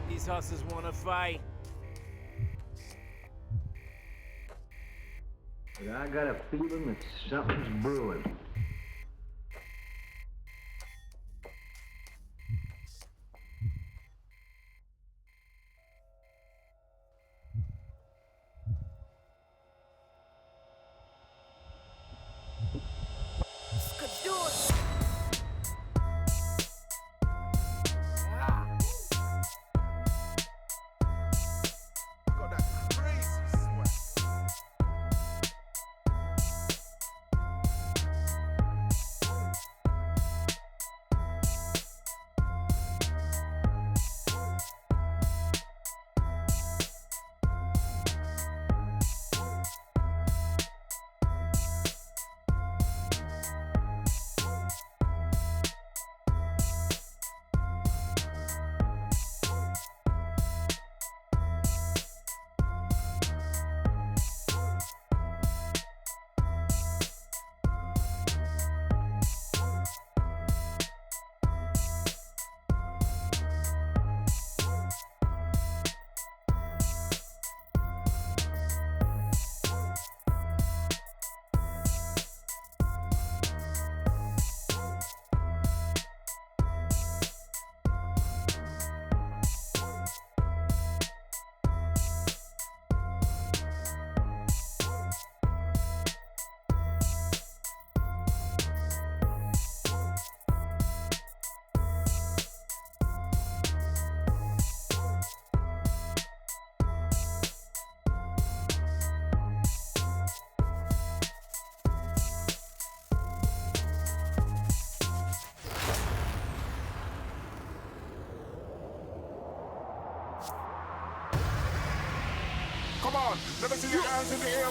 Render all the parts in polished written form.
These hustlers wanna fight. But I got a feeling that something's brewing. Come on, let me see your hands in the air.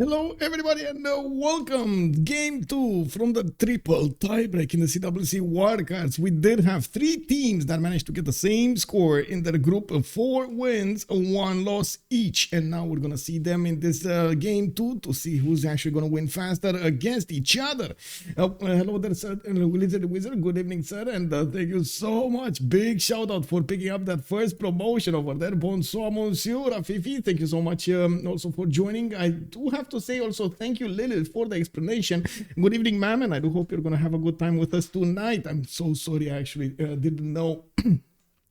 Hello everybody and welcome. Game 2 from the triple tiebreak in the CWC Wildcards. We did have 3 teams that managed to get the same score in their group of 4 wins, 1 loss each. And now we're going to see them in this game 2 to see who's actually going to win faster against each other. Hello there, sir. Wizard. Good evening, sir. And thank you so much. Big shout out for picking up that first promotion over there. Bonsoir, monsieur. Fifi, thank you so much also for joining. I do have to say also thank you, Lilith, for the explanation. Good evening, ma'am, and I do hope you're going to have a good time with us tonight. I'm so sorry, I actually didn't know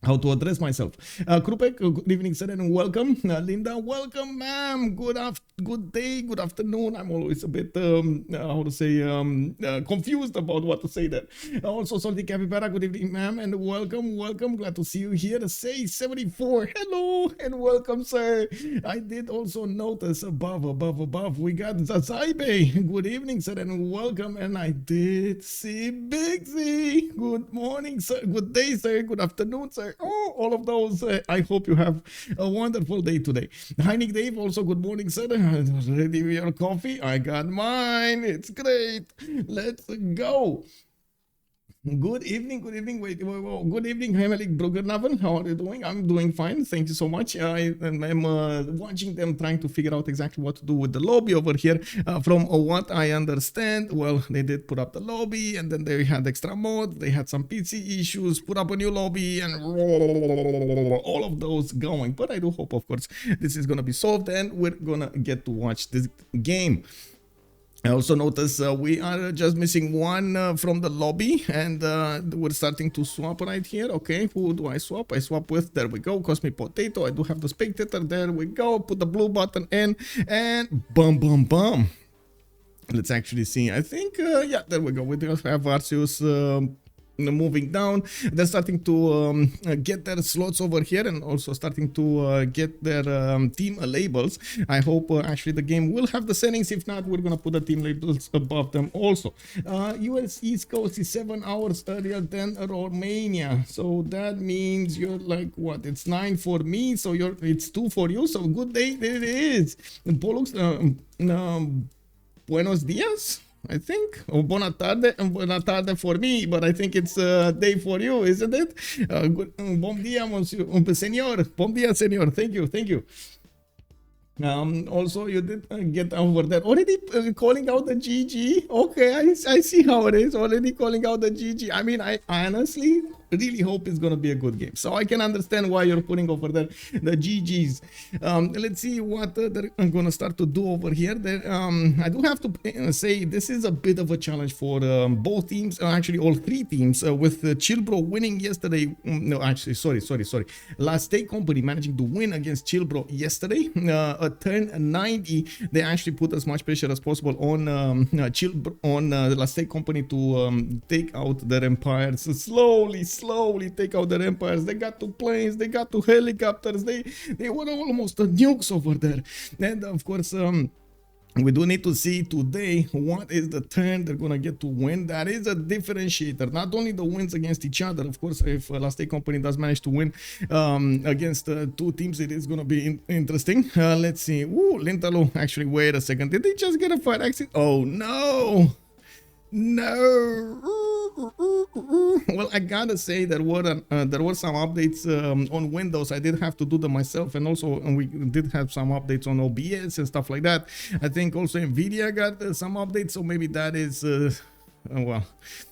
how to address myself. Krupek, good evening, sir, and welcome. Linda, welcome, ma'am. Good day, good afternoon. I'm always a bit, how to say, confused about what to say there. Also, Salty Capybara, good evening, ma'am, and welcome. Glad to see you here. Say 74, hello, and welcome, sir. I did also notice above, we got Zazaibe. Good evening, sir, and welcome. And I did see Big Z. Good morning, sir. Good day, sir. Good afternoon, sir. Oh, all of those. I hope you have a wonderful day today. Hi, Nick Dave. Also, good morning, sir. Ready with your coffee? I got mine. It's great. Let's go. Good evening. Wait. Good evening, Heimelig Bruggernaven. How are you doing? I'm doing fine. Thank you so much. I'm watching them trying to figure out exactly what to do with the lobby over here. From what I understand, well, they did put up the lobby and then they had extra mods. They had some PC issues, put up a new lobby and all of those going. But I do hope, of course, this is going to be solved and we're going to get to watch this game. I also notice we are just missing one from the lobby and we're starting to swap right here. Okay, who do I swap? I swap with, there we go, Cosmic Potato. I do have the spectator, there we go, put the blue button in and bum. Let's actually see, I think, yeah, there we go. We do have Arceus moving down. They're starting to get their slots over here and also starting to get their team labels. I hope actually the game will have the settings. If not, we're gonna put the team labels above them also. US East Coast is 7 hours earlier than Romania, so that means you're like what, it's 9 for me, so it's 2 for you, so good day. There it is. Pollux, buenos dias, I think, or buona tarde for me, but I think it's day for you, isn't it? Bom dia, monsieur, senor. Bom dia, senor. Thank you. Also, you did get over there already calling out the GG. Okay, I see how it is, already calling out the GG. I mean, I honestly really hope it's gonna be a good game, so I can understand why you're putting over there the GGs. Let's see what they're gonna start to do over here. I do have to say this is a bit of a challenge for both teams, actually all 3 teams, with Chillbro winning yesterday. No, actually, sorry. Last State Company managing to win against Chillbro yesterday. At turn 90, they actually put as much pressure as possible on the Last State Company to take out their empires slowly take out their empires. They got 2 planes, they got 2 helicopters, they were almost nukes over there. And of course, we do need to see today what is the turn they're gonna get to win. That is a differentiator. Not only the wins against each other, of course, if Last State Company does manage to win against 2 teams, it is gonna be interesting. Let's see. Ooh, Lintahlou, actually, wait a second. Did they just get a fire accident? Oh no! Well, I gotta say there were some updates on Windows. I did have to do them myself, and also we did have some updates on OBS and stuff like that. I think also Nvidia got some updates, so maybe that is well,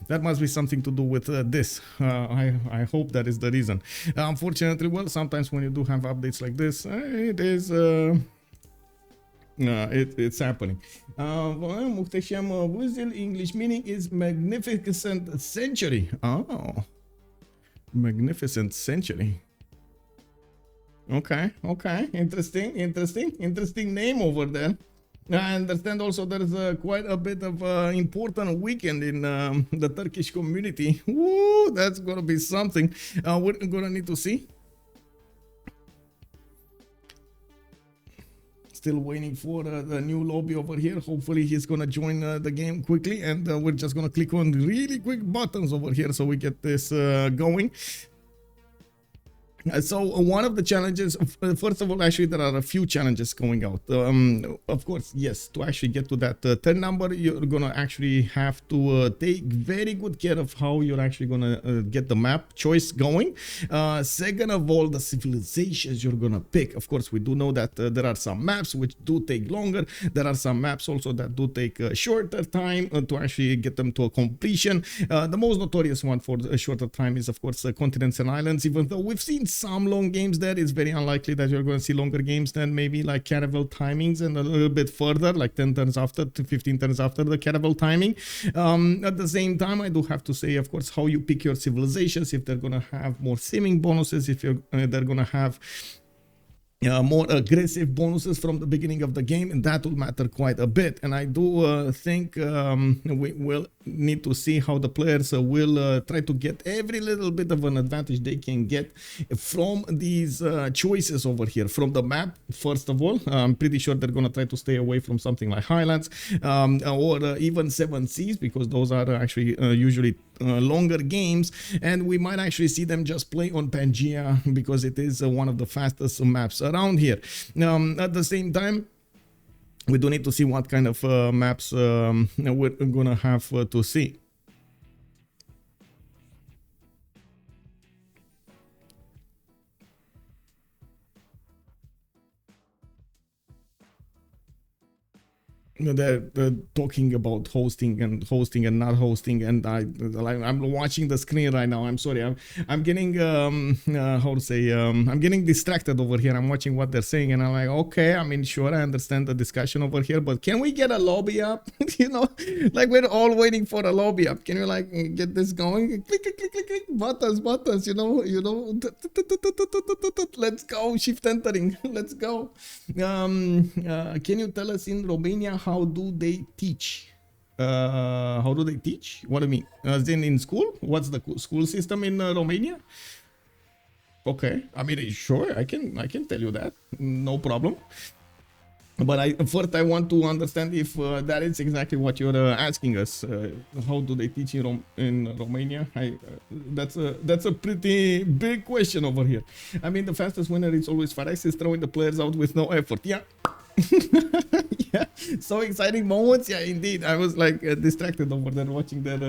that must be something to do with this. I hope that is the reason. Unfortunately, well, sometimes when you do have updates like this, it is it's happening. Muhtesham Wuzil, English meaning is magnificent century. Oh, magnificent century. Okay, interesting name over there. I understand also there's quite a bit of important weekend in the Turkish community. Woo, that's gonna be something. We're gonna need to see. Still waiting for the new lobby over here. Hopefully he's gonna join the game quickly, and we're just gonna click on really quick buttons over here so we get this going. So one of the challenges, first of all, actually there are a few challenges going out. Of course, yes, to actually get to that third number, you're gonna actually have to take very good care of how you're actually gonna get the map choice going. Second of all, the civilizations you're gonna pick. Of course, we do know that there are some maps which do take longer. There are some maps also that do take a shorter time to actually get them to a completion. The most notorious one for a shorter time is, of course, continents and islands. Even though we've seen some long games there, it's very unlikely that you're going to see longer games than maybe like caravel timings and a little bit further, like 10 turns after to 15 turns after the caravel timing. At the same time, I do have to say, of course, how you pick your civilizations, if they're going to have more simming bonuses, if they're going to have more aggressive bonuses from the beginning of the game, and that will matter quite a bit. And I do think we will need to see how the players will try to get every little bit of an advantage they can get from these choices over here from the map. First of all, I'm pretty sure they're going to try to stay away from something like Highlands or even 7 Seas, because those are actually usually longer games, and we might actually see them just play on Pangaea because it is one of the fastest maps around here. At the same time, we do need to see what kind of maps we're gonna have to see. They're talking about hosting and not hosting, and I'm watching the screen right now. I'm sorry, I'm getting how to say, I'm getting distracted over here. I'm watching what they're saying, and I'm like, okay, I mean, sure, I understand the discussion over here, but can we get a lobby up? You know, like we're all waiting for a lobby up. Can you like get this going? Click, click, click, click, click. Buttons. You know. Let's go. Shift entering. Let's go. Can you tell us in Romania how do they teach? How do they teach? What do you mean? As in school? What's the school system in Romania? Okay, I mean, sure, I can tell you that, no problem. But first I want to understand if that is exactly what you're asking us. How do they teach in Romania? That's a pretty big question over here. I mean, the fastest winner is always Farex, is throwing the players out with no effort. Yeah. Yeah, so exciting moments. Yeah, indeed. I was like distracted over there watching their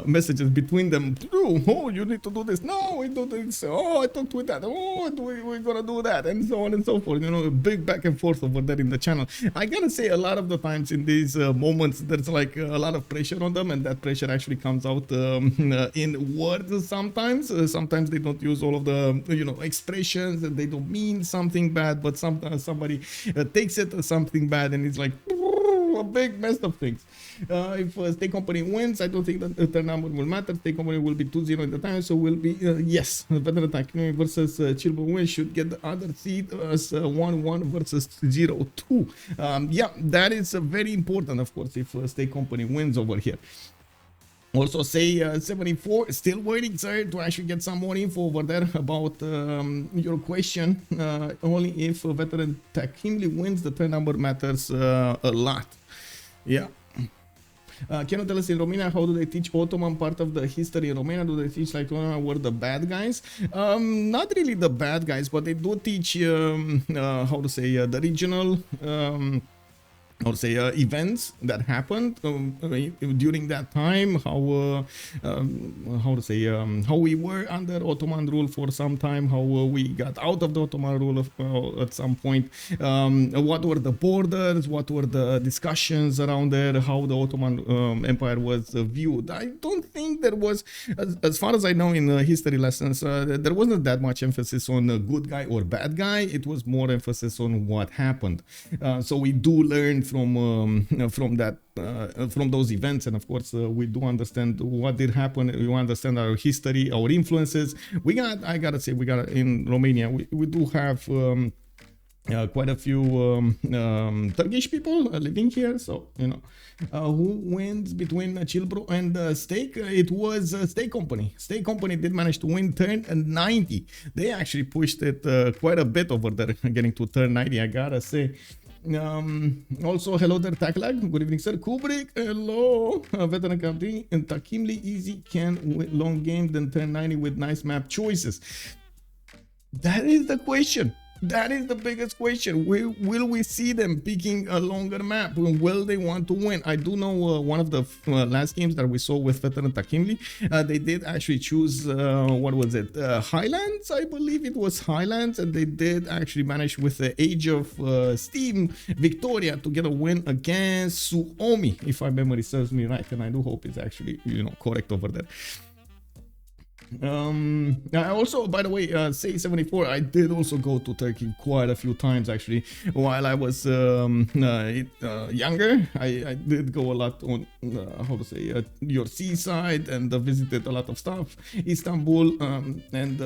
messages between them. Oh, you need to do this. No, we do this. Oh, I talked with that. Oh, we're gonna do that, and so on and so forth. You know, a big back and forth over there in the channel. I gotta say, a lot of the times in these moments, there's like a lot of pressure on them, and that pressure actually comes out in words sometimes. Sometimes they don't use all of the expressions, and they don't mean something bad, but sometimes somebody takes it as something bad, and it's like a big mess of things. If State Company wins, I don't think that the number will matter. State Company will be 2-0 at the time, so will be yes. Better attack versus Chilbo win should get the other seed as 1-1 versus 0-2. Yeah, that is very important, of course, if State Company wins over here. Also say 74, still waiting, sir, to actually get some more info over there about your question. Only if veteran Takimli wins, the turn number matters a lot. Yeah. Can you tell us in Romania, how do they teach Ottoman part of the history in Romania? Do they teach like Ottoman were the bad guys? Not really the bad guys, but they do teach how to say the regional or say events that happened during that time, how to say how we were under Ottoman rule for some time, how we got out of the Ottoman rule at some point, what were the borders, what were the discussions around there, how the Ottoman Empire was viewed. I don't think there was, as far as I know in history lessons, there wasn't that much emphasis on a good guy or bad guy. It was more emphasis on what happened. So we do learn from that from those events, and of course we do understand what did happen. We understand our history, our influences. I gotta say, we got in Romania, we do have quite a few Turkish people living here, so who wins between Chilbro and Steak? It was Steak Company. Steak Company did manage to win turn 90. They actually pushed it quite a bit over there, getting to turn 90, I gotta say. Also, hello there, Taklag. Good evening, sir. Kubrick, hello. Veteran Captain and Takimli, easy can win long game, then turn 90 with nice map choices. That is the question. That is the biggest question. Will we see them picking a longer map? Will they want to win? I do know one of the last games that we saw with veteran Takimli, they did actually choose, what was it? Highlands, I believe it was Highlands, and they did actually manage with the Age of Steam Victoria to get a win against Suomi, if my memory serves me right, and I do hope it's actually, you know, correct over there. I also, by the way, say 74, I did also go to Turkey quite a few times actually while I was younger. I did go a lot on how to say your seaside, and visited a lot of stuff, Istanbul, and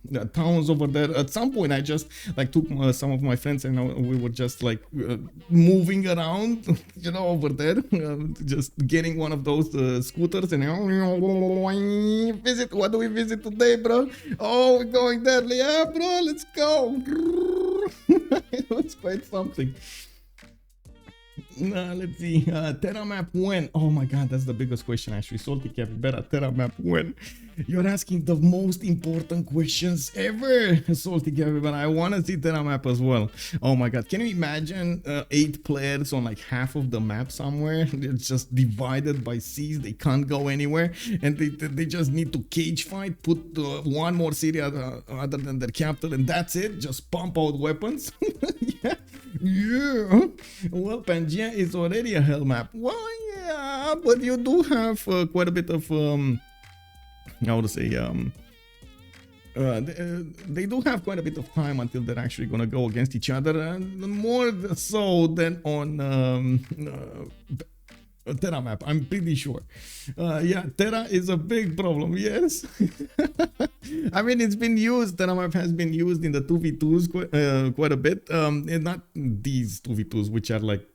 the towns over there. At some point I just like took some of my friends, and we were just like moving around, you know, over there, just getting one of those scooters and visit. What do we visit today, bro? Oh, we're going there. Yeah, bro, let's go. It was quite something. Let's see. Terra map when? Oh my god, that's the biggest question actually. Salty Capybara, Terra map when? You're asking the most important questions ever, Salty Capybara. I want to see Terra map as well. Oh my god, can you imagine 8 players on like half of the map somewhere? They're just divided by seas. They can't go anywhere, and they just need to cage fight, put one more city other than their capital, and that's it. Just pump out weapons. Yeah. Yeah, well, Pangea is already a hell map. Well, yeah, but you do have quite a bit of how to say they do have quite a bit of time until they're actually gonna go against each other, and more so than on Terra map, I'm pretty sure. Yeah, Terra is a big problem, yes. I mean, it's been used, Terra map has been used in the 2v2s quite a bit. Not these 2v2s, which are like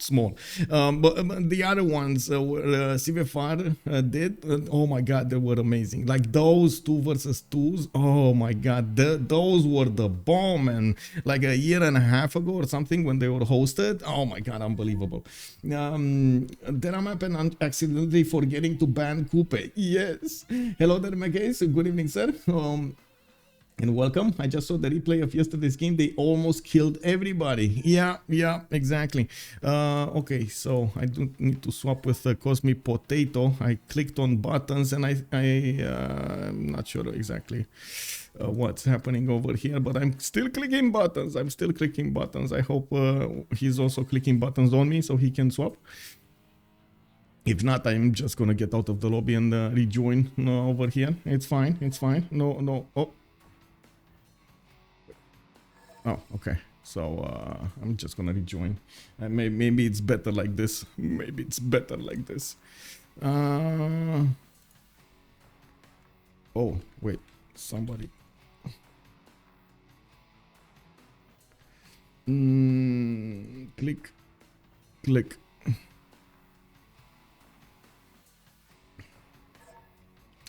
small, but the other ones Civ6 did, oh my god, they were amazing. Like those 2 versus 2s, oh my god, those were the bomb. And like a year and a half ago or something, when they were hosted, oh my god, unbelievable. Terra map and accidentally forgetting to ban Coupe. Yes, hello there, Magays, good evening, sir. And welcome. I just saw the replay of yesterday's game. They almost killed everybody. Yeah, exactly. Okay, so I do need to swap with Cosmic Potato. I clicked on buttons, and I'm not sure exactly what's happening over here, but I'm still clicking buttons. I hope he's also clicking buttons on me so he can swap. If not, I'm just gonna get out of the lobby and rejoin over here. It's fine. No. Oh, okay. So I'm just gonna rejoin. Maybe it's better like this. Oh, wait. Somebody. Click.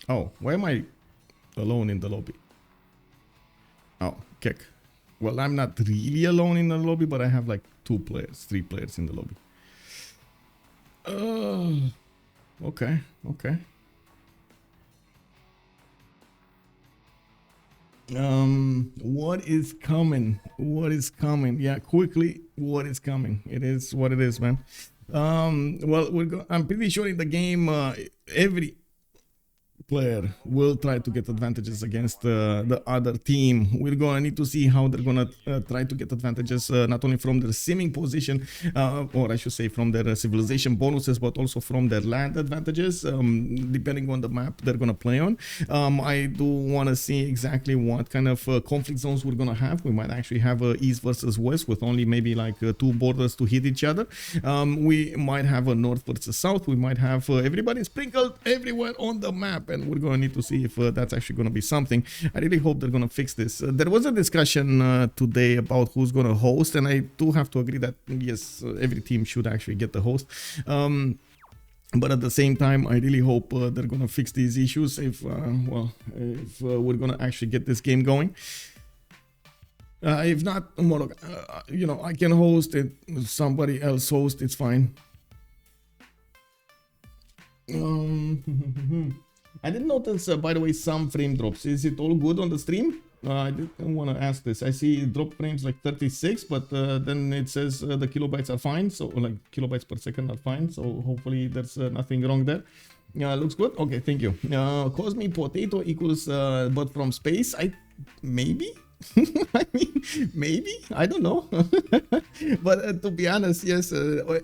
Oh, why am I alone in the lobby? Oh, kick. Well, I'm not really alone in the lobby, but I have like 3 players in the lobby. Okay. What is coming? Yeah, quickly, what is coming? It is what it is, man. Well, I'm pretty sure in the game, every player will try to get advantages against the other team. We're gonna need to see how they're gonna try to get advantages, not only from their simming position, or I should say from their civilization bonuses, but also from their land advantages, depending on the map they're gonna play on. I do want to see exactly what kind of conflict zones we're gonna have. We might actually have east versus west with only maybe like 2 borders to hit each other. We might have a north versus south. We might have everybody sprinkled everywhere on the map, and we're going to need to see if that's actually going to be something. I really hope they're going to fix this. There was a discussion today about who's going to host, and I do have to agree that yes, every team should actually get the host. But at the same time, I really hope they're going to fix these issues if we're going to actually get this game going. If not, you know, I can host it. If somebody else host, it's fine. I did notice, by the way, some frame drops. Is it all good on the stream? I didn't want to ask this. I see drop frames like 36, but then it says the kilobytes are fine. So like kilobytes per second are fine. So hopefully there's nothing wrong there. Looks good. Okay, thank you. Cosmic potato equals but from space. Maybe. I mean, maybe, I don't know. But to be honest, yes,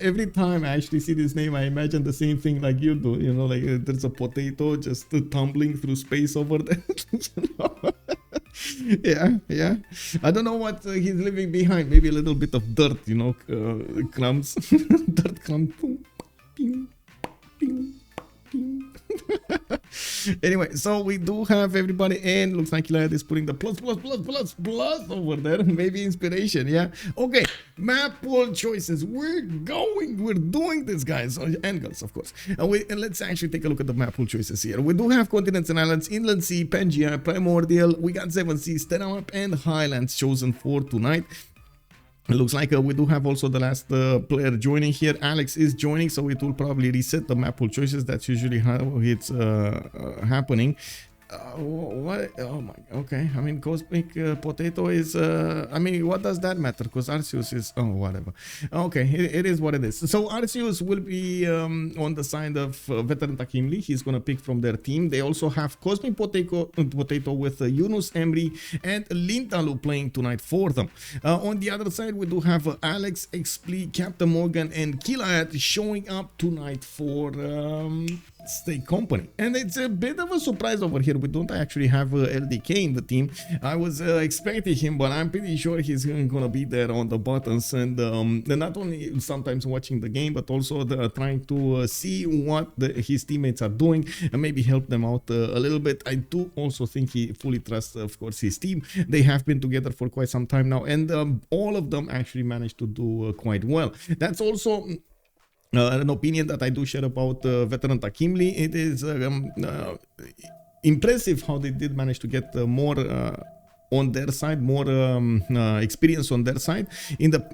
every time I actually see this name, I imagine the same thing like you do, you know, like there's a potato just tumbling through space over there. You know? Yeah. I don't know what he's leaving behind. Maybe a little bit of dirt, you know, crumbs. Dirt crumbs. Ping, ping, ping. Anyway, so we do have everybody in. Looks like Killayad is putting the plus over there. Maybe inspiration, yeah. Okay, map pool choices. We're doing this, guys. And girls, of course. And let's actually take a look at the map pool choices here. We do have continents and islands, inland sea, Pangea, primordial. We got 7 seas, Terra map, and highlands chosen for tonight. It looks like we do have also the last player joining here. Aleks is joining, so it will probably reset the map pool choices. That's usually how it's happening. What? Oh my. Okay. I mean, cosmic potato is. I mean, what does that matter? Because Arceus is. Oh, whatever. Okay, it is what it is. So Arceus will be on the side of veteran Takimli. He's gonna pick from their team. They also have cosmic potato with Yunus, Emri, and Lintahlou playing tonight for them. On the other side, we do have Aleks, Xpli, Captain Morgane, and Killayad showing up tonight for. Stay company, and it's a bit of a surprise over here. We don't actually have LDK in the team. I was expecting him, but I'm pretty sure he's gonna be there on the buttons and not only sometimes watching the game, but also trying to see what his teammates are doing and maybe help them out a little bit. I do also think he fully trusts, of course, his team. They have been together for quite some time now, and all of them actually managed to do quite well. That's also an opinion that I do share about veteran Takimli. It is impressive how they did manage to get more on their side, more experience on their side,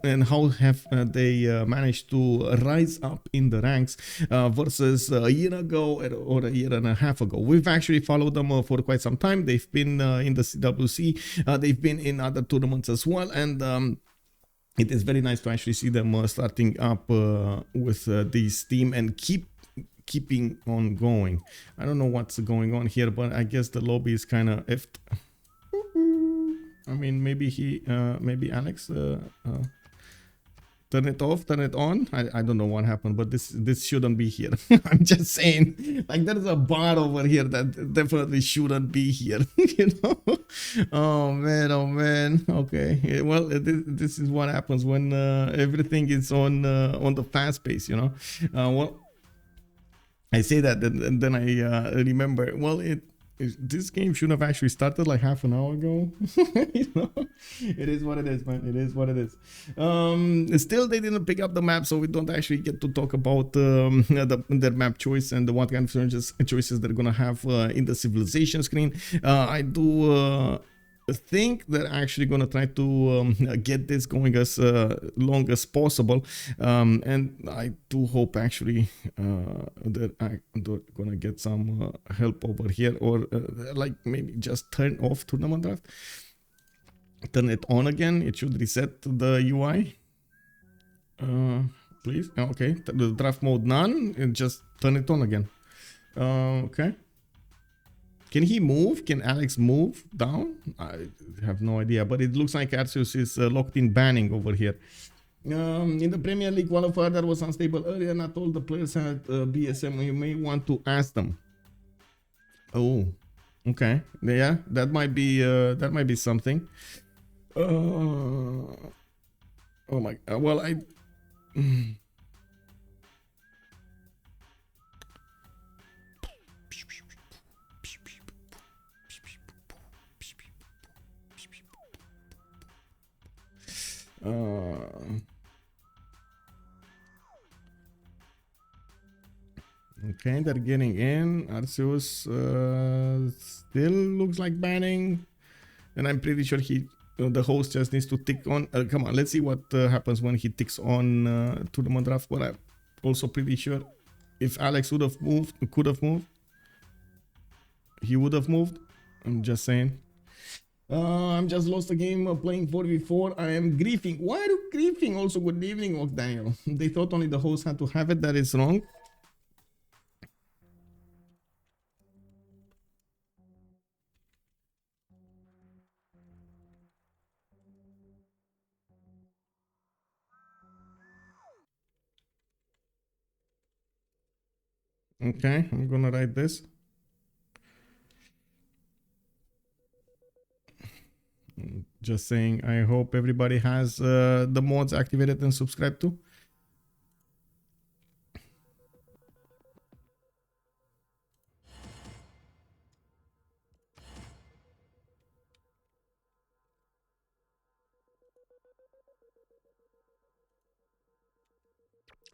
and how have they managed to rise up in the ranks versus a year ago or a year and a half ago. We've actually followed them for quite some time. They've been in the CWC, they've been in other tournaments as well, and it is very nice to actually see them starting up with this team and keeping on going. I don't know what's going on here, but I guess the lobby is kind of effed. I mean, maybe maybe Aleks turn it off, turn it on. I don't know what happened, but this shouldn't be here. I'm just saying, like, there's a bar over here that definitely shouldn't be here. You know? Oh man. Okay, well, this is what happens when everything is on the fast pace, you know. Well, I say that, and then I remember, well, this game should have actually started like half an hour ago. You know, it is what it is, man. It is what it is. Still, they didn't pick up the map, so we don't actually get to talk about their map choice and what kind of choices they're gonna have in the civilization screen. I do think they're actually gonna try to get this going as long as possible, and I do hope actually that they're gonna get some help over here, or like maybe just turn off tournament draft, turn it on again. It should reset the UI, please. Okay, the draft mode none, and just turn it on again. Okay. Can he move? Can Aleks move down? I have no idea, but it looks like Arceus is locked in banning over here. In the Premier League qualifier that was unstable earlier, not all the players had BSM. You may want to ask them. Oh, okay. Yeah, that might be something. Oh my. Well, I. Okay, they're getting in. Arceus still looks like banning, and I'm pretty sure the host just needs to tick on. Come on, let's see what happens when he ticks on tournament draft. But I'm also pretty sure if Aleks could have moved, he would have moved. I'm just saying. I'm just lost a game playing 4v4. I am griefing. Why are you griefing? Also, good evening, Daniel. They thought only the host had to have it. That is wrong. Okay, I'm gonna write this. Just saying, I hope everybody has the mods activated and subscribed to.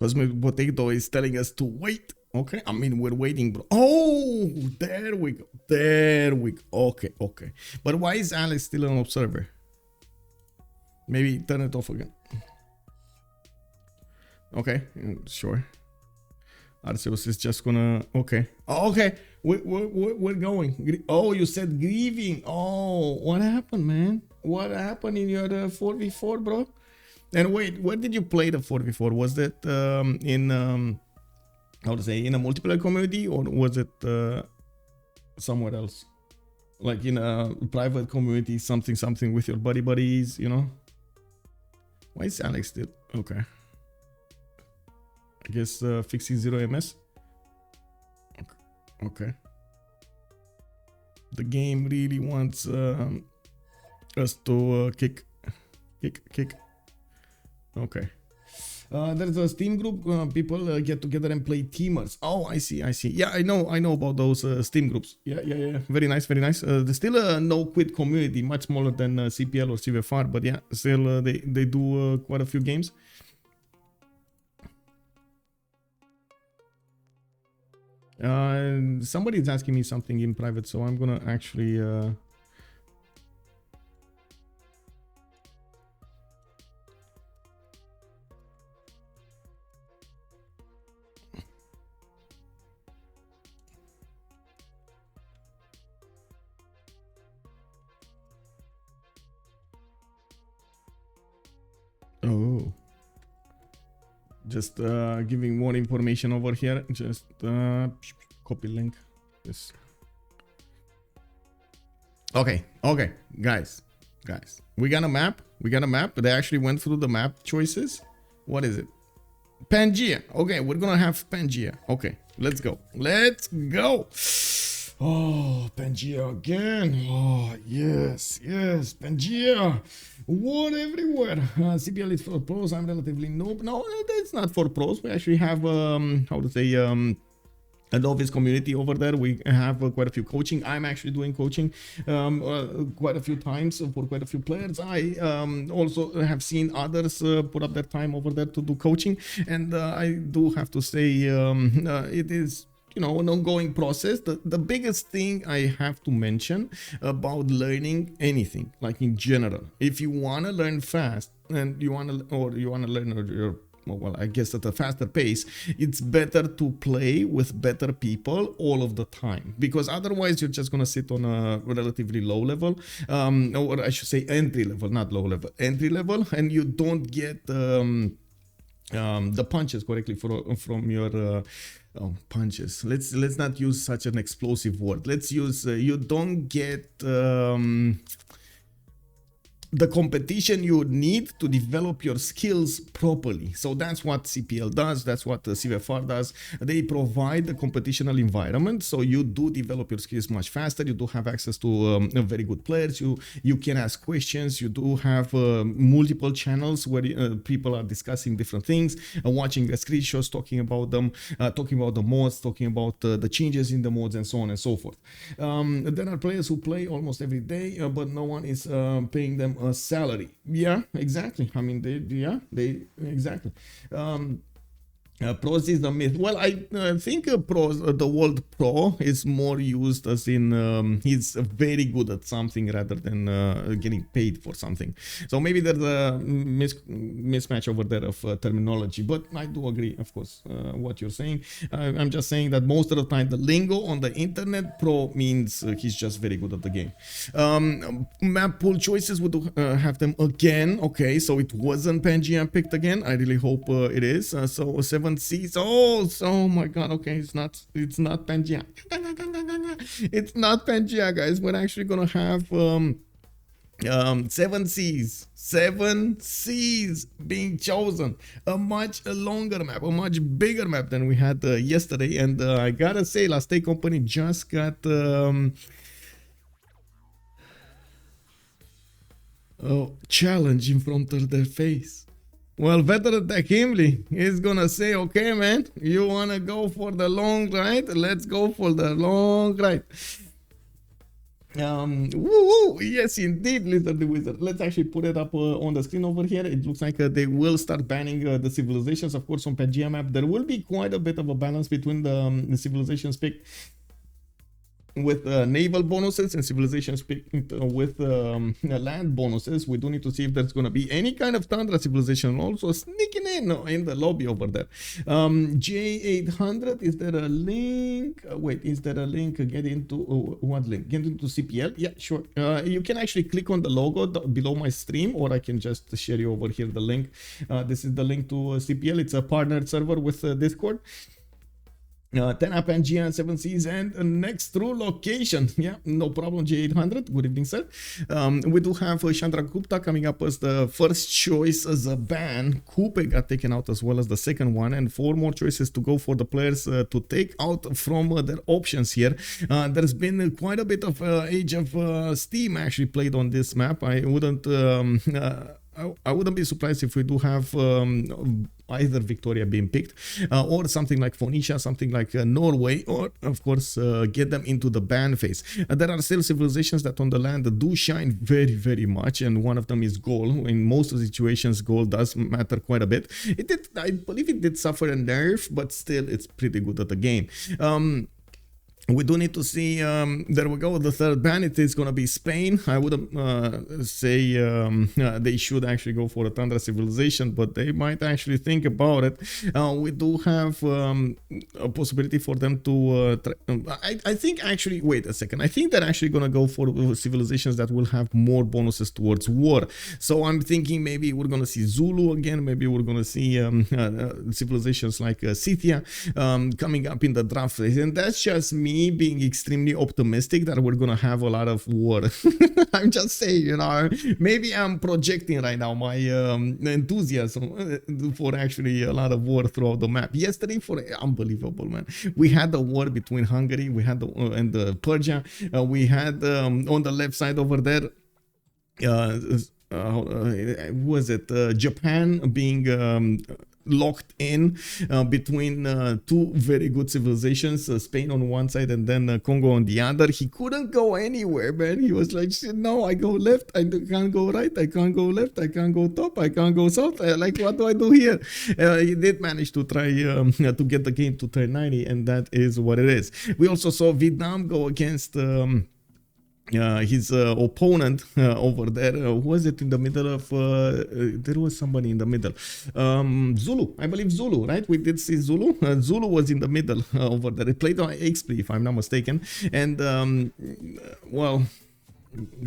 Cosmic Potato is telling us to wait. Okay, I mean, we're waiting, bro. Oh, there we go. There we go. Okay, okay. But why is Aleks still an observer? Maybe turn it off again. Okay, sure. Arceus is just gonna... Okay. Oh, okay, we're going. Oh, you said grieving. Oh, what happened, man? What happened in your 4v4, bro? And wait, where did you play the 4v4? Was that in... how to say, in a multiplayer community, or was it somewhere else, like in a private community, something with your buddies, you know? Why is Aleks still okay? I guess fixing 0 ms. Okay. The game really wants us to kick. Okay. There's a Steam group. People get together and play teamers. Oh, I see. Yeah, I know about those Steam groups. Yeah. Very nice. There's still no quit community, much smaller than CPL or CVFR, but yeah, still they do quite a few games. Somebody is asking me something in private, so I'm gonna actually. Oh, just giving more information over here. Just copy link. This. Okay, guys. We got a map. They actually went through the map choices. What is it? Pangea. Okay, we're gonna have Pangea. Okay, let's go. Oh, Pangea again. Oh, yes, Pangea. War everywhere. CPL is for pros. I'm relatively noob. No, that's not for pros. We actually have, how to say, a novice community over there. We have quite a few coaching. I'm actually doing coaching quite a few times for quite a few players. I also have seen others put up their time over there to do coaching, and I do have to say it is, you know, an ongoing process. The biggest thing I have to mention about learning anything, like in general, if you want to learn fast and you want to learn your, well, I guess at a faster pace, it's better to play with better people all of the time, because otherwise you're just going to sit on a relatively low level, or I should say entry level, not low level, entry level, and you don't get the punches correctly from your punches. Let's not use such an explosive word. Let's use you don't get the competition you need to develop your skills properly. So that's what CPL does. That's what the CVFR does. They provide the competitional environment, so you do develop your skills much faster. You do have access to very good players. You can ask questions. You do have multiple channels where people are discussing different things, watching the screenshots, talking about them, talking about the mods, talking about the changes in the mods, and so on and so forth. There are players who play almost every day, but no one is paying them a salary. Yeah, exactly. I mean, they exactly. Pros is a myth. Well, I think pros, the word pro is more used as in he's very good at something rather than getting paid for something. So maybe there's a mismatch over there of terminology, but I do agree, of course, what you're saying. I'm just saying that most of the time the lingo on the internet, pro means he's just very good at the game. Map pool choices, would have them again. Okay, so it wasn't Pangea picked again. I really hope it is. So 7 Seas. Oh my god. Okay, it's not Pangea. It's not Pangea, guys. We're actually gonna have 7 seas being chosen. A much longer map, a much bigger map than we had yesterday. And I gotta say, Last Day Company just got challenge in front of their face. Well, veteran Takimli is gonna say, okay, man, you wanna go for the long ride? Let's go for the long ride. Yes, indeed, Lizard the Wizard. Let's actually put it up on the screen over here. It looks like they will start banning the civilizations. Of course, on Pangea map, there will be quite a bit of a balance between the civilizations picked with naval bonuses and civilizations picked with land bonuses. We do need to see if there's going to be any kind of Tundra civilization also sneaking in the lobby over there. J800, is there a link? Wait, is there a link? Get into what link? Get into CPL? Yeah, sure. You can actually click on the logo below my stream, or I can just share you over here the link. This is the link to CPL. It's a partnered server with Discord. 10 Pangea and 7 Seas, and next through location. Yeah, no problem. J800, good evening, sir. We do have Chandra Gupta coming up as the first choice as a ban. Coupe got taken out as well as the second one, and 4 more choices to go for the players to take out from their options here. There's been quite a bit of Age of Steam actually played on this map. I wouldn't be surprised if we do have either Victoria being picked or something like Phoenicia, something like Norway, or of course get them into the ban phase. There are still civilizations that on the land do shine very, very much, and one of them is gold. In most of the situations, gold does matter quite a bit. It did, I believe it did suffer a nerf, but still it's pretty good at the game. We do need to see, there we go, the third ban, it is going to be Spain. I wouldn't say they should actually go for a Tundra civilization, but they might actually think about it. We do have a possibility for them to, I think actually, wait a second, I think they're actually going to go for civilizations that will have more bonuses towards war. So I'm thinking maybe we're going to see Zulu again, maybe we're going to see civilizations like Scythia coming up in the draft phase, and that's just me being extremely optimistic that we're gonna have a lot of war. I'm just saying, you know, maybe I'm projecting right now my enthusiasm for actually a lot of war throughout the map. Yesterday, unbelievable, man. We had the war between Hungary, we had and Persia, we had on the left side over there, was it Japan being locked in between 2 very good civilizations, Spain on one side and then Congo on the other. He couldn't go anywhere, man. He was like, no, I go left, I can't go right, I can't go left, I can't go top, I can't go south. Like, what do I do here? He did manage to try to get the game to turn 90, and that is what it is. We also saw Vietnam go against his opponent over there. Who was it in the middle of there was somebody in the middle, Zulu, I believe. Zulu, right? We did see Zulu. Zulu was in the middle over there. It played on Xpli, if I'm not mistaken, and well,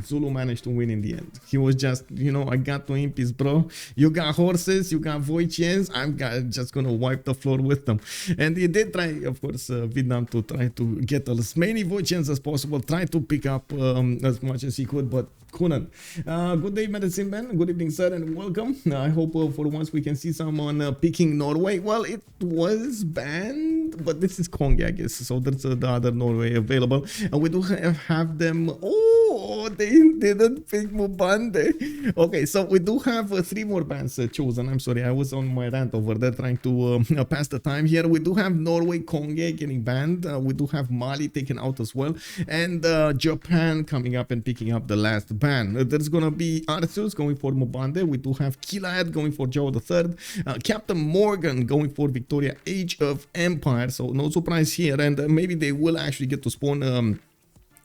Zulu managed to win in the end. He was just, you know, I got 2 impies, bro. You got horses, you got Voichians, I'm just gonna wipe the floor with them. And he did try, of course, Vietnam to try to get as many Voichians as possible, try to pick up as much as he could, but couldn't. Good day, Medicine Man. Good evening, sir, and welcome. I hope for once we can see someone picking Norway. Well, it was banned, but this is Kongo, I guess, so there's the other Norway available, and we do have them. Oh, Oh, they didn't pick Mbande. Okay, so we do have 3 more bans chosen. I'm sorry, I was on my rant over there trying to pass the time here. We do have Norway, Kongo getting banned. We do have Mali taken out as well. And Japan coming up and picking up the last ban. There's going to be Arceus going for Mbande. We do have Killayad going for Zhao III. Captain Morgane going for Victoria Age of Empire. So no surprise here. And maybe they will actually get to spawn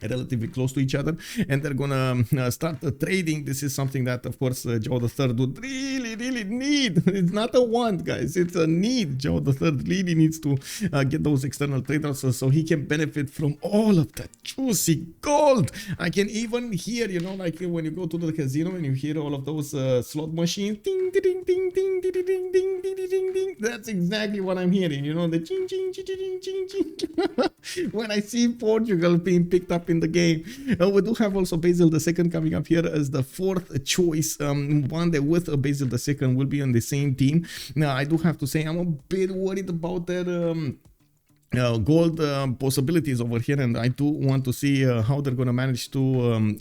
relatively close to each other, and they're gonna start trading. This is something that, of course, Zhao III would really need. It's not a want, guys, it's a need. Zhao III really needs to get those external traders so he can benefit from all of that juicy gold. I can even hear, you know, like when you go to the casino and you hear all of those slot machines, ding ding ding ding ding ding ding ding ding ding ding. That's exactly what I'm hearing, you know, the ching ching ching ching ching ching when I see Portugal being picked up in the game. We do have also Basil II coming up here as the 4th choice. Mbande with Basil II will be on the same team. Now, I do have to say I'm a bit worried about their gold possibilities over here, and I do want to see how they're going to manage to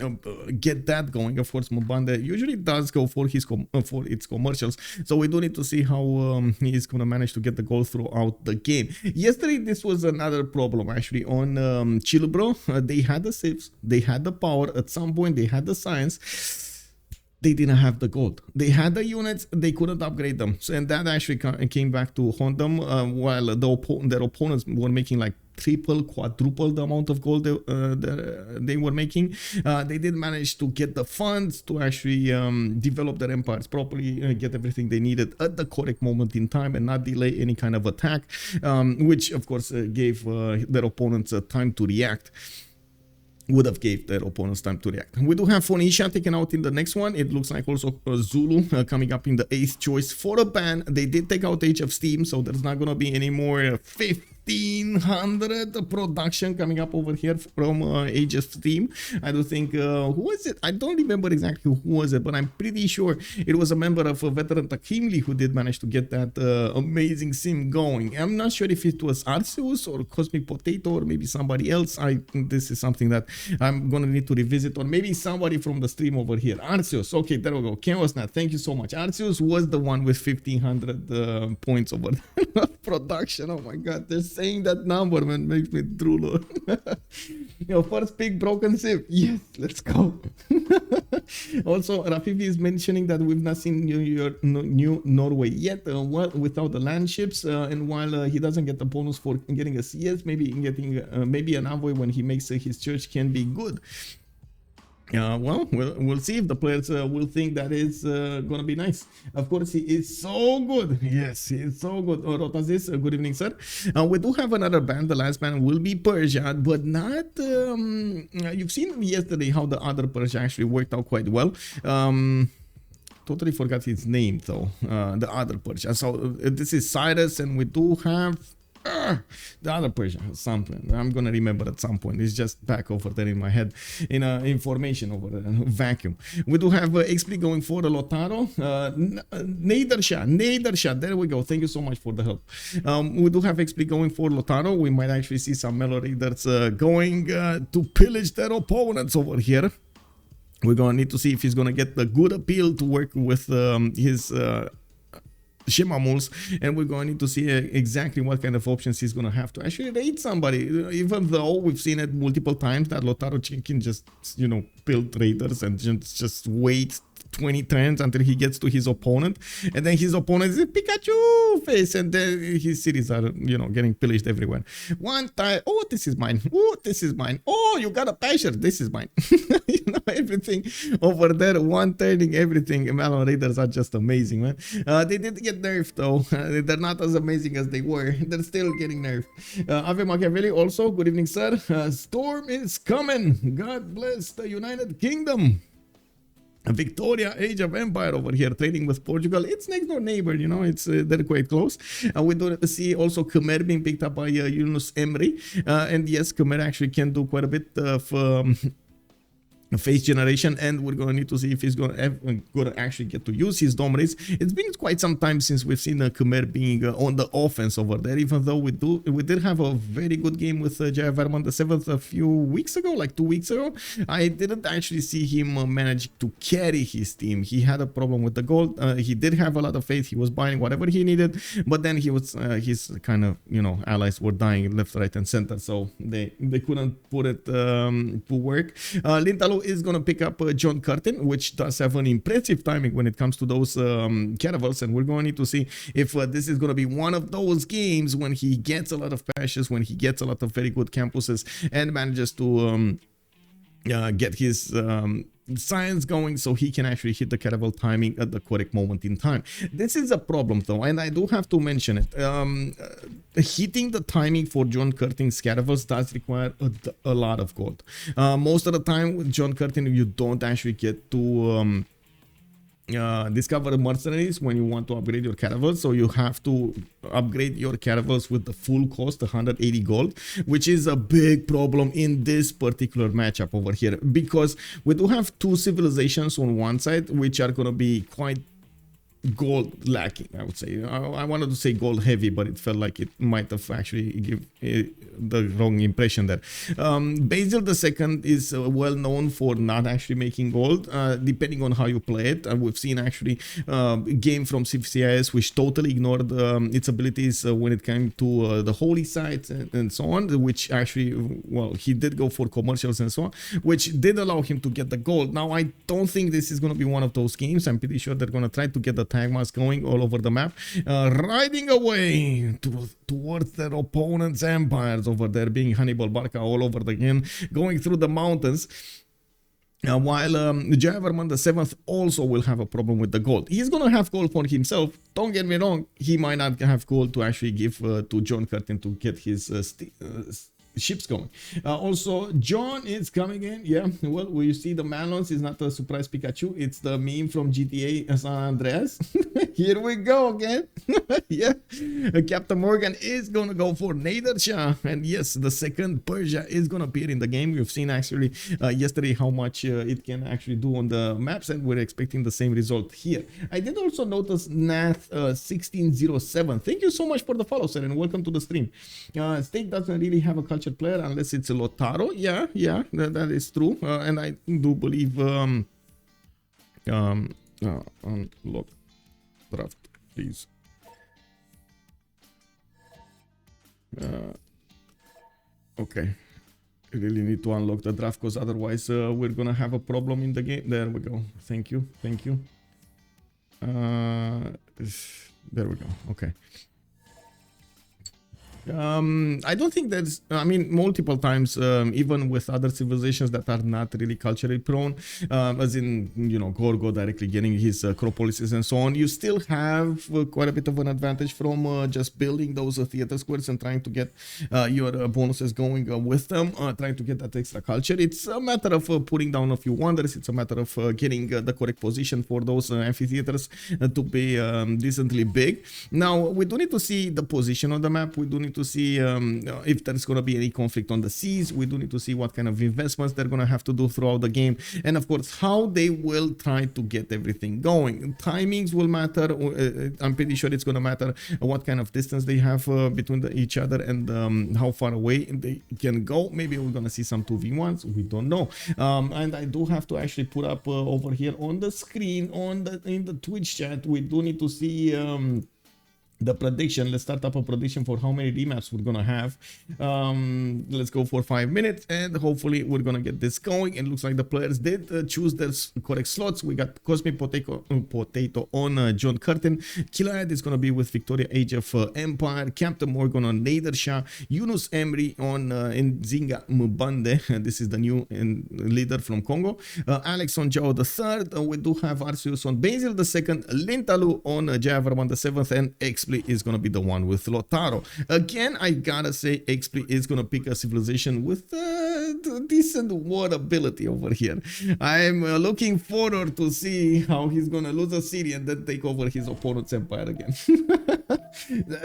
get that going. Of course, Mbande usually does go for his for its commercials, so we do need to see how he is going to manage to get the gold throughout the game. Yesterday, this was another problem actually on Civ6. They had the Civs, they had the power. At some point, they had the science. They didn't have the gold. They had the units, they couldn't upgrade them. So, and that actually came back to haunt them, while their opponents were making like triple, quadruple the amount of gold they were making. They did manage to get the funds to actually develop their empires properly, get everything they needed at the correct moment in time and not delay any kind of attack, which of course gave their opponents time to react. Would have gave their opponents time to react. We do have Phoenicia taken out in the next one. It looks like also Zulu coming up in the 8th choice for a ban. They did take out Age of Steam, so there's not going to be any more 1500 production coming up over here from Age of Steam. I do think, who was it? I don't remember exactly who was it, but I'm pretty sure it was a member of a veteran Takimli who did manage to get that amazing sim going. I'm not sure if it was Arceus or Cosmic Potato or maybe somebody else. I think this is something that I'm gonna need to revisit, or maybe somebody from the stream over here. Arceus, okay, there we go. Chaosnat, thank you so much. Arceus was the one with 1500 points over production. Oh my god, they're saying that number, man, makes me drool. Your first big broken Civ. Yes, let's go. Also, Rafifi is mentioning that we've not seen New Norway yet, well, without the land ships, and while he doesn't get the bonus for getting a CS, maybe getting maybe an envoy when he makes his church can be good. Well, we'll see if the players will think that is gonna be nice. Of course, he is so good. Yes, he is so good. Rotazis, good evening, sir. We do have another ban. The last ban will be Persia, but not. You've seen yesterday how the other Persia actually worked out quite well. Totally forgot his name though. The other Persia. So this is Cyrus, and we do have. The other Persia, something I'm gonna remember at some point. It's just back over there in my head, in information over there, vacuum. We do have Xpli going for the Lotaro. Nader, there we go. Thank you so much for the help. We do have Xpli going for Lotaro. We might actually see some Melo Raiders going to pillage their opponents over here. We're gonna need to see if he's gonna get the good appeal to work with his Shimamuls, and we're going to need to see exactly what kind of options he's going to have to actually raid somebody, even though we've seen it multiple times that Lotaro can just, you know, build raiders and just wait 20 turns until he gets to his opponent, and then his opponent is a Pikachu face, and then his cities are, you know, getting pillaged everywhere. One time, oh, this is mine. Oh, this is mine. Oh, you got a Pasher. This is mine. You know, everything over there, one turning everything. Melon Raiders are just amazing, man. They did get nerfed though. They're not as amazing as they were. They're still getting nerfed. Ave Machiavelli also, good evening, sir. Storm is coming. God bless the United Kingdom. Victoria Age of Empire over here trading with Portugal. It's next door neighbor, you know, it's they're quite close. We do see also Khmer being picked up by Yunus Emri, and yes, Khmer actually can do quite a bit of face generation, and we're gonna need to see if he's gonna actually get to use his dome race. It's been quite some time since we've seen Khmer being on the offense over there, even though we did have a very good game with Jayavarman the 7th a few weeks ago, like 2 weeks ago. I didn't actually see him manage to carry his team. He had a problem with the gold. He did have a lot of faith. He was buying whatever he needed, but then he was his kind of, you know, allies were dying left, right, and center, so they couldn't put it to work. Lintahlou is going to pick up John Curtin, which does have an impressive timing when it comes to those caravels, and we're going to need to see if this is going to be one of those games when he gets a lot of patches, when he gets a lot of very good campuses and manages to get his science going so he can actually hit the caravel timing at the correct moment in time. This is a problem though, and I do have to mention it. Hitting the timing for John Curtin's caravels does require a lot of gold. Most of the time with John Curtin, you don't actually get to discover mercenaries when you want to upgrade your caravels, so you have to upgrade your caravels with the full cost, 180 gold, which is a big problem in this particular matchup over here, because we do have two civilizations on one side which are going to be quite gold lacking, I would say. I wanted to say gold heavy, but it felt like it might have actually give the wrong impression there. Basil II is well known for not actually making gold, depending on how you play it. We've seen actually a game from Civ6 which totally ignored its abilities when it came to the holy sites and so on, which actually, well, he did go for commercials and so on, which did allow him to get the gold. Now, I don't think this is going to be one of those games. I'm pretty sure they're going to try to get the tag mask going all over the map, riding away towards their opponents' empires over there, being Hannibal Barca all over again, going through the mountains. While Jayavarman the 7th also will have a problem with the gold. He's going to have gold for himself. Don't get me wrong, he might not have gold to actually give to John Curtin to get his ships going. Also, John is coming in. Yeah, well, you see the Malons is not a surprise Pikachu. It's the meme from GTA San Andreas. Here we go again. Yeah, Captain Morgane is gonna go for Nader Shah, and yes, the second Persia is gonna appear in the game. We've seen actually yesterday how much it can actually do on the maps, and we're expecting the same result here. I did also notice Nath 1607. Thank you so much for the follow, sir, and welcome to the stream. State doesn't really have a culture player unless it's a Lotaro. Yeah, that is true, and I do believe unlock draft, please. Okay, you really need to unlock the draft, because otherwise we're gonna have a problem in the game. There we go. Thank you. There we go. Okay. I don't think there's, I mean, multiple times, even with other civilizations that are not really culturally prone, as in, you know, Gorgo directly getting his acropolises and so on, you still have quite a bit of an advantage from just building those theater squares and trying to get your bonuses going with them, trying to get that extra culture. It's a matter of putting down a few wonders. It's a matter of getting the correct position for those amphitheaters to be decently big. Now, we do need to see the position on the map. We do need to see if there's going to be any conflict on the seas. We do need to see what kind of investments they're going to have to do throughout the game, and of course how they will try to get everything going. Timings will matter. I'm pretty sure it's going to matter what kind of distance they have between each other, and how far away they can go. Maybe we're going to see some 2v1s, we don't know. And I do have to actually put up over here on the screen in the Twitch chat, we do need to see the prediction. Let's start up a prediction for how many remaps we're gonna have. Let's go for 5 minutes, and hopefully we're gonna get this going. It looks like the players did choose their correct slots. We got Cosmic Potato on John Curtin. Killayad is gonna be with Victoria Age of Empire. Captain Morgane on Nader Shah. Yunus Emri on Nzinga Mbande. This is the new leader from Congo. Aleks on Jao the 3rd. We do have Arceus on Basil the 2nd. Lintahlou on Jayavarman the 7th, and Xpli is going to be the one with Lotaro. Again, I gotta say Xpli is going to pick a civilization with decent war ability over here. I'm looking forward to see how he's going to lose a city and then take over his opponent's empire again.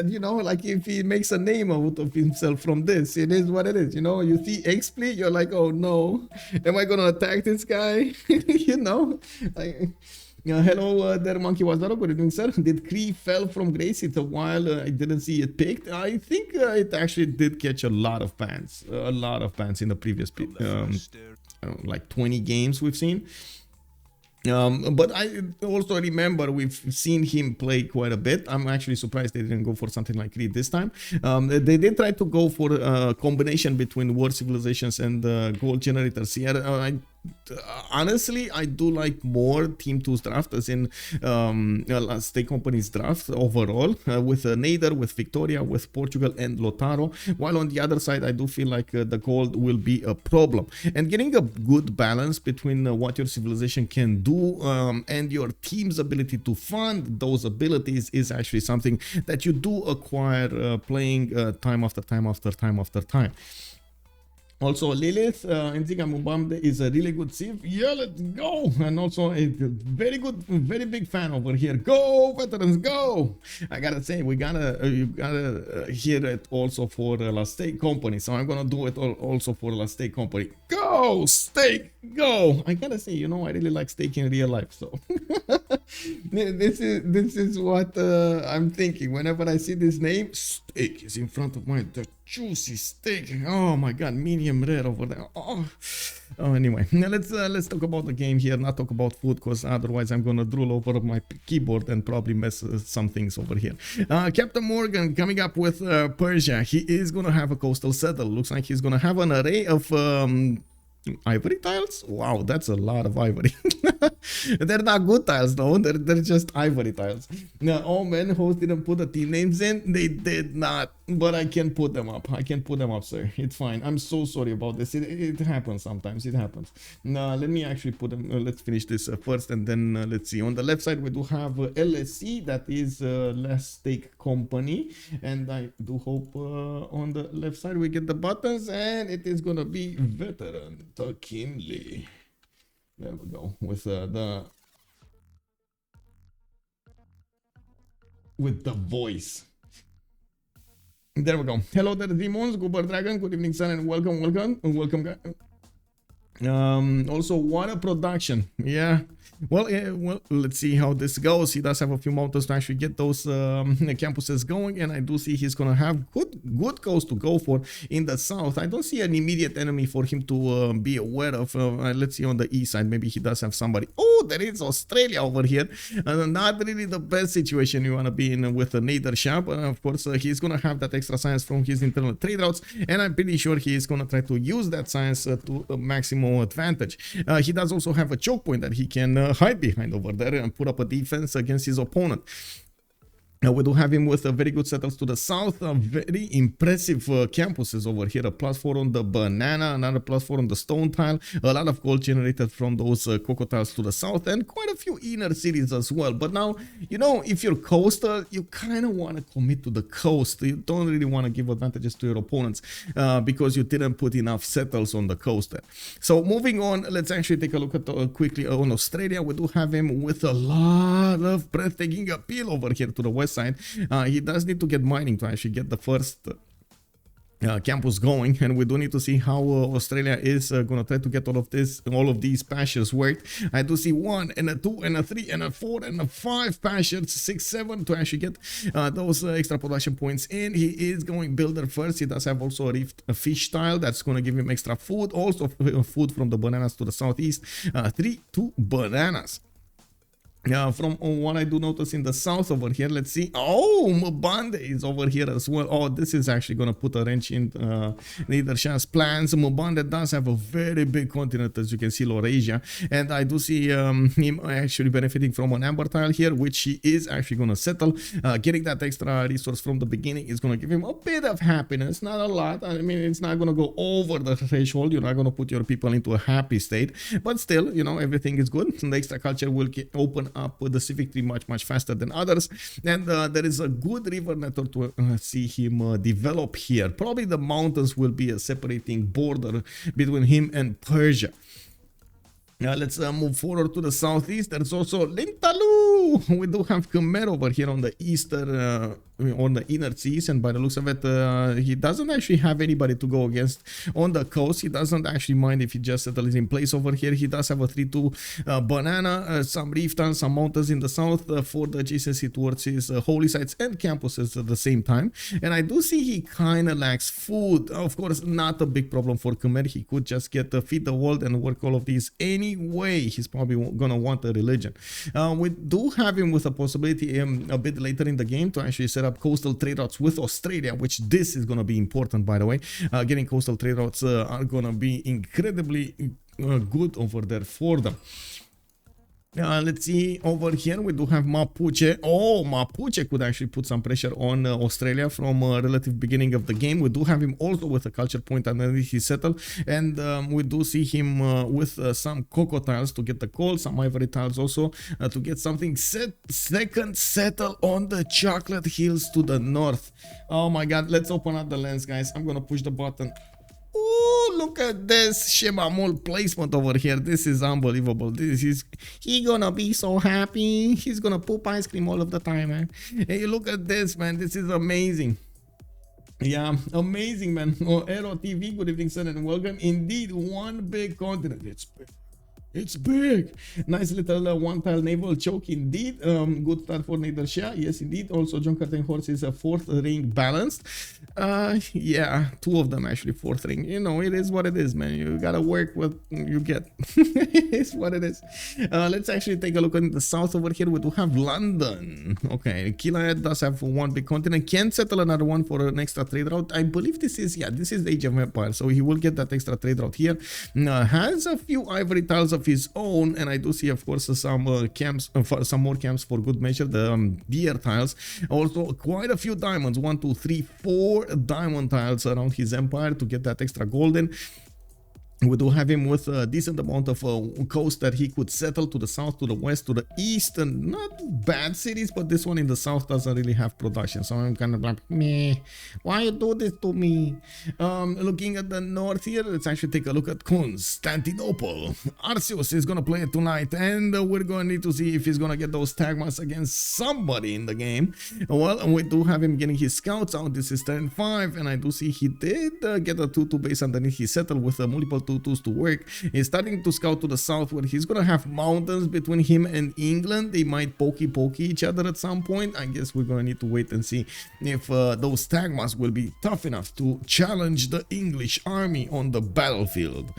You know, like if he makes a name out of himself from this, it is what it is. You know, you see Xpli, you're like, oh no, am I gonna attack this guy? You know, like, hello there, Monkey was that good evening, sir. Did Kree fell from grace? It's a while I didn't see it picked. I think it actually did catch a lot of bans in the previous I don't know, like 20 games we've seen. But I also remember we've seen him play quite a bit. I'm actually surprised they didn't go for something like Creed this time. They did try to go for a combination between war civilizations and gold generators here. Honestly, I do like more Team 2's draft as in State Company's draft overall, with Nader, with Victoria, with Portugal and Lotaro, while on the other side I do feel like the gold will be a problem, and getting a good balance between what your civilization can do and your team's ability to fund those abilities is actually something that you do acquire playing time after time after time after time. Also, Lilith in Mbande is a really good Civ. Yeah, let's go. And also a very good, very big fan over here. Go, veterans, go. I gotta say, you gotta hear it also for La State Company. So I'm gonna do it also for La State Company. Go, Steak, go. I gotta say, you know, I really like steak in real life. So this is what I'm thinking. Whenever I see this name, steak is in front of mine. The juicy steak. Oh my god, medium rare over there. Oh anyway, now let's talk about the game here, not talk about food, because otherwise I'm gonna drool over my keyboard and probably mess some things over here. Captain Morgane coming up with Persia. He is gonna have a coastal settle. Looks like he's gonna have an array of ivory tiles. Wow, that's a lot of ivory. They're not good tiles though, they're just ivory tiles. Now, oh man, host didn't put the team names in. They did not, but I can put them up. I can put them up, sir. It's fine. I'm so sorry about this. It happens sometimes. It happens. Now let me actually put them. Let's finish this first, and then let's see. On the left side we do have LSC, that is Last Stake Company, and I do hope on the left side we get the buttons, and it is gonna be veteran Takimli. There we go with the voice. There we go. Hello there, demons. Goober Dragon. Good evening, sir, and welcome, guys. Also, water production. Yeah. Well, let's see how this goes. He does have a few mountains to actually get those campuses going, and I do see he's gonna have good coast to go for in the south. I don't see an immediate enemy for him to be aware of. Let's see on the east side. Maybe he does have somebody. Oh, there is Australia over here. Not really the best situation you wanna be in with a Nader shop. Of course, he's gonna have that extra science from his internal trade routes, and I'm pretty sure he is gonna try to use that science to the maximum advantage. He does also have a choke point that he can hide behind over there and put up a defense against his opponent. Now we do have him with a very good settles to the south, very impressive campuses over here, a +4 on the banana, another +4 on the stone tile, a lot of gold generated from those cocoa tiles to the south, and quite a few inner cities as well. But now, you know, if you're coastal, you kind of want to commit to the coast. You don't really want to give advantages to your opponents because you didn't put enough settles on the coast there. So moving on, let's actually take a look at quickly on Australia. We do have him with a lot of breathtaking appeal over here to the west side. He does need to get mining to actually get the first campus going, and we do need to see how Australia is gonna try to get all of these pastures worked. I do see 1 and a 2 and a 3 and a 4 and a 5 pastures, 6, 7 to actually get those extra production points in. He is going builder first. He does have also a fish tile that's gonna give him extra food, also food from the bananas to the southeast. 2 bananas. From what I do notice in the south over here, let's see. Oh, Mbande is over here as well. Oh, this is actually going to put a wrench in Leadership's plans. Mbande does have a very big continent, as you can see, Laurasia. And I do see him actually benefiting from an amber tile here, which he is actually going to settle. Getting that extra resource from the beginning is going to give him a bit of happiness. Not a lot. I mean, it's not going to go over the threshold. You're not going to put your people into a happy state. But still, you know, everything is good. And the extra culture will open up with the civic tree much faster than others, and there is a good river network to see him develop here. Probably the mountains will be a separating border between him and Persia. Now let's move forward to the southeast. There's also Lintahlou. Ooh, we do have Khmer over here on the on the inner seas, and by the looks of it, he doesn't actually have anybody to go against on the coast. He doesn't actually mind if he just settles in place over here. He does have a 3-2 banana, some reef tiles, some mountains in the south for the adjacency towards his holy sites and campuses at the same time. And I do see he kind of lacks food. Of course, not a big problem for Khmer. He could just get feed the world and work all of these anyway. He's probably gonna want a religion. We do have him with a possibility a bit later in the game to actually set up coastal trade routes with Australia, which this is gonna be important, by the way. Getting coastal trade routes are gonna be incredibly good over there for them. Let's see, over here we do have Mapuche. Oh, Mapuche could actually put some pressure on Australia from relative beginning of the game. We do have him also with a culture point underneath his settle, and we do see him with some cocoa tiles to get the coal, some ivory tiles also to get something second settle on the chocolate hills to the north. Oh my god, let's open up the lens, guys. I'm gonna push the button. Ooh, look at this Shemamul placement over here. This is unbelievable. He gonna be so happy. He's gonna poop ice cream all of the time, man. Hey, look at this, man. This is amazing. Yeah, amazing, man. Oh, Aero TV, good evening, sir, and welcome. Indeed, one big continent. It's big. Nice little one tile naval choke indeed. Good start for Nader Shah. Yes, indeed. Also, John Curtin Horse is a 4th ring balanced. Yeah, 2 of them actually 4th ring. You know, it is what it is, man. You gotta work with you get. It's what it is. Let's actually take a look at the south over here. We do have London. Okay, Killayad does have one big continent. Can settle another one for an extra trade route. I believe this is the Age of Empire, so he will get that extra trade route here. Has a few ivory tiles of his own, and I do see, of course, some camps, some more camps for good measure. The deer tiles, also quite a few diamonds. 1, 2, 3, 4 diamond tiles around his empire to get that extra golden. We do have him with a decent amount of coast that he could settle to the south, to the west, to the east, and not bad cities, but this one in the south doesn't really have production, so I'm kind of like, meh, why you do this to me? Looking at the north here, let's actually take a look at Constantinople. Arceus is gonna play it tonight, and we're gonna need to see if he's gonna get those tagmas against somebody in the game. Well, we do have him getting his scouts out. This is turn 5, and I do see he did get a 2-2 base underneath his settle with a multiple 2-2s to work. He's starting to scout to the south, where he's gonna have mountains between him and England. They might pokey each other at some point. I guess we're gonna need to wait and see if those tagmas will be tough enough to challenge the English army on the battlefield.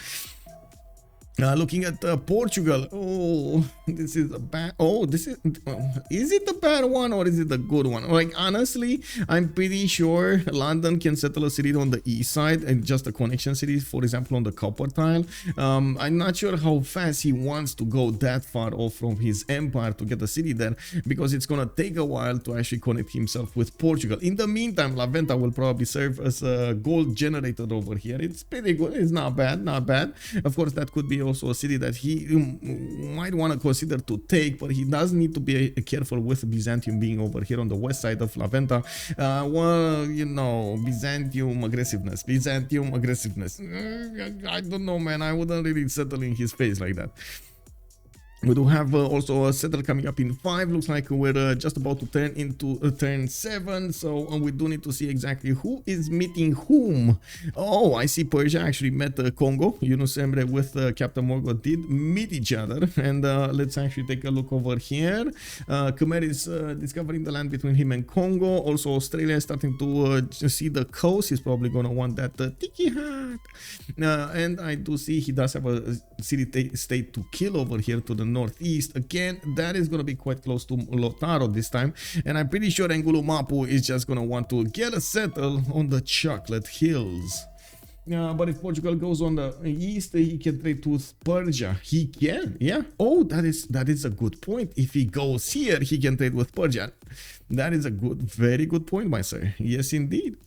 Looking at Portugal. Oh, this is a bad. Oh, this is it the bad one or is it the good one? Like, honestly, I'm pretty sure London can settle a city on the east side and just a connection city, for example, on the copper tile. I'm not sure how fast he wants to go that far off from his empire to get a city there, because it's gonna take a while to actually connect himself with Portugal. In the meantime, La Venta will probably serve as a gold generator over here. It's pretty good. It's not bad, not bad. Of course, that could be also a city that he might want to consider to take, but he does need to be careful with Byzantium being over here on the west side of La Venta. Well, you know, Byzantium aggressiveness. I don't know, man. I wouldn't really settle in his face like that. We do have also a settle coming up in 5. Looks like we're just about to turn into turn 7. So we do need to see exactly who is meeting whom. Oh, I see Persia actually met Kongo. Yunus Emri with Captain Morgane did meet each other. And let's actually take a look over here. Khmer is discovering the land between him and Kongo. Also, Australia is starting to see the coast. He's probably going to want that tiki hat. And I do see he does have a city-state to kill over here to the northeast. Again, that is going to be quite close to Lotaro this time, and I'm pretty sure Mapu is just going to want to get a settle on the chocolate hills. But if Portugal goes on the east, he can trade with Persia. He can, yeah. Oh, that is a good point. If he goes here, he can trade with Persia. That is a very good point, my sir. Yes, indeed.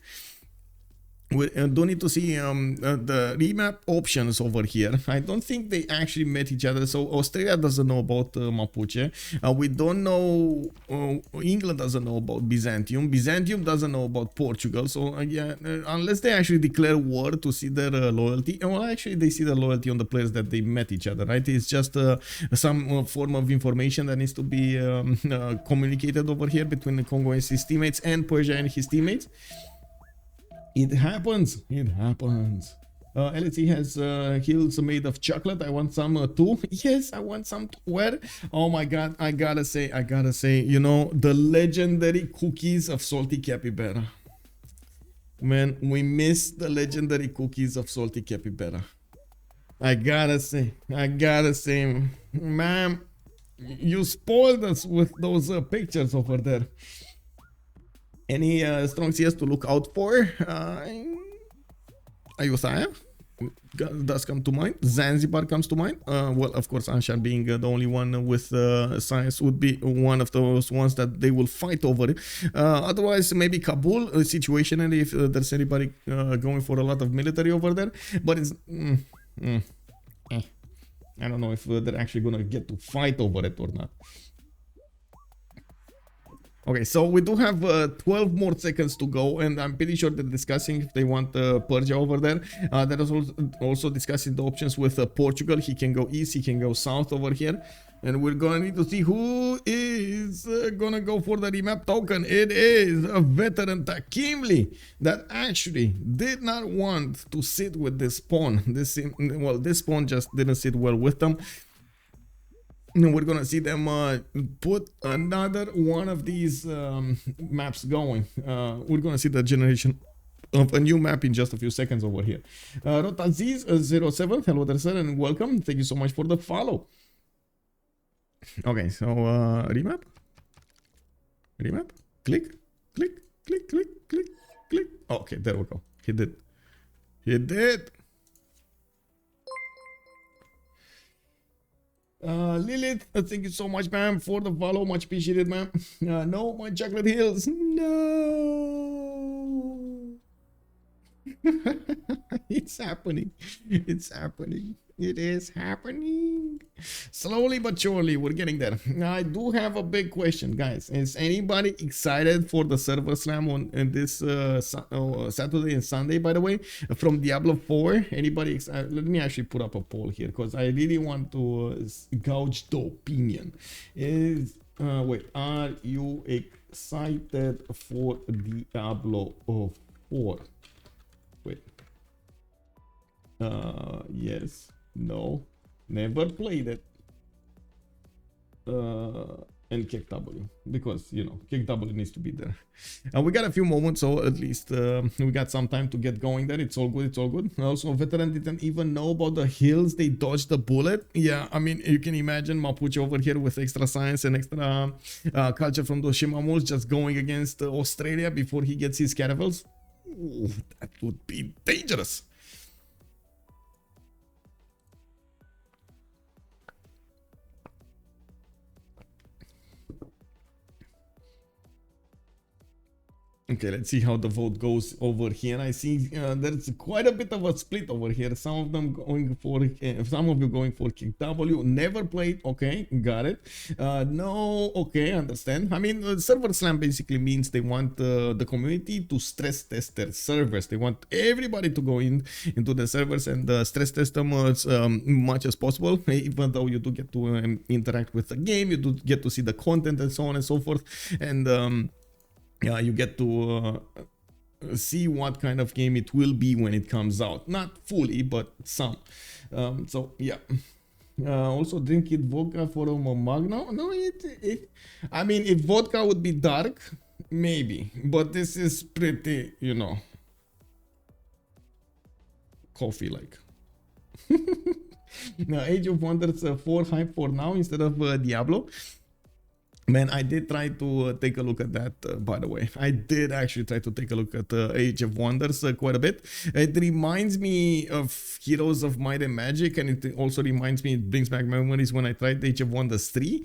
We do need to see the remap options over here. I don't think they actually met each other. So Australia doesn't know about Mapuche. We don't know, England doesn't know about Byzantium. Byzantium doesn't know about Portugal. So yeah, unless they actually declare war to see their loyalty. Well, actually they see the loyalty on the players that they met each other, right? It's just some form of information that needs to be communicated over here between the Kongo and his teammates and Persia and his teammates. It happens. It happens. LSE has heels made of chocolate. I want some too. Yes, I want some too. Where? Oh my god, I gotta say, you know, the legendary cookies of salty capybara. Man, we miss the legendary cookies of salty capybara. I gotta say, ma'am, you spoiled us with those pictures over there. Any strong CS to look out for? Ayutthaya does come to mind. Zanzibar comes to mind. Well, of course, Anshan being the only one with science would be one of those ones that they will fight over it. Otherwise, maybe Kabul situationally, if there's anybody going for a lot of military over there. But it's... I don't know if they're actually gonna get to fight over it or not. Okay, so we do have 12 more seconds to go, and I'm pretty sure they're discussing if they want Persia over there. That is also discussing the options with Portugal. He can go east, he can go south over here. And we're gonna need to see who is gonna go for the remap token. It is a veteran Takimli that actually did not want to sit with this pawn. This pawn just didn't sit well with them. And we're gonna see them put another one of these maps going. We're gonna see the generation of a new map in just a few seconds over here. Rotaziz07, hello there sir and welcome. Thank you so much for the follow. Okay, so remap, click. Oh, okay, there we go. He did. Lilith, thank you so much, ma'am, for the follow. Much appreciated, ma'am. No, my chocolate hills. No. It's happening. It is happening. Slowly but surely, we're getting there. I do have a big question, guys. Is anybody excited for the server slam on this Saturday and Sunday, by the way, from Diablo 4? Anybody excited? Let me actually put up a poll here because I really want to gauge the opinion. Wait, are you excited for Diablo 4? Wait. Yes. No, never played it. And kick W, because you know kick W needs to be there. We got a few moments, so at least we got some time to get going there. It's all good. Also, veteran didn't even know about the hills. They dodged the bullet. Yeah, I mean you can imagine Mapuche over here with extra science and extra culture from those Shimamuls just going against Australia before he gets his caravels. Ooh, that would be dangerous. Okay, let's see how the vote goes over here. I see there's quite a bit of a split over here. Some of them going for, some of you going for Kick W. Never played. Okay, got it. No, okay, understand. I mean, server slam basically means they want the community to stress test their servers. They want everybody to go into the servers and stress test them as much as possible. Even though you do get to interact with the game, you do get to see the content and so on and so forth. And yeah, you get to see what kind of game it will be when it comes out. Not fully, but some. So yeah. Also drink it vodka for a magno. No, I mean, if vodka would be dark, maybe. But this is pretty, you know, coffee-like. Now, Age of Wonders 4 hype for now instead of Diablo. Man, I did try to take a look at that, by the way. I did actually try to take a look at Age of Wonders quite a bit. It reminds me of Heroes of Might and Magic, and it also reminds me, it brings back memories when I tried Age of Wonders 3.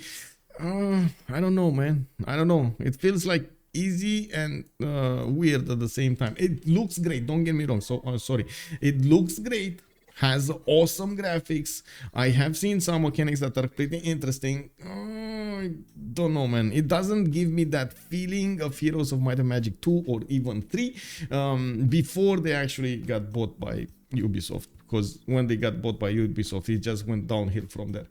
I don't know, man. I don't know. It feels like easy and weird at the same time. It looks great, don't get me wrong. So sorry, it looks great, has awesome graphics. I have seen some mechanics that are pretty interesting. I don't know, man. It doesn't give me that feeling of Heroes of Might and Magic 2 or even 3 before they actually got bought by Ubisoft. Because when they got bought by Ubisoft, it just went downhill from there.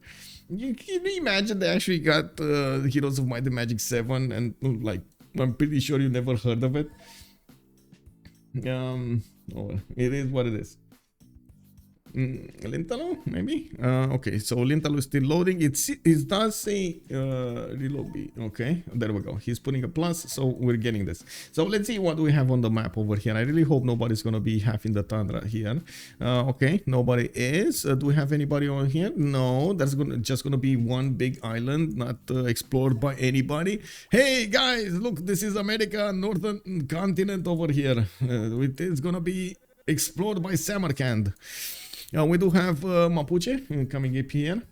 You can imagine they actually got Heroes of Might and Magic 7 and like, I'm pretty sure you never heard of it. Oh, it is what it is. Lintahlou, maybe? Okay, so Lintahlou is still loading. It does say reload B. Okay, there we go. He's putting a plus, so we're getting this. So let's see what we have on the map over here. I really hope nobody's gonna be having the tundra here. Okay, nobody is. Do we have anybody on here? No, that's just gonna be one big island, not explored by anybody. Hey guys, look, this is America, northern continent over here. It's gonna be explored by Samarkand. We do have Mapuche coming up here.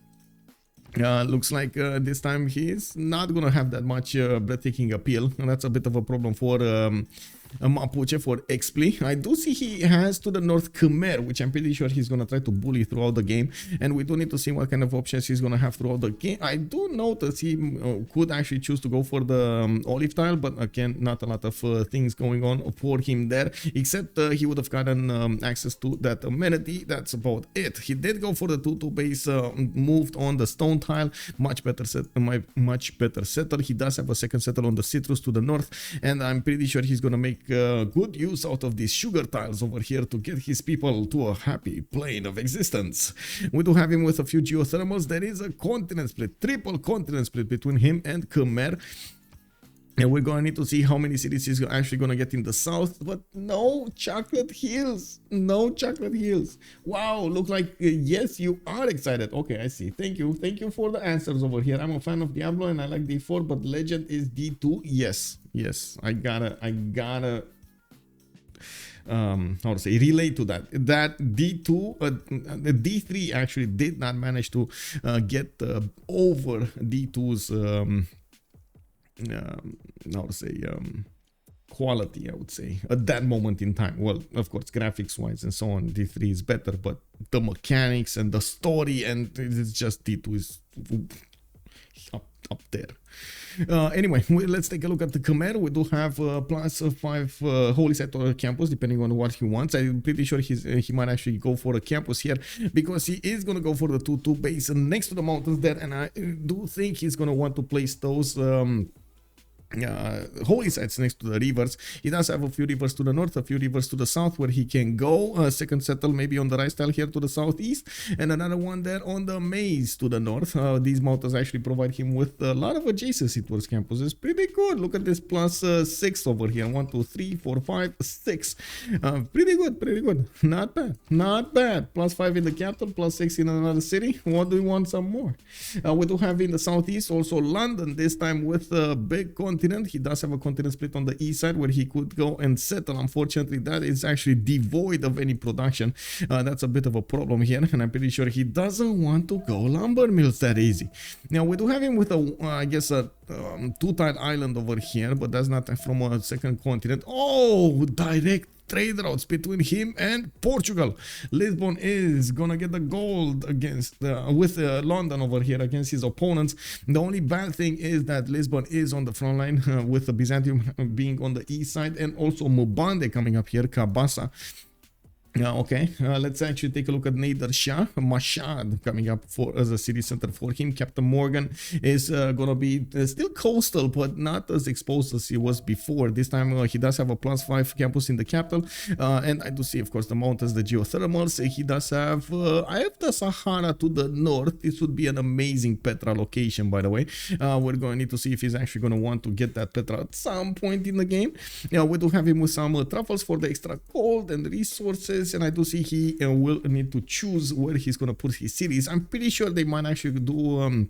Looks like this time he's not gonna have that much breathtaking appeal, and that's a bit of a problem for Mapuche, for Xpli. I do see he has to the north Khmer, which I'm pretty sure he's gonna try to bully throughout the game, and we do need to see what kind of options he's gonna have throughout the game. I do notice he could actually choose to go for the olive tile, but again, not a lot of things going on for him there, except he would have gotten access to that amenity. That's about it. He did go for the 2-2 base, moved on the stone tile, much better setter. He does have a second setter on the citrus to the north, and I'm pretty sure he's gonna make good use out of these sugar tiles over here to get his people to a happy plane of existence. We do have him with a few geothermals. There is a continent split, triple continent split between him and Khmer. And we're gonna need to see how many cities he's actually gonna get in the south, but no chocolate hills, no chocolate hills. Wow, look like yes, you are excited. Okay, I see. Thank you for the answers over here. I'm a fan of Diablo and I like D4, but Legend is D2. Yes, I gotta how to say, relate to that. That D2, the D3 actually did not manage to get over D2's how to say, quality, I would say, at that moment in time. Well, of course, graphics wise and so on, D3 is better, but the mechanics and the story, and it's just D2 is up there. Anyway, let's take a look at the Khmer. We do have +5 holy site or campus, depending on what he wants. I'm pretty sure he might actually go for a campus here, because he is going to go for the 2-2 base next to the mountains there, and I do think he's going to want to place those holy sites next to the rivers. He does have a few rivers to the north, a few rivers to the south where he can go. Second settle maybe on the rice tile here to the southeast, and another one there on the maize to the north. These mountains actually provide him with a lot of adjacency towards campuses. Pretty good. Look at this +6 over here. 1, 2, 3, 4, 5, 6. Pretty good. Not bad. +5 in the capital, +6 in another city. What do we want? Some more? We do have in the southeast also London, this time with a big continent. He does have a continent split on the east side where he could go and settle. Unfortunately, that is actually devoid of any production. That's a bit of a problem here, and I'm pretty sure he doesn't want to go lumber mills that easy. Now, we do have him with a, I guess, a 2-tile island over here, but that's not from a second continent. Oh, direct trade routes between him and Portugal. Lisbon is gonna get the gold against with London over here against his opponents. The only bad thing is that Lisbon is on the front line with the Byzantium being on the east side, and also Mbande coming up here, Kabasa. Okay, let's actually take a look at Nader Shah Mashad coming up as a city center for him. Captain Morgane is gonna be still coastal, but not as exposed as he was before. This time he does have a +5 campus in the capital, and I do see, of course, the mountains, the geothermals. He does have I have the Sahara to the north. This would be an amazing Petra location, by the way. We're going to need to see if he's actually going to want to get that Petra at some point in the game. We do have him with some truffles for the extra gold and resources, and I do see he will need to choose where he's going to put his cities. I'm pretty sure they might actually do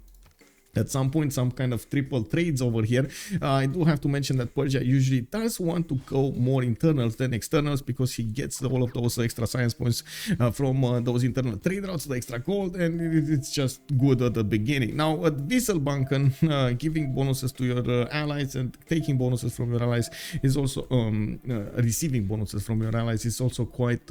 at some point some kind of triple trades over here. I do have to mention that Persia usually does want to go more internals than externals because he gets all of those extra science points from those internal trade routes, the extra gold, and it's just good at the beginning. Now at Wisselbanken, giving bonuses to your allies and taking bonuses from your allies is also receiving bonuses from your allies is also quite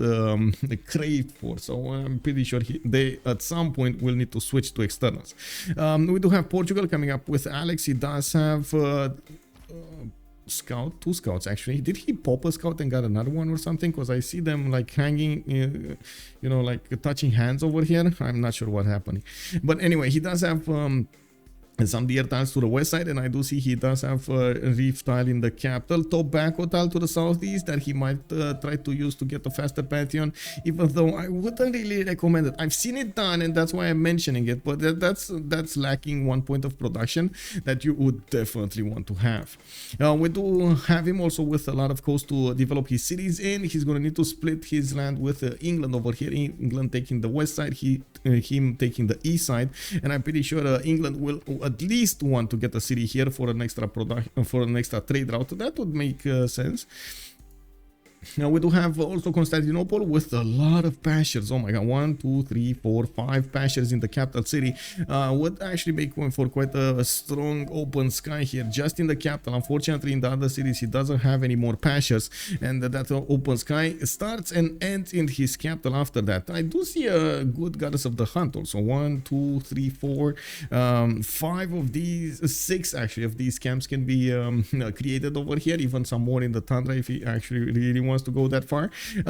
craved for, so I'm pretty sure they at some point will need to switch to externals. We do have Portugal coming up with Aleks. He does have scout, 2 scouts actually. Did he pop a scout and got another one or something? Because I see them like hanging, you know, like touching hands over here. I'm not sure what happened, but anyway, he does have some deer tiles to the west side, and I do see he does have a reef tile in the capital, tobacco tile to the southeast that he might try to use to get a faster pantheon, even though I wouldn't really recommend it. I've seen it done, and that's why I'm mentioning it, but that's lacking 1 point of production that you would definitely want to have. We do have him also with a lot of coast to develop his cities in. He's going to need to split his land with England over here, England taking the west side, him taking the east side, and I'm pretty sure England will at least want to get a city here for an extra production, for an extra trade route. That would make sense. Now we do have also Constantinople with a lot of pastures. Oh my god, 1, 2, 3, 4, 5 pastures in the capital city. Would actually make for quite a strong open sky here just in the capital. Unfortunately, in the other cities he doesn't have any more pastures, and that open sky starts and ends in his capital after that. I do see a good goddess of the hunt also. 1, 2, 3, 4, 5 of these, 6 actually of these camps can be created over here. Even some more in the tundra if he actually really wants to go that far.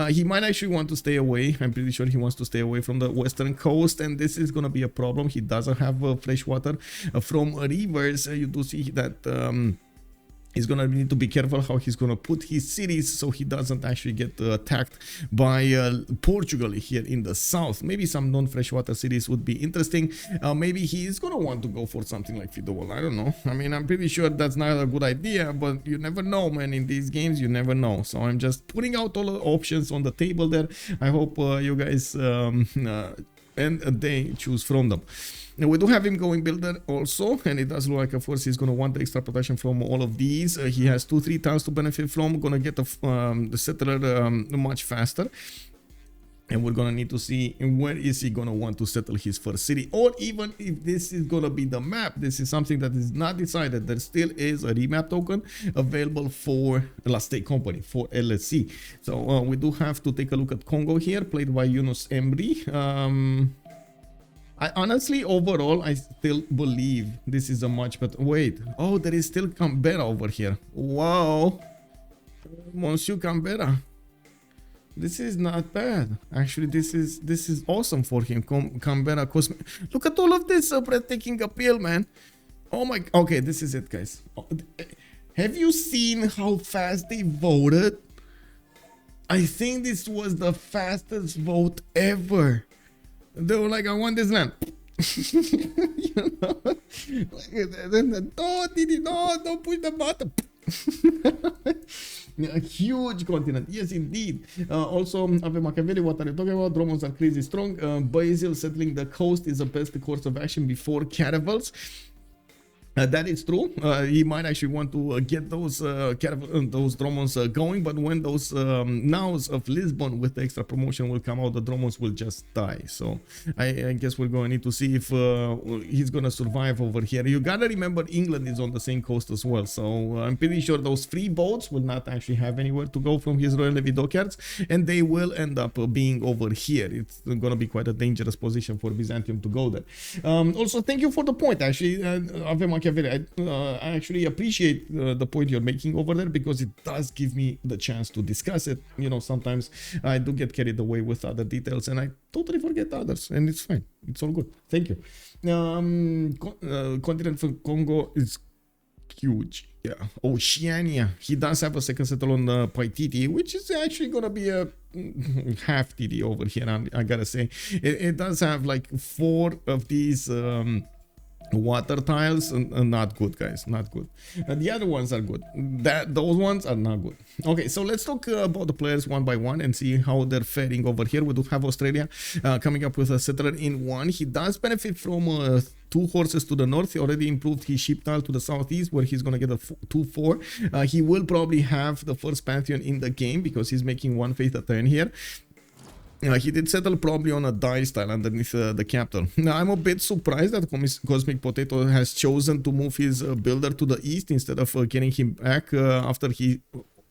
He might actually want to stay away. I'm pretty sure he wants to stay away from the western coast, and this is gonna be a problem. He doesn't have fresh water from rivers. You do see that he's gonna need to be careful how he's gonna put his cities so he doesn't actually get attacked by Portugal here in the south. Maybe some non-freshwater cities would be interesting. Maybe he is gonna want to go for something like Fidowal. I don't know. I mean, I'm pretty sure that's not a good idea, but you never know, man. In these games, you never know. So I'm just putting out all the options on the table there. I hope you guys and they choose from them. Now we do have him going builder also, and it does look like of course he's going to want the extra protection from all of these. He has 2-3 towns to benefit from, gonna get the settler much faster, and we're gonna need to see where is he gonna want to settle his first city, or even if this is gonna be the map. This is something that is not decided. There still is a remap token available for Last State Company, for LSC. So we do have to take a look at Kongo here, played by Yunus Emri. I honestly, overall, I still believe this is a much better. Wait, oh, there is still Canberra over here. Wow, Monsieur Canberra. This is not bad. Actually, this is awesome for him. Canberra Cosme. Look at all of this breathtaking appeal, man. Oh my. Okay, this is it, guys. Have you seen how fast they voted? I think this was the fastest vote ever. They were like, I want this land. You know? No, don't push the button. A huge continent. Yes, indeed. Also, Ave Machiavelli, what are you talking about? Romans are crazy strong. Basil settling the coast is the best course of action before caravels. That is true. He might actually want to get those those Dromons going, but when those nows of Lisbon with the extra promotion will come out, the Dromons will just die. So I guess we're going to need to see if he's going to survive over here. You gotta remember England is on the same coast as well, so I'm pretty sure those free boats will not actually have anywhere to go from his Royal Navy dockyards, and they will end up being over here. It's going to be quite a dangerous position for Byzantium to go there. Also, thank you for the point, actually. I actually appreciate the point you're making over there, because it does give me the chance to discuss it. You know, sometimes I do get carried away with other details and I totally forget others, and it's fine. It's all good. Thank you. Continent for Congo is huge. Yeah, Oceania. He does have a second settle on Paititi, which is actually gonna be a half TD over here. I gotta say, it does have like 4 of these Water tiles, not good, guys, not good. The other ones are good. Those ones are not good. Okay, so let's talk about the players one by one and see how they're faring over here. We do have Australia coming up with a settler in 1. He does benefit from 2 horses to the north. He already improved his ship tile to the southeast, where he's gonna get a 2-4. He will probably have the first pantheon in the game because he's making 1 faith a turn here. He did settle probably on a dice tile underneath the capital. Now, I'm a bit surprised that Cosmic Potato has chosen to move his builder to the east instead of getting him back after he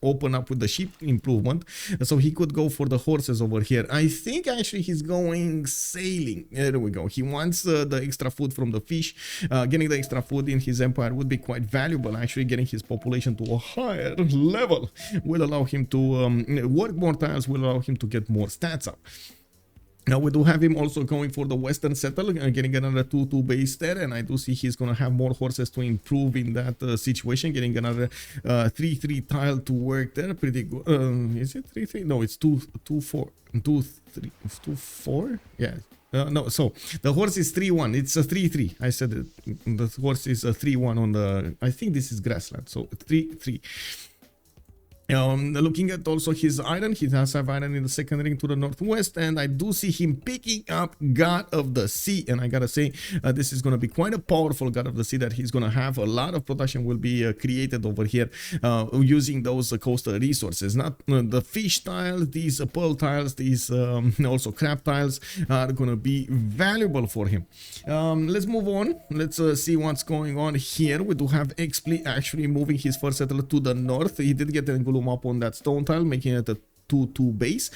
opened up with the ship improvement, so he could go for the horses over here. I think actually he's going sailing. There we go. He wants the extra food from the fish. Getting the extra food in his empire would be quite valuable. Actually, getting his population to a higher level will allow him to work more tiles, will allow him to get more stats up. Now we do have him also going for the western settle, getting another 2-2 base there, and I do see he's gonna have more horses to improve in that situation, getting another 3-3 tile to work there. Pretty good. Is it 3-3? No, it's 2-4. 2-3. 2-4? Yeah. No, so the horse is 3-1. It's a 3-3. I said it. The horse is a 3-1 on the. I think this is grassland. So 3-3. Looking at also his iron, he does have iron in the second ring to the northwest, and I do see him picking up God of the Sea, and I gotta say this is gonna be quite a powerful God of the Sea that he's gonna have. A lot of production will be created over here using those coastal resources. Not the fish tiles, these pearl tiles, these also crab tiles are gonna be valuable for him. Let's move on. Let's see what's going on here. We do have Xpli actually moving his first settler to the north. He did get an up on that stone tile, making it a 2-2 base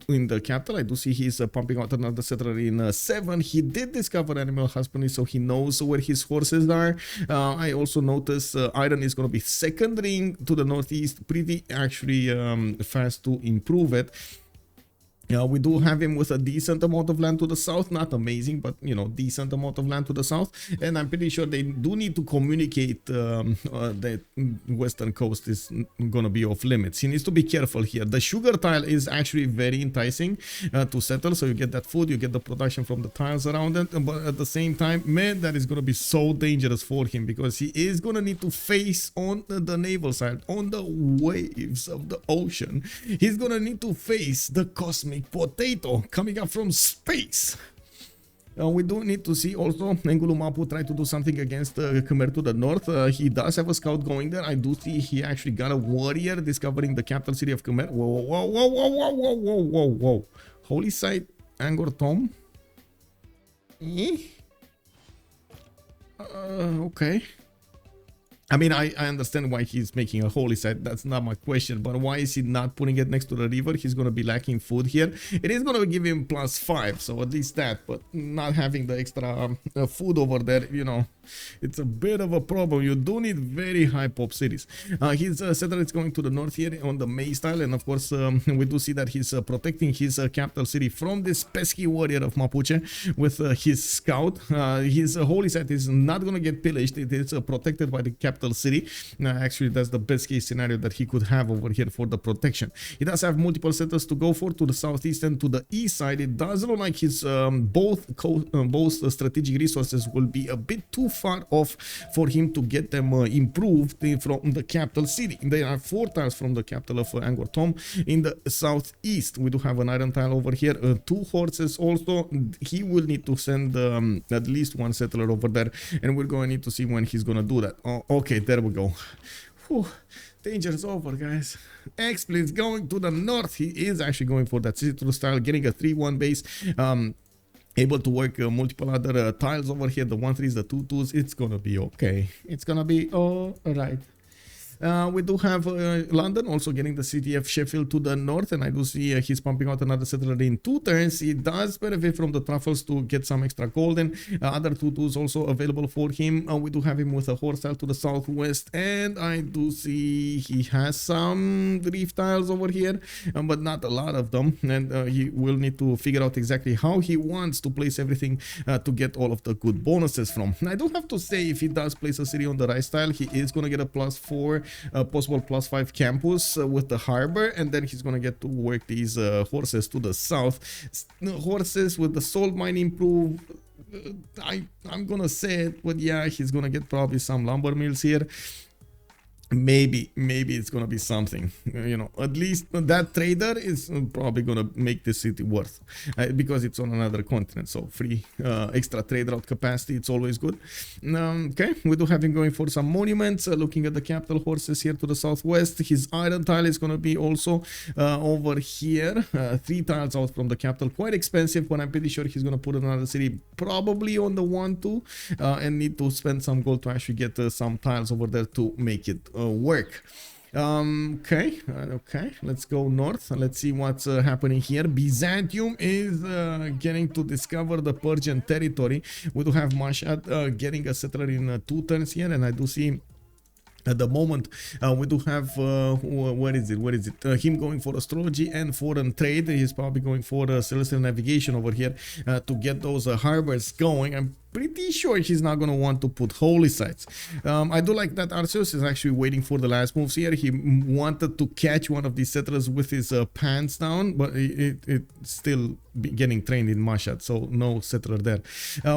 in the capital. I do see he's pumping out another settler in 7. He did discover animal husbandry, so he knows where his horses are. I also notice iron is going to be second ring to the northeast, pretty actually fast to improve it. We do have him with a decent amount of land to the south, not amazing, but you know, decent amount of land to the south, and I'm pretty sure they do need to communicate that western coast is gonna be off limits. He needs to be careful here. The sugar tile is actually very enticing to settle, so you get that food, you get the production from the tiles around it, but at the same time, man, that is gonna be so dangerous for him because he is gonna need to face on the naval side, on the waves of the ocean. He's gonna need to face the Cosmic Potato coming up from space. We do need to see also Mapuche try to do something against Khmer to the north. He does have a scout going there. I do see he actually got a warrior discovering the capital city of Khmer. Whoa, whoa, whoa, whoa, whoa, whoa, whoa, whoa, whoa. Holy site, Angkor Thom. Okay. I mean, I understand why he's making a holy site. That's not my question. But why is he not putting it next to the river? He's going to be lacking food here. It is going to give him +5. So at least that. But not having the extra food over there, you know, it's a bit of a problem. You do need very high pop cities. His settler is going to the north here on the Maize tile. And of course, we do see that he's protecting his capital city from this pesky warrior of Mapuche with his scout. His holy site is not going to get pillaged. It is protected by the capital city. Actually, that's the best case scenario that he could have over here for the protection. He does have multiple settlers to go for to the southeast and to the east side. It does look like his both strategic resources will be a bit too far off for him to get them improved from the capital city. There are 4 tiles from the capital of Angkor Thom in the southeast. We do have an iron tile over here, 2 horses also. He will need to send at least 1 settler over there, and we're going to need to see when he's going to do that. Okay, there we go. Whew. Danger is over, guys. Xpli is going to the north. He is actually going for that citrus style, getting a 3-1 base. Able to work multiple other tiles over here. The 1-3s, the 2-2s. It's gonna be okay. It's gonna be all right. We do have London also getting the city of Sheffield to the north, and I do see he's pumping out another settler in 2 turns. He does benefit from the truffles to get some extra golden. Other 2-2s also available for him. We do have him with a horse tile to the southwest, and I do see he has some reef tiles over here, but not a lot of them, and he will need to figure out exactly how he wants to place everything to get all of the good bonuses from. I do have to say, if he does place a city on the right style, he is going to get a +4 possible +5 campus with the harbor, and then he's gonna get to work these horses to the south. Horses with the salt mine improved, I'm gonna say it, but yeah, he's gonna get probably some lumber mills here. Maybe it's gonna be something, you know. At least that trader is probably gonna make the city worth, because it's on another continent, so free extra trade route capacity, it's always good. Okay, we do have him going for some monuments. Looking at the capital horses here to the southwest, his iron tile is gonna be also over here, 3 tiles out from the capital, quite expensive, but I'm pretty sure he's gonna put another city probably on the 1-2 and need to spend some gold to actually get some tiles over there to make it work. Okay, let's go north. Let's see what's happening here. Byzantium is getting to discover the Persian territory. We do have Mashhad getting a settler in 2 turns here, and I do see at the moment we do have where is it him going for astrology and foreign trade. He's probably going for celestial navigation over here to get those harbors going. I'm pretty sure he's not going to want to put holy sites. I do like that Arceus is actually waiting for the last moves here. He wanted to catch one of these settlers with his pants down, but it's still getting trained in Mashhad, so no settler there.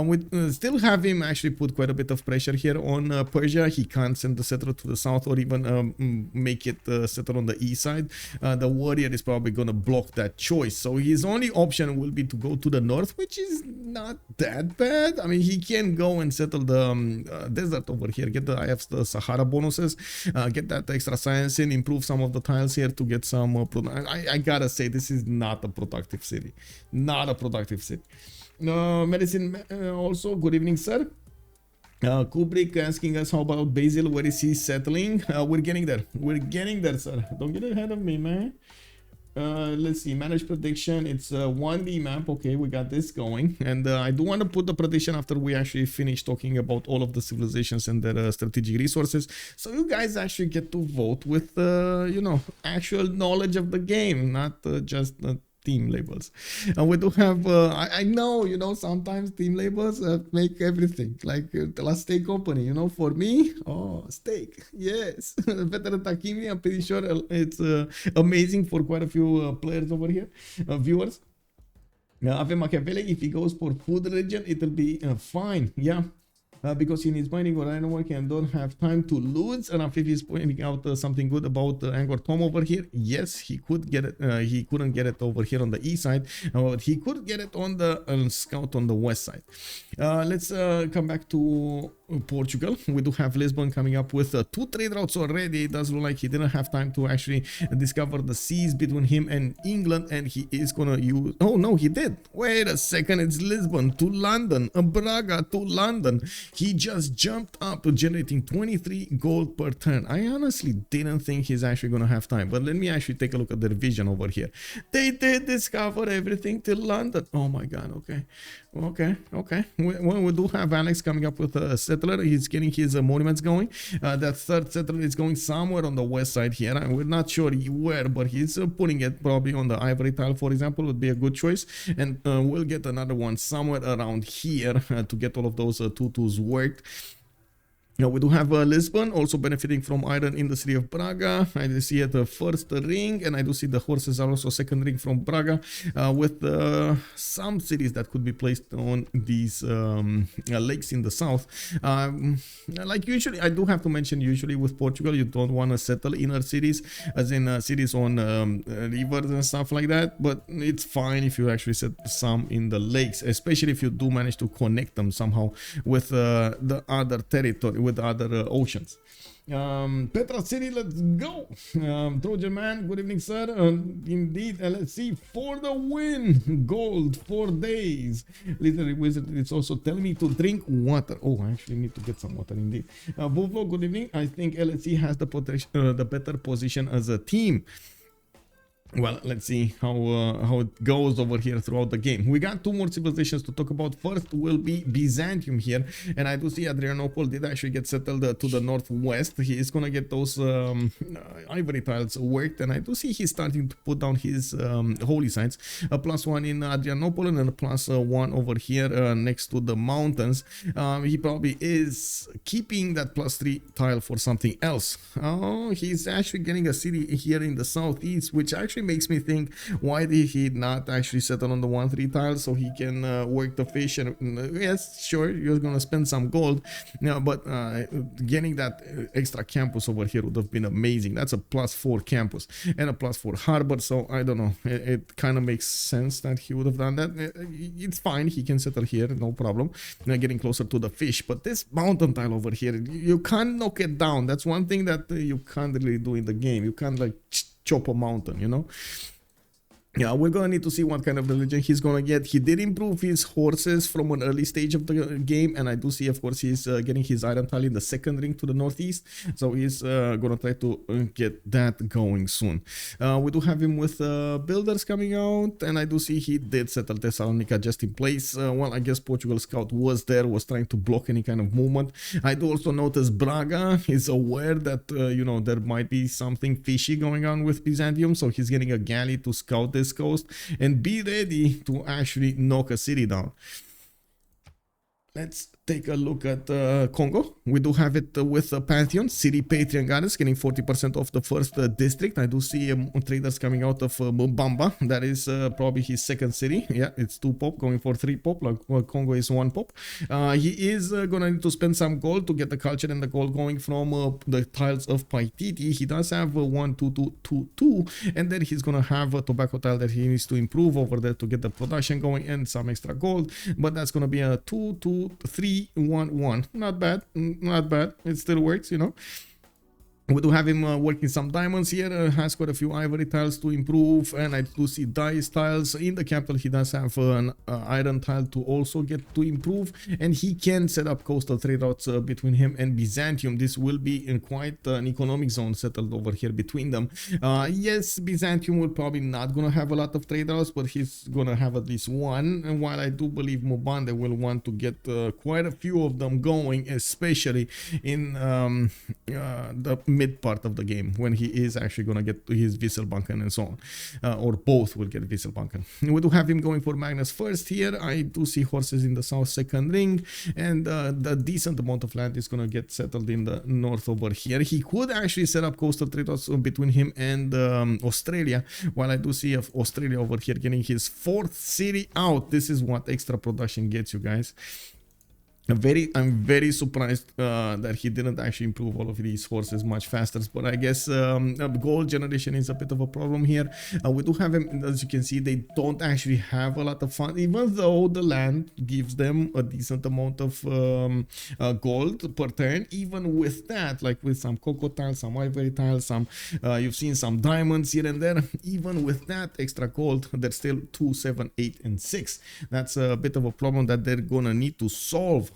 We still have him actually put quite a bit of pressure here on Persia. He can't send the settler to the south or even make it settle on the east side. The warrior is probably going to block that choice, so his only option will be to go to the north, which is not that bad. I mean, he can go and settle the desert over here, get the IF the Sahara bonuses, get that extra science in, improve some of the tiles here to get some I gotta say, this is not a productive city. Not a productive city. Medicine also, good evening, sir. Kubrick asking us, how about Basil? Where is he settling? We're getting there. We're getting there, sir. Don't get ahead of me, man. Let's see, manage prediction. It's a 1D map. Okay, we got this going, and I do want to put the prediction after we actually finish talking about all of the civilizations and their strategic resources, so you guys actually get to vote with you know, actual knowledge of the game, not just team labels. And we do have I know, you know, sometimes team labels make everything like the last steak company, you know. For me, oh, steak, yes. Better than Takimli. I'm pretty sure it's amazing for quite a few players over here, viewers. Ave Machiavelli, if he goes for food religion, it'll be fine. Yeah. Because he needs mining or iron work and don't have time to lose. And Afif is pointing out something good about Angkor Thom over here. Yes, he could get it. He couldn't get it over here on the east side, but he could get it on the scout on the west side. Let's come back to Portugal. We do have Lisbon coming up with 2 trade routes already. It does look like he didn't have time to actually discover the seas between him and England, and he is gonna use... Oh no, he did. Wait a second, it's Lisbon to London, Braga to London. He just jumped up to generating 23 gold per turn. I honestly didn't think he's actually gonna have time, but let me actually take a look at their vision over here. They did discover everything till London. Oh my god. Okay. We do have Aleks coming up with a settler. He's getting his monuments going. That third settler is going somewhere on the west side here, and we're not sure where, but he's putting it probably on the ivory tile, for example, would be a good choice. And we'll get another one somewhere around here to get all of those 2-2s worked. Now we do have Lisbon also benefiting from iron in the city of Braga. I do see at the first ring, and I do see the horses are also second ring from Braga, with some cities that could be placed on these lakes in the south. Like usually, I do have to mention, usually with Portugal, you don't want to settle inner cities, as in cities on rivers and stuff like that, but it's fine if you actually set some in the lakes, especially if you do manage to connect them somehow with the other territory, with other oceans. Petra City, let's go. Trojan Man, good evening, sir. Indeed, LSC for the win. Gold 4 days. Literary Wizard is also telling me to drink water. Oh, I actually need to get some water indeed. Buvlo, good evening. I think LSC has the better position as a team. Well, let's see how it goes over here throughout the game. We got 2 more civilizations to talk about. First will be Byzantium here, and I do see Adrianople did actually get settled to the northwest. He is gonna get those ivory tiles worked, and I do see he's starting to put down his holy sites. A +1 in Adrianople and a +1 over here next to the mountains. He probably is keeping that +3 tile for something else. Oh, he's actually getting a city here in the southeast, which actually actually makes me think, why did he not actually settle on the 1-3 tile so he can work the fish? And yes, sure, you're gonna spend some gold, but getting that extra campus over here would have been amazing. That's a +4 campus and a +4 harbor, so I don't know, it kind of makes sense that he would have done that. It's fine, he can settle here, no problem, getting closer to the fish. But this mountain tile over here, you can't knock it down. That's one thing that you can't really do in the game. You can't like chop a mountain, you know. Yeah, we're gonna need to see what kind of religion he's gonna get. He did improve his horses from an early stage of the game, and I do see, of course, he's getting his iron tile in the second ring to the northeast, so he's gonna try to get that going soon. We do have him with builders coming out, and I do see he did settle Thessalonica just in place. Well, I guess Portugal scout was there, was trying to block any kind of movement. I do also notice Braga is aware that you know, there might be something fishy going on with Byzantium, so he's getting a galley to scout this coast and be ready to actually knock a city down. Let's take a look at Congo. We do have it with Pantheon, City Patreon Goddess, getting 40% off the first district. I do see traders coming out of Mbamba. That is probably his second city. Yeah, it's 2 pop, going for 3 pop, like Congo is 1 pop. He is gonna need to spend some gold to get the culture and the gold going from the tiles of Paititi. He does have 1, 2, 2, 2, 2, and then he's gonna have a tobacco tile that he needs to improve over there to get the production going and some extra gold. But that's gonna be a 2, 2, 3, 1, 1. Not bad, not bad. It still works, you know. We do have him working some diamonds here, has quite a few ivory tiles to improve, and I do see dice tiles. In the capital, he does have an iron tile to also get to improve, and he can set up coastal trade routes between him and Byzantium. This will be in quite an economic zone settled over here between them. Yes, Byzantium will probably not gonna have a lot of trade routes, but he's gonna have at least one, and while I do believe Mbande will want to get quite a few of them going, especially in the mid part of the game when he is actually gonna get his Wisselbanken and so on, or both will get Wisselbanken. We do have him going for Magnus first here. I do see horses in the south second ring, and the decent amount of land is gonna get settled in the north over here. He could actually set up coastal trade routes between him and Australia, while I do see Australia over here getting his 4th city out. This is what extra production gets you guys. I'm very surprised that he didn't actually improve all of these horses much faster, but I guess gold generation is a bit of a problem here. We do have him, as you can see, they don't actually have a lot of fun, even though the land gives them a decent amount of gold per turn. Even with that, like with some cocoa tiles, some ivory tiles, some you've seen some diamonds here and there, even with that extra gold, they're still 2, 7, 8, and 6. That's a bit of a problem that they're gonna need to solve.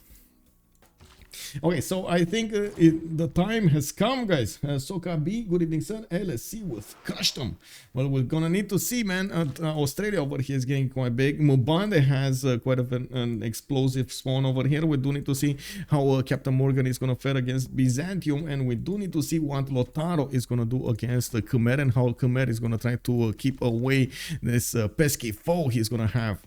Okay, so I think the time has come, guys. Soka B, good evening, sir. LSC with custom. Well, we're gonna need to see, man. Australia over here is getting quite big. Mbande has quite an explosive spawn over here. We do need to see how Captain Morgane is gonna fare against Byzantium, and we do need to see what Lotaro is gonna do against the Khmer, and how Khmer is gonna try to keep away this pesky foe he's gonna have.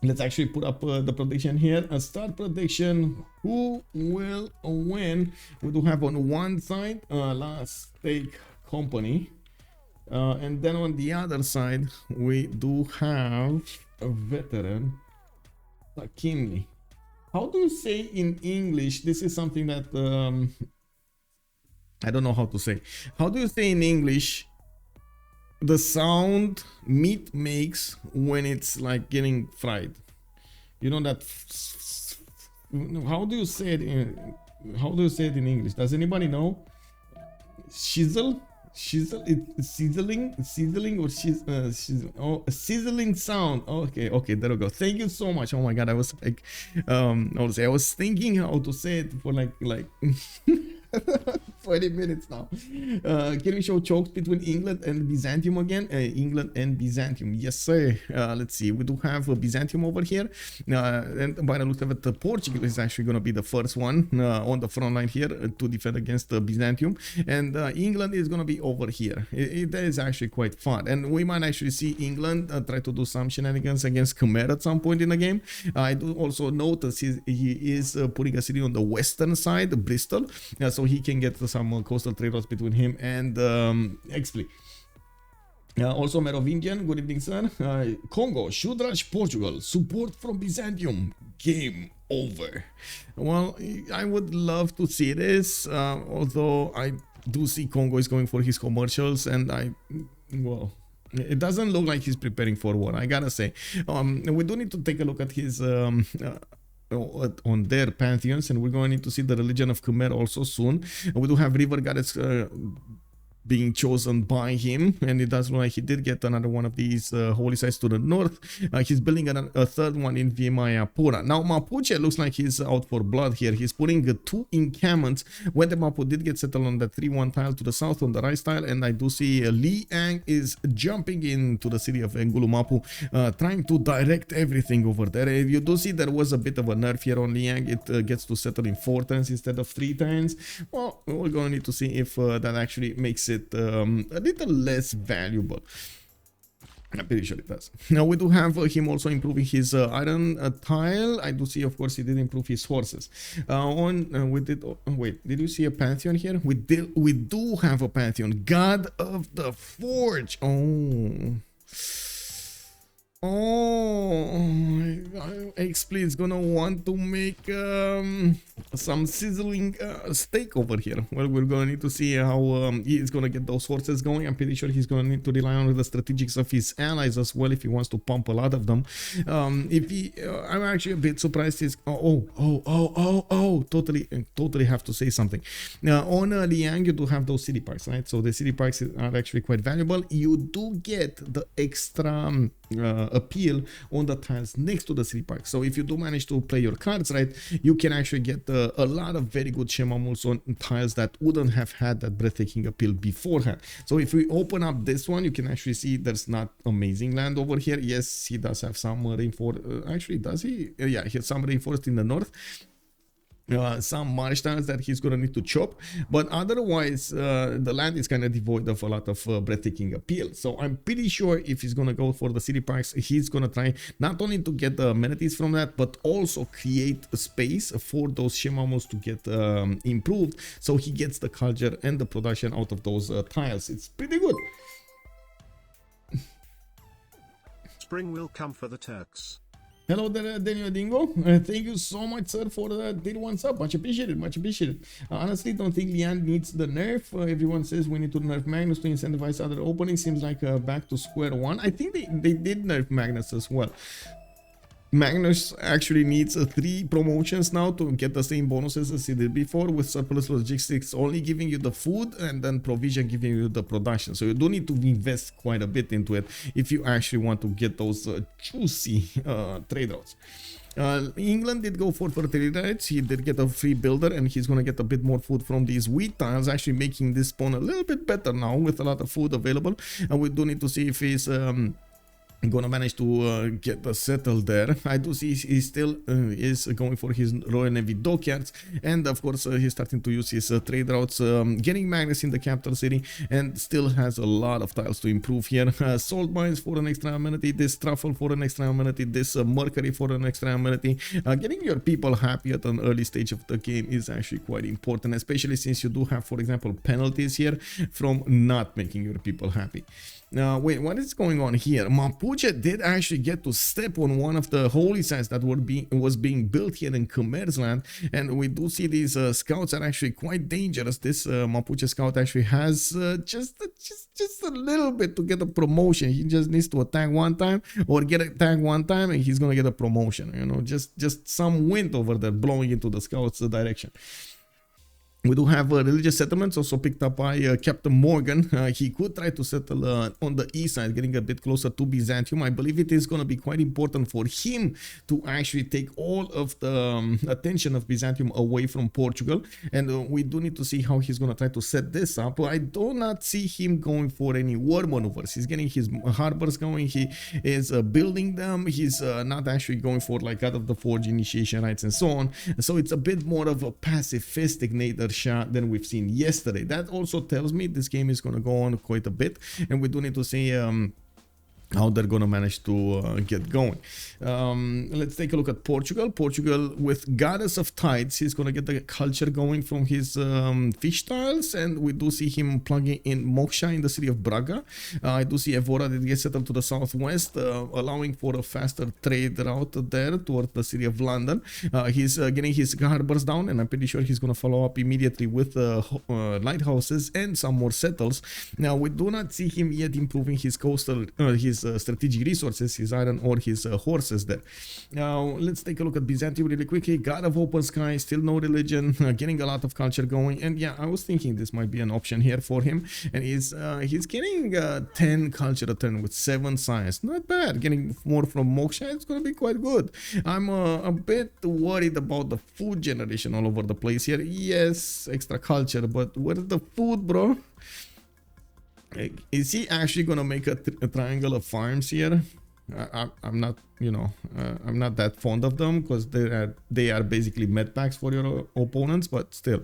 Let's actually put up the prediction here. A start prediction. Who will win? We do have on one side Last Stake Company. And then on the other side, we do have a veteran, Takimli. How do you say in English? This is something that I don't know how to say. How do you say in English the sound meat makes when it's like getting fried? You know that. How do you say it in English? Does anybody know? Shizzle, it's sizzling or shizzle. Oh, a sizzling sound. Okay, there we go. Thank you so much. Oh my god, I was like, I was thinking how to say it for like 20 minutes now. Can we show chokes between England and Byzantium again? England and Byzantium, yes sir. Let's see, we do have Byzantium over here, and by the look of it, Portugal is actually going to be the first one on the front line here to defend against Byzantium, and England is going to be over here. That is actually quite fun, and we might actually see England try to do some shenanigans against Khmer at some point in the game. I do also notice he is putting a city on the western side, Bristol, so he can get some coastal trade routes between him and Xpli. Also Merovingian, good evening sir. Congo should rush Portugal, support from Byzantium, game over. Well, I would love to see this, although I do see Congo is going for his commercials, and well, it doesn't look like he's preparing for war, I gotta say. We do need to take a look at his on their pantheons, and we're going to need to see the religion of Khmer also soon. We do have river goddess being chosen by him, and it does look like he did get another one of these holy sites to the north. He's building a third one in Vimayapura. Now Mapuche looks like he's out for blood here. He's putting 2 encampments when the Mapu did get settled on the 3-1 tile to the south on the right tile, and I do see Liang is jumping into the city of Ngulumapu, trying to direct everything over there. You do see there was a bit of a nerf here on Liang. It gets to settle in 4 turns instead of 3 turns. Well, we're going to need to see if that actually makes it a little less valuable. I'm pretty sure it does. Now we do have him also improving his iron tile. I do see, of course, he did improve his horses. Wait, did you see a pantheon here? We do have a pantheon. God of the Forge. Xpli is gonna want to make some sizzling steak over here. Well, we're gonna need to see how he's gonna get those horses going. I'm pretty sure he's gonna need to rely on the strategics of his allies as well if he wants to pump a lot of them. I'm actually a bit surprised. Totally have to say something. On Liang, you do have those city parks, right? So the city parks are actually quite valuable. You do get the extra appeal on the tiles next to the city park. So if you do manage to play your cards right, you can actually get a lot of very good Shemamuls on tiles that wouldn't have had that breathtaking appeal beforehand. So if we open up this one, you can actually see there's not amazing land over here. Yes, he does have some reinforced. Actually, does he? Yeah, he has some reinforced in the north. Some marsh tiles that he's gonna need to chop, but otherwise the land is kind of devoid of a lot of breathtaking appeal. So I'm pretty sure if he's gonna go for the city parks, he's gonna try not only to get the amenities from that, but also create a space for those Shemamos to get improved, so he gets the culture and the production out of those tiles. It's pretty good. Spring will come for the Turks. Hello there, Daniel Dingo. Thank you so much, sir, for the day 1 sub. Much appreciated, much appreciated. Honestly, don't think Lian needs the nerf. Everyone says we need to nerf Magnus to incentivize other openings. Seems like back to square one. I think they did nerf Magnus as well. Magnus actually needs 3 promotions now to get the same bonuses as he did before, with surplus logistics only giving you the food and then provision giving you the production. So you do need to invest quite a bit into it if you actually want to get those juicy trade routes. England did go for fertility rights. He did get a free builder, and he's gonna get a bit more food from these wheat tiles, actually making this spawn a little bit better now with a lot of food available. And we do need to see if he's gonna manage to get settled there. I do see he still is going for his Royal Navy dockyards, and of course he's starting to use his trade routes, getting Magnus in the capital city, and still has a lot of tiles to improve here. Salt mines for an extra amenity, this truffle for an extra amenity, this mercury for an extra amenity. Getting your people happy at an early stage of the game is actually quite important, especially since you do have, for example, penalties here from not making your people happy. Wait, what is going on here? Mapuche did actually get to step on one of the holy sites that was being built here in Khmer's land, and we do see these scouts are actually quite dangerous. This Mapuche scout actually has just a little bit to get a promotion. He just needs to attack 1 time or get attacked 1 time, and he's gonna get a promotion. You know, just some wind over there blowing into the scouts' direction. We do have religious settlements also picked up by Captain Morgane. He could try to settle on the east side, getting a bit closer to Byzantium. I believe it is going to be quite important for him to actually take all of the attention of Byzantium away from Portugal. And we do need to see how he's going to try to set this up. I do not see him going for any war maneuvers. He's getting his harbors going. He is building them. He's not actually going for like God of the Forge initiation rites and so on. So it's a bit more of a pacifistic Nader shot than we've seen yesterday. That also tells me this game is going to go on quite a bit, and we do need to see how they're gonna manage to get going. Let's take a look at Portugal. Portugal with Goddess of Tides, he's gonna get the culture going from his fish tiles, and we do see him plugging in Moksha in the city of Braga. I do see Evora that gets settled to the southwest, allowing for a faster trade route there towards the city of London. He's getting his harbors down, and I'm pretty sure he's gonna follow up immediately with lighthouses and some more settles. Now we do not see him yet improving his coastal strategic resources, his iron or his horses there. Now let's take a look at Byzantium really quickly. God of Open Sky, still no religion, getting a lot of culture going, and yeah, I was thinking this might be an option here for him. And he's getting 10 culture a turn with 7 science, not bad. Getting more from Moksha, it's gonna be quite good. I'm a bit worried about the food generation all over the place here. Yes, extra culture, but where's the food, bro? Is he actually gonna make a triangle of farms here? I'm not, you know, I'm not that fond of them because they are basically med packs for your opponents, but still.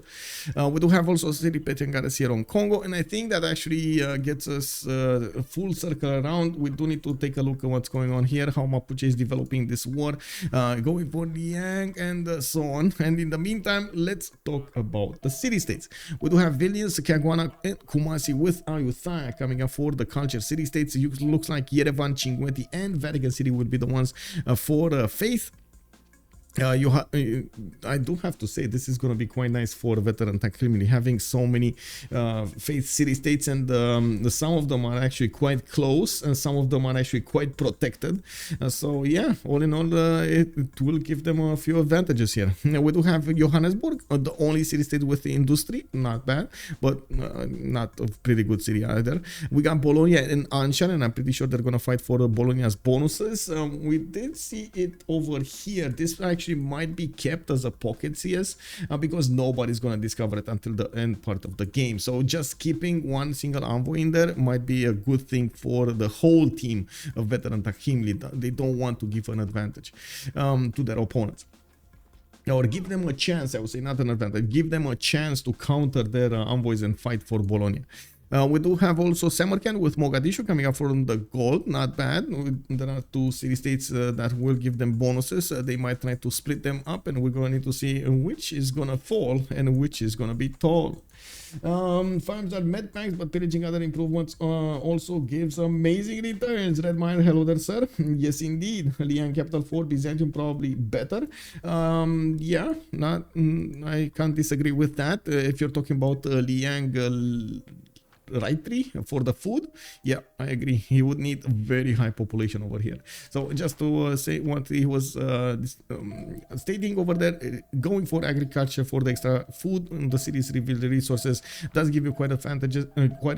We do have also City Petengares here on Kongo, and I think that actually gets us a full circle around. We do need to take a look at what's going on here, how Mapuche is developing this war, going for Liang and so on. And in the meantime, let's talk about the city-states. We do have Vilnius, Kagwana, and Kumasi with Ayutthaya coming up for the culture city-states. It looks like Yerevan, Chinguetti, and Vatican City would be the ones for faith. I do have to say this is going to be quite nice for veteran Takimli, having so many faith city-states, and some of them are actually quite close and some of them are actually quite protected. So yeah, all in all, it will give them a few advantages here. We do have Johannesburg, the only city-state with the industry, not bad, but not a pretty good city either. We got Bologna and Anshan, and I'm pretty sure they're going to fight for Bologna's bonuses. We did see it over here. This actually might be kept as a pocket CS because nobody's gonna discover it until the end part of the game. So just keeping one single envoy in there might be a good thing for the whole team of veteran Takimli. They don't want to give an advantage to their opponents, or give them a chance. I would say not an advantage, give them a chance to counter their envoys and fight for Bologna. We do have also Samarkand with Mogadishu coming up from the gold, not bad. There are 2 city-states that will give them bonuses. They might try to split them up, and we're going to need to see which is going to fall and which is going to be tall. Farms are med packs, but pillaging other improvements also gives amazing returns. Red Mine, hello there, sir. Yes, indeed. Liang Capital 4, Byzantium probably better. Yeah, I can't disagree with that. If you're talking about Liang right tree for the food, yeah, I agree. He would need a very high population over here. So just to say what he was stating over there, going for agriculture for the extra food in the city's revealed resources does give you quite a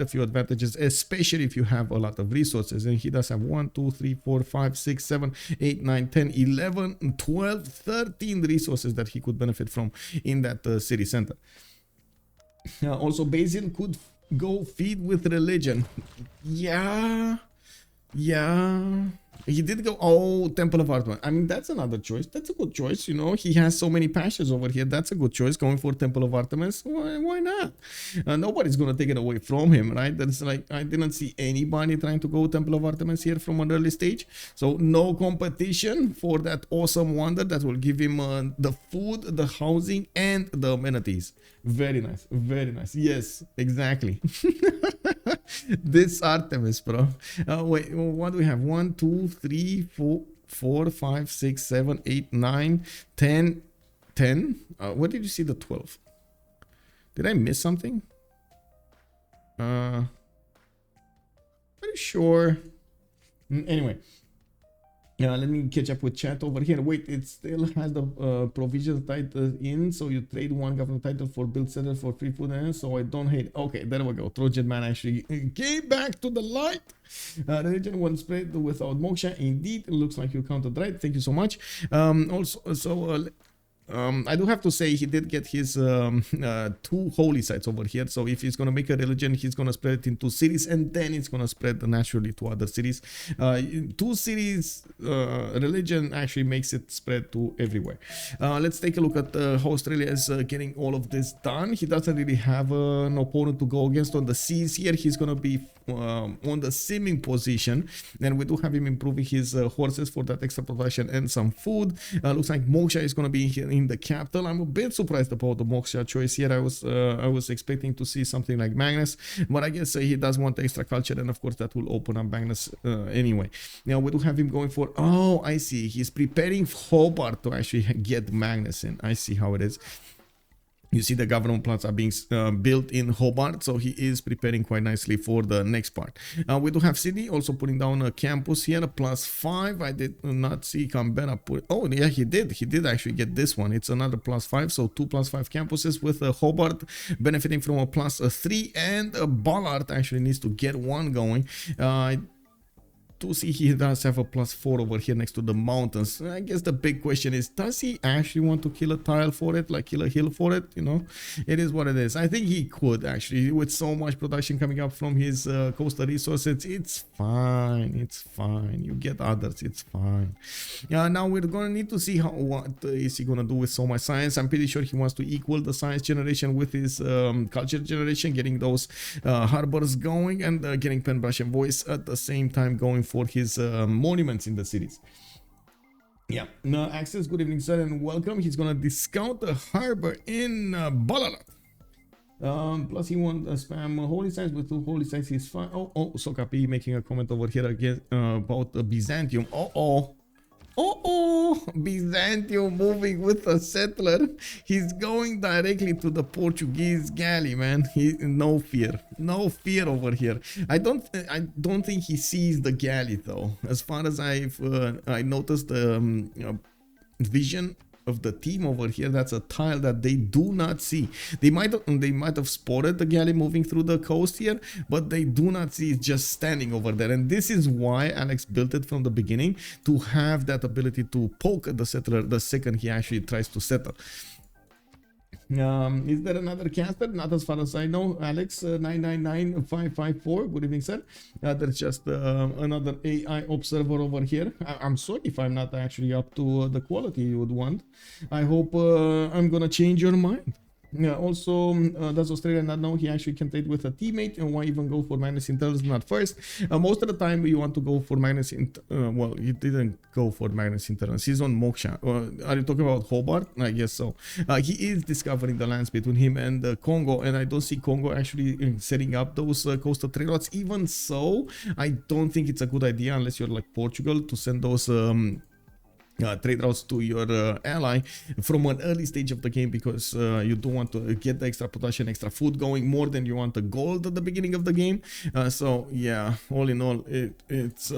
few advantages, especially if you have a lot of resources. And he does have 1 2 3 4 5 6 7 8 9 10 11 12 13 resources that he could benefit from in that city center. Also, Basil could go feed with religion. Yeah. He did go, oh, Temple of Artemis. I mean, that's another choice. That's a good choice, you know. He has so many pastures over here. That's a good choice, going for Temple of Artemis. Why not? Nobody's going to take it away from him, right? That's like, I didn't see anybody trying to go Temple of Artemis here from an early stage. So no competition for that awesome wonder that will give him the food, the housing, and the amenities. Very nice. Very nice. Yes, exactly. This Artemis, bro. Wait, what do we have? 1 2 3 4 5 6 7 8 9 10 10. Where did you see the 12? Did I miss something? Pretty sure. Anyway, let me catch up with chat over here. Wait, it still has the provisional title in, so you trade one government title for build center for free food, and so I don't hate. Okay, there we go. Trojan man actually came back to the light. Religion one spread without moksha. Indeed, it looks like you counted right. Thank you so much. Also, so I do have to say he did get his 2 holy sites over here. So if he's going to make a religion, he's going to spread it in 2 cities, and then it's going to spread naturally to other cities. 2 cities religion actually makes it spread to everywhere. Let's take a look at how Australia is getting all of this done. He doesn't really have an opponent to go against on the seas here. He's going to be on the simming position, and we do have him improving his horses for that extra protection and some food. Looks like Moksha is going to be here in the capital. I'm a bit surprised about the Moksha choice here. I was expecting to see something like Magnus, but I guess he does want extra culture, and of course that will open up Magnus anyway. Now we do have him going for, oh, I see, he's preparing Hobart to actually get Magnus in. I see how it is. You see the government plants are being built in Hobart, so he is preparing quite nicely for the next part. We do have Sydney also putting down a campus here, a +5. I did not see Canberra put. Oh yeah, he did actually get this one. It's another +5, so 2 +5 campuses with Hobart benefiting from a +3, and Ballard actually needs to get one going. To see he does have a +4 over here next to the mountains. I guess the big question is, does he actually want to kill a tile for it, like kill a hill for it? You know, it is what it is. I think he could actually, with so much production coming up from his coastal resources. It's fine, it's fine. You get others, it's fine. Now we're gonna need to see what is he gonna do with so much science. I'm pretty sure he wants to equal the science generation with his culture generation, getting those harbors going, and getting pen, brush, and voice at the same time, going for his monuments in the cities. Yeah, now Access, good evening sir and welcome. He's gonna discount the harbor in Balalat. Plus he wants spam holy sites with 2 holy sites. He's fine. Oh, Sokapi making a comment over here again about Byzantium. Byzantium moving with a settler. He's going directly to the Portuguese galley, man. No fear over here. I don't think he sees the galley though. As far as I noticed the vision of the team over here, that's a tile that they do not see. They might have spotted the galley moving through the coast here, but they do not see it just standing over there. And this is why Aleks built it from the beginning, to have that ability to poke at the settler the second he actually tries to settle. Is there another caster? Not as far as I know. Alex 999554. Good evening, sir. There's just another AI observer over here. I'm sorry if I'm not actually up to the quality you would want. I hope I'm gonna change your mind. Yeah, also, does Australia not know he actually can trade with a teammate, and why even go for Magnus Internals not first? Most of the time you want to go for Magnus well, he didn't go for Magnus Internals, he's on Moksha. Are you talking about Hobart? I guess so. He is discovering the lands between him and Kongo, and I don't see Kongo actually setting up those coastal trade routes. Even so, I don't think it's a good idea, unless you're like Portugal, to send those trade routes to your ally from an early stage of the game, because you do want to get the extra production, extra food going, more than you want the gold at the beginning of the game. So yeah, all in all, it's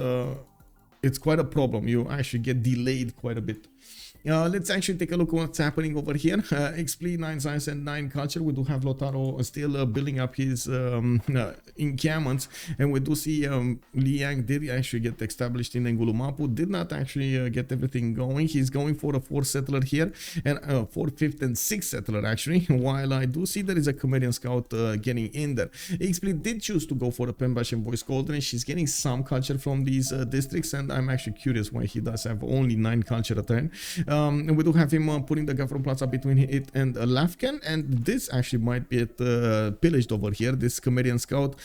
quite a problem. You actually get delayed quite a bit. Let's actually take a look at what's happening over here. Xpli, 9 science and 9 culture. We do have Lotaro still building up his encampments, and we do see Liang did actually get established in Ngulumapu, did not actually get everything going. He's going for a 4th settler here, and 4th, 5th and 6th settler actually, while I do see there is a Khmerian scout getting in there. Xpli did choose to go for a Pembash and Voice Golden. She's getting some culture from these districts, and I'm actually curious why he does have only 9 culture a turn. And we do have him putting the government plaza between it and Lafkan, and this actually might be pillaged over here. This Khmerian scout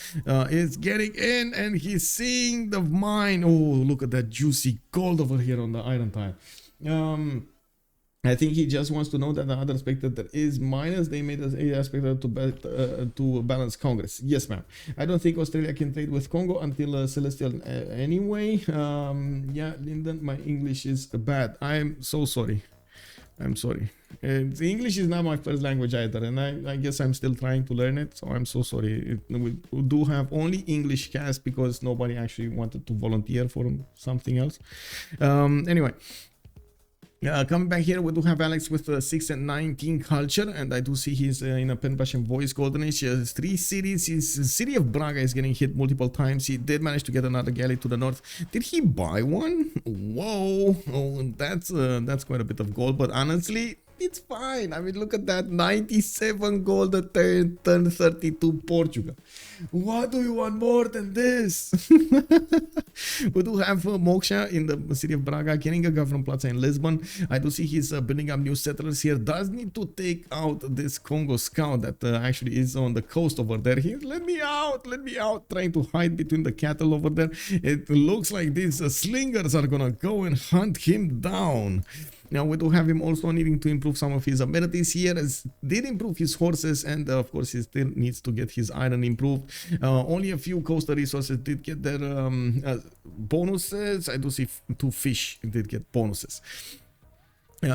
is getting in, and he's seeing the mine. Oh, look at that juicy gold over here on the iron tile. I think he just wants to know that the other spectator is minus. They made a spectator to balance Congress. Yes, ma'am. I don't think Australia can trade with Congo until Celestial anyway. Yeah, Lyndon, my English is bad. I'm so sorry. I'm sorry. The English is not my first language either, and I guess I'm still trying to learn it, so I'm so sorry. We do have only English cast because nobody actually wanted to volunteer for something else. Anyway. Coming back here, we do have Aleks with 6 and 19 culture, and I do see he's in a Penbash and Voice Golden Age. He has 3 cities. His city of Braga is getting hit multiple times. He did manage to get another galley to the north. Did he buy one? Whoa, oh, that's quite a bit of gold, but honestly, it's fine. I mean, look at that, 97 gold a turn 32 Portugal. What do you want more than this? We do have Moksha in the city of Braga, getting a government plaza in Lisbon. I do see he's building up new settlers here. Does need to take out this Kongo scout that actually is on the coast over there. He's let me out, trying to hide between the cattle over there. It looks like these slingers are gonna go and hunt him down. Now we do have him also needing to improve some of his abilities here, as did improve his horses, and of course he still needs to get his iron improved. Only a few coastal resources did get their bonuses. I do see 2 fish did get bonuses.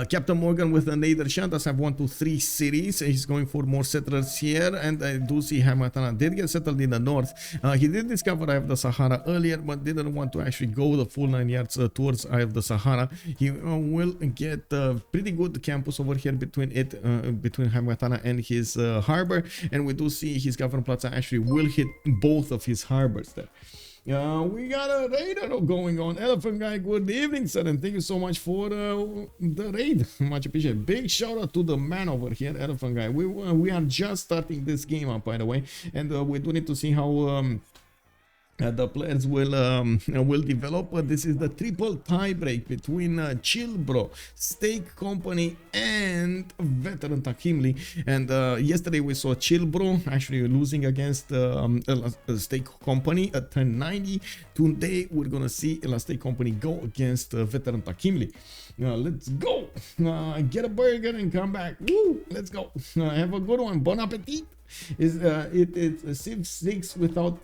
Captain Morgane with the Nader shot does have 1 to 3 cities. He's going for more settlers here, and I do see Hamatana did get settled in the north. He did discover Eye of the Sahara earlier, but didn't want to actually go the full 9 yards towards Eye of the Sahara. He will get a pretty good campus over here between Hamatana and his harbor, and we do see his government plaza actually will hit both of his harbors there. We got a raider going on. Elephant Guy, good evening, sir, and thank you so much for the raid. Much appreciated. Big shout out to the man over here, Elephant Guy. We are just starting this game up, by the way, and we do need to see how the players will develop. This is the triple tiebreak between Chilbro, Steak Company, and veteran Takimli. And yesterday we saw Chilbro actually losing against Steak Company at turn 90. Today we're gonna see Steak Company go against veteran Takimli. Let's go. Get a burger and come back. Woo, let's go. Have a good one. Bon appetit. It's Civ6 without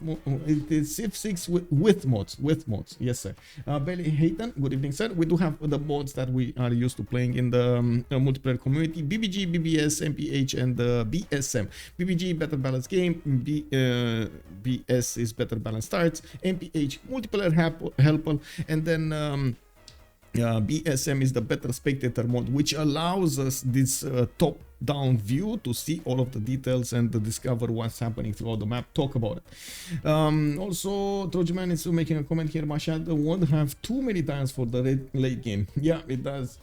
it is Civ6 with mods. Yes, sir. Belly Hayton, good evening, sir. We do have the mods that we are used to playing in the multiplayer community: BBG, BBS, MPH, and BSM. BBG better balance game, BS is better balance starts, MPH multiplayer helper, and then BSM is the better spectator mode, which allows us this top-down view to see all of the details and to discover what's happening throughout the map, talk about it. Also, Trojan is making a comment here: Mashad won't have too many times for the late game. Yeah, it does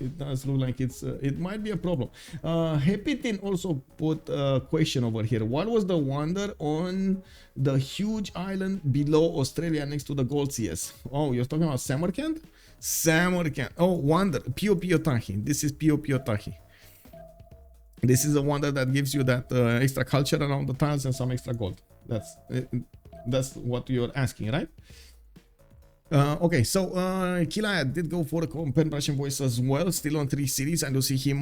look like it might be a problem. Hepitin also put a question over here: what was the wonder on the huge island below Australia next to the Gold CS? Oh, you're talking about Samarkand? Samarkand. Oh, wonder. Pio Tahi. This is Pio Tahi. This is a wonder that gives you that extra culture around the tiles and some extra gold. That's what you're asking, right? Okay, so Killayad did go for a pen Russian voice as well, still on 3 cities, and you see him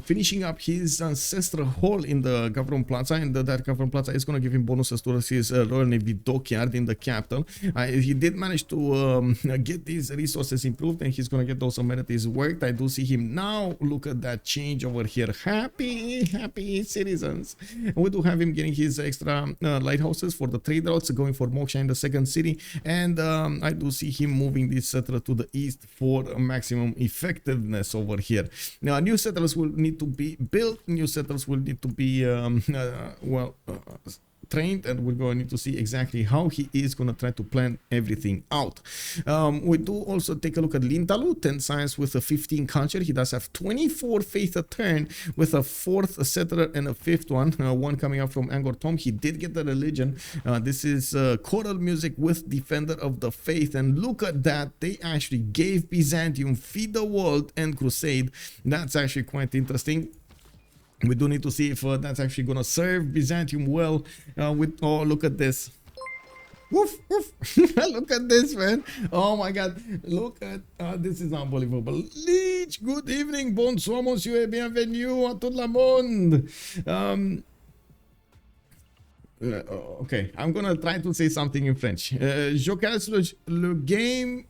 finishing up his ancestral hall in the government plaza, and that government plaza is going to give him bonuses towards his Royal Navy dockyard in the capital. He did manage to get these resources improved, and he's going to get those amenities worked. I do see him now. Look at that change over here. Happy citizens. We do have him getting his extra lighthouses for the trade routes, going for Moksha in the second city, and I do see him moving this settler to the east for maximum effectiveness over here. Now, new settlers will need to be built. New settlers will need to be trained, and we're going to need to see exactly how he is going to try to plan everything out. We do also take a look at Lintahlou, 10 science with a 15 culture. He does have 24 faith a turn with a 4th settler and a 5th one coming up from Angkor Thom. He did get the religion. This is choral music with defender of the faith, and look at that, they actually gave Byzantium Feed the World and Crusade. That's actually quite interesting. We do need to see if that's actually going to serve Byzantium well. Oh, look at this. Woof, woof. Look at this, man. Oh my god. Look at this is unbelievable. Leech, good evening. Bonsoir, monsieur, et bienvenue à tout le monde. Okay, I'm going to try to say something in French. Je casse le game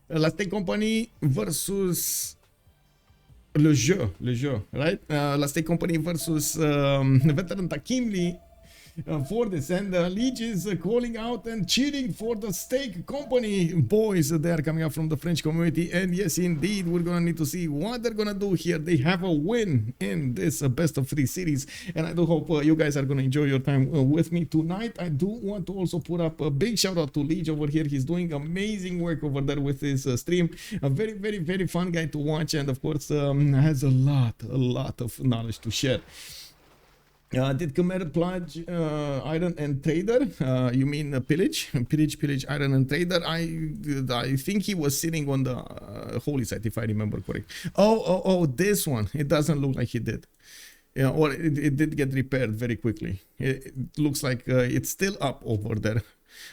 La Steak Company versus le jeu, right? La Steak Company versus veteran Takimli for this. And Liege is calling out and cheering for the steak company boys. They are coming up from the French community, and yes, indeed, we're gonna need to see what they're gonna do here. They have a win in this best of 3 series, and I do hope you guys are gonna enjoy your time with me tonight. I do want to also put up a big shout out to Liege over here. He's doing amazing work over there with his stream. A very, very, very fun guy to watch, and of course has a lot of knowledge to share. Did Khmer pledge iron and trader? You mean pillage? Pillage, iron and trader? I think he was sitting on the holy site, if I remember correct. Oh, this one. It doesn't look like he did. Yeah, or it did get repaired very quickly. It looks like it's still up over there.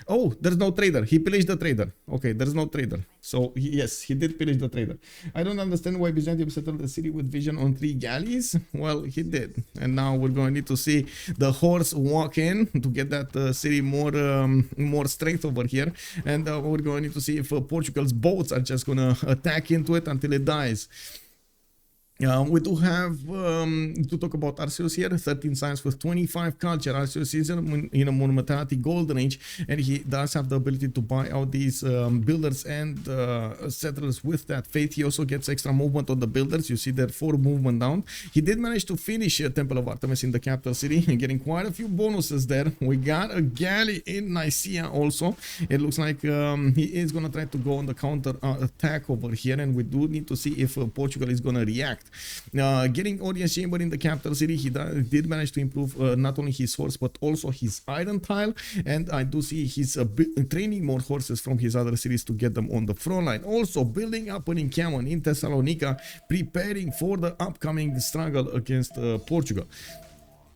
Oh, there's no trader. He pillaged the trader. Okay, there's no trader. So, yes, he did pillage the trader. I don't understand why Byzantium settled the city with vision on 3 galleys. Well, he did. And now we're going to need to see the horse walk in to get that city more strength over here. And we're going to need to see if Portugal's boats are just going to attack into it until it dies. We do have to talk about Arceus here, 13 science with 25 culture. Arceus is in a monumentality golden age, and he does have the ability to buy out these builders and settlers with that faith. He also gets extra movement on the builders. You see that 4 movement down. He did manage to finish Temple of Artemis in the capital city and getting quite a few bonuses there. We got a galley in Nicaea also. It looks like he is going to try to go on the counter attack over here, and we do need to see if Portugal is going to react. Getting audience chamber in the capital city, he did manage to improve not only his horse but also his iron tile, and I do see he's training more horses from his other cities to get them on the front line. Also building up an encampment in Thessalonica, preparing for the upcoming struggle against Portugal.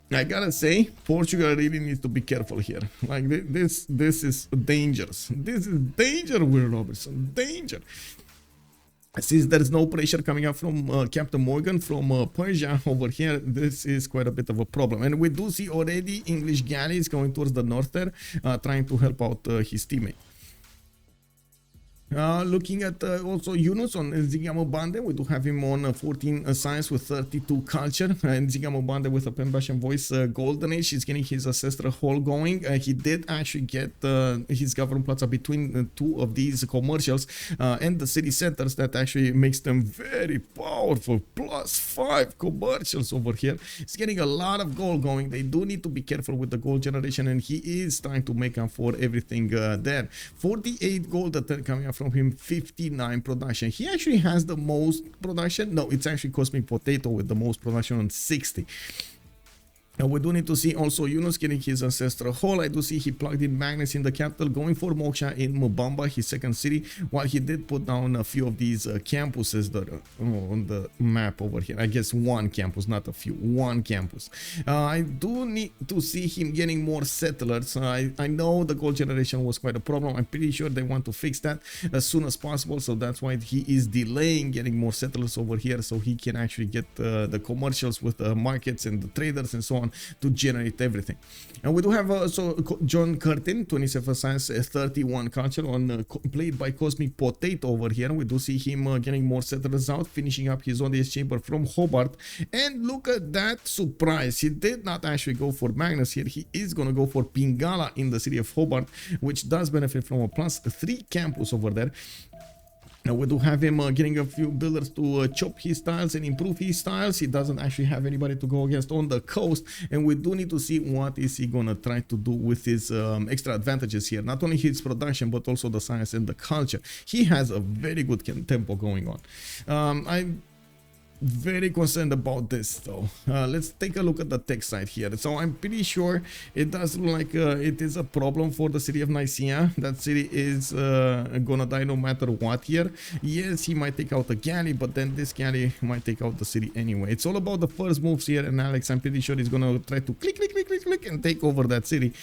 I gotta say, Portugal really needs to be careful here. Like this is dangerous. This is danger, Will Robertson. Danger. Since there is no pressure coming up from Captain Morgane from Persia over here, this is quite a bit of a problem. And we do see already English galleys going towards the north there, trying to help out his teammate. Looking at also Yunus on Mbande, we do have him on 14 science with 32 culture, and Mbande with a pen bash and voice golden age. He's getting his ancestral hall going. He did actually get his government plaza between 2 of these commercials and the city centers. That actually makes them very powerful. +5 commercials over here. He's getting a lot of gold going. They do need to be careful with the gold generation, and he is trying to make up for everything there. 48 gold that coming up from him, 59 production. He actually has the most production. No, it's actually Cosmic Potato with the most production on 60. Now we do need to see also Yunus getting his ancestral hall. I do see he plugged in Magnus in the capital, going for Moksha in Mbande, his second city, while he did put down a few of these campuses that are on the map over here. I guess 1 campus, not a few, 1 campus. I do need to see him getting more settlers. I know the gold generation was quite a problem. I'm pretty sure they want to fix that as soon as possible, so that's why he is delaying getting more settlers over here, so he can actually get the commercials with the markets and the traders and so on to generate everything. And we do have also John Curtin, 27 science, 31 culture, on played by Cosmic Potato over here. We do see him getting more settlers out, finishing up his audience chamber from Hobart. And look at that surprise, he did not actually go for Magnus here. He is going to go for Pingala in the city of Hobart, which does benefit from a +3 campus over there. Now we do have him getting a few builders to chop his tiles and improve his tiles. He doesn't actually have anybody to go against on the coast, and we do need to see what is he gonna try to do with his extra advantages here. Not only his production but also the science and the culture. He has a very good tempo going on. I'm very concerned about this though. Let's take a look at the tech side here. So I'm pretty sure it does look like it is a problem for the city of Nicaea. That city is gonna die no matter what here. Yes, he might take out the galley, but then this galley might take out the city anyway. It's all about the first moves here, and Aleks, I'm pretty sure he's gonna try to click and take over that city.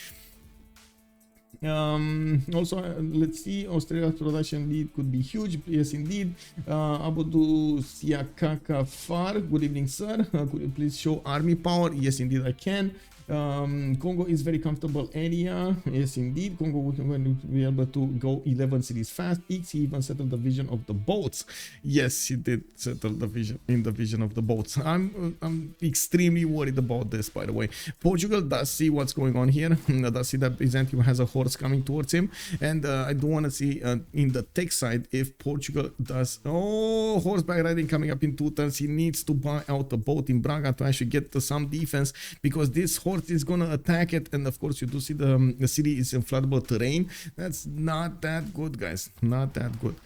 Also, let's see, Australia's production lead could be huge. Yes, indeed. Abudu Siakaka Far, good evening, sir. Could you please show army power? Yes, indeed, I can. Congo is very comfortable area. Yes, indeed. Congo will be able to go 11 cities fast. He even settled the vision of the boats. Yes, he did settle the vision of the boats. I'm extremely worried about this, by the way. Portugal does see what's going on here. Does see that Byzantium has a horse coming towards him, and I do want to see in the tech side if Portugal does. Oh, horseback riding coming up in 2 turns. He needs to buy out the boat in Braga to actually get to some defense, because this horse is gonna attack it, and of course you do see the city is in floodable terrain. That's not that good, guys. Not that good.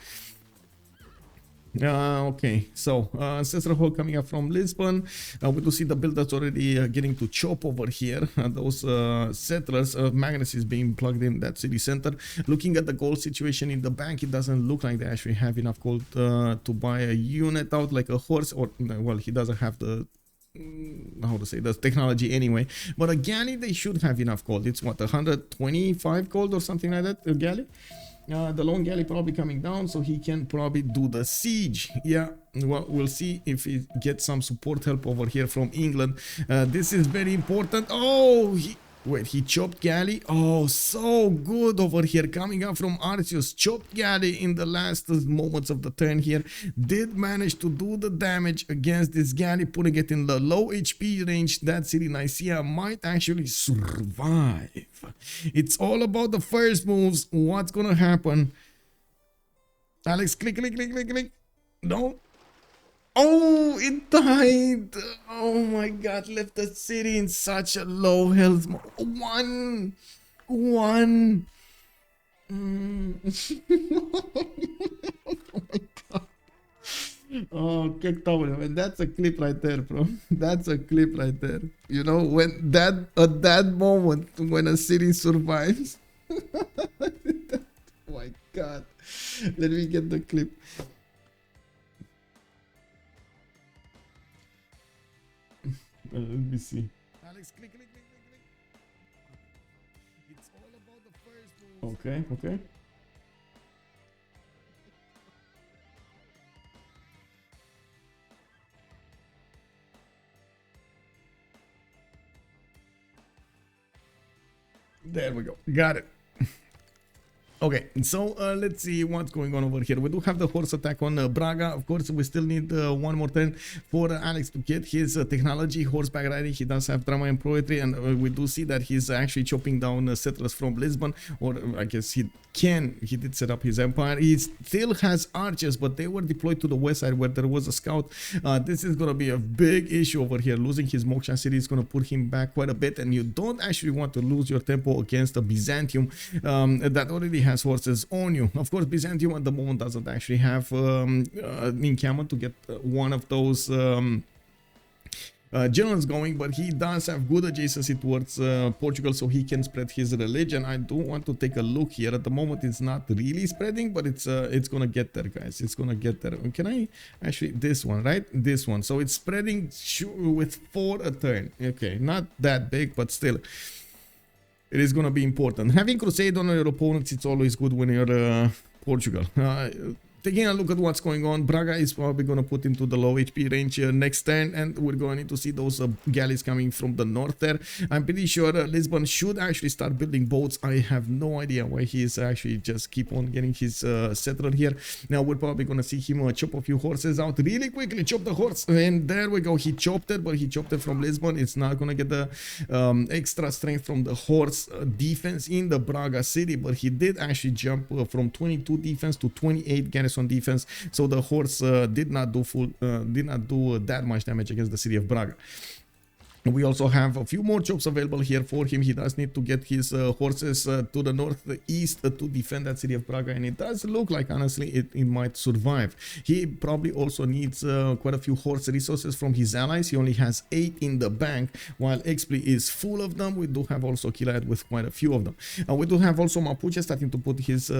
Okay, so ancestral hall coming up from Lisbon. We do see the builders already getting to chop over here. Those settlers, Magnus is being plugged in that city center. Looking at the gold situation in the bank, it doesn't look like they actually have enough gold to buy a unit out like a horse, or well, he doesn't have the how to say the technology anyway. But a galley, they should have enough gold. It's what, 125 gold or something like that, a galley. The long galley probably coming down, so he can probably do the siege. Yeah, well, we'll see if he gets some support help over here from England. This is very important. Oh, he chopped galley. Oh, so good over here coming up from Arceus. Chopped galley in the last moments of the turn here. Did manage to do the damage against this galley, putting it in the low HP range. That city Nicaea might actually survive. It's all about the first moves. What's gonna happen? Aleks, click, click, click, click, click. No. Oh, it died. Oh my god, left the city in such a low health. One. Oh my god. Oh, kicked over. And that's a clip right there, bro. That's a clip right there. You know, when that at that moment when a city survives. Oh my god. Let me get the clip. Let me see. Aleks, click, click, click, click, click. It's all about the first move. Okay, okay. There we go. Got it. Okay, so let's see what's going on over here. We do have the horse attack on Braga. Of course, we still need one more turn for Aleks to get his technology, horseback riding. He does have drama and poetry, and we do see that he's actually chopping down settlers from Lisbon, or I guess he did set up his empire. He still has archers, but they were deployed to the west side where there was a scout. This is going to be a big issue over here. Losing his Moksha city is going to put him back quite a bit, and you don't actually want to lose your tempo against a Byzantium that already has horses on you. Of course, Byzantium at the moment doesn't actually have an encampment to get one of those generals going, but he does have good adjacency towards Portugal, so he can spread his religion. I do want to take a look here. At the moment, it's not really spreading, but it's gonna get there, guys. It's gonna get there. Can I actually this one, right? This one. So it's spreading with 4 a turn. Okay, not that big, but still. It is going to be important. Having crusade on your opponents, it's always good when you're Portugal. Taking a look at what's going on, Braga is probably going to put into the low HP range next turn, and we're going to see those galleys coming from the north there. I'm pretty sure Lisbon should actually start building boats. I have no idea why he is actually just keep on getting his settler here. Now we're probably going to see him chop a few horses out really quickly. Chop the horse, and there we go. He chopped it, but he chopped it from Lisbon. It's not going to get the extra strength from the horse defense in the Braga city, but he did actually jump from 22 defense to 28 garrison on defense, so the horse did not do that much damage against the city of Braga. We also have a few more chops available here for him. He does need to get his horses to the northeast to defend that city of Braga, and it does look like, honestly, it might survive. He probably also needs quite a few horse resources from his allies. He only has 8 in the bank, while Xpli is full of them. We do have also Killayad with quite a few of them. We do have also Mapuche starting to put his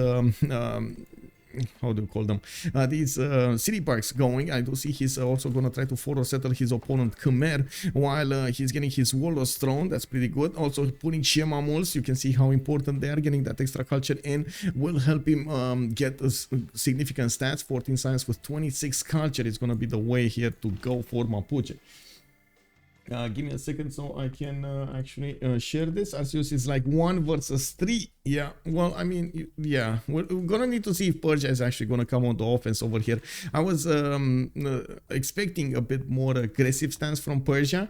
how do you call them, these city parks going. I do see he's also gonna try to forward settle his opponent Khmer while he's getting his warlords thrown. That's pretty good. Also putting Shemamuls, you can see how important they are. Getting that extra culture in will help him get significant stats. 14 science with 26 culture is gonna be the way here to go for Mapuche. Give me a second so I can actually share this. Arceus is like 1 versus 3. Yeah, well, I mean, yeah, we're gonna need to see if Persia is actually gonna come on the offense over here. I was expecting a bit more aggressive stance from Persia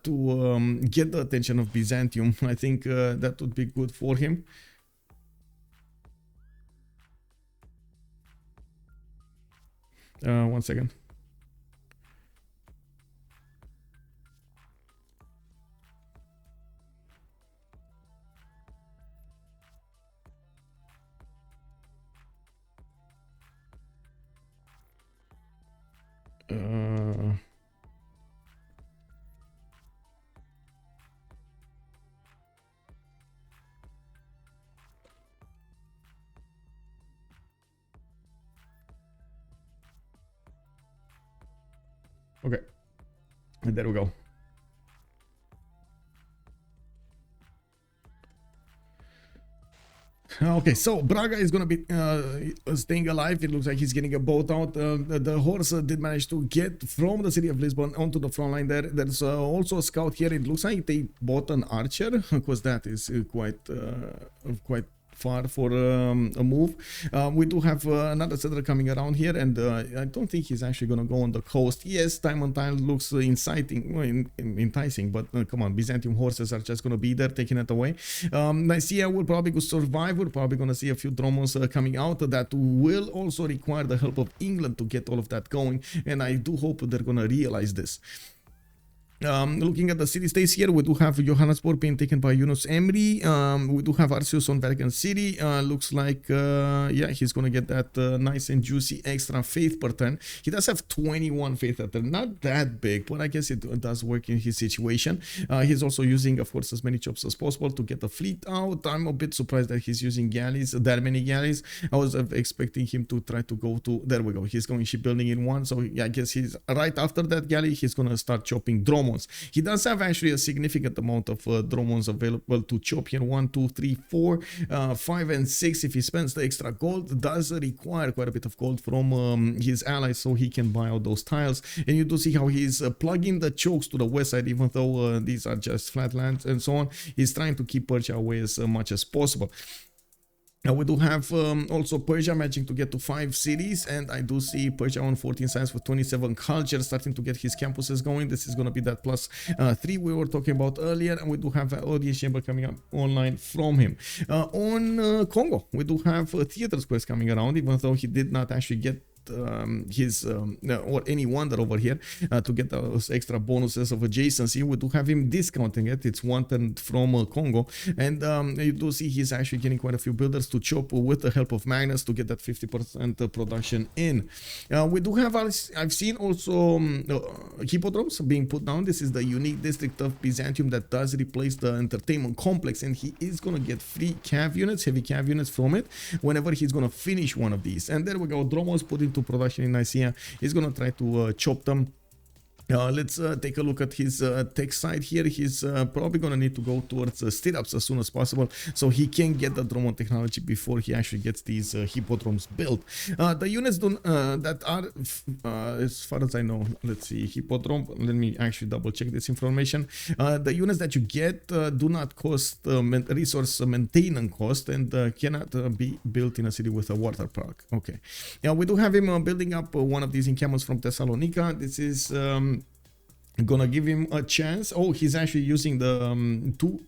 to get the attention of Byzantium. I think that would be good for him. One second. Okay, and there we go. Okay, so Braga is gonna be staying alive. It looks like he's getting a boat out. The horse did manage to get from the city of Lisbon onto the front line there. There's also a scout here. It looks like they bought an archer, because that is quite far for a move. We do have another settler coming around here, and I don't think he's actually gonna go on the coast. Yes, time on time looks enticing, but come on, Byzantium horses are just gonna be there taking it away. Nicaea will probably survive. We're probably gonna see a few dromos coming out that will also require the help of England to get all of that going, and I do hope they're gonna realize this. Looking at the city-states here, we do have Johannesburg being taken by Yunus Emri. We do have Arceus on Vatican City. Looks like, yeah, he's going to get that nice and juicy extra faith per turn. He does have 21 faith per turn. Not that big, but I guess it does work in his situation. He's also using, of course, as many chops as possible to get the fleet out. I'm a bit surprised that he's using galleys, that many galleys. I was expecting him to try to go to, there we go, he's going shipbuilding in 1. So yeah, I guess he's right after that galley, he's going to start chopping dromos. He does have actually a significant amount of dromos available to chop here. 1, 2, 3, 4, 5, and 6. If he spends the extra gold, does require quite a bit of gold from his allies, so he can buy out those tiles. And you do see how he's plugging the chokes to the west side, even though these are just flatlands and so on. He's trying to keep Persia away as much as possible. Now we do have also Persia managing to get to 5 cities, and I do see Persia on 14 science with 27 cultures starting to get his campuses going. This is going to be that plus 3 we were talking about earlier, and we do have an audience chamber coming up online from him. On Congo, we do have theater squares coming around, even though he did not actually get his or any wonder over here to get those extra bonuses of adjacency. We do have him discounting it. It's 1 turn from Congo, and you do see he's actually getting quite a few builders to chop with the help of Magnus to get that 50% production in. We do have, I've seen also hippodromes being put down. This is the unique district of Byzantium that does replace the entertainment complex, and he is going to get free cav units, heavy cav units from it whenever he's going to finish one of these. And there we go, dromos put into production in Nicaea. He's gonna try to chop them. Let's take a look at his tech side here. He's probably gonna need to go towards stirrups as soon as possible, so he can get the dromo technology before he actually gets these hippodromes built. The units that are, as far as I know, let's see, hippodrome. Let me actually double check this information. The units that you get do not cost resource maintenance cost, and cannot be built in a city with a water park. Okay, yeah, we do have him building up one of these encampments from Thessalonica. This is gonna give him a chance. Oh, he's actually using the 2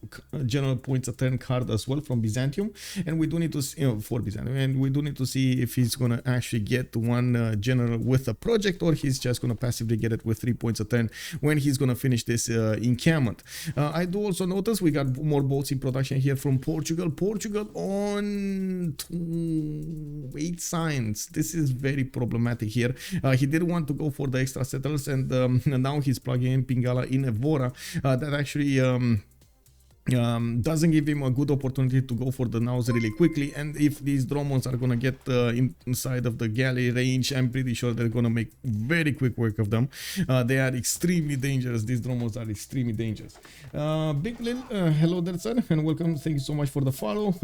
general points a turn card as well from Byzantium, and we do need to see, for Byzantium, and we do need to see if he's gonna actually get 1 general with a project, or he's just gonna passively get it with 3 points a turn when he's gonna finish this encampment. I do also notice we got more boats in production here from Portugal. Portugal on 8 signs. This is very problematic here. He did want to go for the extra settlers, and now he's plugging in Pingala in Evora. That actually doesn't give him a good opportunity to go for the nows really quickly. And if these drones are gonna get inside of the galley range, I'm pretty sure they're gonna make very quick work of them. They are extremely dangerous. These drones are extremely dangerous. Big Lil, hello there, sir, and welcome. Thank you so much for the follow.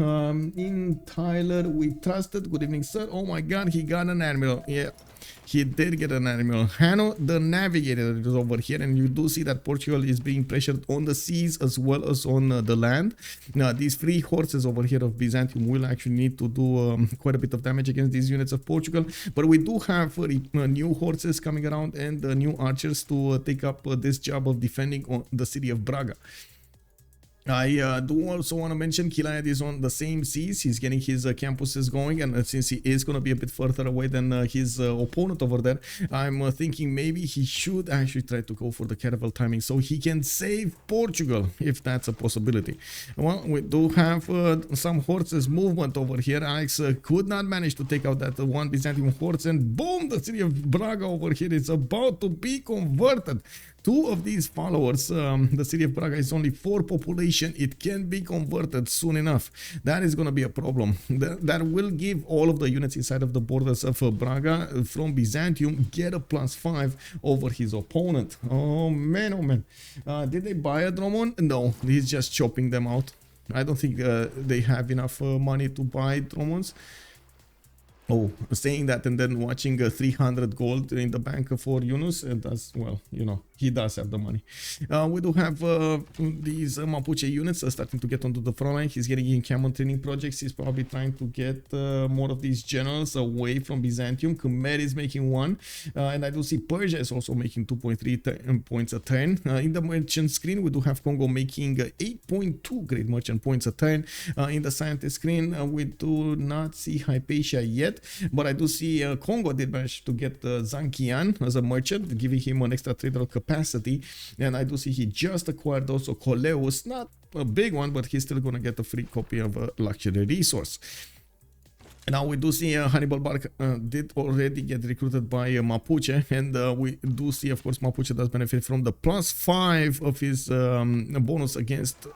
In Tyler, we trusted. Good evening, sir. Oh my god, he got an admiral. Yeah, he did get an admiral. Hanno, the navigator, is over here, and you do see that Portugal is being pressured on the seas as well as on the land. Now, these 3 horses over here of Byzantium will actually need to do quite a bit of damage against these units of Portugal. But we do have new horses coming around and new archers to take up this job of defending on the city of Braga. I do also want to mention Killayad is on the same seas. He's getting his campuses going, and since he is going to be a bit further away than his opponent over there, I'm thinking maybe he should actually try to go for the caravel timing so he can save Portugal, if that's a possibility. Well, we do have some horses movement over here. Aleks could not manage to take out that one Byzantium horse, and boom, the city of Braga over here is about to be converted. 2 of these followers, the city of Braga is only 4 population. It can be converted soon enough. That is going to be a problem. That will give all of the units inside of the borders of Braga from Byzantium get a +5 over his opponent. Oh man, oh man. Did they buy a Dromon? No, he's just chopping them out. I don't think they have enough money to buy Dromons. Oh, saying that and then watching 300 gold in the bank for Yunus, and that's, well, you know, he does have the money. We do have these Mapuche units starting to get onto the front line. He's getting in camel training projects. He's probably trying to get more of these generals away from Byzantium. Khmer is making 1, and I do see Persia is also making 2.3 points a turn. In the merchant screen, we do have Kongo making 8.2 great merchant points a turn. In the scientist screen, we do not see Hypatia yet, but I do see Kongo did manage to get Zankian as a merchant, giving him an extra trader capacity, and I do see he just acquired also Coleus, not a big one, but he's still gonna get a free copy of a luxury resource. Now we do see Hannibal Bark did already get recruited by Mapuche, and we do see, of course, Mapuche does benefit from the +5 of his bonus against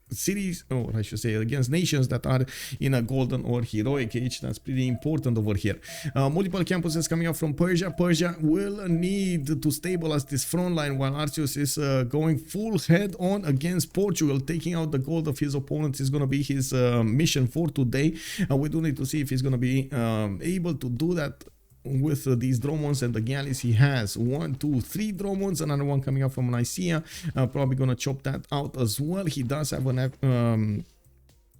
cities, or I should say against nations that are in a golden or heroic age. That's pretty important over here. Multiple campuses coming up from Persia. Persia will need to stabilize this front line while Arceus is going full head on against Portugal. Taking out the gold of his opponents is going to be his mission for today. We do need to see if he's going to be able to do that with these Dromons and the galleys he has. 1, 2, 3 Dromons, another one coming up from Nicaea. Probably gonna chop that out as well. He does have an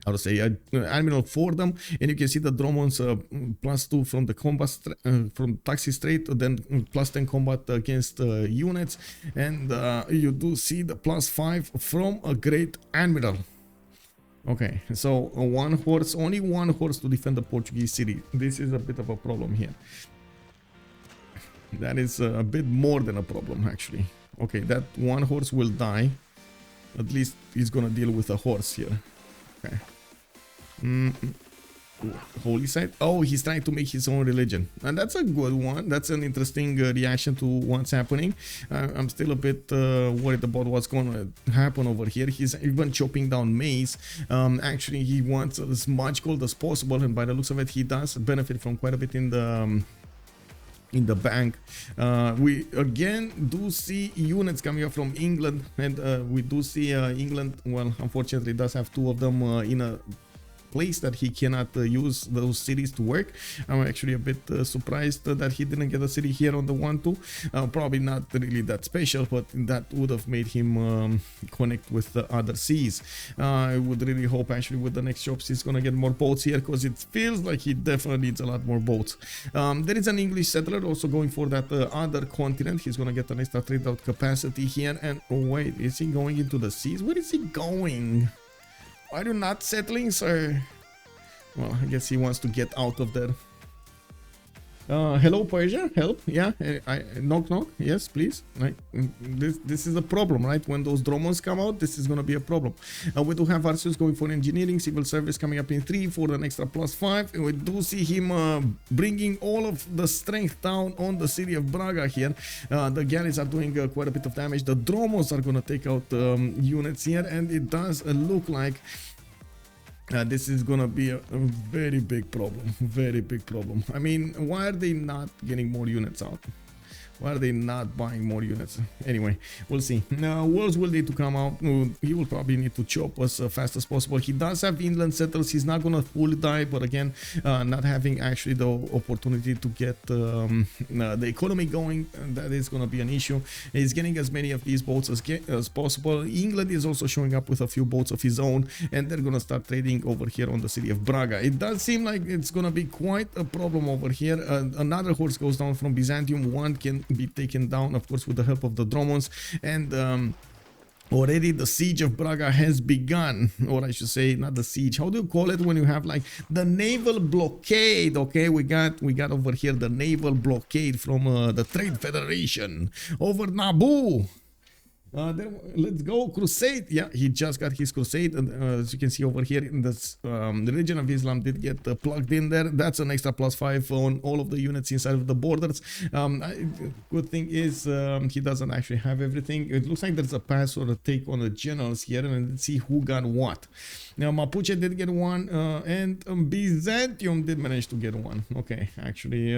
how to say, admiral for them, and you can see the Dromons +2 from the combat from Taxi Strait, then +10 combat against units, and you do see the +5 from a great admiral. Okay, so only one horse to defend the Portuguese city. This is a bit of a problem here. That is a bit more than a problem, actually. Okay, that one horse will die. At least he's gonna deal with a horse here. Okay. Holy site. Oh, he's trying to make his own religion, and that's a good one. That's an interesting reaction to what's happening. I'm still a bit worried about what's going to happen over here. He's even chopping down maize. Actually, he wants as much gold as possible, and by the looks of it, he does benefit from quite a bit in the bank. We again do see units coming up from England, and we do see England, well, unfortunately does have 2 of them in a place that he cannot use those cities to work. I'm actually a bit surprised that he didn't get a city here on the 1-2. Probably not really that special, but that would have made him connect with the other seas. I would really hope actually with the next shops he's gonna get more boats here, because it feels like he definitely needs a lot more boats. There is an English settler also going for that other continent. He's gonna get an extra trade out capacity here. And oh wait, is he going into the seas? Where is he going? Are you not settling, sir? Well, I guess he wants to get out of there. Hello Persia, help. Yeah, knock knock. Yes, please. Right, this is a problem, right? When those dromos come out, this is gonna be a problem. We do have Arceus going for engineering, civil service coming up in 3 for an extra +5. And we do see him bringing all of the strength down on the city of Braga here. The galleys are doing quite a bit of damage. The dromos are gonna take out units here, and it does look like this is gonna be a very big problem. Very big problem. I mean, why are they not getting more units out? Why are they not buying more units? Anyway, we'll see. Now, Worlds will need to come out. He will probably need to chop as fast as possible. He does have inland settlers. He's not gonna fully die, but again, not having actually the opportunity to get the economy going, that is gonna be an issue. He's getting as many of these boats as possible. England is also showing up with a few boats of his own, and they're gonna start trading over here on the city of Braga. It does seem like it's gonna be quite a problem over here. Another horse goes down from Byzantium. One can be taken down, of course, with the help of the dromons, and already the siege of Braga has begun, or I should say, not the siege. How do you call it when you have like the naval blockade? Okay, we got over here the naval blockade from the Trade Federation over Nabu. Let's go crusade. Yeah, he just got his crusade, and as you can see over here in this religion of Islam did get plugged in there. That's an extra +5 on all of the units inside of the borders. Good thing is he doesn't actually have everything. It looks like there's a pass or a take on the generals here, and let's see who got what. Now Mapuche did get one, and Byzantium did manage to get one. Okay, actually,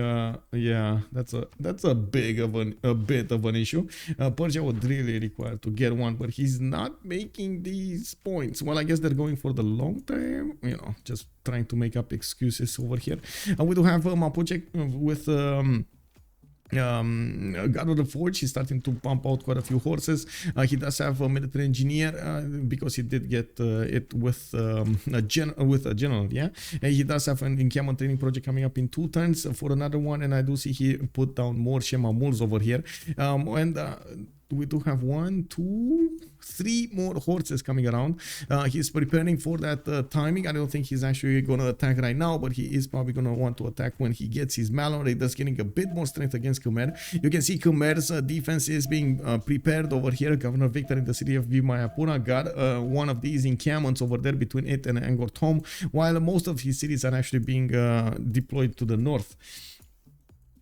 yeah, that's a bit of an issue. Persia would really require to get one, but he's not making these points. Well, I guess they're going for the long term, you know, just trying to make up excuses over here. We do have Mapuche with God of the Forge. He's starting to pump out quite a few horses. He does have a military engineer because he did get it with a general. Yeah, and he does have an encampment training project coming up in 2 turns for another one, and I do see he put down more Shema Muls over here, we do have 1, 2, 3 more horses coming around. He's preparing for that timing. I don't think he's actually going to attack right now, but he is probably going to want to attack when he gets his Malon. He does getting a bit more strength against Khmer. You can see Khmer's defense is being prepared over here. Governor Victor in the city of Vimayapura got one of these encampments over there between it and Angkor Thom, while most of his cities are actually being deployed to the north.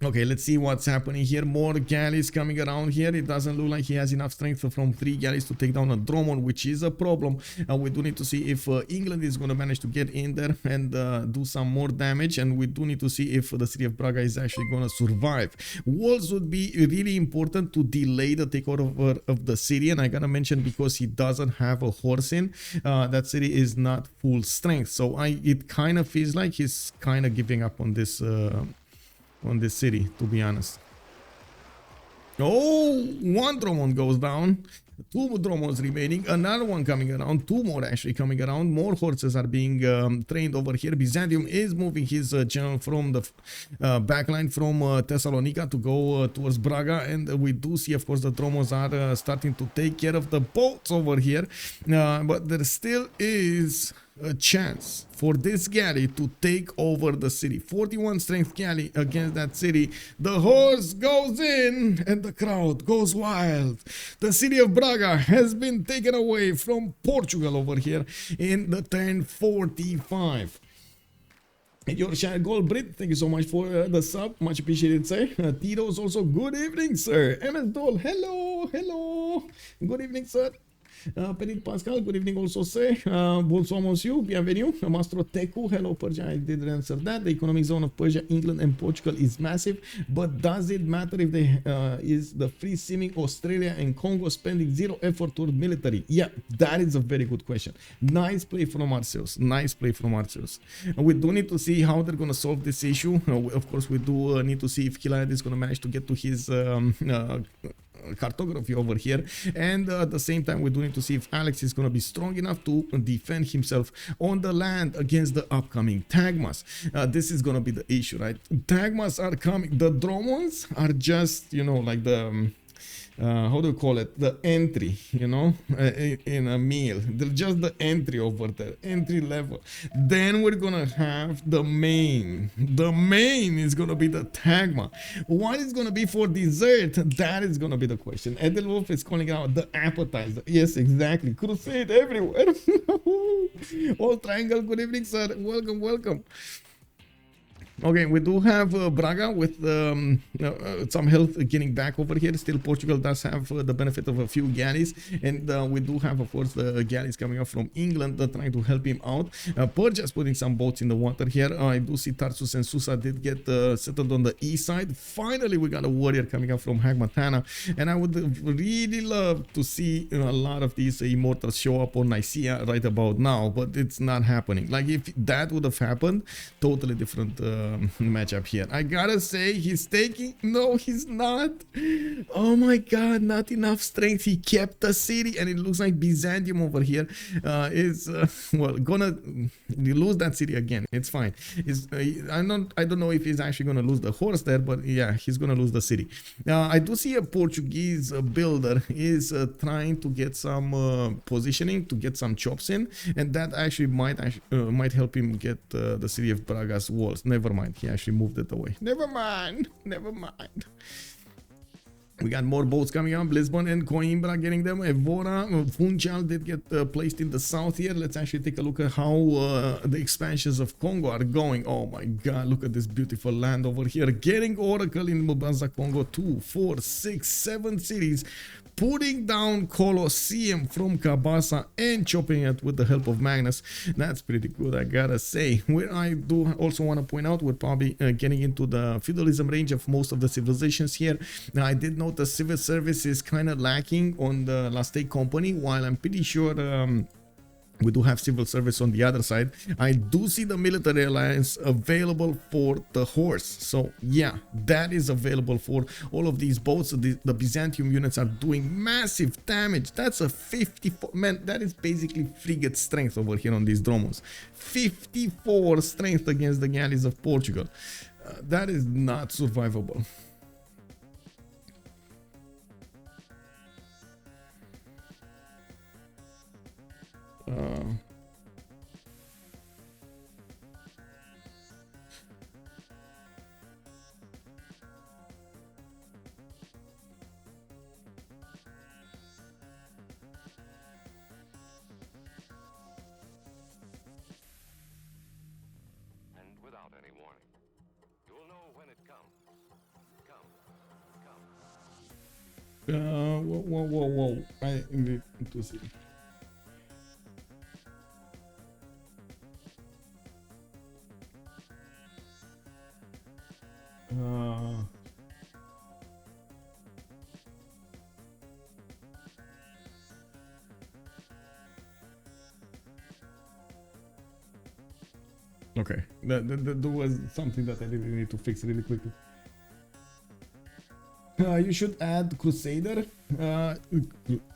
Okay, let's see what's happening here. More galleys coming around here. It doesn't look like he has enough strength from 3 galleys to take down a dromon, which is a problem. We do need to see if England is going to manage to get in there and do some more damage, and we do need to see if the city of Braga is actually going to survive. Walls would be really important to delay the takeover of the city, and I gotta mention, because he doesn't have a horse in, that city is not full strength, so it kind of feels like he's kind of giving up on this city, to be honest. Oh, 1 dromon goes down, 2 dromons remaining, another one coming around, 2 more actually coming around. More horses are being trained over here. Byzantium is moving his general from the backline from Thessalonica to go towards Braga, and we do see, of course, the dromos are starting to take care of the boats over here, but there still is a chance for this galley to take over the city. 41 strength galley against that city. The horse goes in and the crowd goes wild. The city of Braga has been taken away from Portugal over here in the turn 45. Your Shine Gold Brit, thank you so much for the sub, much appreciated, sir. Tito's also, good evening, sir. MS Doll, hello, good evening, sir. Petit Pascal, good evening also, sir. Bonsoir, monsieur, bienvenue. Mastro Teku, hello, Persia, I did answer that. The economic zone of Persia, England and Portugal is massive, but does it matter if they is the free simming Australia and Congo spending 0 effort toward military? Yeah, that is a very good question. Nice play from Arceus, nice play from Arceus. We do need to see how they're going to solve this issue. Of course, we do need to see if Killayad is going to manage to get to his cartography over here, and at the same time we do need to see if Aleks is going to be strong enough to defend himself on the land against the upcoming Tagmas. This is going to be the issue, right? Tagmas are coming. The dromons are just, you know, like the how do you call it, the entry, you know, in a meal. Just the entry over there, entry level. Then we're gonna have the main. The main is gonna be the tagma. What is gonna be for dessert? That is gonna be the question. Edelwolf is calling out the appetizer. Yes, exactly. Crusade everywhere. All triangle, good evening, sir. Welcome, welcome. Okay, we do have Braga with some health getting back over here. Still, Portugal does have the benefit of a few galleys, and we do have, of course, the galleys coming up from England trying to help him out. Persia is putting some boats in the water here. I do see Tarsus and Susa did get settled on the east side. Finally, we got a warrior coming up from Hagmatana, and I would really love to see a lot of these immortals show up on Nicaea right about now, but it's not happening. Like, if that would have happened, totally different matchup here. I gotta say, he's taking, no, he's not. Oh my god, not enough strength. He kept the city, and it looks like Byzantium over here is well, gonna lose that city again. It's fine. I don't know if he's actually gonna lose the horse there, but yeah, he's gonna lose the city. I do see a Portuguese builder is trying to get some positioning, to get some chops in, and that actually might help him get the city of Braga's walls. Never mind, he actually moved it away. Never mind, never mind. We got more boats coming up. Lisbon and Coimbra getting them. Evora, Funchal did get placed in the south here. Let's actually take a look at how the expansions of Congo are going. Oh my god, look at this beautiful land over here. Getting Oracle in Mbanza, Congo. 2, 4, 6, 7 cities. Putting down Colosseum from Kabasa and chopping it with the help of Magnus. That's pretty good, I gotta say. Where I do also want to point out, we're probably getting into the feudalism range of most of the civilizations here. Now, I did note the civil service is kind of lacking on the Last State Company, while I'm pretty sure we do have civil service on the other side. I do see the military alliance available for the horse. So yeah, that is available for all of these boats. The Byzantium units are doing massive damage. That's a 54, man, that is basically frigate strength over here on these dromos. 54 strength against the galleys of Portugal. That is not survivable. Without any warning. You'll know when it comes. Whoa. I need to see. Okay, there was something that I really need to fix really quickly. You should add Crusader.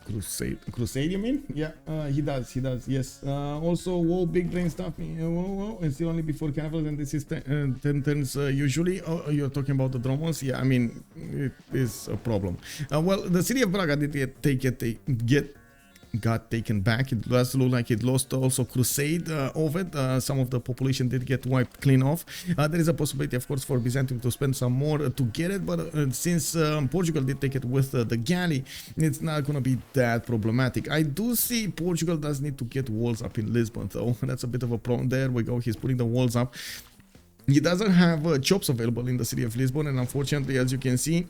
Crusade, you mean? Yeah, he does, yes. Also, whoa, big brain stuff. Whoa, and still only before carnivals, and this is 10 turns usually. Oh, you're talking about the dromos? Yeah, I mean, it is a problem. Well, the city of Braga did got taken back. It does look like it lost also Crusade of it. Some of the population did get wiped clean off. There is a possibility, of course, for Byzantium to spend some more to get it, but since Portugal did take it with the galley, it's not going to be that problematic. I do see Portugal does need to get walls up in Lisbon, though. That's a bit of a problem. There we go. He's putting the walls up. He doesn't have chops available in the city of Lisbon, and unfortunately, as you can see,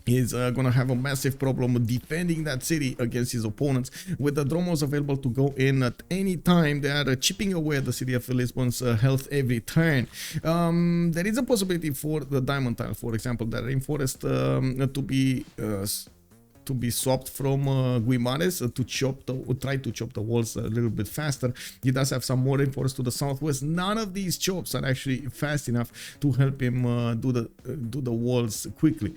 he's gonna have a massive problem defending that city against his opponents. With the dromos available to go in at any time, they are chipping away at the city of Lisbon's health every turn. There is a possibility for the diamond tile, for example, the rainforest to be swapped from Guimares to try to chop the walls a little bit faster. He does have some more rainforest to the southwest. None of these chops are actually fast enough to help him do the walls quickly.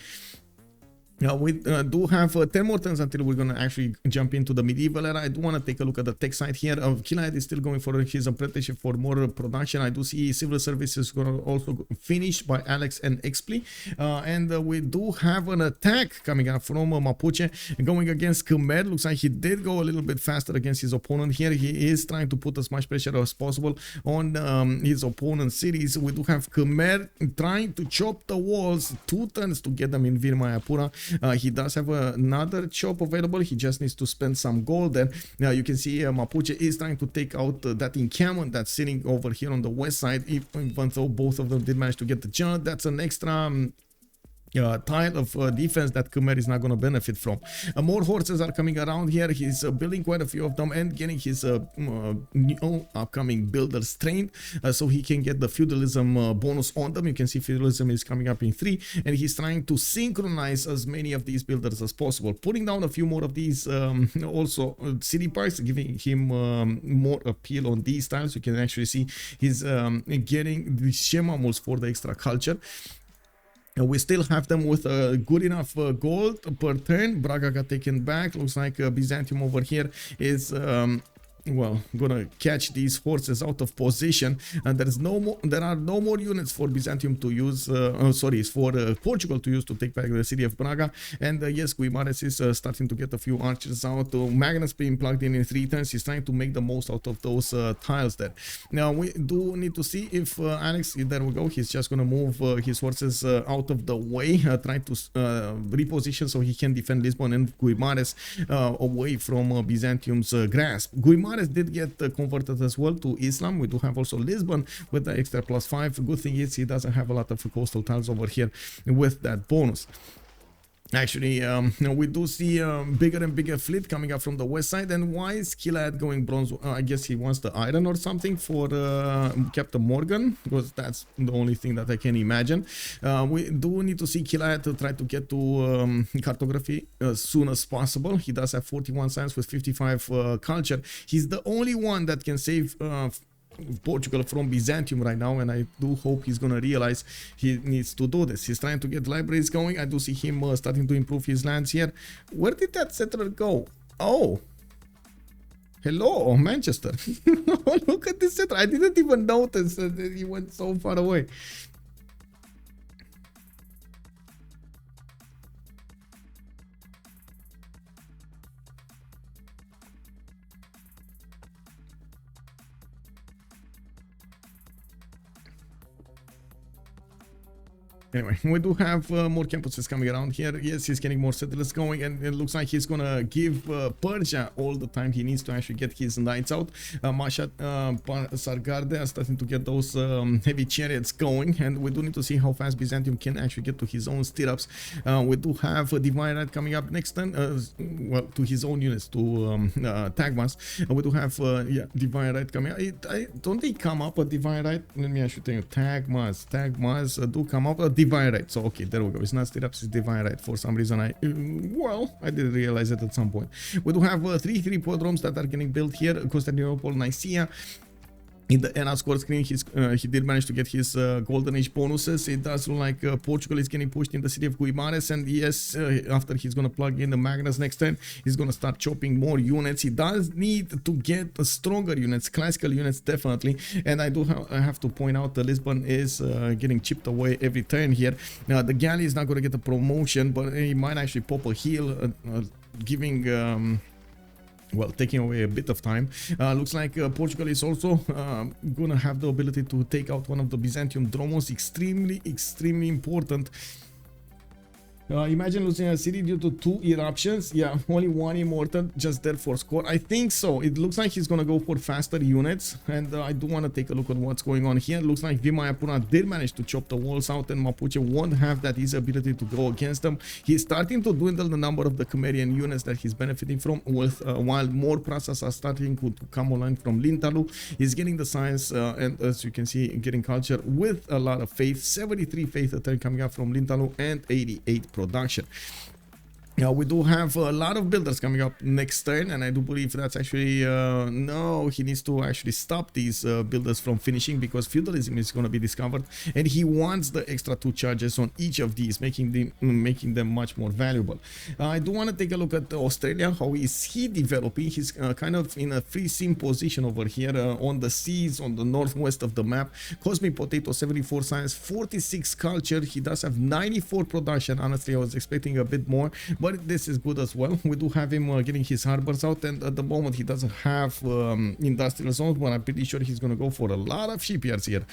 We do have 10 more turns until we're going to actually jump into the medieval era. I do want to take a look at the tech side here. Killayad is still going for his apprenticeship for more production. I do see civil services going to also finish by Aleks and Xpli. And we do have an attack coming up from Mapuche going against Khmer. Looks like he did go a little bit faster against his opponent here. He is trying to put as much pressure as possible on his opponent's cities. We do have Khmer trying to chop the walls 2 turns to get them in Vir Mayapura. He does have another chop available. He just needs to spend some gold there. Now you can see Mapuche is trying to take out that encampment that's sitting over here on the west side, even though both of them did manage to get the general. That's an extra tile of defense that Khmer is not going to benefit from. More horses are coming around here. He's building quite a few of them and getting his new upcoming builders trained so he can get the feudalism bonus on them. You can see feudalism is coming up in 3, and he's trying to synchronize as many of these builders as possible, putting down a few more of these also city parks, giving him more appeal on these tiles. You can actually see he's getting the shemamuls for the extra culture. We still have them with good enough gold per turn. Braga got taken back. Looks like Byzantium over here is well, gonna catch these forces out of position, and there are no more units for Byzantium to use. Sorry, it's for Portugal to use to take back the city of Braga. And yes, Guimares is starting to get a few archers out. Magnus being plugged in 3 turns. He's trying to make the most out of those tiles there. Now we do need to see if Aleks, there we go, he's just gonna move his forces out of the way, trying to reposition so he can defend Lisbon and Guimares away from Byzantium's grasp. Guimares did get converted as well to Islam. We do have also Lisbon with the extra +5. Good thing is he doesn't have a lot of coastal tiles over here with that bonus. Actually, we do see bigger and bigger fleet coming up from the west side. And why is Killayad going bronze? I guess he wants the iron or something for Captain Morgane, because that's the only thing that I can imagine. We do need to see Killayad to try to get to cartography as soon as possible. He does have 41 science with 55 culture. He's the only one that can save Portugal from Byzantium right now, and I do hope he's gonna realize he needs to do this. He's trying to get libraries going. I do see him starting to improve his lands here. Where did that settler go? Oh, hello, Manchester. Look at this settler. I didn't even notice that he went so far away. Anyway, we do have more campuses coming around here. Yes, he's getting more settlers going, and it looks like he's gonna give Persia all the time he needs to actually get his knights out. Mashat Sargarde are starting to get those heavy chariots going, and we do need to see how fast Byzantium can actually get to his own stirrups. We do have a Divine Right coming up next turn, well, to his own units, to Tagmas. We do have yeah, Divine Right coming up. Don't they come up a Divine Right? Let me actually tell you, Tagmas do come up. Divine Right. So okay, there we go. It's not stirrups, it's Divine Right. For some reason, I didn't realize it at some point. We do have 3 podromes that are getting built here. Constantinople, Nicaea. In the ENA score screen, he did manage to get his Golden Age bonuses. It does look like Portugal is getting pushed in the city of Guimares, and yes, after he's going to plug in the Magnus next turn, he's going to start chopping more units. He does need to get stronger units, classical units definitely, and I do have to point out that Lisbon is getting chipped away every turn here. Now, the galley is not going to get a promotion, but he might actually pop a heal, giving... well, taking away a bit of time. Looks like Portugal is also gonna have the ability to take out one of the Byzantium dromos. Extremely important. Imagine losing a city due to 2 eruptions. Yeah, only 1 immortal, just there for score. I think so. It looks like he's gonna go for faster units, and I do want to take a look at what's going on here. Looks like Vimayapura did manage to chop the walls out, and Mapuche won't have that easy ability to go against them. He's starting to dwindle the number of the Khmerian units that he's benefiting from, with while more Prasas are starting to come online from Lintahlou. He's getting the science, and as you can see, getting culture with a lot of faith. 73 faith a turn coming up from Lintahlou, and 88 production. We do have a lot of builders coming up next turn, and I do believe that's actually no, he needs to actually stop these builders from finishing, because feudalism is going to be discovered, and he wants the extra 2 charges on each of these, making them much more valuable. I do want to take a look at Australia. How is he developing? He's kind of in a free sim position over here on the seas on the northwest of the map. Cosmic Potato, 74 science, 46 culture. He does have 94 production. Honestly, I was expecting a bit more, but this is good as well. We do have him getting his harbors out, and at the moment he doesn't have industrial zones, but I'm pretty sure he's going to go for a lot of shipyards here.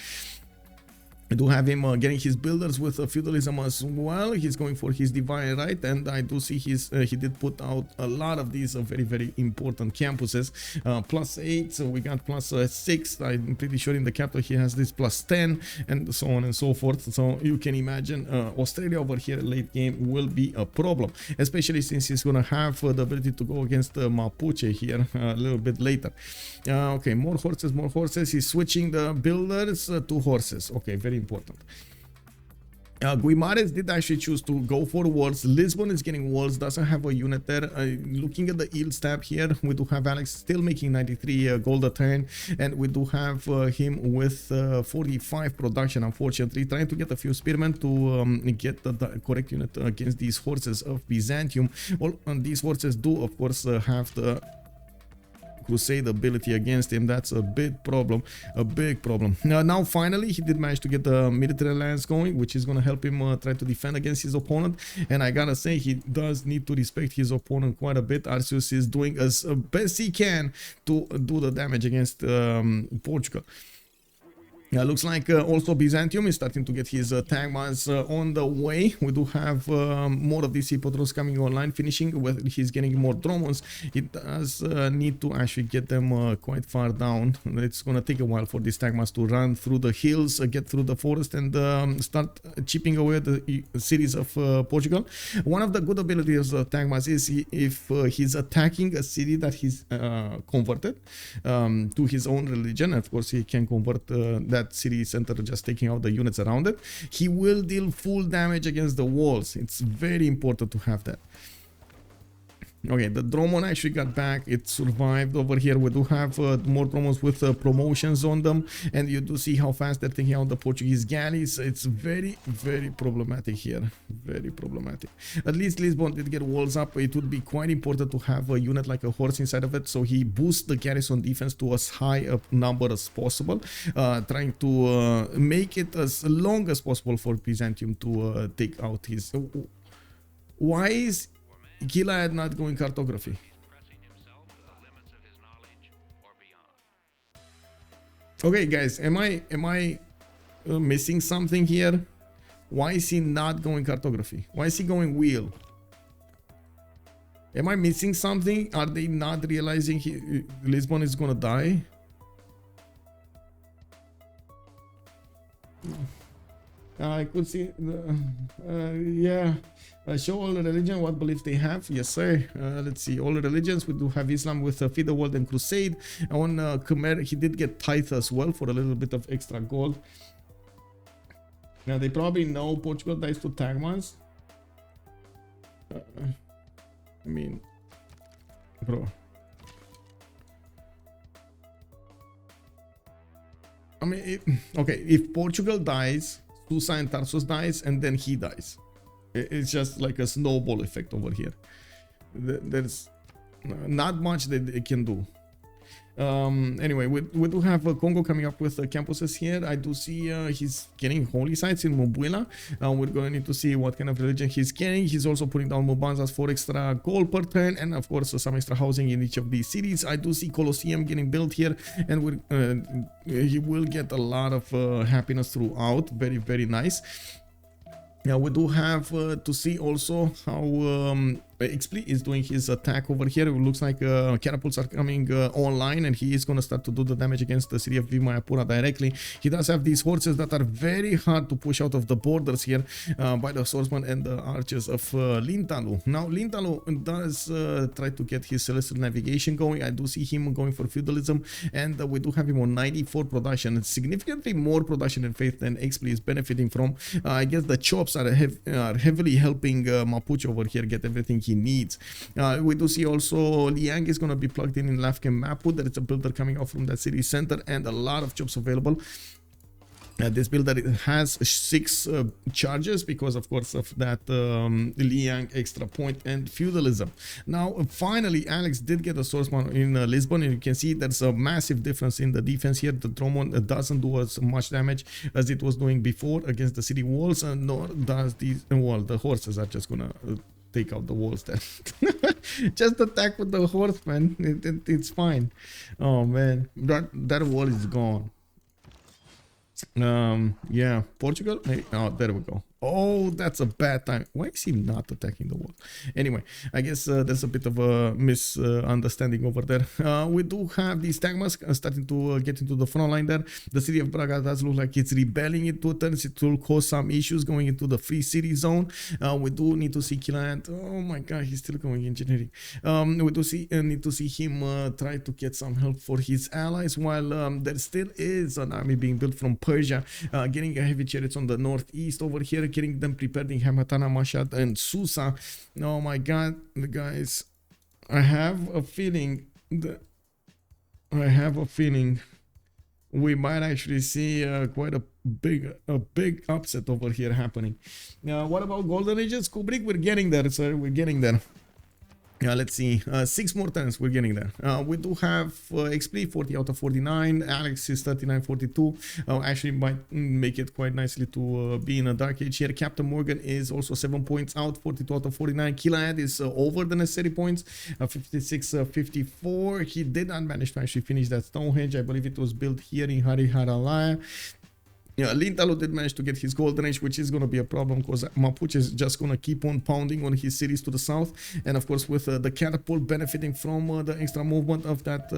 I do have him getting his builders with feudalism as well. He's going for his divine right, and I do see he did put out a lot of these very important campuses. +8, so we got +6. I'm pretty sure in the capital he has this +10, and so on and so forth. So you can imagine Australia over here late game will be a problem, especially since he's gonna have the ability to go against Mapuche here a little bit later. Okay, more horses. He's switching the builders to horses. Okay, very important. Guimares did actually choose to go for walls. Lisbon is getting walls, doesn't have a unit there. Looking at the yield tab here, we do have Aleks still making 93 gold a turn, and we do have him with 45 production, unfortunately, trying to get a few spearmen to get the correct unit against these horses of Byzantium. Well, these horses do, of course, have the crusade ability against him. That's a big problem. Now finally he did manage to get the military alliance going, which is going to help him try to defend against his opponent, and I gotta say he does need to respect his opponent quite a bit. Arceus is doing as best he can to do the damage against Portugal. Looks like also Byzantium is starting to get his tagmas on the way. We do have more of these hippodromes coming online, finishing with he's getting more dromons. It does need to actually get them quite far down. It's going to take a while for these tagmas to run through the hills, get through the forest, and start chipping away at the cities of Portugal. One of the good abilities of tagmas is if he's attacking a city that he's converted to his own religion. Of course, he can convert that city center just taking out the units around it. He will deal full damage against the walls. It's very important to have that. Okay, the Dromon actually got back. It survived over here. We do have more Dromons with promotions on them, and you do see how fast they're taking out the Portuguese galleys. It's very problematic here. Very problematic. At least Lisbon did get walls up. It would be quite important to have a unit like a horse inside of it, so he boosts the garrison defense to as high a number as possible, trying to make it as long as possible for Byzantium to take out his... Why is Killayad not going cartography? Okay, guys, am I missing something here? Why is he not going cartography? Why is he going wheel? Am I missing something? Are they not realizing Lisbon is gonna die? I could see, yeah. Show all the religion what beliefs they have. Yes, sir. Let's see. All the religions. We do have Islam with Feed the World and Crusade. On Khmer, he did get tithe as well for a little bit of extra gold. Now, they probably know Portugal dies to Tagmas. I mean, bro. I mean, okay, if Portugal dies, Susa and Tarsus dies, and then he dies. It's just like a snowball effect over here. There's not much that they can do. Anyway, we do have Kongo coming up with campuses here. I do see he's getting holy sites in Mbuila. We're going to need to see what kind of religion he's getting. He's also putting down Mubanzas for extra gold per turn, and of course some extra housing in each of these cities. I do see Colosseum getting built here, and he will get a lot of happiness throughout. Very nice. Now we do have to see also how Xpli is doing his attack over here. It looks like catapults are coming online, and he is going to start to do the damage against the city of Vimayapura directly. He does have these horses that are very hard to push out of the borders here by the swordsman and the archers of Lintahlou. Now Lintahlou does try to get his celestial navigation going. I do see him going for feudalism, and we do have him on 94 production. It's significantly more production in faith than Xpli is benefiting from. I guess the chops are heavily helping Mapuche over here get everything he he needs. We do see also Liang is going to be plugged in Lafken Mapu. There is a builder coming out from that city center and a lot of jobs available. This builder has 6 charges because of course of that Liang extra point and feudalism. Now finally Aleks did get a source mount in Lisbon, and you can see there's a massive difference in the defense here. The Drummond doesn't do as much damage as it was doing before against the city walls, and nor does these the horses are just gonna take out the walls there. Just attack with the horse, man. It's fine. Oh man, that wall is gone. Yeah, Portugal. Hey, oh, there we go. Oh, that's a bad time. Why is he not attacking the wall? Anyway, I guess there's a bit of a misunderstanding over there. We do have these Tagmas starting to get into the front line there. The city of Braga does look like it's rebelling into turns. It will cause some issues going into the free city zone. We do need to see Killayad. Oh my god, he's still going engineering. We do need to see him try to get some help for his allies, while there still is an army being built from Persia, getting a heavy chariots on the northeast over here, getting them prepared in Hamatana, Mashhad, and Susa. Oh my god, the guys, I have a feeling we might actually see quite a big upset over here happening. What about Golden Ages? Kubrick, we're getting there, sir. We're getting there. Let's see, 6 more turns, we're getting there. We do have Xpli 40 out of 49, Aleks is 39-42, actually might make it quite nicely to be in a dark age here. Captain Morgane is also 7 points out, 42 out of 49. Killayad is over the necessary points, 56-54. He did not manage to actually finish that Stonehenge. I believe it was built here in Hariharalaya. Yeah, Lintahlou did manage to get his golden age, which is going to be a problem because Mapuche is just going to keep on pounding on his cities to the south. And of course, with the catapult benefiting from the extra movement of that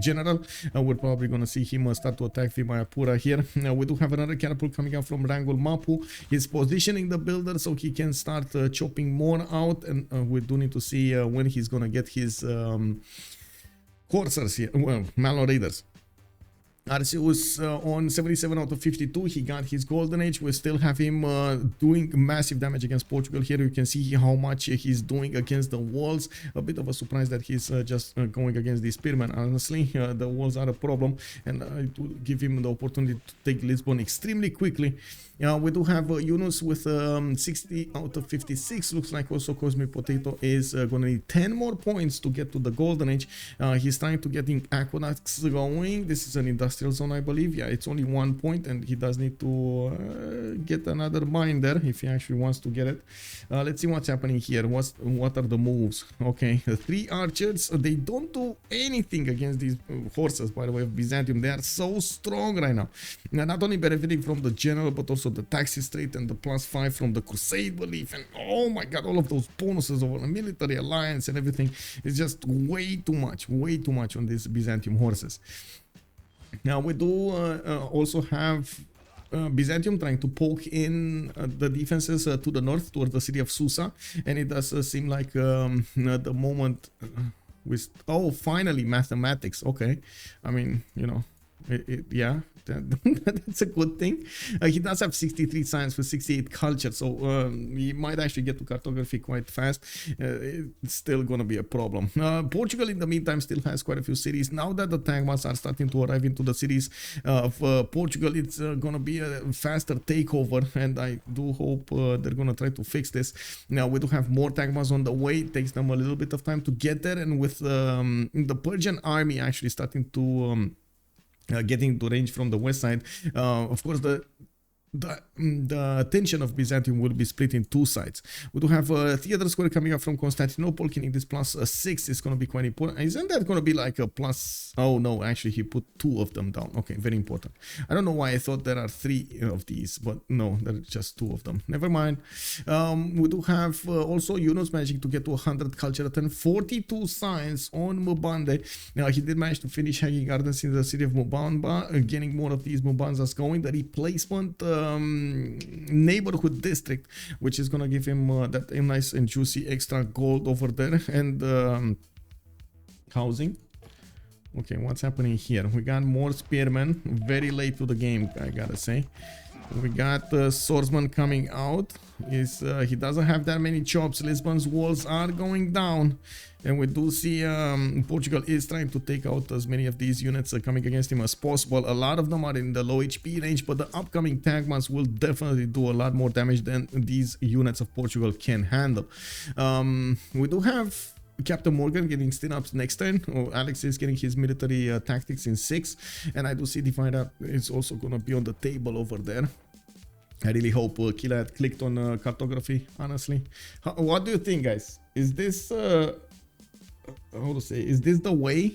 general, we're probably going to see him start to attack Vimayapura here. We do have another catapult coming out from Rangul Mapu. He's positioning the builder so he can start chopping more out, and we do need to see when he's going to get his coursers here, well, Malon Raiders. Arceus on 77 out of 52, he got his golden age. We still have him doing massive damage against Portugal. Here you can see how much he's doing against the walls. A bit of a surprise that he's just going against the spearmen. Honestly, the walls are a problem, and it will give him the opportunity to take Lisbon extremely quickly. We do have Yunus with 60 out of 56. Looks like also Cosmic Potato is going to need 10 more points to get to the golden age. He's trying to get in aqueducts going. This is an industrial zone, I believe. Yeah, it's only 1 point, and he does need to get another mine there if he actually wants to get it. Let's see what's happening here. What are the moves? Okay, 3 archers. They don't do anything against these horses, by the way, of Byzantium. They are so strong right now. Not only benefiting from the general, but also the taxi straight and the +5 from the crusade belief, and oh my god, all of those bonuses over the military alliance and everything is just way too much on these Byzantium horses. Now we do also have Byzantium trying to poke in the defenses to the north towards the city of Susa, and it does seem like the moment with finally mathematics. Okay, I mean, you know, yeah, that's a good thing. He does have 63 science with 68 culture, so he might actually get to cartography quite fast. It's still gonna be a problem. Portugal in the meantime still has quite a few cities. Now that the Tagmas are starting to arrive into the cities of Portugal, it's gonna be a faster takeover, and I do hope they're gonna try to fix this. Now we do have more Tagmas on the way. It takes them a little bit of time to get there, and with the Persian army actually starting to getting to range from the west side, of course the attention of Byzantium will be split in 2 sides. We do have Theater Square coming up from Constantinople, getting this +6 is going to be quite important. Isn't that going to be like a plus? Oh no, actually he put 2 of them down. Okay, very important. I don't know why I thought there are 3 of these, but no, there are just 2 of them. Never mind. We do have also Yunus managing to get to 100 culture at 42 science on Mbande. Now he did manage to finish hanging gardens in the city of Mbamba, getting more of these Mbanzas going. The replacement neighborhood district, which is gonna give him that nice and juicy extra gold over there, and housing. Okay, what's happening here? We got more spearmen very late to the game, I gotta say. We got the swordsman coming out. He doesn't have that many chops. Lisbon's walls are going down. And we do see Portugal is trying to take out as many of these units coming against him as possible. A lot of them are in the low HP range, but the upcoming Tagmas will definitely do a lot more damage than these units of Portugal can handle. We do have Captain Morgane getting still up next turn. Aleks is getting his military tactics in 6. And I do see Divide is also going to be on the table over there. I really hope Killayad clicked on cartography, honestly. What do you think, guys? Is this... how to say, is this the way?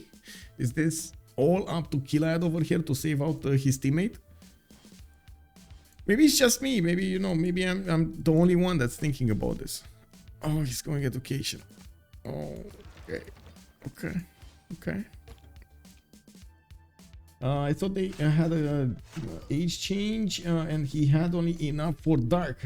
Is this all up to Killayad over here to save out his teammate? Maybe it's just me. Maybe, you know, maybe I'm the only one that's thinking about this. Oh, he's going education. Oh, okay. I thought they had a age change and he had only enough for dark.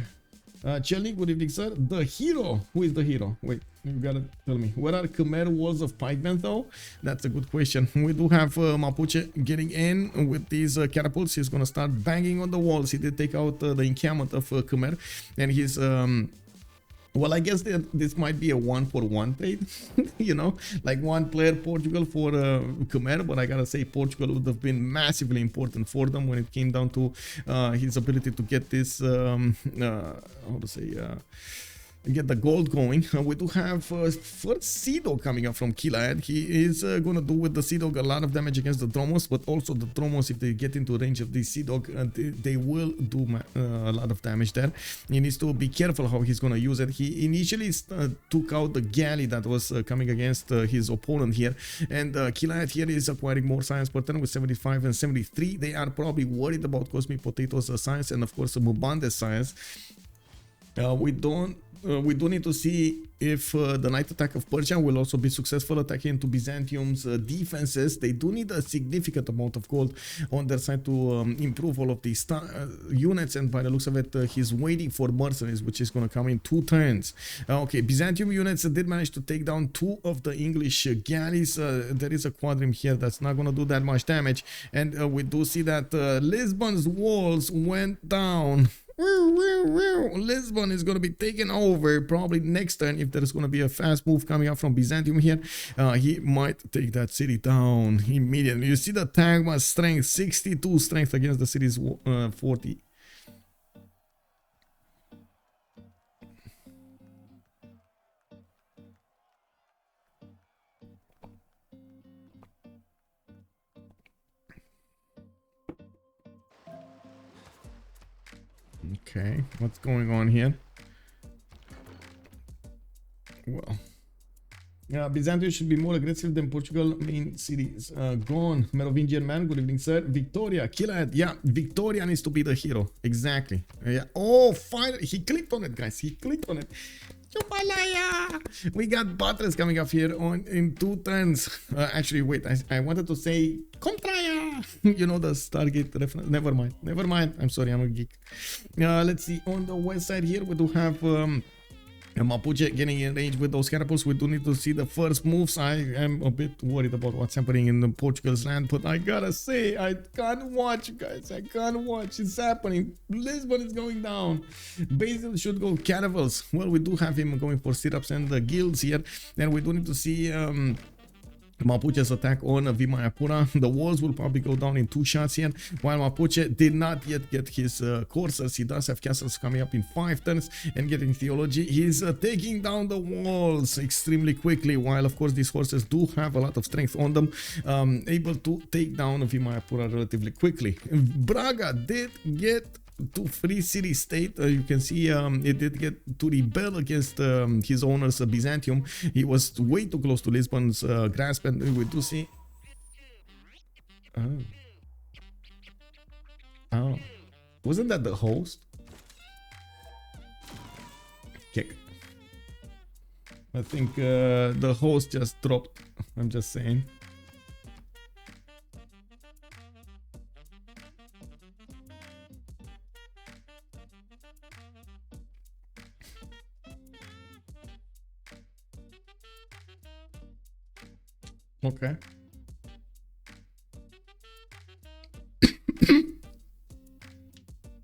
Chelly, good evening, sir. The hero. Who is the hero? Wait, you gotta tell me. What are Khmer walls of pikemen, though? That's a good question. We do have Mapuche getting in with these catapults. He's gonna start banging on the walls. He did take out the encampment of Khmer, and he's well, I guess this might be a 1-for-1 trade, you know, like one player Portugal for Khmer, but I gotta say Portugal would have been massively important for them when it came down to his ability to get this, how to say, get the gold going. We do have first Sea Dog coming up from Killayad. He is going to do with the Sea Dog a lot of damage against the Dromos, but also the Dromos, if they get into range of the Sea Dog, they will do a lot of damage there. He needs to be careful how he's going to use it. He initially took out the galley that was coming against his opponent here, and Killayad here is acquiring more science per turn with 75 and 73. They are probably worried about Cosmic Potatoes science and of course Mbande science. We do need to see if the night attack of Persia will also be successful attacking into Byzantium's defenses. They do need a significant amount of gold on their side to improve all of these units, and by the looks of it, he's waiting for mercenaries, which is going to come in 2 turns. Okay, Byzantium units did manage to take down 2 of the English galleys. There is a quadrim here that's not going to do that much damage, and we do see that Lisbon's walls went down. Lisbon is going to be taken over probably next turn. If there's going to be a fast move coming up from Byzantium here, he might take that city down immediately. You see the Tagma strength, 62 strength against the city's 40. Okay, what's going on here? Well, yeah, Byzantium should be more aggressive than Portugal main cities. Gone, Merovingian man, good evening, sir. Victoria, Killayad, yeah, Victoria needs to be the hero. Exactly. Yeah. Oh, finally, he clicked on it, guys. He clicked on it. We got Batres coming up here in 2 turns. Actually, wait, I wanted to say Contraya. You know the Stargate reference. Never mind. I'm sorry, I'm a geek. Let's see. On the west side here, we do have Mapuche getting in range with those catapults. We do need to see the first moves. I am a bit worried about what's happening in Portugal's land, but I gotta say, I can't watch, guys. I can't watch. It's happening. Lisbon is going down. Basil should go caravels. Well, we do have him going for syrups and the guilds here, and we do need to see Mapuche's attack on Vimayapura. The walls will probably go down in 2 shots here, while Mapuche did not yet get his coursers. He does have castles coming up in 5 turns and getting theology. He's taking down the walls extremely quickly, while of course these horses do have a lot of strength on them, able to take down Vimayapura relatively quickly. Braga did get to free city state. You can see it did get to rebel against his owners, Byzantium. He was way too close to Lisbon's grasp, and we do see oh, wasn't that the host? Kick. I think the host just dropped. I'm just saying. Okay.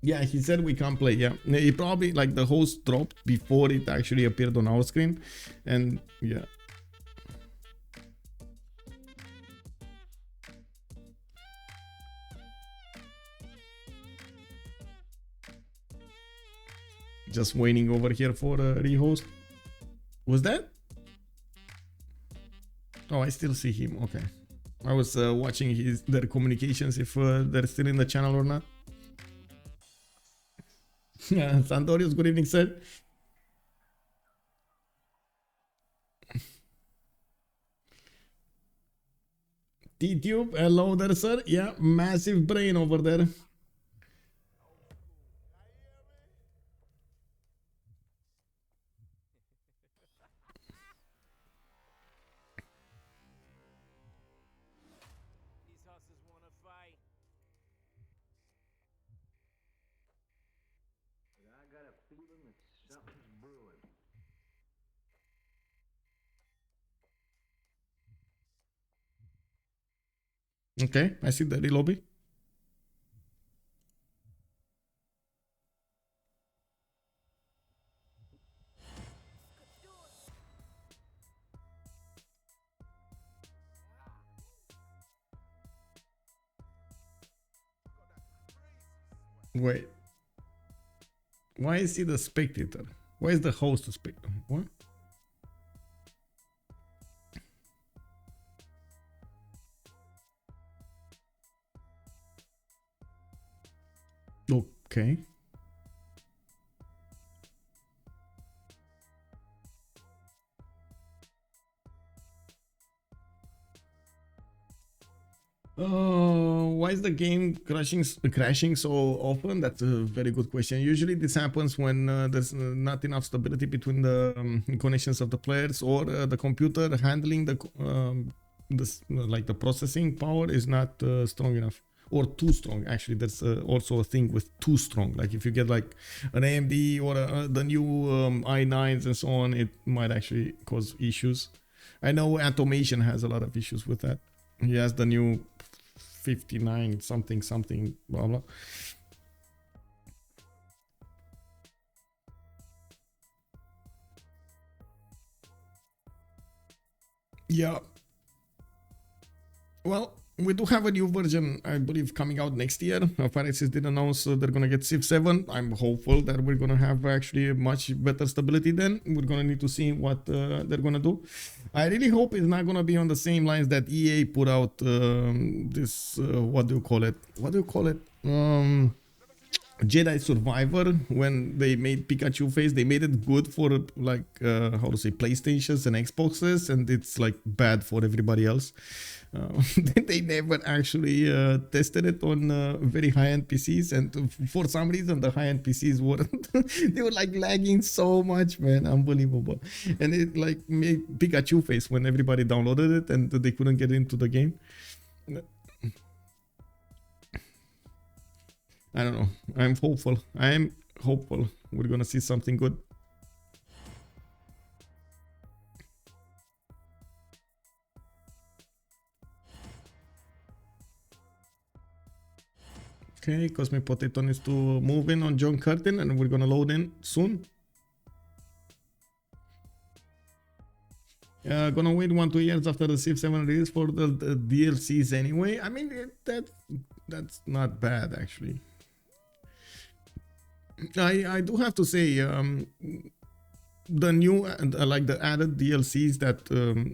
Yeah, he said we can't play. Yeah, he probably like the host dropped before it actually appeared on our screen, and yeah. Just waiting over here for a rehost. Was that? Oh, I still see him. Okay, I was watching their communications if they're still in the channel or not. Santorius, good evening, sir. T-Tube, hello there, sir. Yeah, massive brain over there. These hustlers wanna fight. I got a feeling that something's brewing. Okay, I see the lobby. Wait. Why is he the spectator? Why is the host the spectator? What? Okay. Why is the game crashing so often? That's a very good question. Usually this happens when there's not enough stability between the connections of the players, or the computer handling the processing power is not strong enough, or too strong. Actually, there's also a thing with too strong. Like if you get like an AMD or the new i9s and so on, it might actually cause issues. I know Automation has a lot of issues with that. He has the new 59 something blah blah. Yeah. Well, we do have a new version, I believe, coming out next year. Arceus did announce they're gonna get Civ6. I'm hopeful that we're gonna have actually a much better stability then. We're gonna need to see what they're gonna do. I really hope it's not gonna be on the same lines that EA put out this, what do you call it? Jedi Survivor, when they made Pikachu face. They made it good for like how to say, PlayStations and Xboxes, and it's like bad for everybody else. They never actually tested it on very high-end PCs, and for some reason the high-end PCs weren't. They were like lagging so much, man, unbelievable. And it like made Pikachu face when everybody downloaded it and they couldn't get into the game. I don't know. I'm hopeful. We're gonna see something good. Okay, Cosmic Potato needs to move in on John Curtin, and we're gonna load in soon. Gonna wait 1-2 years after the Civ7 release for the DLCs anyway. I mean, that's not bad actually. I do have to say, the new like the added DLCs that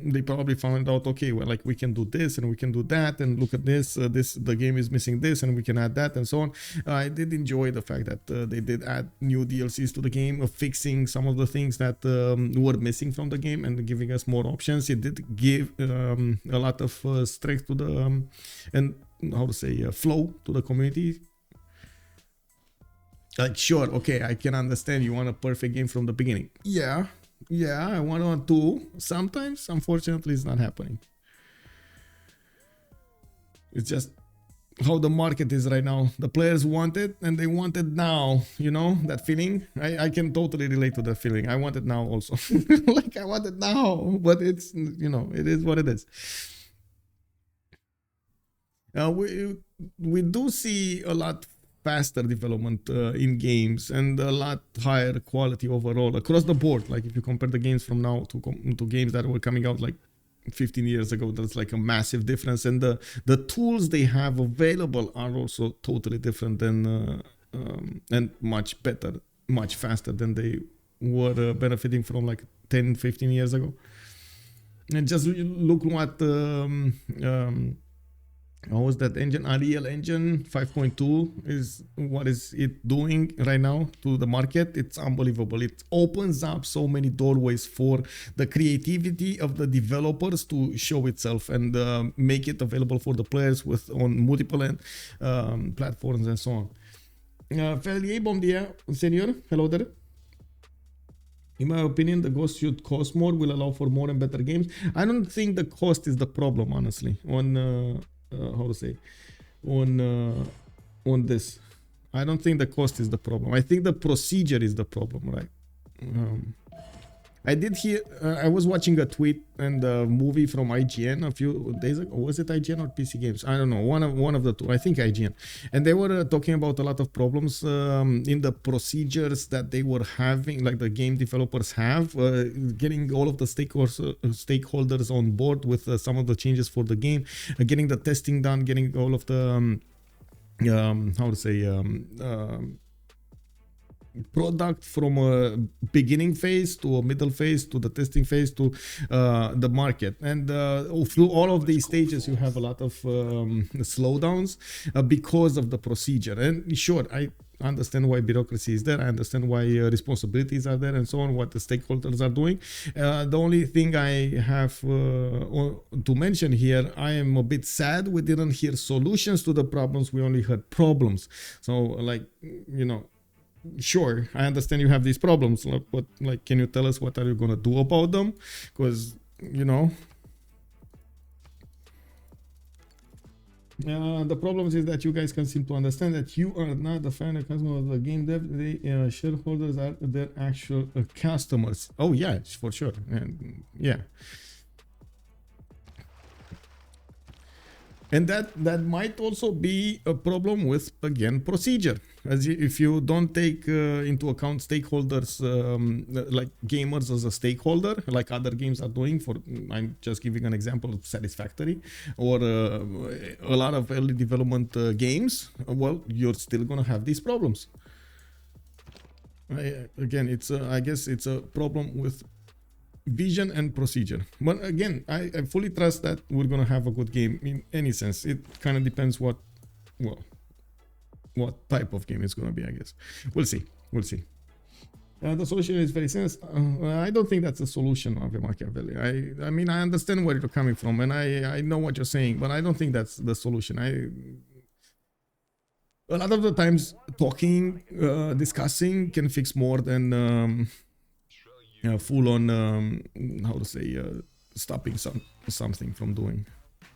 they probably found out, okay, well, like we can do this and we can do that, and look at this, the game is missing this and we can add that and so on. I did enjoy the fact that they did add new DLCs to the game, fixing some of the things that were missing from the game and giving us more options. It did give a lot of strength to the and how to say, flow to the community. Like, sure, okay, I can understand you want a perfect game from the beginning. Yeah, I want one too. Sometimes, unfortunately, it's not happening. It's just how the market is right now. The players want it, and they want it now. You know, that feeling? I can totally relate to that feeling. I want it now also. Like, I want it now, but it's, you know, it is what it is. We do see a lot faster development in games and a lot higher quality overall across the board. Like if you compare the games from now to games that were coming out like 15 years ago, that's like a massive difference. And the tools they have available are also totally different than and much better, much faster than they were benefiting from like 10-15 years ago. And just look what how was that engine? Unreal Engine 5.2 is what is it doing right now to the market. It's unbelievable. It opens up so many doorways for the creativity of the developers to show itself and make it available for the players on multiple platforms and so on. Felier, bom dia, senor. Hello there. In my opinion, the cost should cost more, will allow for more and better games. I don't think the cost is the problem, honestly, on how to say, on this. I don't think the cost is the problem. I think the procedure is the problem, right? I did hear, I was watching a tweet and a movie from IGN a few days ago. Was it IGN or PC Games? I don't know. One of the two. I think IGN. And they were talking about a lot of problems in the procedures that they were having, like the game developers have, getting all of the stakeholders on board with some of the changes for the game, getting the testing done, getting all of the, how to say, product from a beginning phase to a middle phase to the testing phase to the market, and through all of these stages you have a lot of slowdowns because of the procedure. And sure, I understand why bureaucracy is there, I understand why responsibilities are there and so on, what the stakeholders are doing. The only thing I have to mention here, I am a bit sad we didn't hear solutions to the problems, we only heard problems. So like, you know, sure, I understand you have these problems, but like, can you tell us what are you gonna do about them? Because, you know, the problems is that you guys can seem to understand that you are not the final customer of the game dev. The shareholders are their actual customers. Oh yeah, for sure. And yeah. And that might also be a problem with, again, procedure. As if you don't take into account stakeholders, like gamers as a stakeholder, like other games are doing, for, I'm just giving an example of Satisfactory, or a lot of early development games, well, you're still gonna have these problems. Again, it's I guess it's a problem with vision and procedure, but again, I fully trust that we're gonna have a good game in any sense. It kind of depends what type of game it's gonna be, I guess. We'll see. The solution is very simple. I don't think that's a solution of Machiavelli. I mean, I understand where you're coming from, and I know what you're saying, but I don't think that's the solution. A lot of the times talking, discussing can fix more than full on how to say, stopping something from doing,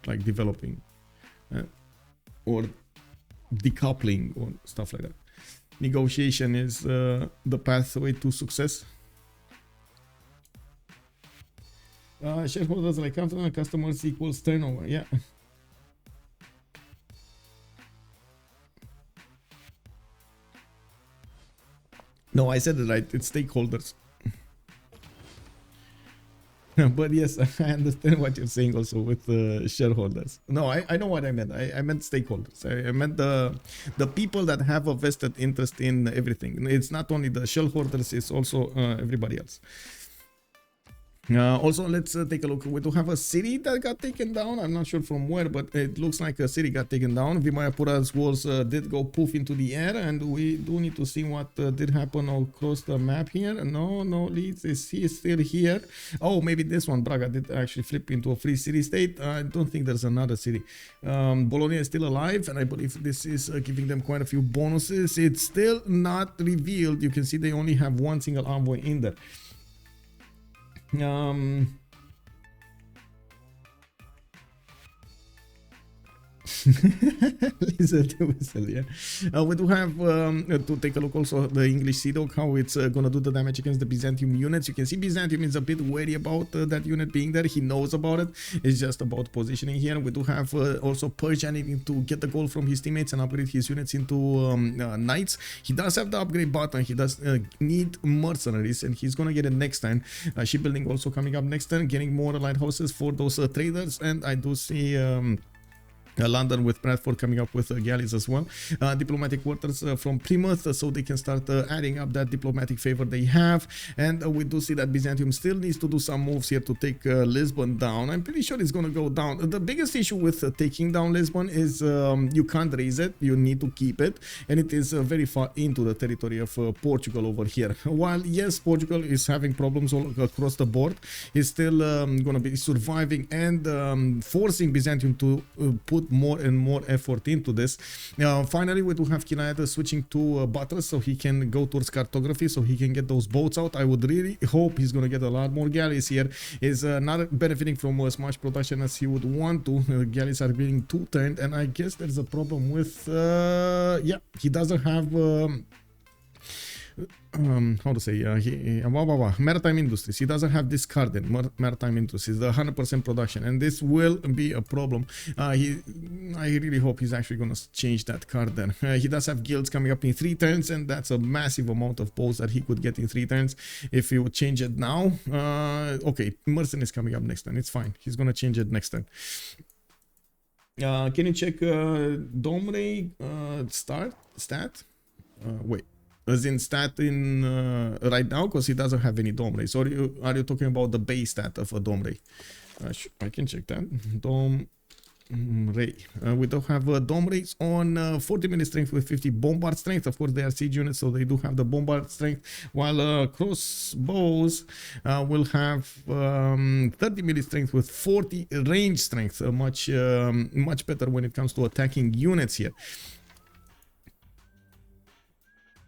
like developing or decoupling or stuff like that. Negotiation is the pathway to success. Shareholders like customers equals turnover. Yeah. No, I said it right. It's stakeholders. But yes, I understand what you're saying also with shareholders. No, I know what I meant. I meant stakeholders. I meant the people that have a vested interest in everything. It's not only the shareholders, it's also everybody else. Also, let's take a look. We do have a city that got taken down. I'm not sure from where, but it looks like a city got taken down. Vimayapura's walls did go poof into the air, and we do need to see what did happen across the map here. No leads. Is he still here? Oh, maybe this one, Braga, did actually flip into a free city state. I don't think there's another city. Bologna is still alive, and I believe this is giving them quite a few bonuses. It's still not revealed. You can see they only have one single envoy in there. Listen to whistle, yeah. We do have to take a look also the English Sea Dog, how it's gonna do the damage against the Byzantium units. You can see Byzantium is a bit wary about that unit being there. He knows about it. It's just about positioning here. We do have also Persia needing to get the gold from his teammates and upgrade his units into knights. He does have the upgrade button. He does need mercenaries, and he's gonna get it next time. Shipbuilding also coming up next turn, getting more lighthouses for those traders, and I do see London with Bradford coming up with galleys as well. Diplomatic quarters from Plymouth, so they can start adding up that diplomatic favor they have. And we do see that Byzantium still needs to do some moves here to take Lisbon down. I'm pretty sure it's going to go down. The biggest issue with taking down Lisbon is you can't raise it, you need to keep it, and it is very far into the territory of Portugal over here. While yes, Portugal is having problems all across the board, it's still going to be surviving and forcing Byzantium to put more and more effort into this. Finally, we do have Killayad switching to Butters, so he can go towards cartography, so he can get those boats out. I would really hope he's going to get a lot more galleys here. Is not benefiting from as much production as he would want to. Galleys are being two-turned, and I guess there's a problem with yeah, he doesn't have how to say maritime industries. He doesn't have this card in maritime industries, the 100% production, and this will be a problem. I really hope he's actually going to change that card then. He does have guilds coming up in 3 turns, and that's a massive amount of bows that he could get in 3 turns if he would change it now. Okay, Mercen is coming up next turn. It's fine, he's going to change it next turn. Can you check Domrey stat? Wait, as in stat in right now, because he doesn't have any Domrey. So are you talking about the base stat of a Domrey? I can check that. Domrey. We don't have Domreys on 40 minute strength with 50 bombard strength. Of course, they are siege units, so they do have the bombard strength. While crossbows will have 30 minute strength with 40 range strength. Much better when it comes to attacking units here.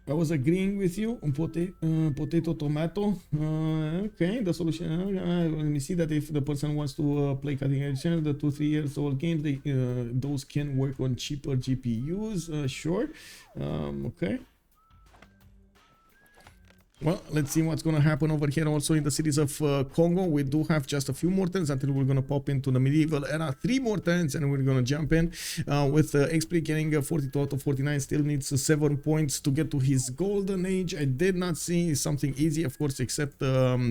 I was agreeing with you on potato tomato. Okay, the solution. Let me see that if the person wants to play cutting edge, the 2-3 years old games, those can work on cheaper GPUs. Sure. Okay. Well, let's see what's going to happen over here also in the cities of Kongo. We do have just a few more turns until we're going to pop into the medieval era. 3 more turns and we're going to jump in with Xpli getting 42 out of 49. Still needs 7 points to get to his golden age. I did not see something easy, of course, except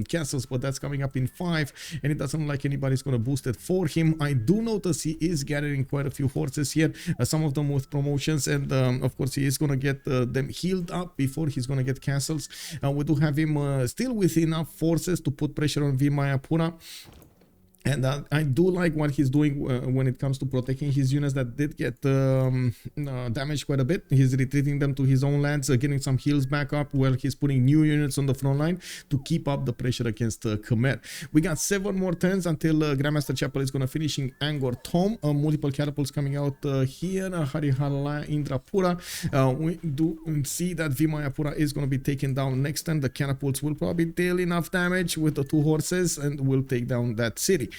castles, but that's coming up in 5 and it doesn't look like anybody's going to boost it for him. I do notice he is gathering quite a few horses here, some of them with promotions, and of course he is going to get them healed up before he's going to get castles. We do have him still with enough forces to put pressure on Vimayapura. And I do like what he's doing when it comes to protecting his units that did get damaged quite a bit. He's retreating them to his own lands, getting some heals back up while he's putting new units on the front line to keep up the pressure against Khmer. We got 7 more turns until Grandmaster Chapel is going to finish in Angkor Thom. Multiple catapults coming out here. Harihala Indrapura. We do see that Vimayapura is going to be taken down next turn. The catapults will probably deal enough damage with the 2 horses and will take down that city.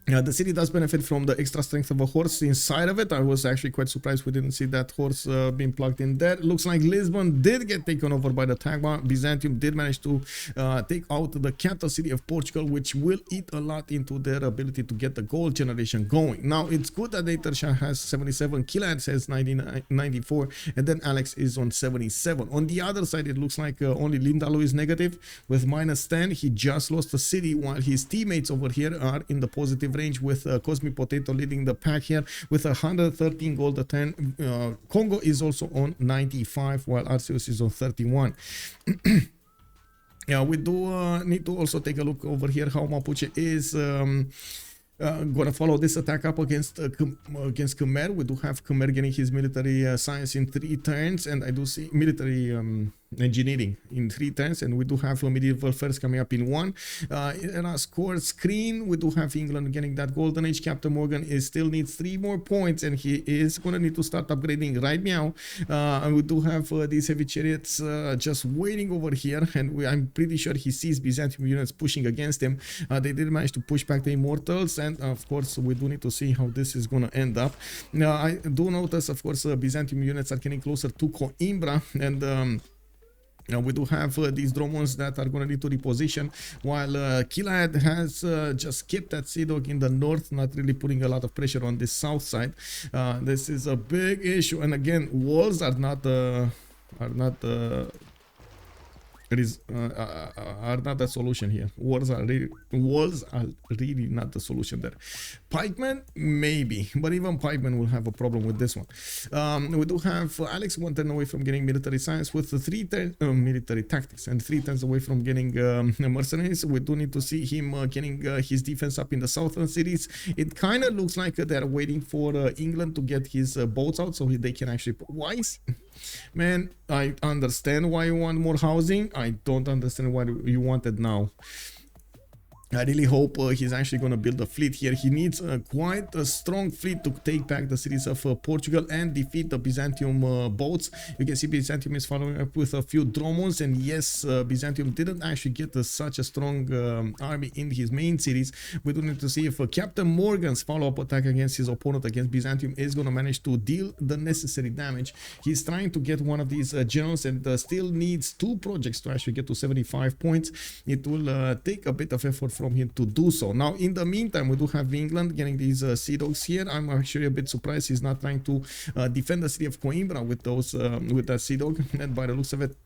The city does benefit from the extra strength of a horse inside of it. I was actually quite surprised we didn't see that horse being plugged in there. Looks like Lisbon did get taken over by the Tagma. Byzantium did manage to take out the capital city of Portugal, which will eat a lot into their ability to get the gold generation going. Now, it's good that Persia has 77, Killayad has 94, and then Aleks is on 77. On the other side, it looks like only Lintahlou is negative with -10. He just lost the city, while his teammates over here are in the positive range with Cosmic Potato leading the pack here with 113 gold a turn. Kongo is also on 95 while Arceus is on 31. Yeah, we do need to also take a look over here how Mapuche is gonna follow this attack up against Khmer. We do have Khmer getting his military science in 3 turns, and I do see military engineering in 3 turns, and we do have medieval first coming up in 1. In our score screen, we do have England getting that golden age. Captain Morgane is still needs 3 more points, and he is gonna need to start upgrading right now. And we do have these heavy chariots just waiting over here, and I'm pretty sure he sees Byzantium units pushing against him. They did manage to push back the Immortals, and of course we do need to see how this is gonna end up. Now I do notice, of course, Byzantium units are getting closer to Coimbra, and we do have these drones that are going to need to reposition, while Killayad has just kept that Sea Dog in the north, not really putting a lot of pressure on this south side. This is a big issue, and again, walls are not the solution here. Walls are really not the solution there. Pikemen, maybe, but even pikemen will have a problem with this one. We do have Aleks 1 turn away from getting military science with the 3 turn military tactics, and 3 turns away from getting mercenaries. We do need to see him getting his defense up in the southern cities. It kind of looks like they're waiting for England to get his boats out so they can actually put wise. Man, I understand why you want more housing. I don't understand why you want it now. I really hope he's actually going to build a fleet here. He needs quite a strong fleet to take back the cities of Portugal and defeat the Byzantium boats. You can see Byzantium is following up with a few dromos, and yes, Byzantium didn't actually get such a strong army in his main cities. We do need to see if Captain Morgane's follow-up attack against his opponent against Byzantium is going to manage to deal the necessary damage. He's trying to get one of these generals, and still needs 2 projects to actually get to 75 points. It will take a bit of effort from him to do so. Now, in the meantime, we do have England getting these Sea Dogs here. I'm actually a bit surprised he's not trying to defend the city of Coimbra with those with that Sea Dog. And by the looks of it,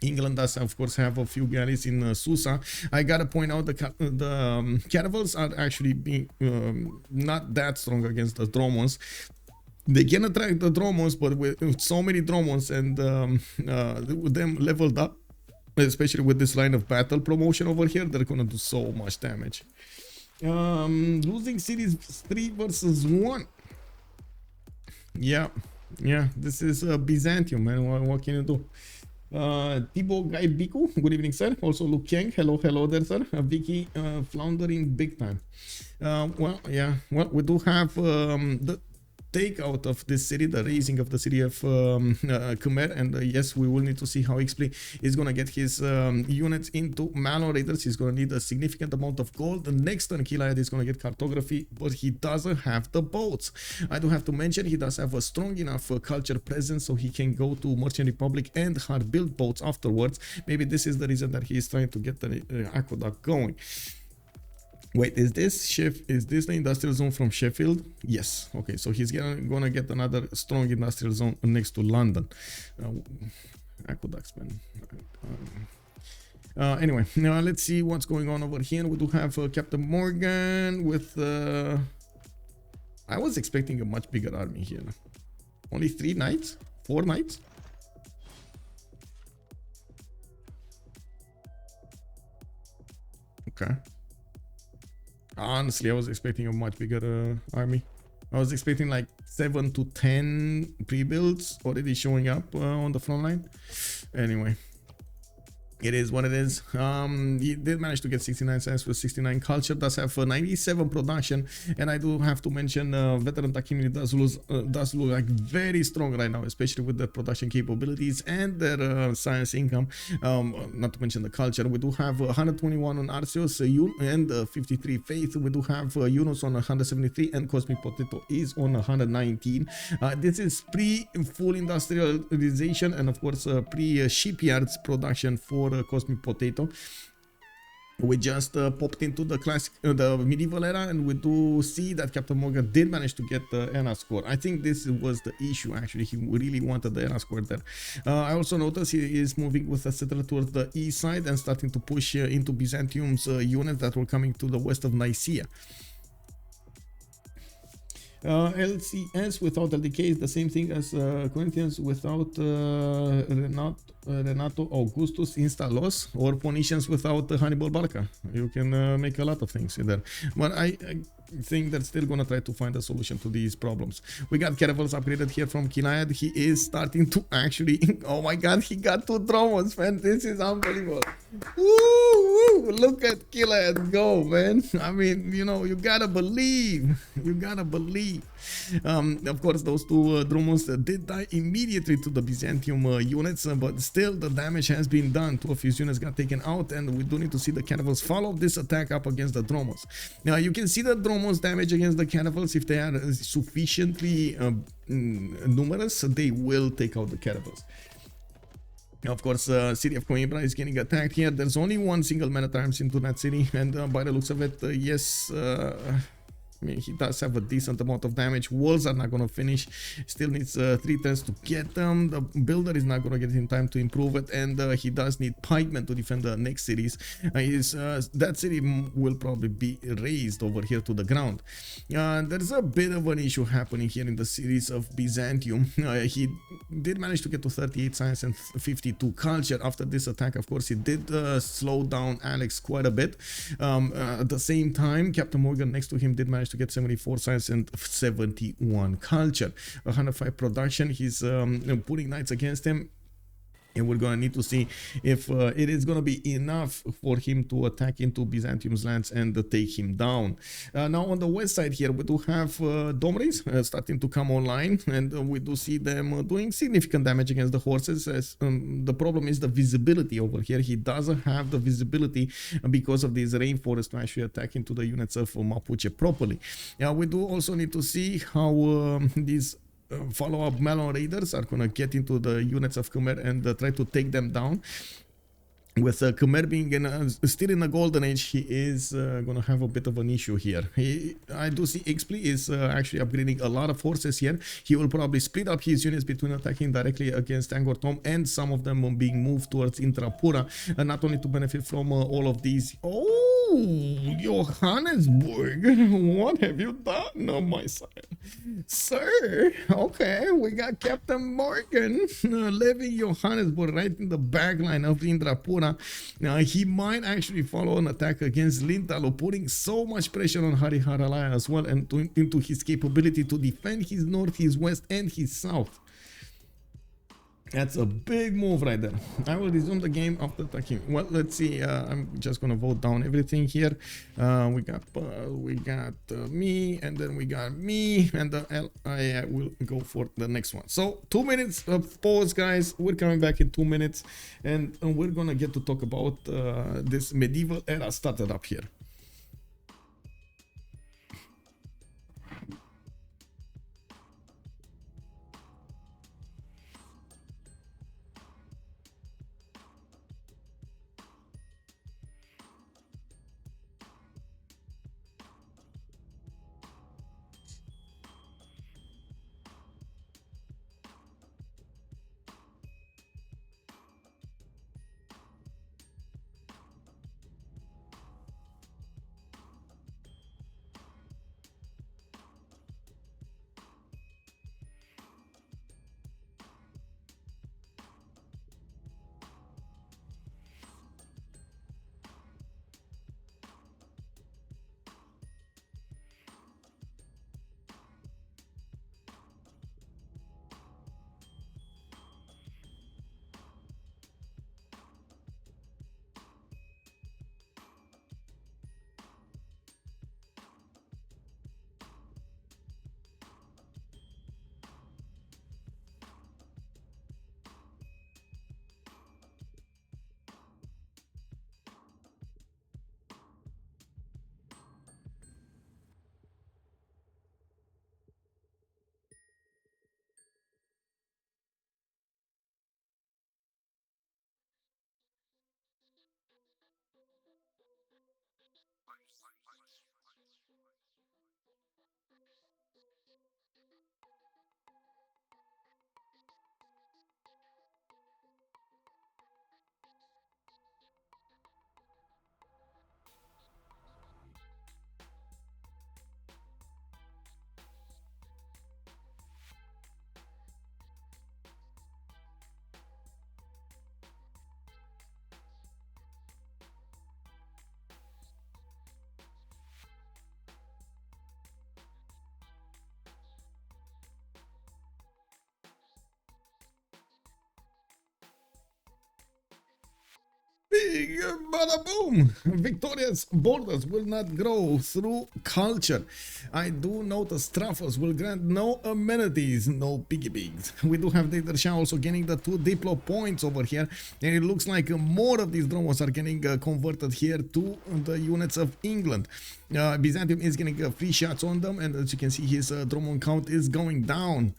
England does, of course, have a few galleys in Susa. I gotta point out the caravels are actually being not that strong against the dromos. They can attract the dromos, but with so many dromos and with them leveled up, especially with this line of battle promotion over here, they're gonna do so much damage. Losing cities 3 versus 1. Yeah, this is Byzantium, man. What can you do? Tibo Guy Biku, good evening, sir. Also Luke Kang, hello there, sir. Vicky floundering big time. Well, we do have the takeout of this city, the raising of the city of Khmer, and yes, we will need to see how Xpli is going to get his units into Malon Raiders. He's going to need a significant amount of gold. The next turn, Killayad is going to get cartography, but he doesn't have the boats. I do have to mention he does have a strong enough culture presence, so he can go to Merchant Republic and hard build boats afterwards. Maybe this is the reason that he is trying to get the aqueduct going. Wait, is this the industrial zone from Sheffield? Yes. Okay, so he's gonna get another strong industrial zone next to London. Aqueducts, man. Anyway, now let's see what's going on over here. We do have Captain Morgane with... I was expecting a much bigger army here. Only 3 knights? 4 knights? Okay. Honestly, I was expecting a much bigger army. I was expecting like 7 to 10 pre-builds already showing up on the front line. Anyway, it is what it is. He did manage to get 69 science with 69 culture, does have 97 production, and I do have to mention veteran Takimli does look like very strong right now, especially with their production capabilities and their science income. Not to mention the culture. We do have 121 on Arceus and 53 faith. We do have Yunus on 173, and Cosmic Potato is on 119. This is pre-full industrialization and of course pre-shipyards production for Cosmic Potato. We just popped into the classic, the medieval era, and we do see that Captain Morgane did manage to get the ENA score. I think this was the issue, actually. He really wanted the ENA score there. I also noticed he is moving with a settler towards the east side and starting to push into Byzantium's units that were coming to the west of Nicaea. LCS without LDK is the same thing as Corinthians without Renato Augustus Instalos, or Phoenicians without Hannibal Barca. You can make a lot of things in there. But I think they're still gonna try to find a solution to these problems. We got caravels upgraded here from Killayad. He is starting to actually, oh my god, he got 2 drones, man. This is unbelievable. Woo, look at Killayad go, man. I mean, you know, you gotta believe. You gotta believe. Of course, those 2 dromos did die immediately to the Byzantium units, but still the damage has been done. 2 of his units got taken out, and we do need to see the caravels follow this attack up against the dromos. Now you can see the dromos damage against the caravels. If they are sufficiently numerous, they will take out the caravels. Of course, city of Coimbra is getting attacked here. There's only 1 single man at arms into that city, and by the looks of it, yes, I mean, he does have a decent amount of damage. Walls are not going to finish. Still needs 3 turns to get them. The builder is not going to get in time to improve it, and he does need pikemen to defend the next cities. That city will probably be raised over here to the ground. There's a bit of an issue happening here in the cities of Byzantium. He did manage to get to 38 science and 52 culture. After this attack, of course, he did slow down Aleks quite a bit. At the same time, Captain Morgane next to him did manage to get 74 science and 71 culture. 105 production. He's putting knights against him, and we're gonna need to see if it is gonna be enough for him to attack into Byzantium's lands and take him down. Now on the west side here, we do have Domries starting to come online, and we do see them doing significant damage against the horses. As the problem is the visibility over here. He doesn't have the visibility because of this rainforest to actually attack into the units of Mapuche properly. We do also need to see how these follow-up Melon Raiders are gonna get into the units of Khmer and try to take them down. With Khmer being still in a golden age, he is gonna have a bit of an issue here. I do see Xpli is actually upgrading a lot of forces here. He will probably split up his units between attacking directly against Angkor Thom and some of them being moved towards Intrapura, not only to benefit from all of these. Oh, Johannesburg, what have you done on my side, sir? Okay, we got Captain Morgane leaving Johannesburg right in the back line of Intrapura. He might actually follow an attack against Lintahlou, putting so much pressure on Hariharalaya as well, and into his capability to defend his north, his west, and his south. That's a big move right there. I will resume the game after attacking. Well, let's see. I'm just gonna vote down everything here. We got me, and then we got me, and I will go for the next one. So 2 minutes of pause, guys. We're coming back in 2 minutes, and we're gonna get to talk about this medieval era started up here. bing, bada boom. Victoria's borders will not grow through culture. I do notice Traffos will grant no amenities, no piggy pigs. We do have Nader also getting the 2 diplo points over here, and it looks like more of these dromos are getting converted here to the units of England. Byzantium is getting free shots on them, and as you can see, his dromon count is going down.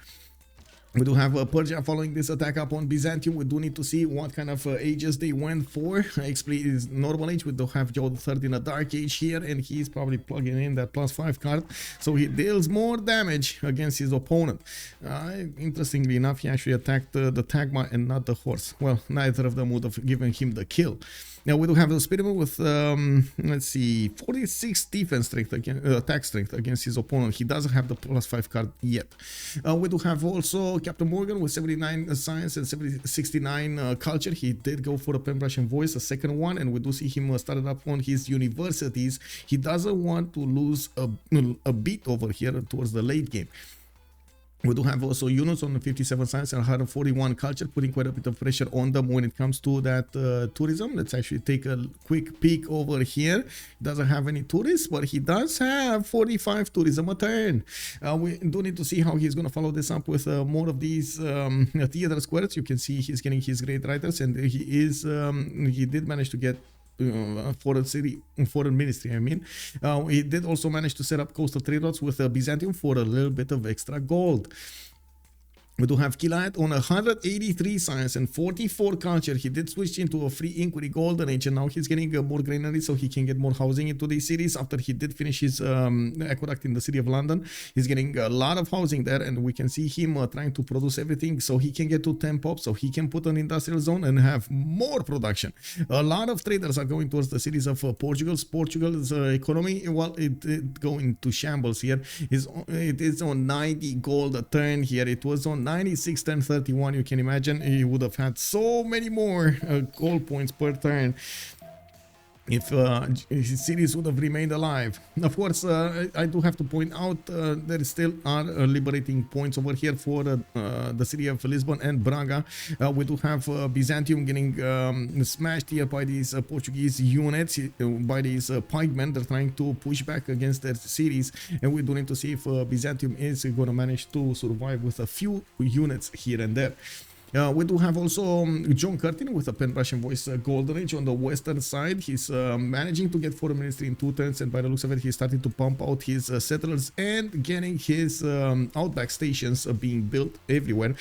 We do have Persia following this attack upon Byzantium. We do need to see what kind of ages they went for. Xpli is normal age. We do have Joe III in a dark age here, and he's probably plugging in that +5 card. So he deals more damage against his opponent. Interestingly enough, he actually attacked the Tagma and not the horse. Well, neither of them would have given him the kill. Now we do have the Spearman with, let's see, 46 defense strength, attack strength against his opponent. He doesn't have the +5 card yet. We do have also Captain Morgane with 79 science and 69 culture. He did go for a pen brush and voice, a second one, and we do see him started up on his universities. He doesn't want to lose a beat over here towards the late game. We do have also Yunus on the 57 science and 141 culture, putting quite a bit of pressure on them when it comes to that tourism. Let's actually take a quick peek over here. Doesn't have any tourists, but he does have 45 tourism a turn. We do need to see how he's going to follow this up with more of these theater squares. You can see he's getting his great writers, and he did manage to get foreign ministry. He did also manage to set up coastal trade routes with Byzantium for a little bit of extra gold. We do have Killayad on 183 science and 44 culture. He did switch into a free inquiry golden age, and now he's getting more granary so he can get more housing into these cities. After he did finish his aqueduct in the city of London, he's getting a lot of housing there, and we can see him trying to produce everything so he can get to 10 pop, so he can put an industrial zone and have more production. A lot of traders are going towards the cities of Portugal. Portugal's economy, well, it going to shambles here. It is on 90 gold a turn here. It was on 96 10 31. You can imagine he would have had so many more gold points per turn if his cities would have remained alive. Of course, I do have to point out there still are liberating points over here for the city of Lisbon and Braga. We do have Byzantium getting smashed here by these Portuguese units, by these pikemen. They're trying to push back against their cities, and we do need to see if Byzantium is going to manage to survive with a few units here and there. We do have also John Curtin with a pen brush and voice golden age on the western side. He's managing to get foreign ministry in 2 turns, and by the looks of it, he's starting to pump out his settlers and getting his outback stations being built everywhere.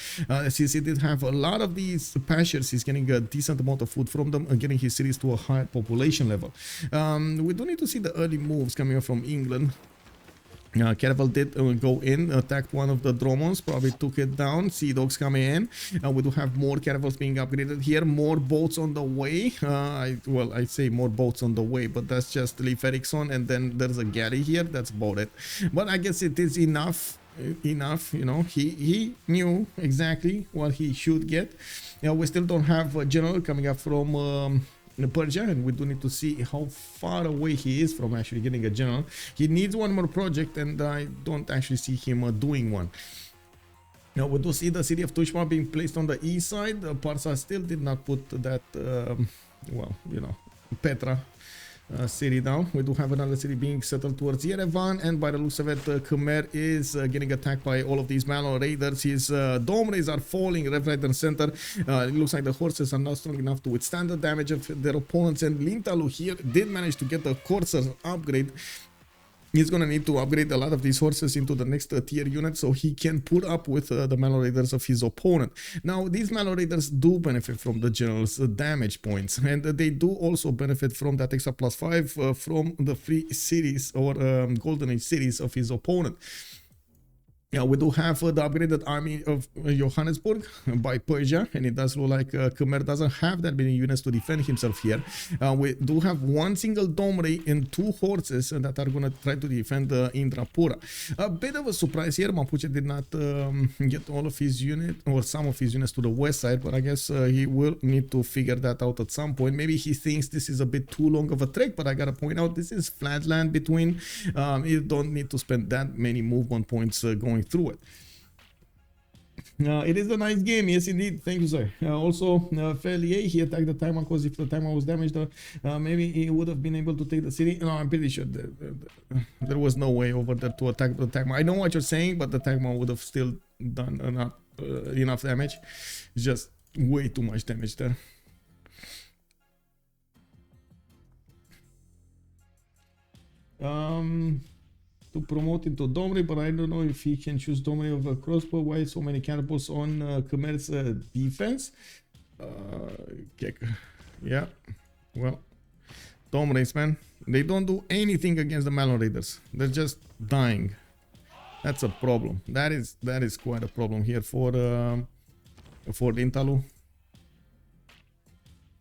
Since he did have a lot of these pastures, he's getting a decent amount of food from them and getting his cities to a high population level. We do need to see the early moves coming up from England. Caravel did go in, attacked one of the Dromons, probably took it down. Sea Dogs coming in. We do have more Caravels being upgraded here, more boats on the way. I say more boats on the way, but that's just Leif Erikson, and then there's a galley here. That's about it. But I guess it is enough, you know. He knew exactly what he should get. We still don't have a general coming up from Persia, and we do need to see how far away he is from actually getting a general. He needs one more project, and I don't actually see him doing one. Now we do see the city of Tushma being placed on the east side. Parsa still did not put that, Petra city down. We do have another city being settled towards Yerevan, and by the looks of it, Khmer is getting attacked by all of these Malon raiders. His dome rays are falling left, right, and center. It looks like the horses are not strong enough to withstand the damage of their opponents, and Lintahlou here did manage to get the Corsairs upgrade. He's going to need to upgrade a lot of these horses into the next tier unit so he can put up with the Malon Raiders of his opponent. Now, these Malon Raiders do benefit from the general's damage points, and they do also benefit from that extra +5 from the free cities or Golden Age cities of his opponent. We do have the upgraded army of Johannesburg by Persia, and it does look like Khmer doesn't have that many units to defend himself here. We do have one single dome ray and 2 horses that are going to try to defend Indrapura. A bit of a surprise here. Mapuche did not get all of his units or some of his units to the west side, but I guess he will need to figure that out at some point. Maybe he thinks this is a bit too long of a trek, but I gotta point out this is flat land between. You don't need to spend that many movement points going through it. It is a nice game, yes indeed. Thank you, sir. Also, Felier, he attacked the Tagma because if the Tagma was damaged, maybe he would have been able to take the city. No, I'm pretty sure there was no way over there to attack the Tagma. I know what you're saying, but the Tagma would have still done enough damage. It's just way too much damage there. To promote into Domri, but I don't know if he can choose Domri over crossbow. Why so many catapults on Khmer's defense? Yeah, well, Domris, man, they don't do anything against the Malon Raiders. They're just dying. That's a problem. That is quite a problem here for Lintahlou.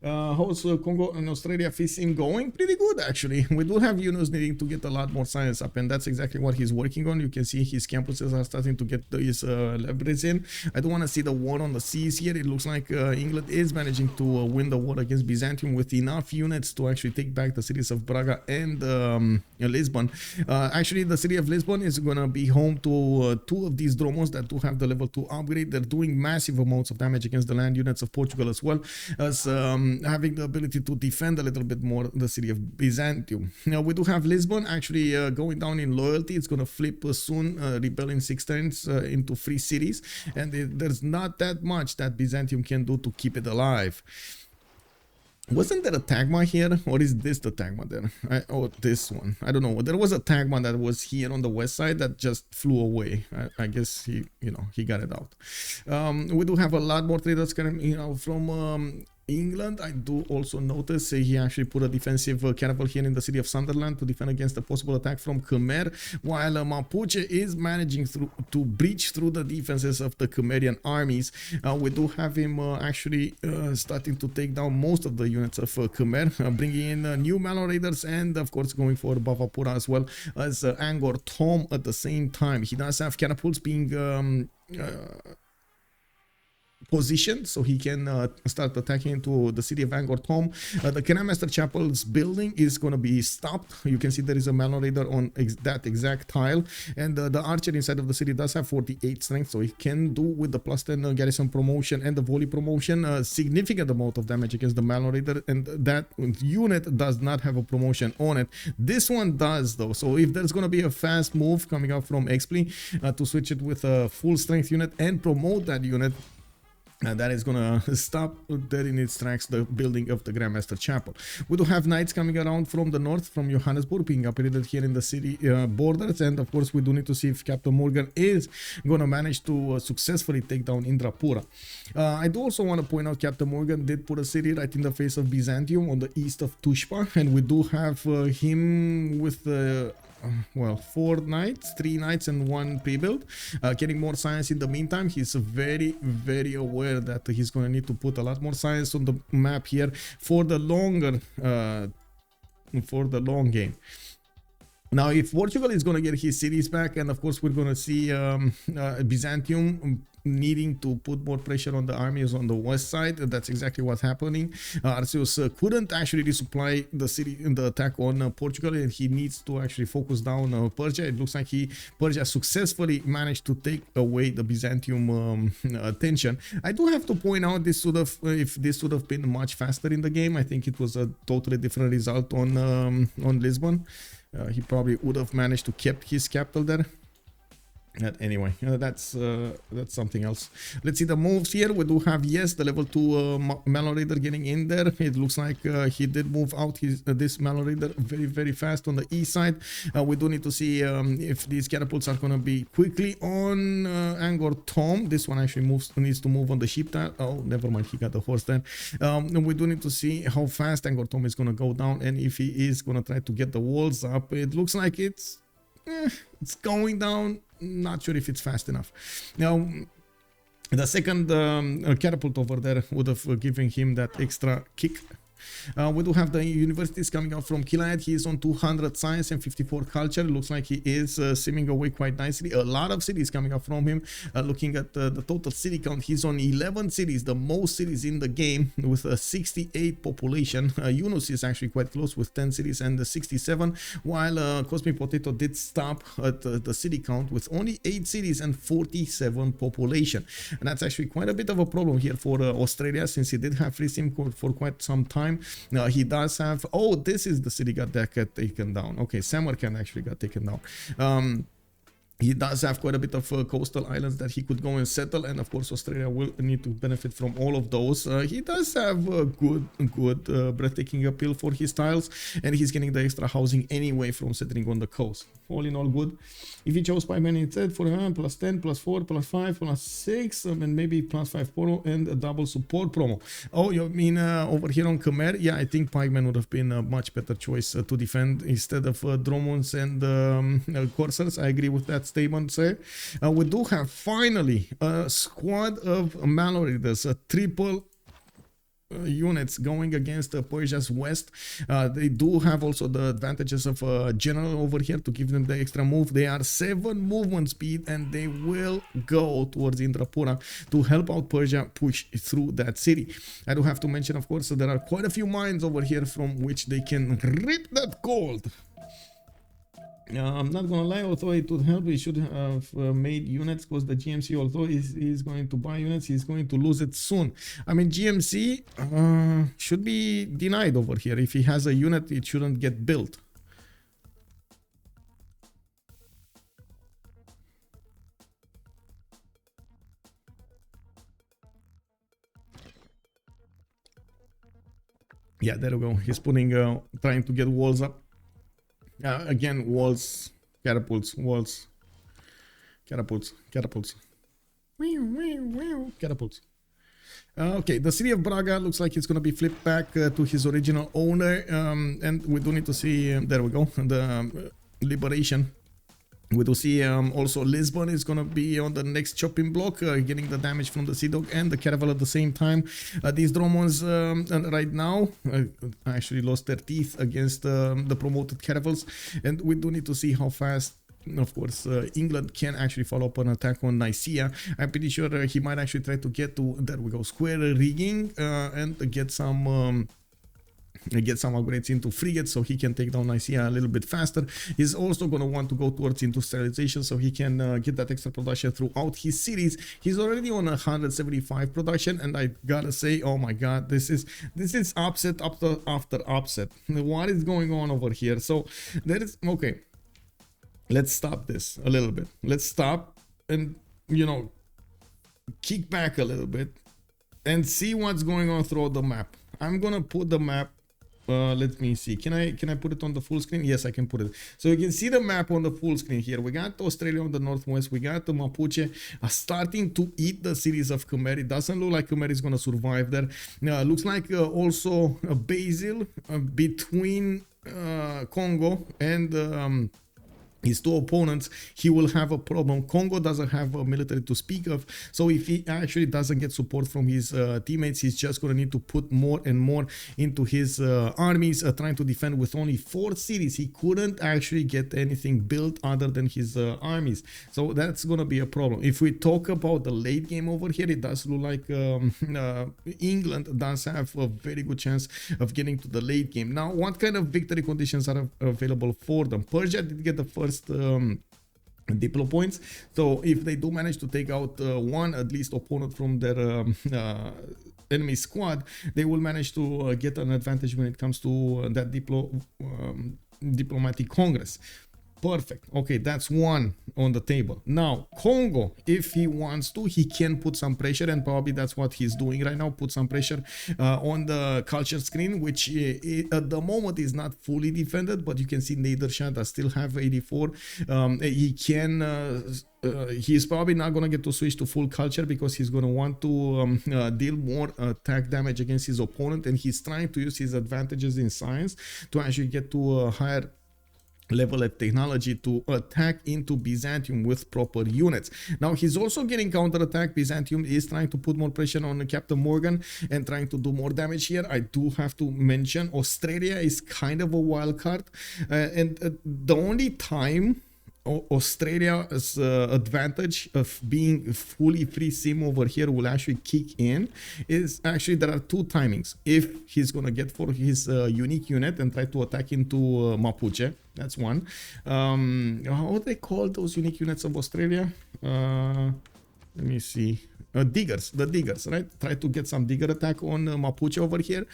How's Kongo and Australia FISIM going? Pretty good, actually. We do have Yunus needing to get a lot more science up, and that's exactly what he's working on. You can see his campuses are starting to get his leverage in. I don't want to see the war on the seas here. It looks like England is managing to win the war against Byzantium with enough units to actually take back the cities of Braga and Lisbon. Actually, the city of Lisbon is going to be home to two of these dromos that do have the level 2 upgrade. They're doing massive amounts of damage against the land units of Portugal as well as having the ability to defend a little bit more the city of Byzantium. Now we do have Lisbon actually going down in loyalty. It's going to flip soon, rebel in 6 turns into 3 cities, and there's not that much that Byzantium can do to keep it alive. Wasn't there a Tagma here, or is this the Tagma there? Oh, this one. I don't know. There was a Tagma that was here on the west side that just flew away. I guess he got it out. We do have a lot more traders coming, from England. I do also notice he actually put a defensive caravel here in the city of Sunderland to defend against a possible attack from Khmer, while Mapuche is managing to breach through the defenses of the Khmerian armies. We do have him actually starting to take down most of the units of Khmer, bringing in new Malon Raiders, and of course going for Bavapura as well as Angkor Thom at the same time. He does have catapults being position, so he can start attacking into the city of Angkor Thom. The Grandmaster Chapel's building is going to be stopped. You can see there is a Malon Raider on that exact tile, and the archer inside of the city does have 48 strength, so he can do with the +10 garrison promotion and the volley promotion a significant amount of damage against the Malon Raider, and that unit does not have a promotion on it. This one does though, so if there's going to be a fast move coming out from Xpli to switch it with a full strength unit and promote that unit, that is gonna stop dead in its tracks the building of the Grandmaster Chapel. We do have knights coming around from the north, from Johannesburg, being operated here in the city borders, and of course we do need to see if Captain Morgane is gonna manage to successfully take down Indrapura. I do also want to point out Captain Morgane did put a city right in the face of Byzantium on the east of Tushpa, and we do have him with well, 4 knights, 3 knights and 1 pre-build, getting more science in the meantime. He's very, very aware that he's going to need to put a lot more science on the map here for the longer, for the long game. Now, if Portugal is going to get his cities back, and of course we're going to see Byzantium needing to put more pressure on the armies on the west side, that's exactly what's happening. Arceus couldn't actually resupply the city in the attack on Portugal, and he needs to actually focus down Persia. It looks like Persia successfully managed to take away the Byzantium attention. I do have to point out this would have, if this would have been much faster in the game, I think it was a totally different result on Lisbon. He probably would have managed to keep his capital there. Anyway, that's something else. Let's see the moves here. We do have, yes, the level 2 Malon Raider getting in there. It looks like he did move out this Malon Raider very, very fast on the east side. We do need to see if these catapults are going to be quickly on Angkor Thom. This one actually needs to move on the ship tile. Oh, never mind, he got the horse there. We do need to see how fast Angkor Thom is going to go down, and if he is going to try to get the walls up. It looks like it's going down. Not sure if it's fast enough. Now, the second catapult over there would have given him that extra kick. We do have the universities coming out from Killayad. He is on 200 science and 54 culture. It looks like he is simming away quite nicely. A lot of cities coming up from him. Looking at the total city count, he's on 11 cities, the most cities in the game, with a 68 population. Yunus is actually quite close with 10 cities and 67, while Cosmic Potato did stop at the city count with only 8 cities and 47 population. And that's actually quite a bit of a problem here for Australia, since he did have free SIM code for quite some time. He does have, oh, this is the city that got taken down. Okay, Samarkand actually got taken down. He does have quite a bit of coastal islands that he could go and settle, and of course Australia will need to benefit from all of those. He does have a good breathtaking appeal for his tiles, and he's getting the extra housing anyway from settling on the coast. All in all good. If he chose pikemen instead, for him, plus 10, plus 4, plus 5, plus 6, and maybe plus 5 promo and a double support promo. Oh, you mean over here on Khmer? Yeah, I think pikemen would have been a much better choice to defend instead of drones and coursers. I agree with that statement, sir. We do have finally a squad of Mallory. There's a triple units going against Persia's west. They do have also the advantages of general over here to give them the extra move. They are 7 movement speed, and they will go towards Indrapura to help out Persia push through that city. I do have to mention, of course, there are quite a few mines over here from which they can rip that gold. I'm not gonna lie, although it would help, we should have made units, because the GMC, although he's going to buy units, he's going to lose it soon. I mean, GMC should be denied over here. If he has a unit, it shouldn't get built. Yeah, there we go. He's putting, trying to get walls up. Again, walls, catapults, walls, catapults. Catapults. Okay, the city of Braga looks like it's going to be flipped back to his original owner, and we do need to see, there we go, the liberation. We do see also Lisbon is going to be on the next chopping block, getting the damage from the Sea Dog and the Caravel at the same time. These Dromons right now actually lost their teeth against the promoted Caravels, and we do need to see how fast, of course, England can actually follow up an attack on Nicaea. I'm pretty sure he might actually try to get to, there we go, square rigging and get some upgrades into frigates so he can take down Nicaea a little bit faster. He's also going to want to go towards industrialization so he can get that extra production throughout his cities. He's already on 175 production, and I gotta say, oh my god, this is upset after upset. What is going on over here? So there is, okay, let's stop this a little bit. Let's stop and, you know, kick back a little bit and see what's going on throughout the map. I'm gonna put the map, let me see, can I put it on the full screen? Yes, I can put it. So you can see the map on the full screen here. We got Australia on the northwest, we got the Mapuche starting to eat the cities of Khmer. It doesn't look like Khmer is gonna survive there. Looks like also a basil between Kongo and his two opponents. He will have a problem. Kongo doesn't have a military to speak of, so if he actually doesn't get support from his teammates, he's just going to need to put more and more into his armies, trying to defend with only 4 cities. He couldn't actually get anything built other than his armies, so that's going to be a problem. If we talk about the late game over here, it does look like England does have a very good chance of getting to the late game. Now, what kind of victory conditions are available for them? Persia did get the first diplo points, so if they do manage to take out one at least opponent from their enemy squad, they will manage to get an advantage when it comes to that diplomatic congress. Perfect. Okay, that's one on the table. Now, Kongo, if he wants to, he can put some pressure, and probably that's what he's doing right now, put some pressure on the culture screen, which at the moment is not fully defended, but you can see Nader does still have 84. He can... he's probably not going to get to switch to full culture because he's going to want to deal more attack damage against his opponent, and he's trying to use his advantages in science to actually get to a higher level of technology to attack into Byzantium with proper units. Now he's also getting counterattack. Byzantium is trying to put more pressure on Captain Morgane and trying to do more damage here. I do have to mention Australia is kind of a wild card, and the only time Australia's advantage of being fully free sim over here will actually kick in is actually there are two timings. If he's gonna get for his unique unit and try to attack into Mapuche, that's one. How they call those unique units of Australia? Let me see. Diggers, the diggers, right? Try to get some digger attack on Mapuche over here.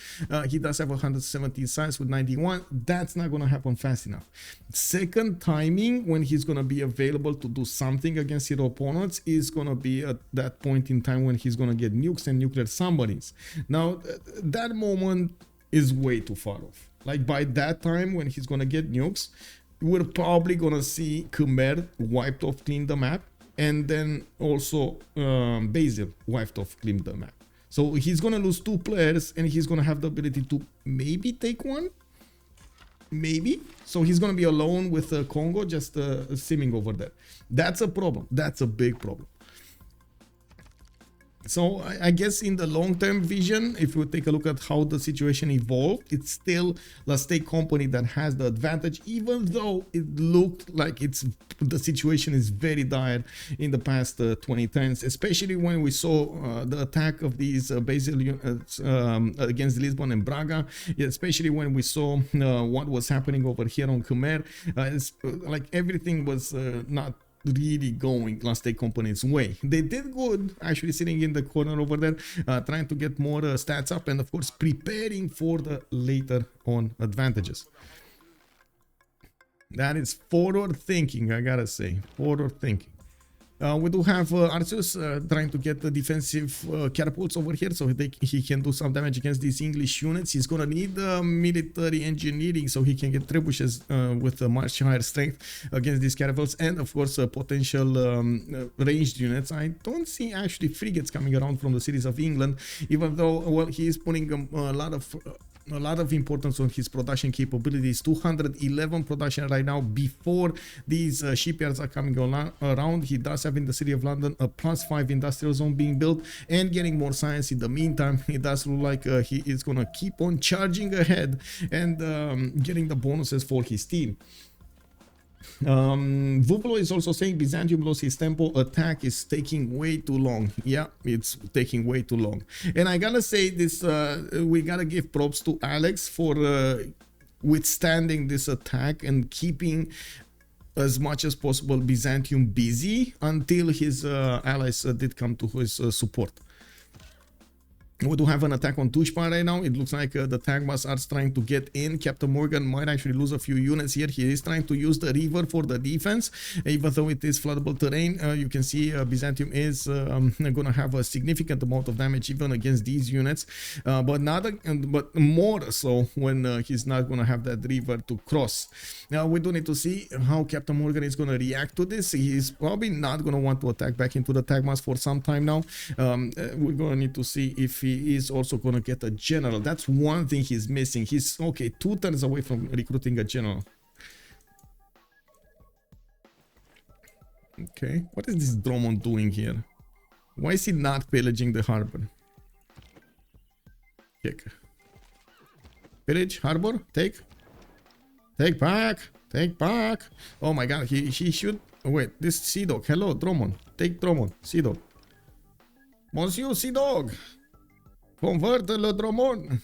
He does have 117 science with 91. That's not going to happen fast enough. Second timing when he's going to be available to do something against his opponents is going to be at that point in time when he's going to get nukes and nuclear submarines. Now, that moment is way too far off. Like by that time when he's going to get nukes, we're probably going to see Khmer wiped off, clean the map. And then also Basil wiped off, clean the map. So he's going to lose two players and he's going to have the ability to maybe take one. Maybe. So he's going to be alone with Kongo just simming over there. That's a problem. That's a big problem. So I guess in the long-term vision, if we take a look at how the situation evolved, it's still the state company that has the advantage, even though it looked like the situation is very dire in the past 2010s, especially when we saw the attack of these Basil units against Lisbon and Braga, especially when we saw what was happening over here on Khmer. It's like everything was not really going last state company's way. They did good actually sitting in the corner over there, trying to get more stats up and of course preparing for the later on advantages. That is forward thinking, I gotta say, forward thinking. We do have Arceus trying to get the defensive catapults over here so he can do some damage against these English units. He's gonna need military engineering so he can get trebuchets with a much higher strength against these catapults, and of course potential ranged units. I don't see actually frigates coming around from the cities of England, even though, well, he is putting a lot of importance on his production capabilities. 211 production right now before these shipyards are coming around. He does have in the city of London a +5 industrial zone being built and getting more science. In the meantime, it does look like he is going to keep on charging ahead and getting the bonuses for his team. Vuplo is also saying Byzantium lost his tempo. Attack is taking way too long. Yeah, it's taking way too long. And I gotta say this, we gotta give props to Aleks for withstanding this attack and keeping as much as possible Byzantium busy until his allies did come to his support. We do have an attack on Tushpa right now. It looks like the Tagmas are trying to get in. Captain Morgane might actually lose a few units here. He is trying to use the river for the defense, even though it is floodable terrain. You can see Byzantium is going to have a significant amount of damage even against these units, but more so when he's not going to have that river to cross. Now we do need to see how Captain Morgane is going to react to this. He's probably not going to want to attack back into the Tagmas for some time now. We're going to need to see if he is also going to get a general. That's one thing he's missing. He's okay 2 turns away from recruiting a general. Okay, what is this Drummond doing here? Why is he not pillaging the harbor? Kick. Pillage harbor. Take back. Oh my god, he should wait. This Sea Dog. Hello, Drummond. Take Drummond. Sea Dog. Monsieur Sea Dog. Convert le Drummond.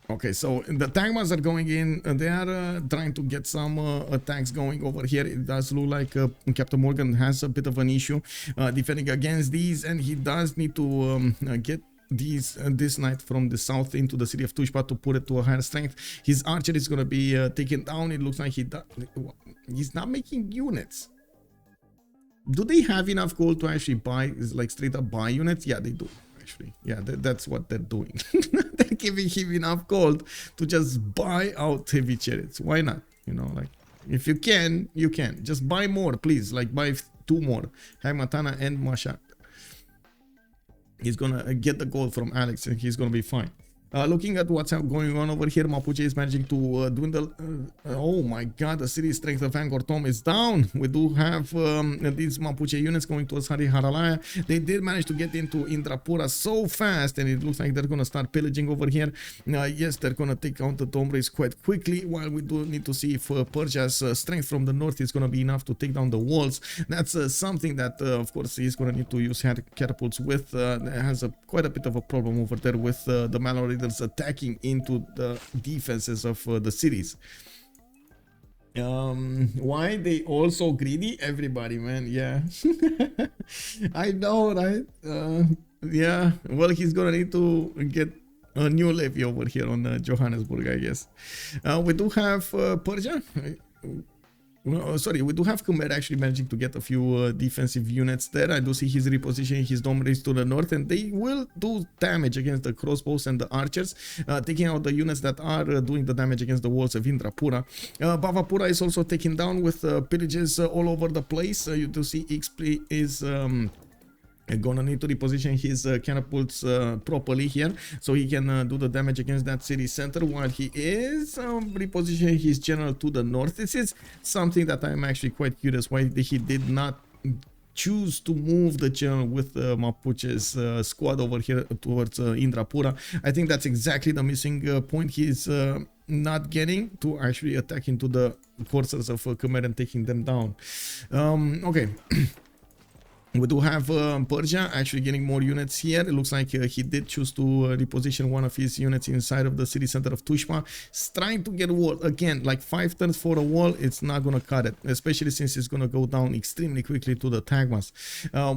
Okay, so the Tagmas are going in. They are trying to get some attacks going over here. It does look like Captain Morgane has a bit of an issue defending against these, and he does need to get this knight from the south into the city of Tushpa to put it to a higher strength. His archer is going to be taken down. It looks like he's not making units. Do they have enough gold to actually buy, like straight up buy units? Yeah, they do. Actually, yeah, that's what they're doing. They're giving him enough gold to just buy out heavy chariots. Why not? You know, like if you can, you can just buy more, please. Like buy 2 more, Hagmatana and Mashat. He's gonna get the gold from Aleks and he's gonna be fine. Looking at what's going on over here, Mapuche is managing to dwindle. Oh my god, the city strength of Angkor Thom is down. We do have these Mapuche units going towards Hari Haralaya. They did manage to get into Indrapura so fast, and it looks like they're going to start pillaging over here. Yes, they're going to take out the Dome Race quite quickly, while we do need to see if Persia's strength from the north is going to be enough to take down the walls. That's something that, of course, he's going to need to use catapults with. Has quite a bit of a problem over there with the Mallory attacking into the defenses of the cities. Why they all so greedy? Everybody, man. Yeah. I know, right? Yeah, well, he's gonna need to get a new levy over here on Johannesburg, I guess. We do have Persia. Sorry, we do have Khmer actually managing to get a few defensive units there. I do see he's repositioning his dome race to the north, and they will do damage against the crossbows and the archers, taking out the units that are doing the damage against the walls of Indrapura. Bhavapura is also taken down with pillages all over the place. You do see Xpli is gonna need to reposition his catapults properly here, so he can do the damage against that city center, while he is repositioning his general to the north. This is something that I'm actually quite curious why he did not choose to move the general with Mapuche's squad over here towards Indrapura. I think that's exactly the missing point he's not getting, to actually attack into the coursers of Khmer and taking them down. Okay. We do have Persia actually getting more units here. It looks like he did choose to reposition one of his units inside of the city center of Tushma. He's trying to get a wall. Again, like 5 turns for a wall, it's not going to cut it, especially since it's going to go down extremely quickly to the Tagmas.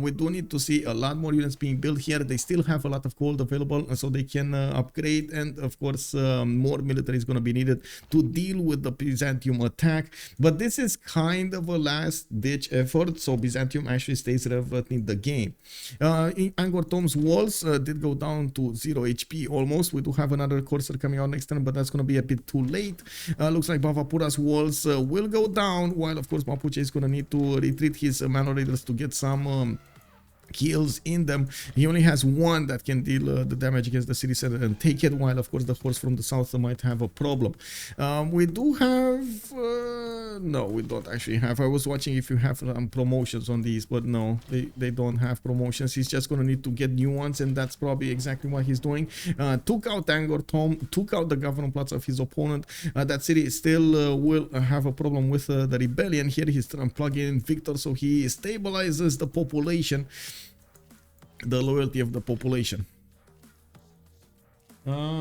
We do need to see a lot more units being built here. They still have a lot of gold available, so they can upgrade, and of course more military is going to be needed to deal with the Byzantium attack. But this is kind of a last ditch effort, so Byzantium actually stays relevant in the game. Angkor Thom's walls did go down to 0 HP almost. We do have another courser coming out next turn, but that's going to be a bit too late. Looks like Bhavapura's walls will go down, while of course Mapuche is going to need to retreat his Manor Raiders to get some kills in them. He only has one that can deal the damage against the city center and take it, while of course the horse from the south might have a problem. We do have no, we don't actually have. I was watching if you have promotions on these, but no, they don't have promotions. He's just gonna need to get new ones, and that's probably exactly what he's doing. Took out Angkor Thom, took out the government plots of his opponent. That city still will have a problem with the rebellion. Here he's plugging in Victor, so he stabilizes the population, the loyalty of the population.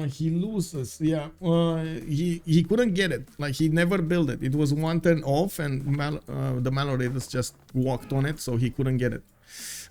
He loses. Yeah, he couldn't get it. Like, he never built it. It was one turn off, and the Malorators just walked on it, so he couldn't get it.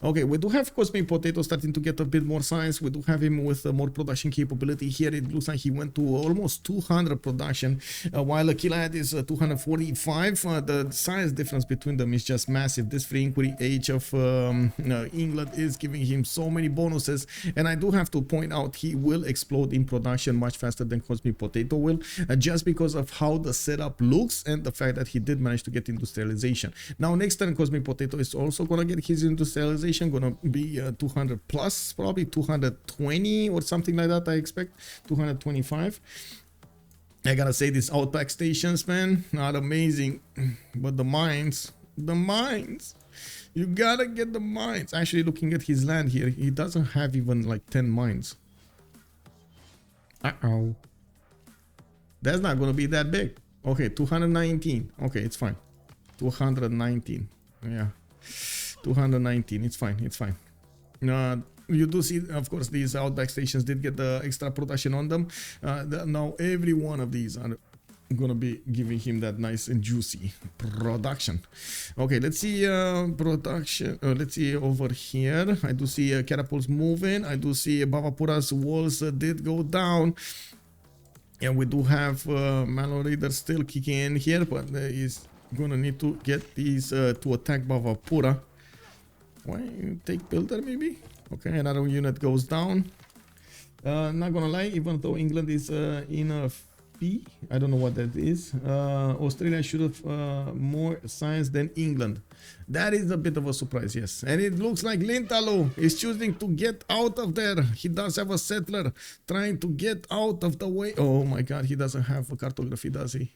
Okay, we do have Cosmic Potato starting to get a bit more science. We do have him with more production capability here. It looks like he went to almost 200 production, while Killayad is 245. The size difference between them is just massive. This free inquiry age of England is giving him so many bonuses, and I do have to point out he will explode in production much faster than Cosmic Potato will, just because of how the setup looks and the fact that he did manage to get industrialization. Now next turn Cosmic Potato is also gonna get his industrialization, gonna be 200 plus, probably 220 or something like that. I expect 225. I gotta say, these outback stations, man, not amazing, but the mines, you gotta get the mines. Actually, looking at his land here, he doesn't have even like 10 mines. That's not gonna be that big. Okay, 219. Okay, it's fine. 219. Yeah, 219. It's fine. It's fine. You do see, of course, these outback stations did get the extra production on them. Now every one of these are gonna be giving him that nice and juicy production. Okay, let's see production. Let's see over here. I do see catapults moving. I do see Bhavapura's walls did go down. And we do have Malo Raider still kicking in here, but he's gonna need to get these to attack Bhavapura. Why you take builder maybe? Okay, another unit goes down. Not gonna lie, even though England is in a Xpli. I don't know what that is. Australia should have more science than England. That is a bit of a surprise, yes. And it looks like Lintahlou is choosing to get out of there. He does have a settler trying to get out of the way. Oh my god, he doesn't have a cartography, does he?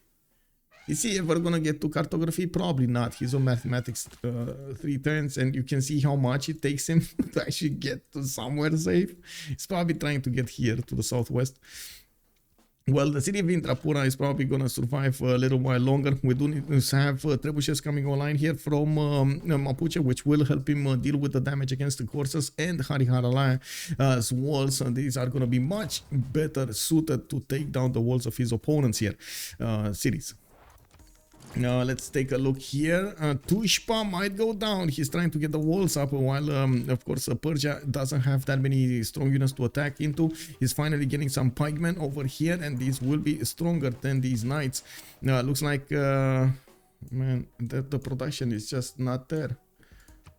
Is he ever gonna get to cartography? Probably not. He's on mathematics 3 turns, and you can see how much it takes him to actually get to somewhere safe. He's probably trying to get here to the southwest. Well, the city of Intrapura is probably gonna survive a little while longer. We do need to have trebuchets coming online here from Mapuche, which will help him deal with the damage against the courses and Harihara's walls. These are gonna be much better suited to take down the walls of his opponents here, cities. Now let's take a look here. Tushpa might go down. He's trying to get the walls up while of course Persia doesn't have that many strong units to attack into. He's finally getting some pikemen over here, and these will be stronger than these knights. Looks like man, the production is just not there.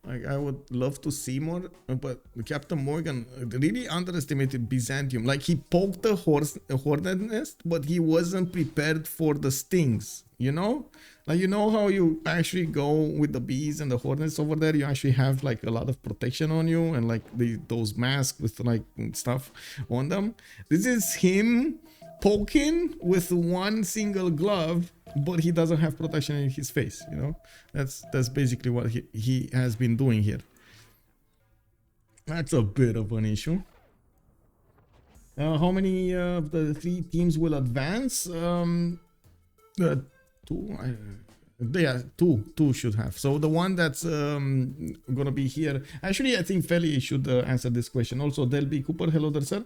Like, I would love to see more, but Captain Morgane really underestimated Byzantium. Like, he poked the hornet nest, but he wasn't prepared for the stings, you know? Like, you know how you actually go with the bees and the hornets over there? You actually have, like, a lot of protection on you and, like, those masks with, like, stuff on them. This is him poking with one single glove, but he doesn't have protection in his face, you know? That's basically what he has been doing here. That's a bit of an issue. How many of the 3 teams will advance? 2. Two should have. So the one that's gonna be here. Actually, I think Feli should answer this question. Also, Delby Cooper, hello there, sir.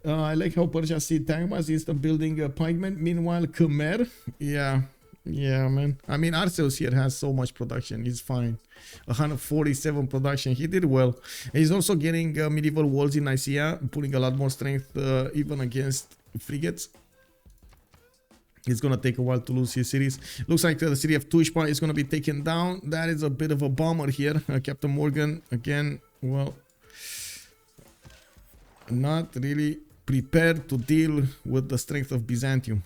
I like how Persia see Tangmas is building a pikeman. Meanwhile, Khmer, yeah, man. I mean, Arceus here has so much production. He's fine. 147 production. He did well. He's also getting medieval walls in Nicaea, putting a lot more strength even against frigates. It's gonna take a while to lose his cities. Looks like the city of Tushpa is gonna be taken down. That is a bit of a bummer here. Captain Morgane again. Well, not really prepared to deal with the strength of Byzantium.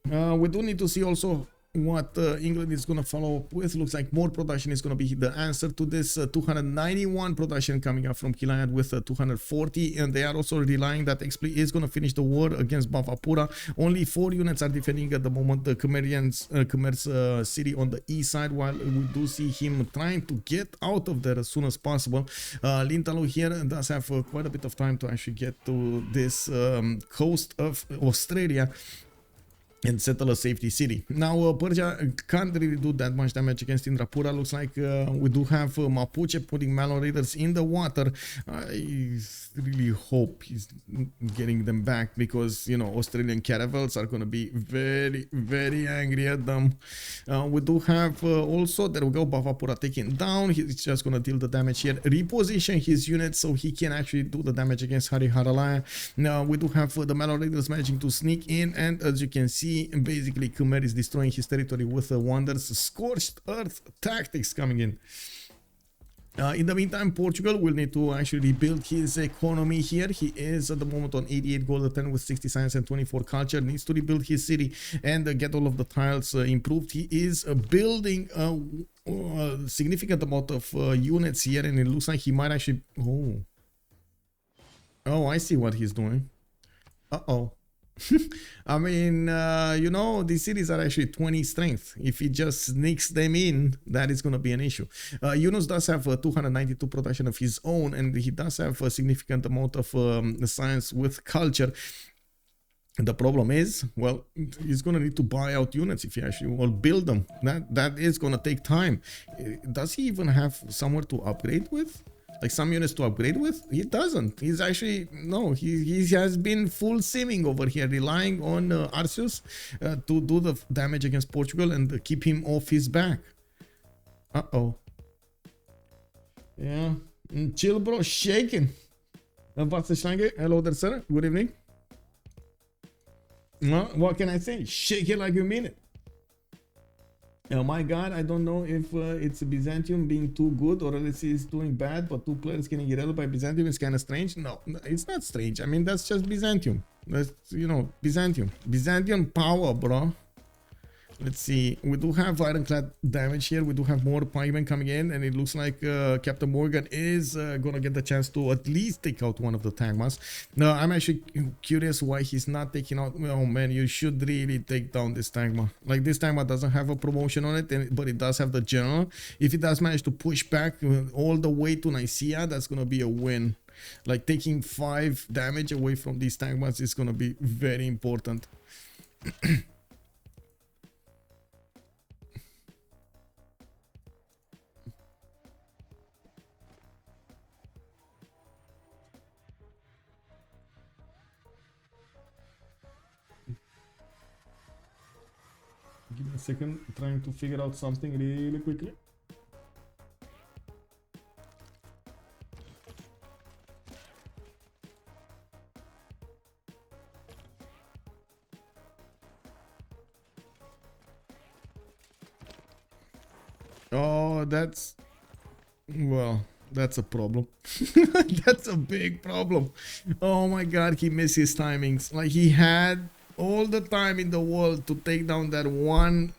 We do need to see also what England is going to follow up with. Looks like more production is going to be the answer to this. 291 production coming up from Killayad with 240, and they are also relying that Xpli is going to finish the war against Bavapura. Only 4 units are defending at the moment the Khmer's city on the east side, while we do see him trying to get out of there as soon as possible. Lintahlou here does have quite a bit of time to actually get to this coast of Australia and settle a safety city. Now Persia can't really do that much damage against Indrapura. Looks like we do have Mapuche putting Malon Raiders in the water. I really hope he's getting them back, because, you know, Australian caravels are going to be very, very angry at them. We do have also, there we go, Bavapura taken down. He's just going to deal the damage here, reposition his units so he can actually do the damage against Harihara. Now we do have the Malon Raiders managing to sneak in, and as you can see, basically Khmer is destroying his territory with wonders scorched earth tactics coming in. In the meantime, Portugal will need to actually rebuild his economy here. He is at the moment on 88 gold a turn with 60 science and 24 culture. Needs to rebuild his city and get all of the tiles improved. He is building a significant amount of units here, and it looks like he might actually... Oh, I see what he's doing. Uh-oh. I mean, you know, these cities are actually 20 strength. If he just sneaks them in, that is going to be an issue. Yunus does have 292 production of his own, and he does have a significant amount of science with culture. The problem is, well, he's going to need to buy out units if he actually will build them. That is going to take time. Does he even have somewhere to upgrade with? Like some units to upgrade with? He doesn't. He's actually, no, he has been full simming over here, relying on Arceus to do the damage against Portugal and keep him off his back. Uh-oh. Yeah. Chill, bro. Shaking. Hello there, sir. Good evening. What can I say? Shake it like you mean it. Oh my god, I don't know if it's Byzantium being too good or else it's doing bad, but 2 players getting irrelevant by Byzantium is kind of strange. No, it's not strange. I mean, that's just Byzantium. That's, you know, Byzantium power, bro. Let's see. We do have ironclad damage here. We do have more pikemen coming in, and it looks like Captain Morgane is gonna get the chance to at least take out one of the Tagmas. Now, I'm actually curious why he's not taking out. Oh man, you should really take down this Tagma. Like, this Tagma doesn't have a promotion on it, but it does have the general. If it does manage to push back all the way to Nicaea, that's gonna be a win. Like, taking 5 damage away from these Tagmas is gonna be very important. Give me a second, trying to figure out something really quickly. Oh, that's... well, that's a problem. That's a big problem. Oh my god, he missed his timings. Like, he had all the time in the world to take down that one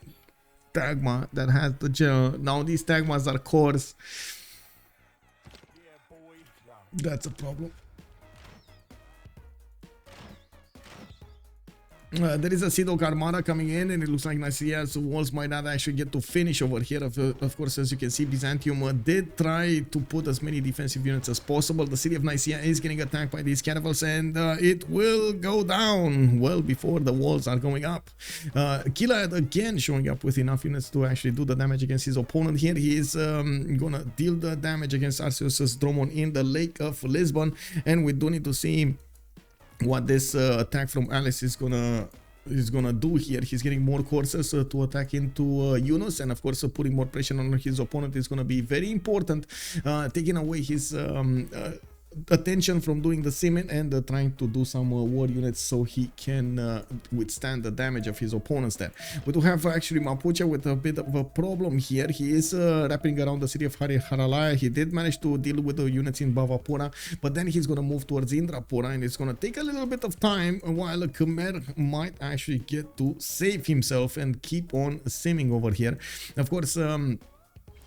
Tagma that has the general. Now these Tagmas are cores. That's a problem. There is a Sidok Armada coming in, and it looks like Nicaea's walls might not actually get to finish over here. Of course, as you can see, Byzantium did try to put as many defensive units as possible. The city of Nicaea is getting attacked by these caravels, and it will go down well before the walls are going up. Killayad again showing up with enough units to actually do the damage against his opponent here. He is gonna deal the damage against Arceus' Dromon in the Lake of Lisbon, and we do need to see what this attack from Aleks is gonna do here. He's getting more courses to attack into Yunus, and of course putting more pressure on his opponent is gonna be very important. Taking away his attention from doing the cement and trying to do some war units so he can withstand the damage of his opponents there. We do have actually Mapuche with a bit of a problem here. He is wrapping around the city of Haralaya. He did manage to deal with the units in Bavapura, but then he's going to move towards Indrapura, and it's going to take a little bit of time while Khmer might actually get to save himself and keep on simming over here. Of course,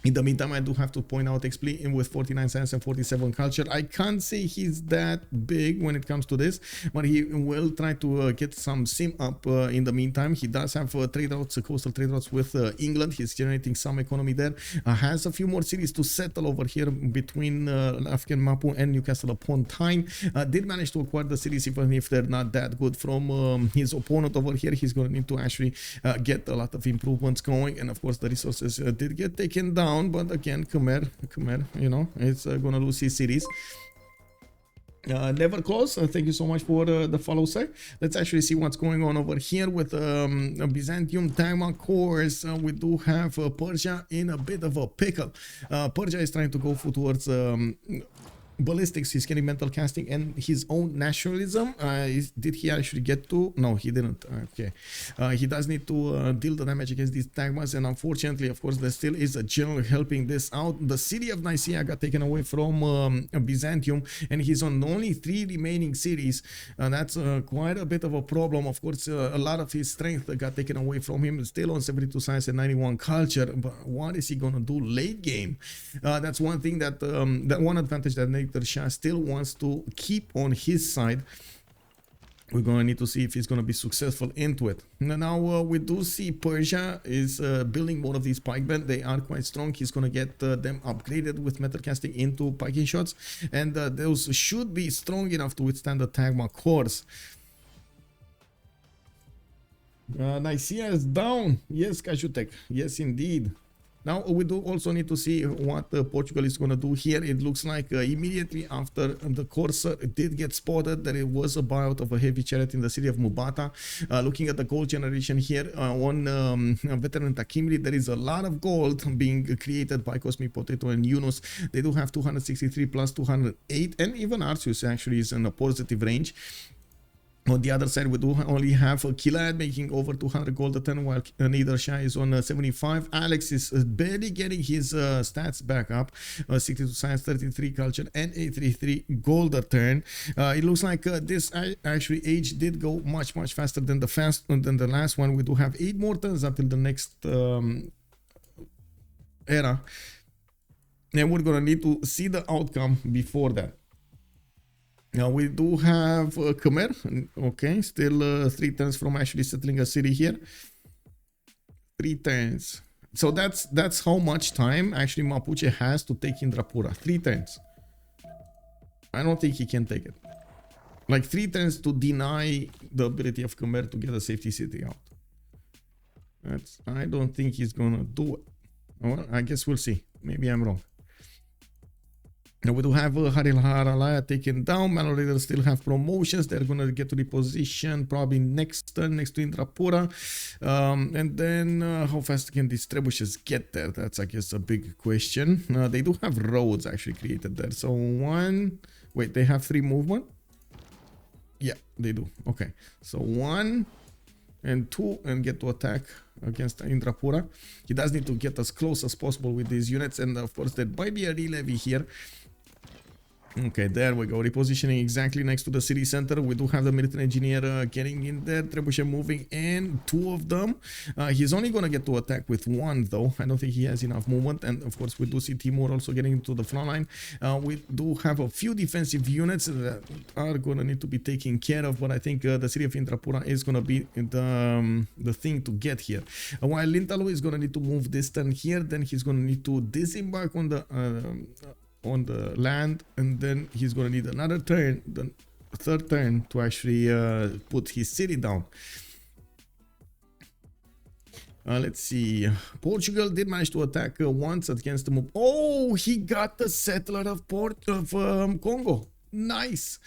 in the meantime, I do have to point out Xpli with 49 science and 47 culture. I can't say he's that big when it comes to this, but he will try to get some sim up in the meantime. He does have trade routes, coastal trade routes with England. He's generating some economy there. Has a few more cities to settle over here between Afghan Mapu and Newcastle upon Tyne. Did manage to acquire the cities even if they're not that good from his opponent over here. He's going to need to actually get a lot of improvements going, and of course the resources did get taken down. But again, Khmer, you know, it's gonna lose his cities. Never close. Thank you so much for the follow, sir. Let's actually see what's going on over here with Byzantium Tagma cores. We do have Persia in a bit of a pickle. Persia is trying to go towards ballistics. He's getting mental casting and his own nationalism. Did he actually get to? No, he didn't. Okay. He does need to deal the damage against these Tagmas, and unfortunately, of course, there still is a general helping this out. The city of Nicaea got taken away from Byzantium, and he's on only 3 remaining cities. That's quite a bit of a problem. Of course, a lot of his strength got taken away from him. Still on 72 science and 91 culture, but what is he gonna do late game? That's one thing that that one advantage that Nader still wants to keep on his side. We're going to need to see if he's going to be successful into it. Now we do see Persia is building more of these pikemen. They are quite strong. He's going to get them upgraded with metal casting into piking shots, and those should be strong enough to withstand the Tagma cores. Nicaea is down. Yes, Kashutek. Yes, indeed. Now we do also need to see what Portugal is going to do here. It looks like immediately after the Corsair did get spotted that it was a buyout of a heavy chariot in the city of Mubata. Looking at the gold generation here on veteran Takimli, there is a lot of gold being created by Cosmic Potato and Yunus. They do have 263 plus 208, and even Arceus actually is in a positive range. On the other side, we do only have Killayad making over 200 gold a turn, while Nader is on 75. Aleks is barely getting his stats back up. 62 science, 33 culture, and 833 gold a turn. It looks like this actually age did go much faster than the last one. We do have 8 more turns until the next era, and we're gonna need to see the outcome before that. Now we do have Khmer, okay, still 3 turns from actually settling a city here. 3 turns. So that's how much time actually Mapuche has to take Indrapura. 3 turns. I don't think he can take it. Like 3 turns to deny the ability of Khmer to get a safety city out. I don't think he's gonna do it. Well, I guess we'll see. Maybe I'm wrong. Now we do have Haril Haralaya taken down. Maloraider still have promotions. They're gonna get to reposition probably next turn next to Indrapura. And then how fast can these trebuchets get there? That's I guess a big question. They do have roads actually created there. So wait, they have 3 movement? Yeah, they do. Okay. So 1 and 2 and get to attack against Indrapura. He does need to get as close as possible with these units, and of course there might be a re-levy here. Okay, there we go. Repositioning exactly next to the city center. We do have the military engineer getting in there. Trebuchet moving in, 2 of them. He's only going to get to attack with 1 though. I don't think he has enough movement. And of course we do see Timur also getting into the front line. We do have a few defensive units that are going to need to be taken care of. But I think the city of Indrapura is going to be the thing to get here. While Lintahlou is going to need to move this turn here. Then he's going to need to disembark on the land, and then he's going to need another turn, the 3rd turn, to actually put his city down. Let's see. Portugal did manage to attack once against the Oh, he got the settler of Kongo. Nice.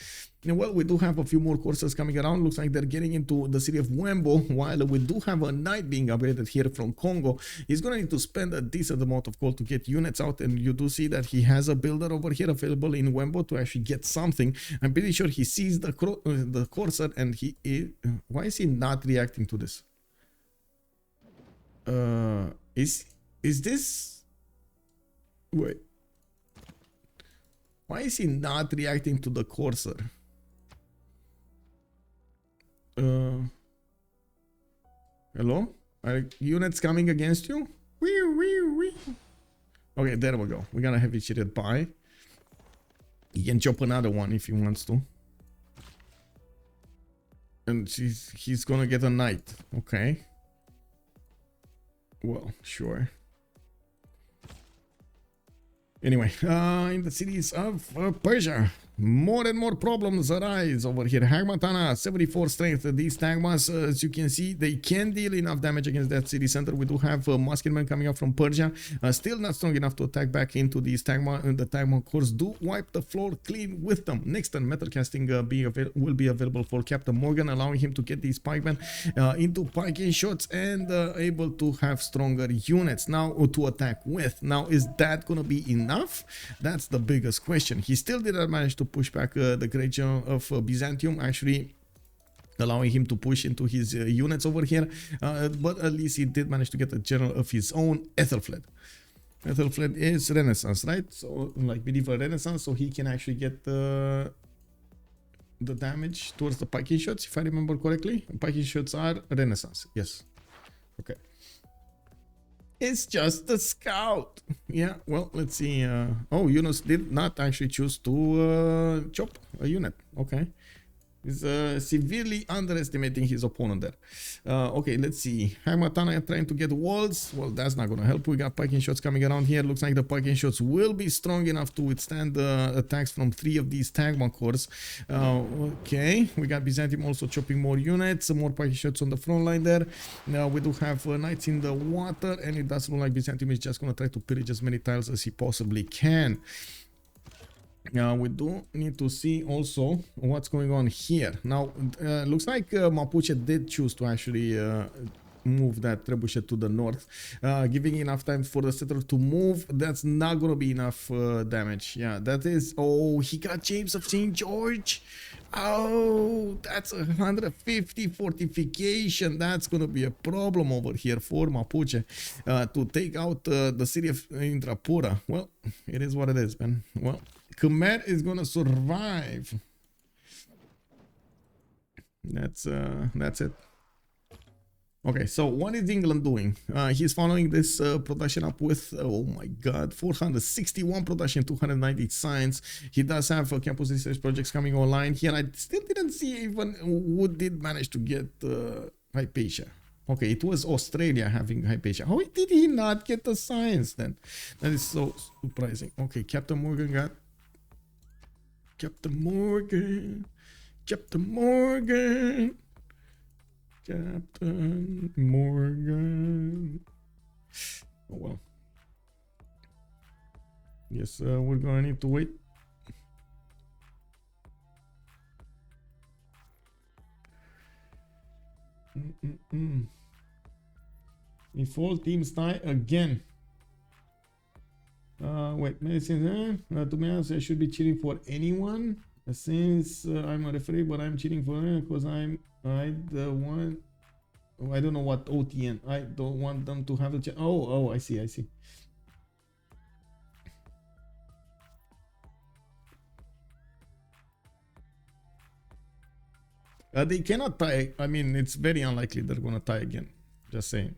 Well, we do have a few more courses coming around. Looks like they're getting into the city of Wembo, while we do have a knight being upgraded here from Kongo. He's going to need to spend a decent amount of gold to get units out, and you do see that he has a builder over here available in Wembo to actually get something. I'm pretty sure he sees the Corsair, and he is... why is he not reacting to this? Is this... wait. Why is he not reacting to the Corsair? Hello? Are units coming against you? Okay, there we go. We're gonna have it cheated by. He can chop another one if he wants to. And he's gonna get a knight. Okay. Well, sure. Anyway, in the cities of Persia, more and more problems arise over here. Hagmatana, 74 strength. These Tagmas, as you can see, they can deal enough damage against that city center. We do have Muskelmen coming up from Persia. Still not strong enough to attack back into these Tagma. And the Tagma cores do wipe the floor clean with them. Next turn, metal casting will be available for Captain Morgane, allowing him to get these pikemen into piking shots and able to have stronger units now to attack with. Now, is that going to be enough? That's the biggest question. He still didn't manage to push back the Great General of Byzantium, actually allowing him to push into his units over here, but at least he did manage to get a general of his own. Ethelfled is Renaissance, right? So like medieval Renaissance, so he can actually get the damage towards the piking shots, if I remember correctly. Piking shots are Renaissance, yes. Okay. It's just a scout. Yeah, well, let's see. Oh, Yunus did not actually choose to chop a unit. Okay. He's severely underestimating his opponent there. Okay, let's see. Hagmatana trying to get walls. Well, that's not going to help. We got piking shots coming around here. Looks like the piking shots will be strong enough to withstand the attacks from 3 of these Tagma cores. Okay, we got Byzantium also chopping more units. More piking shots on the front line there. Now we do have knights in the water, and it does look like Byzantium is just going to try to pillage as many tiles as he possibly can. We do need to see also what's going on here. Now, looks like Mapuche did choose to actually move that trebuchet to the north, giving enough time for the settler to move. That's not going to be enough damage. Yeah, that is... Oh, he got James of St. George. Oh, that's 150 fortification. That's gonna be a problem over here for Mapuche to take out the city of Intrapura. Well, it is what it is, man. Well, Khmer is gonna survive. That's it. Okay, so what is England doing? He's following this production up with, oh my god, 461 production, 290 science. He does have campus research projects coming online here. I still didn't see even who did manage to get Hypatia. Okay, it was Australia having Hypatia. How did he not get the science then? That is so surprising. Okay, Captain Morgan got... Captain Morgan. Captain Morgan. Captain Morgan. Oh well. Yes, we're gonna need to wait. If all teams die again. Wait, medicine. To be honest, I should be cheering for anyone. Since I'm a referee, but I'm cheating for them because I don't know what OTN. I don't want them to have a chance. Oh, I see. They cannot tie. I mean, it's very unlikely they're gonna tie again. Just saying.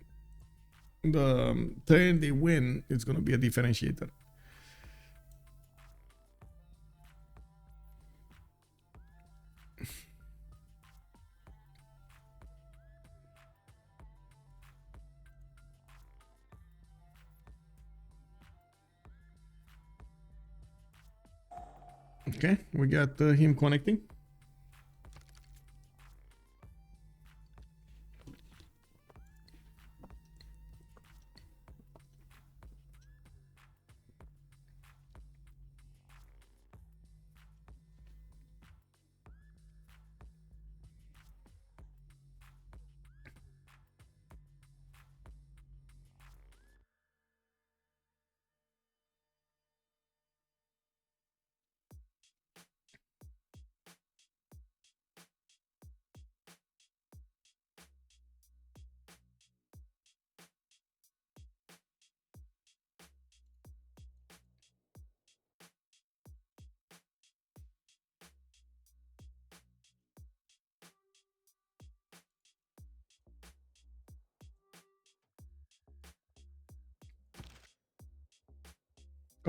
The turn they win, it's gonna be a differentiator. Okay, we got him connecting.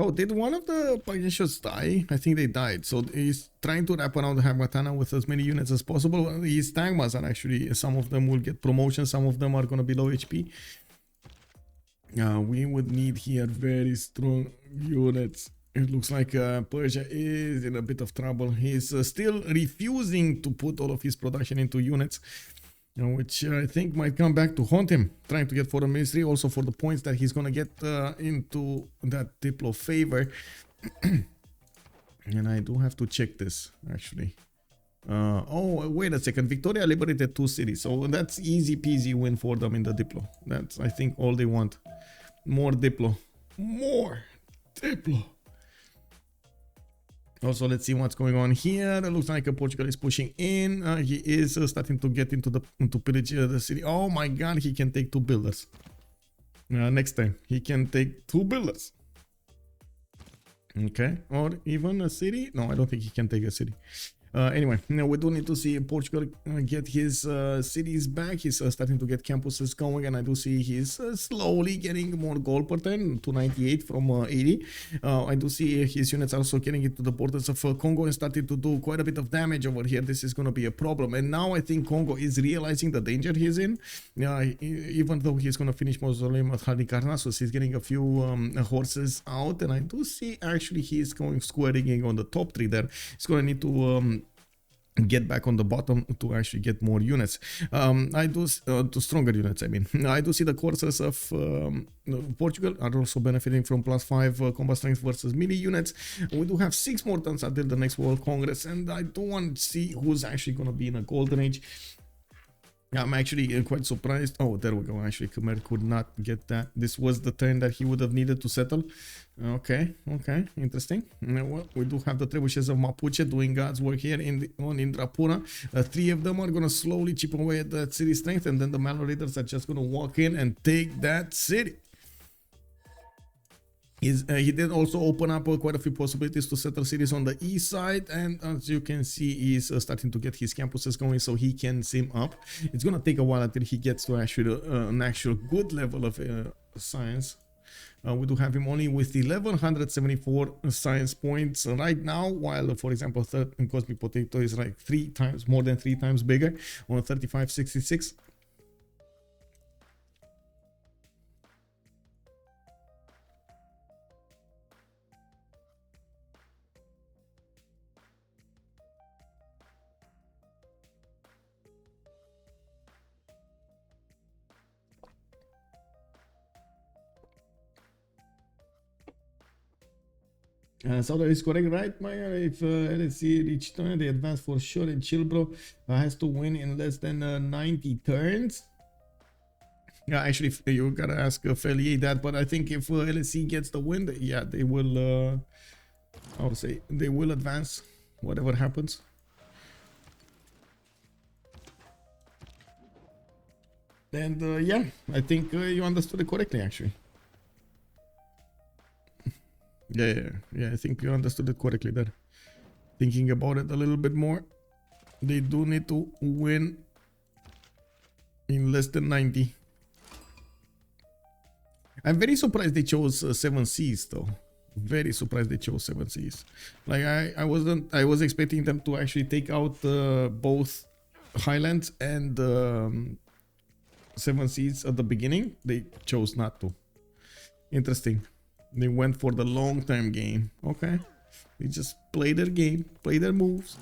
Oh, did one of the Pagashos die? I think they died. So he's trying to wrap around the Hagmatana with as many units as possible. His Tagmas are actually, some of them will get promotions, some of them are going to be low HP. We would need here very strong units. It looks like Persia is in a bit of trouble. He's still refusing to put all of his production into units, which I think might come back to haunt him, trying to get foreign ministry, also for the points that he's going to get into that Diplo favor. And I do have to check this, actually. Oh, wait a second. Victoria liberated 2 cities, so that's easy peasy win for them in the Diplo. That's, I think, all they want. More Diplo. More Diplo. Also, let's see what's going on here. It looks like Portugal is pushing in. He is starting to get into pillage the city. Oh my god, he can take 2 builders. Next time, he can take 2 builders. Okay, or even a city. No, I don't think he can take a city. Anyway, we do need to see Portugal get his cities back. He's starting to get campuses going, and I do see he's slowly getting more gold per turn, 298 from 80. I do see his units also getting into the borders of Congo and starting to do quite a bit of damage over here. This is going to be a problem, and now I think Congo is realizing the danger he's in. Even though he's going to finish Mausoleum at Halikarnassus, he's getting a few horses out, and I do see actually he's going squaring in on the top 3 there. He's going to need to get back on the bottom to actually get more units. I do to stronger units. I mean, I do see the courses of Portugal are also benefiting from +5 combat strength versus melee units. We do have 6 more turns until the next World Congress, and I don't want to see who's actually going to be in a golden age. I'm actually quite surprised. Oh, there we go. Actually, Khmer could not get that. This was the turn that he would have needed to settle. Okay, interesting. Well, we do have the trebuchets of Mapuche doing God's work here on Indrapura. 3 of them are going to slowly chip away at that city strength, and then the Malo Raiders are just going to walk in and take that city. He did also open up quite a few possibilities to settle cities on the east side, and as you can see, he's starting to get his campuses going so he can sim up. It's gonna take a while until he gets to actually an actual good level of science. We do have him only with 1174 science points right now, while for example third Cosmic Potato is like more than 3 times bigger on 3566. So that is correct, right, Maya? If LSC reach turn, they advance for sure, and Chilbro has to win in less than 90 turns. Yeah, actually, you gotta ask Felier that, but I think if LSC gets the win, yeah, they will, I would say, they will advance, whatever happens. And yeah, I think you understood it correctly, actually. Yeah, I think you understood it correctly there. Thinking about it a little bit more, they do need to win in less than 90. I'm very surprised they chose 7 Seas though. Very surprised they chose 7 Seas. Like I was expecting them to actually take out both Highlands and 7 Seas at the beginning. They chose not to. Interesting. They went for the long-term game. Okay. They just play their game, play their moves.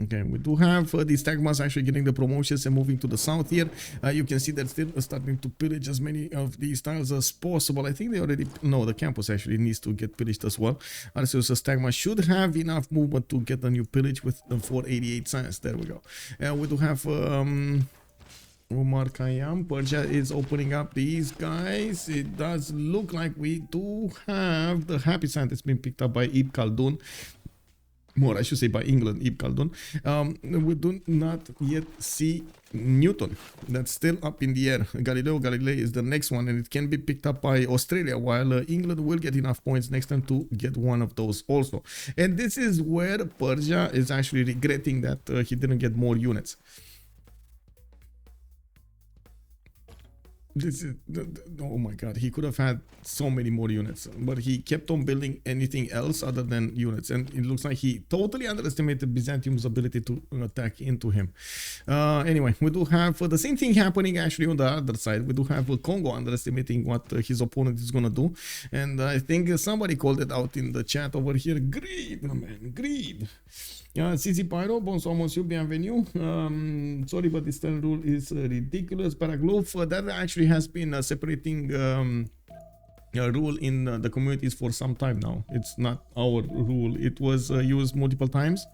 Okay, we do have these Tagmas actually getting the promotions and moving to the south here. You can see they're still starting to pillage as many of these tiles as possible. I think they already... No, the campus actually needs to get pillaged as well. Arceus' Tagma should have enough movement to get a new pillage with the 488 science. There we go. And we do have... Umar Khayyam, Persia is opening up these guys. It does look like we do have the happy scientist being picked up by Ibn Khaldun. More, I should say by England, Ibn Khaldun. We do not yet see Newton. That's still up in the air. Galileo Galilei is the next one, and it can be picked up by Australia, while England will get enough points next time to get one of those also. And this is where Persia is actually regretting that he didn't get more units. This is, oh my god, he could have had so many more units, but he kept on building anything else other than units, and it looks like he totally underestimated Byzantium's ability to attack into him. Anyway, we do have the same thing happening actually on the other side. We do have Kongo underestimating what his opponent is gonna do, and I think somebody called it out in the chat over here. Greed, man, greed. Cici Pyro, bonsoir monsieur, bienvenue. Sorry, but this turn rule is ridiculous. Paraglove, that actually has been separating rule in the communities for some time now. It's not our rule. It was used multiple times.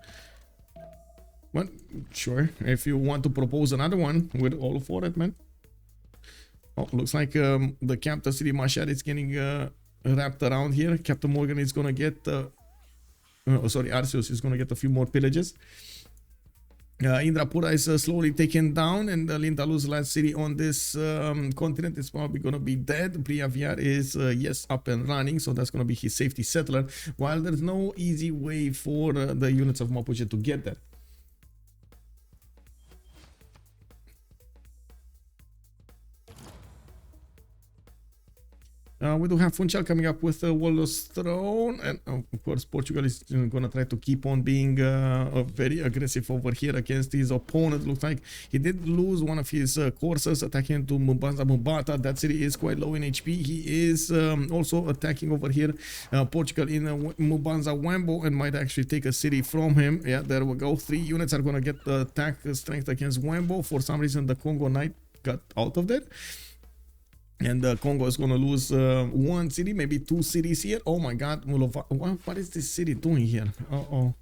But sure, if you want to propose another one, we're all for it, man. Oh, looks like the capital city Mashhad is getting wrapped around here. Captain Morgane is gonna get sorry, Arceus is gonna get a few more pillages. Indrapura is slowly taken down, and Lintahlou's last city on this continent is probably gonna be dead. Priaviar is yes, up and running, so that's gonna be his safety settler, while there's no easy way for the units of Mapuche to get there. We do have Funchal coming up with Wallo's Throne, and of course Portugal is gonna try to keep on being very aggressive over here against his opponent. Looks like he did lose one of his courses, attacking to Mbanza Mubata. That city is quite low in HP. He is also attacking over here Portugal in Mbanza Wembo, and might actually take a city from him. Yeah, there we go. 3 units are gonna get the attack strength against Wembo. For some reason the Kongo Knight got out of there. And Kongo is going to lose 1 city, maybe 2 cities here. Oh my god, Mulova. What is this city doing here? Uh-oh.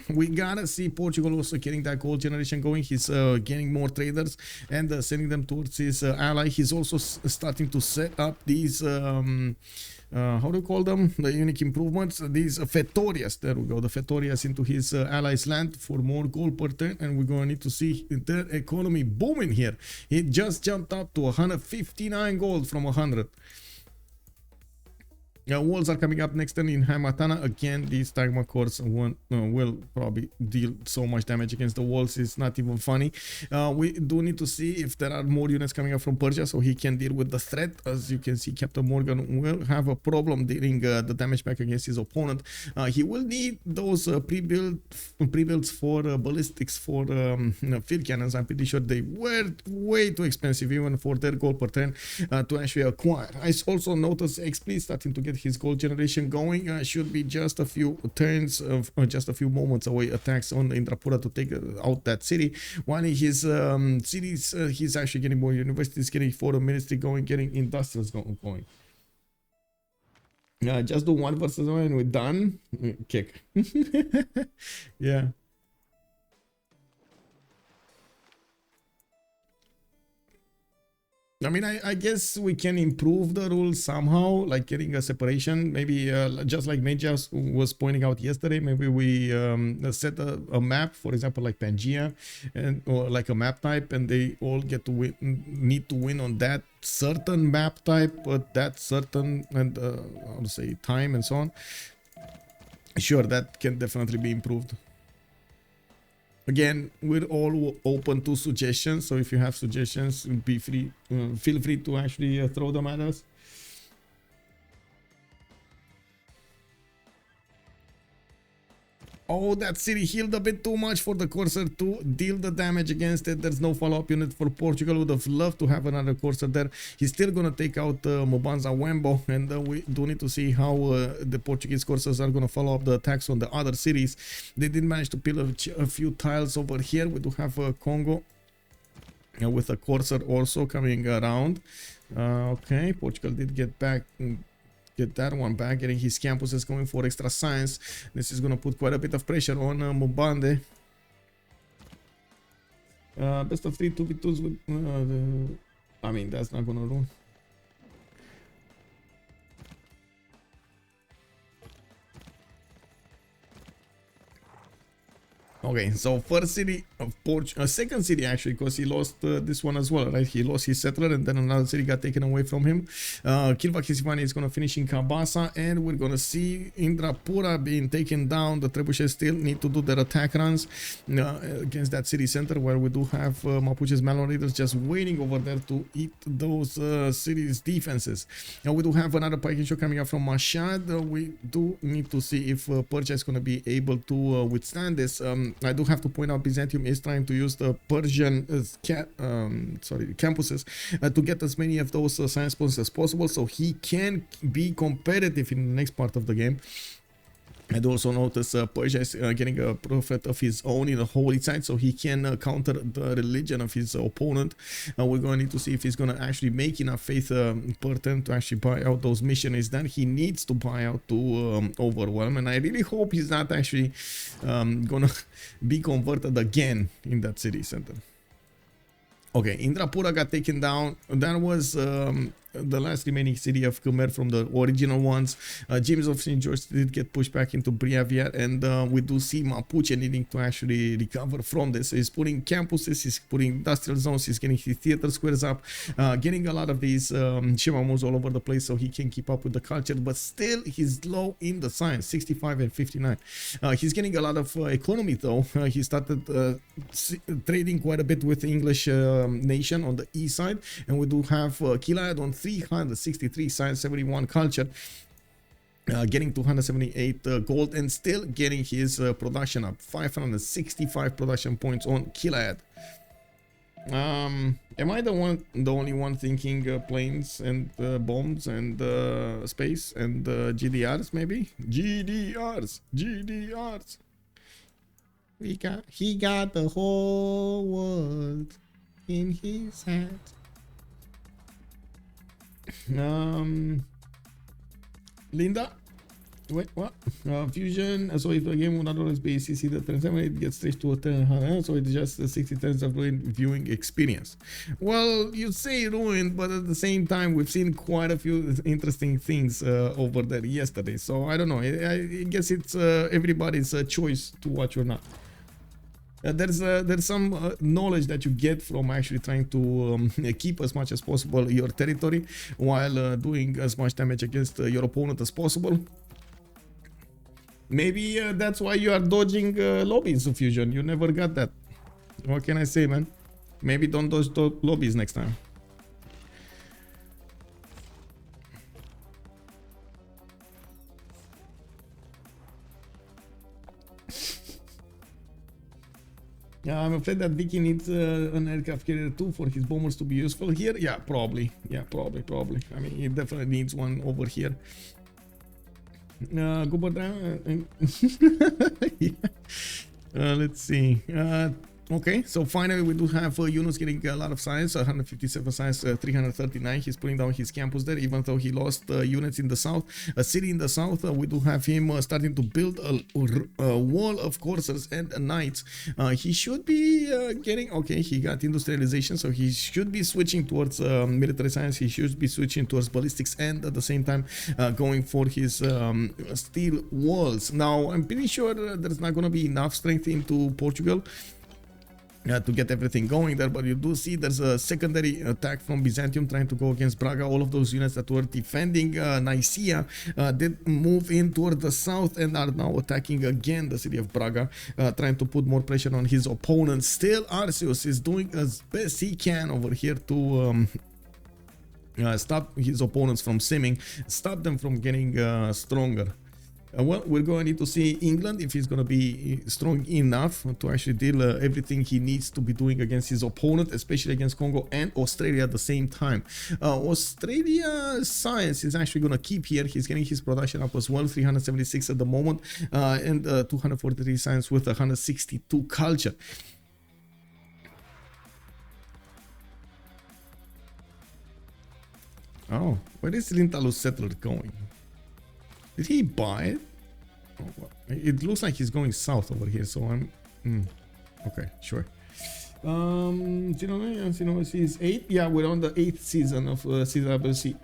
We gotta see Portugal also getting that gold generation going. He's getting more traders and sending them towards his ally. He's also starting to set up these how do you call them, the unique improvements, these fetorias, there we go, the fetorias into his allies land for more gold per turn, and we're gonna need to see their economy booming here. It just jumped up to 159 gold from 100. Walls are coming up next turn in Hamatana. Again, these Tagma cores will probably deal so much damage against the walls. It's not even funny. We do need to see if there are more units coming up from Persia so he can deal with the threat. As you can see, Captain Morgane will have a problem dealing the damage back against his opponent. He will need those pre-builds for ballistics for field cannons. I'm pretty sure they were way too expensive even for their gold per turn to actually acquire. I also noticed Xpli starting to get his gold generation going. Should be just a few turns of just a few moments away attacks on Indrapura to take out that city. While in his cities he's actually getting more universities, getting foreign ministry going, getting industrials going. Just do 1 versus 1 and we're done. Kick. Yeah. I mean, I guess we can improve the rules somehow, like getting a separation. Maybe just like Meja was pointing out yesterday, maybe we set a map, for example, like Pangea, or like a map type, and they all get to win, need to win on that certain map type, but that certain and how to say time and so on. Sure, that can definitely be improved. Again, we're all open to suggestions, so if you have suggestions, be free, feel free to actually throw them at us. Oh, that city healed a bit too much for the Corsair to deal the damage against it. There's no follow-up unit for Portugal. Would have loved to have another Corsair there. He's still gonna take out Mobanza Wembo, and we do need to see how the Portuguese Corsairs are gonna follow up the attacks on the other cities. They did manage to peel a few tiles over here. We do have Kongo with a Corsair also coming around. Okay, Portugal did get back. Get that one back, getting his campuses going for extra science. This is going to put quite a bit of pressure on Mbande. Best of 3 2v2s with I mean, that's not going to rule. Okay, so first city of Portugal, second city actually, because he lost this one as well, right? He lost his settler and then another city got taken away from him. Kilvakisivani is going to finish in Kabasa, and we're going to see Indrapura being taken down. The trebuchets still need to do their attack runs against that city center, where we do have Mapuche's Malon Raiders just waiting over there to eat those cities' defenses. Now we do have another package show coming up from Mashhad. We do need to see if Persia is going to be able to withstand this. I do have to point out Byzantium is trying to use the Persian campuses to get as many of those science points as possible, so he can be competitive in the next part of the game. I do also notice Persia is getting a prophet of his own in the holy side, so he can counter the religion of his opponent. We're going to need to see if he's going to actually make enough faith per turn to actually buy out those missionaries that he needs to buy out to overwhelm. And I really hope he's not actually going to be converted again in that city center. Okay, Indrapura got taken down. That was the last remaining city of Khmer from the original ones. James of St. George did get pushed back into Briavia, and we do see Mapuche needing to actually recover from this. He's putting campuses, he's putting industrial zones, he's getting his theater squares up, getting a lot of these Shimamos all over the place so he can keep up with the culture, but still he's low in the science, 65 and 59. He's getting a lot of economy though. He started trading quite a bit with the English nation on the east side, and we do have Killayad on 363 science, 71 culture, getting 278 gold, and still getting his production up, 565 production points on Killayad. Am I the only one thinking planes and bombs and space and GDRs? Maybe GDRs. He got the whole world in his hands. Linda, Wait, what? Fusion. So if a game would not always be CC the turn 7, it gets stretched to a turn, so it's just 60 turns of ruined viewing experience. Well, you say ruined, but at the same time, we've seen quite a few interesting things over there yesterday. So I don't know. I guess it's everybody's choice to watch or not. There's some knowledge that you get from actually trying to keep as much as possible your territory while doing as much damage against your opponent as possible. Maybe that's why you are dodging lobbies, Fusion. You never got that. What can I say, man? Maybe don't dodge lobbies next time. Yeah, I'm afraid that Vicky needs an aircraft carrier too for his bombers to be useful here. Yeah, probably. Yeah, probably. I mean, he definitely needs one over here. Go down. Let's see. Okay, so finally we do have Yunus getting a lot of science, 157 science, 339. He's putting down his campus there, even though he lost units in the south, a city in the south. We do have him starting to build a wall of coursers and knights. He should be getting, okay, he got industrialization, so he should be switching towards military science. He should be switching towards ballistics and at the same time going for his steel walls. Now, I'm pretty sure there's not going to be enough strength into Portugal to get everything going there, but you do see there's a secondary attack from Byzantium trying to go against Braga. All of those units that were defending Nicaea did move in toward the south and are now attacking again the city of Braga, trying to put more pressure on his opponent. Still, Arceus is doing as best he can over here to stop his opponents from simming, stop them from getting stronger. Well, we're going to need to see England if he's going to be strong enough to actually deal everything he needs to be doing against his opponent, especially against Congo and Australia at the same time. Australia science is actually going to keep here. He's getting his production up as well, 376 at the moment, and 243 science with 162 culture. Oh, where is Lintahlou settler going? Did he buy it? Oh, it looks like he's going south over here, so I'm... okay, sure. CWC is 8. Yeah, we're on the 8th season of CWC.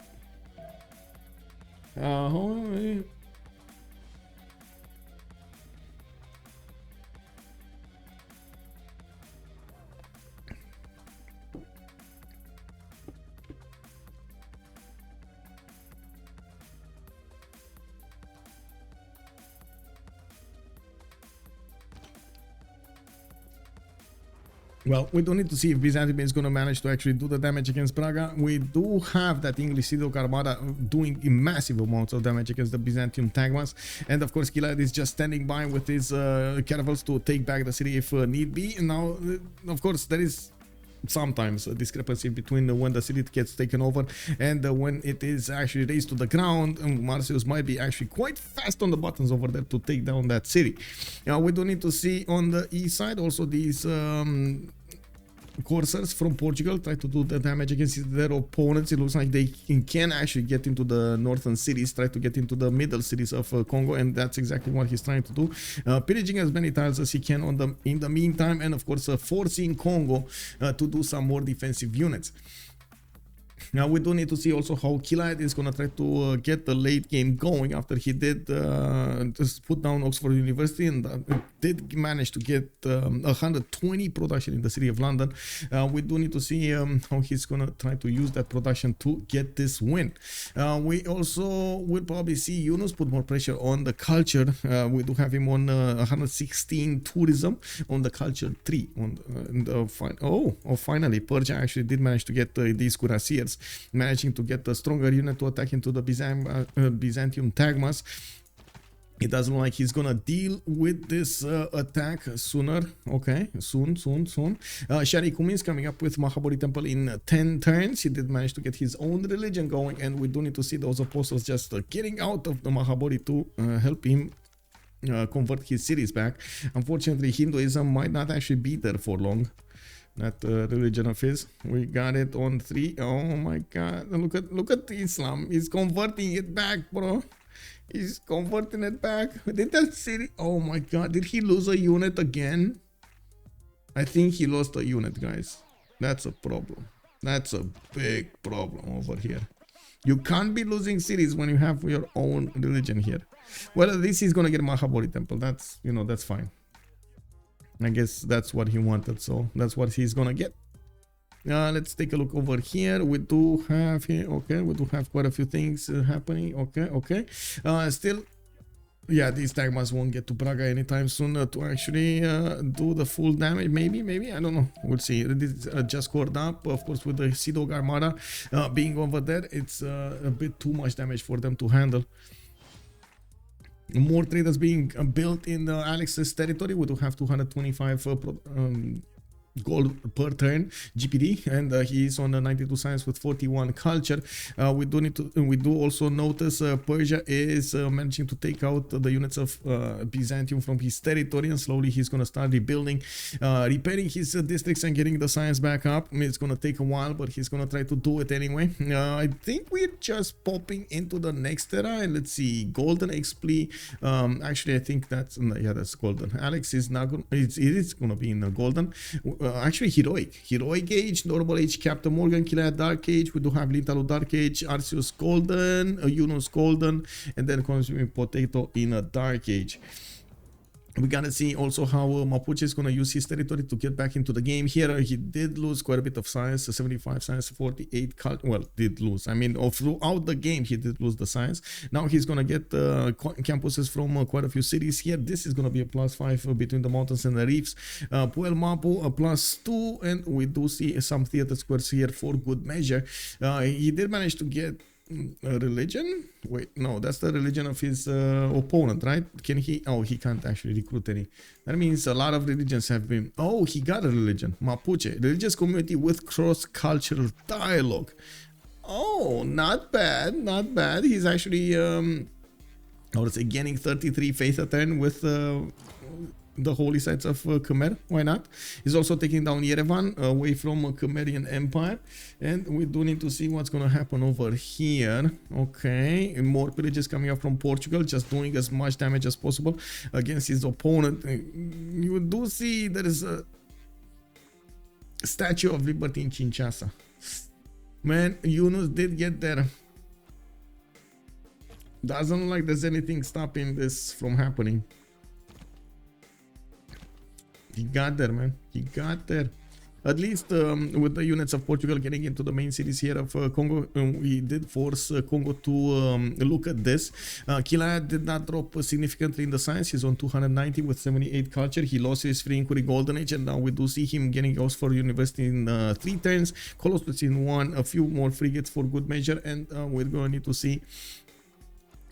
Well, we don't need to see if Byzantium is going to manage to actually do the damage against Braga. We do have that English Sea-Dog Armada doing massive amounts of damage against the Byzantium Tagmas. And of course, Killayad is just standing by with his caravels to take back the city if need be. And now, of course, there is sometimes a discrepancy between when the city gets taken over and when it is actually raised to the ground. And Arceus might be actually quite fast on the buttons over there to take down that city. Now, we do need to see on the east side also these coursers from Portugal try to do the damage against their opponents. It looks like they can actually get into the northern cities, try to get into the middle cities of Congo, and that's exactly what he's trying to do, pillaging as many tiles as he can in the meantime, and of course forcing Congo to do some more defensive units. Now we do need to see also how Killayad is going to try to get the late game going after he did just put down Oxford University and did manage to get 120 production in the city of London. We do need to see how he's going to try to use that production to get this win. We also will probably see Yunus put more pressure on the culture. We do have him on 116 tourism on the culture 3. Finally, Persia actually did manage to get these cuirassiers, managing to get a stronger unit to attack into the Byzantium Tagmas. It doesn't look like he's gonna deal with this attack sooner. Okay, soon. Shari Kumin's coming up with Mahabodhi Temple in 10 turns. He did manage to get his own religion going, and we do need to see those apostles just getting out of the Mahabodhi to help him convert his cities back. Unfortunately, Hinduism might not actually be there for long. That religion of his. We got it on 3. Oh my god, look at Islam. He's converting it back, bro. He's converting it back. Did that city? Oh my god, did he lose a unit again? I think he lost a unit, guys. That's a problem. That's a big problem over here. You can't be losing cities when you have your own religion here. Well, at least he's gonna get Mahabodhi temple. That's, you know, that's fine. I guess that's what he wanted, so that's what he's gonna get. Let's take a look over here. We do have here, okay, we do have quite a few things happening. Okay. Still, yeah, these Tagmas won't get to Praga anytime soon to actually do the full damage. Maybe, I don't know. We'll see. This just scored up, of course, with the Sea Dog Armada being over there. It's a bit too much damage for them to handle. More traders being built in the Alex's territory. We do have 225 gold per turn GPD, and he is on 92 science with 41 culture. We do also notice Persia is managing to take out the units of Byzantium from his territory, and slowly he's going to start rebuilding, repairing his districts and getting the science back up. I mean, it's going to take a while, but he's going to try to do it anyway. I think we're just popping into the next era, and let's see, golden Xpli. Actually, I think that's, yeah, that's golden. Aleks is not going, it is going to be in the golden. Actually, heroic age, normal age, Captain Morgane, Killayad dark age. We do have Lintahlou dark age, Arceus golden, Yunus golden, and then consuming potato in a dark age. We gotta see also how Mapuche is gonna use his territory to get back into the game. Here he did lose quite a bit of science, 75 science, 48 culture. Well, did lose. I mean, throughout the game he did lose the science. Now he's gonna get campuses from quite a few cities here. This is gonna be a +5 between the mountains and the reefs. Puel Mapu a +2, and we do see some theater squares here for good measure. He did manage to get a religion. Wait, no, that's the religion of his opponent, right? Can he? Oh, he can't actually recruit any. That means a lot of religions have been. Oh, he got a religion, Mapuche, religious community with cross-cultural dialogue. Oh, not bad, not bad. He's actually I would say gaining 33 faith a turn with the holy sites of Khmer. Why not? He's also taking down Yerevan away from Khmerian Empire, and we do need to see what's gonna happen over here. Okay, and more villages coming up from Portugal, just doing as much damage as possible against his opponent. You do see there is a Statue of Liberty in Kinshasa. Man, Yunus did get there. Doesn't look like there's anything stopping this from happening. He got there, man. He got there. At least with the units of Portugal getting into the main cities here of Congo, we did force Congo to look at this. Killayad did not drop significantly in the science. He's on 290 with 78 culture. He lost his free inquiry golden age, and now we do see him getting Oxford University in 3 turns, Colossus in 1, a few more frigates for good measure, and we're going to need to see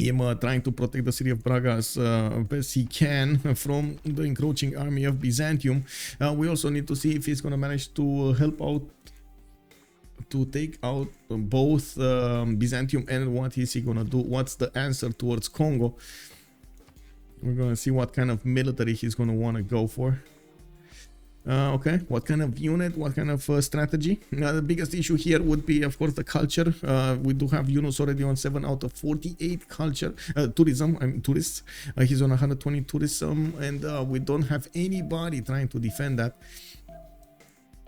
him trying to protect the city of Braga as best he can from the encroaching army of Byzantium. We also need to see if he's going to manage to help out to take out both Byzantium, and what is he going to do? What's the answer towards Congo? We're going to see what kind of military he's going to want to go for. Okay, what kind of unit, what kind of strategy? The biggest issue here would be, of course, the culture. We do have Yunus already on 7 out of 48 culture. Tourism, I mean tourists. He's on 120 tourism, and we don't have anybody trying to defend that.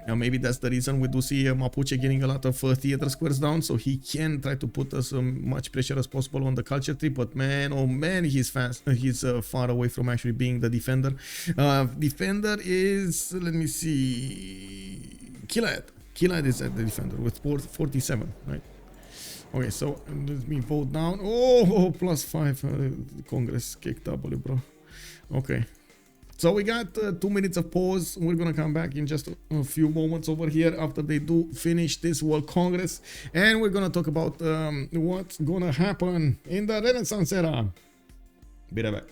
Maybe that's the reason we do see Mapuche getting a lot of theater squares down, so he can try to put as much pressure as possible on the culture tree. But man, oh man, he's fast. He's far away from actually being the defender. Defender is, let me see, Killayad. Killayad is at the defender with 47, right? Okay, so let me vote down. Oh, +5. Congress kicked W, bro. Okay. So we got 2 minutes of pause. We're gonna come back in just a few moments over here after they do finish this World Congress, and we're gonna talk about what's gonna happen in the Renaissance era. Be right back.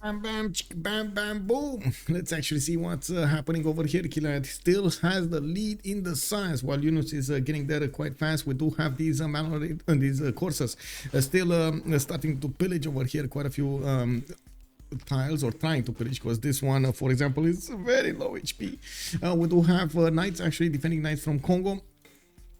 Bam, bam, bam, bam, boom. Let's actually see what's happening over here. Killayad still has the lead in the science, while Yunus is getting there quite fast. We do have these these courses still starting to pillage over here quite a few tiles, or trying to pillage, because this one, for example, is very low HP. We do have knights actually defending knights from Congo.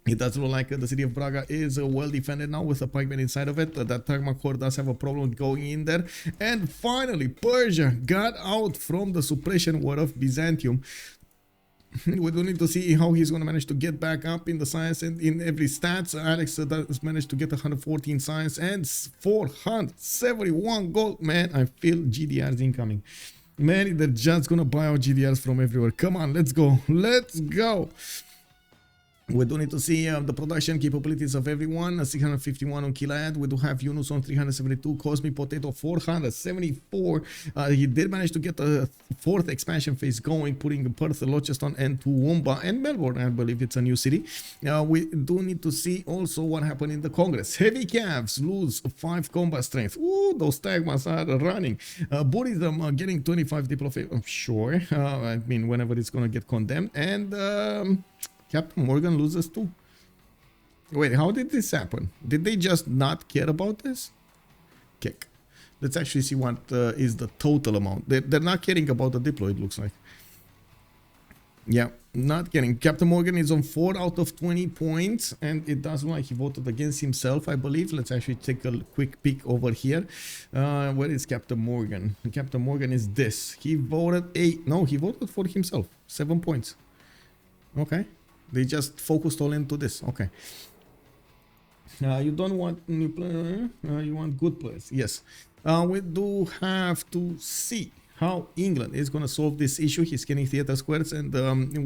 It does look like the city of Braga is well defended now with a pikeman inside of it. That Takimli does have a problem going in there. And finally, Persia got out from the suppression war of Byzantium. We do need to see how he's going to manage to get back up in the science and in every stats. Aleks does manage to get 114 science and 471 gold. Man, I feel GDRs incoming. Man, they're just going to buy out GDRs from everywhere. Come on, let's go. Let's go. We do need to see the production capabilities of everyone. 651 on Killayad. We do have Yunus on 372. Cosmic Potato 474. He did manage to get a 4th expansion phase going, putting Perth, Launceston, and Toowoomba and Melbourne. I believe it's a new city. We do need to see also what happened in the Congress. Heavy Calves lose 5 combat strength. Ooh, those Tagmas are running. Buddhism getting 25 diplomacy. I'm sure. I mean, whenever it's going to get condemned. And Captain Morgane loses too. Wait, how did this happen? Did they just not care about this? Kick. Let's actually see what is the total amount. They're not caring about the deploy, it looks like. Yeah, not caring. Captain Morgane is on 4 out of 20 points, and it does look like he voted against himself, I believe. Let's actually take a quick peek over here. Where is Captain Morgane? Captain Morgane is this. He voted 8. No, he voted for himself. 7 points. Okay. They just focused all into this. Okay. You don't want new players. You want good players. Yes. We do have to see how England is going to solve this issue. He's getting theater squares, and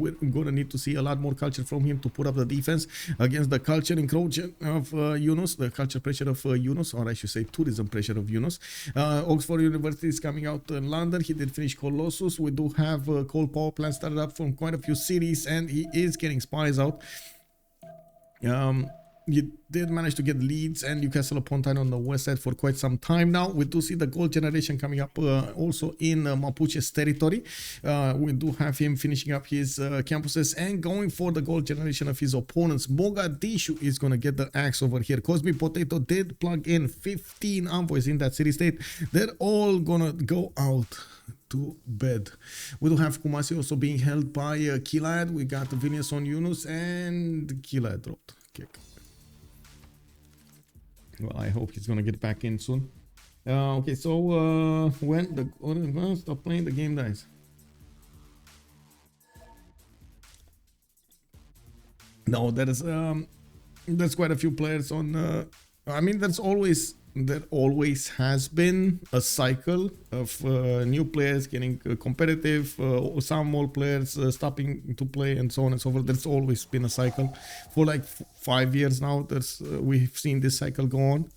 we're going to need to see a lot more culture from him to put up the defense against the culture encroachment of Yunus, the culture pressure of Yunus, or I should say tourism pressure of Yunus. Oxford University is coming out in London. He did finish Colossus. We do have coal power plant started up from quite a few cities, and he is getting spies out. He did manage to get Leeds and Newcastle upon Tyne on the west side for quite some time now. We do see the gold generation coming up also in Mapuche's territory. We do have him finishing up his campuses and going for the gold generation of his opponents. Mogadishu is going to get the axe over here. Cosmic Potato did plug in 15 envoys in that city-state. They're all going to go out to bed. We do have Kumasi also being held by Killayad. We got Vilnius on Yunus, and Killayad dropped. Kick. Well, I hope he's gonna get back in soon. Okay, so when the stop playing, the game dies. No, there's quite a few players on. I mean, there always has been a cycle of new players getting competitive, some old players stopping to play, and so on and so forth. There's always been a cycle for like 5 years now. We've seen this cycle go on.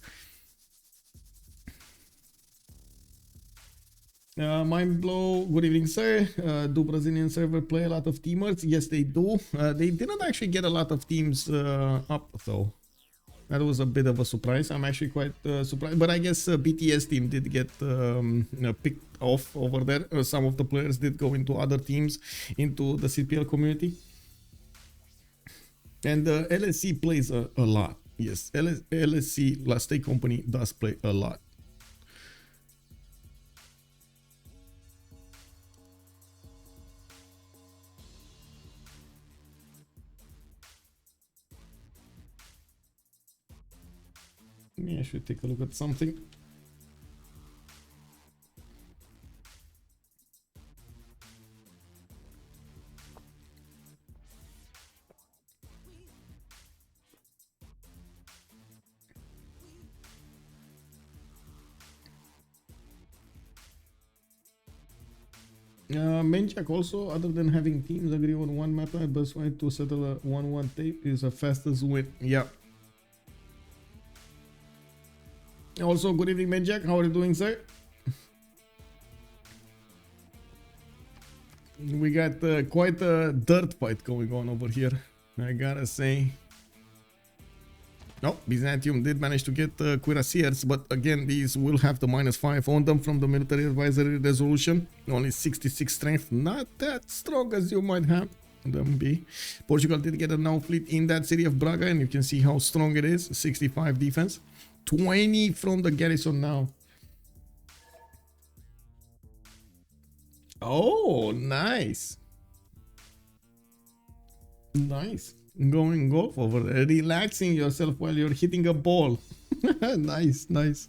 Mind blow, good evening, sir. Do Brazilian server play a lot of teamers? Yes, they do. They didn't actually get a lot of teams up though. That was a bit of a surprise. I'm actually quite surprised, but I guess BTS team did get picked off over there. Some of the players did go into other teams, into the CPL community. And LSC plays a lot. Yes, LSC, Last State Company, does play a lot. I should take a look at something. Menjak also, other than having teams agree on one map, best way to settle a 1-1 tape is a fastest win. Yeah. Also, good evening, Menjak. How are you doing, sir? We got quite a dirt fight going on over here, I gotta say. No, Byzantium did manage to get cuirassiers, but again, these will have the -5 on them from the military advisory resolution. Only 66 strength, not that strong as you might have them be. Portugal did get a now fleet in that city of Braga, and you can see how strong it is. 65 defense, 20 from the garrison now. Oh, nice. Nice. Going golf over there, relaxing yourself while you're hitting a ball. Nice, nice.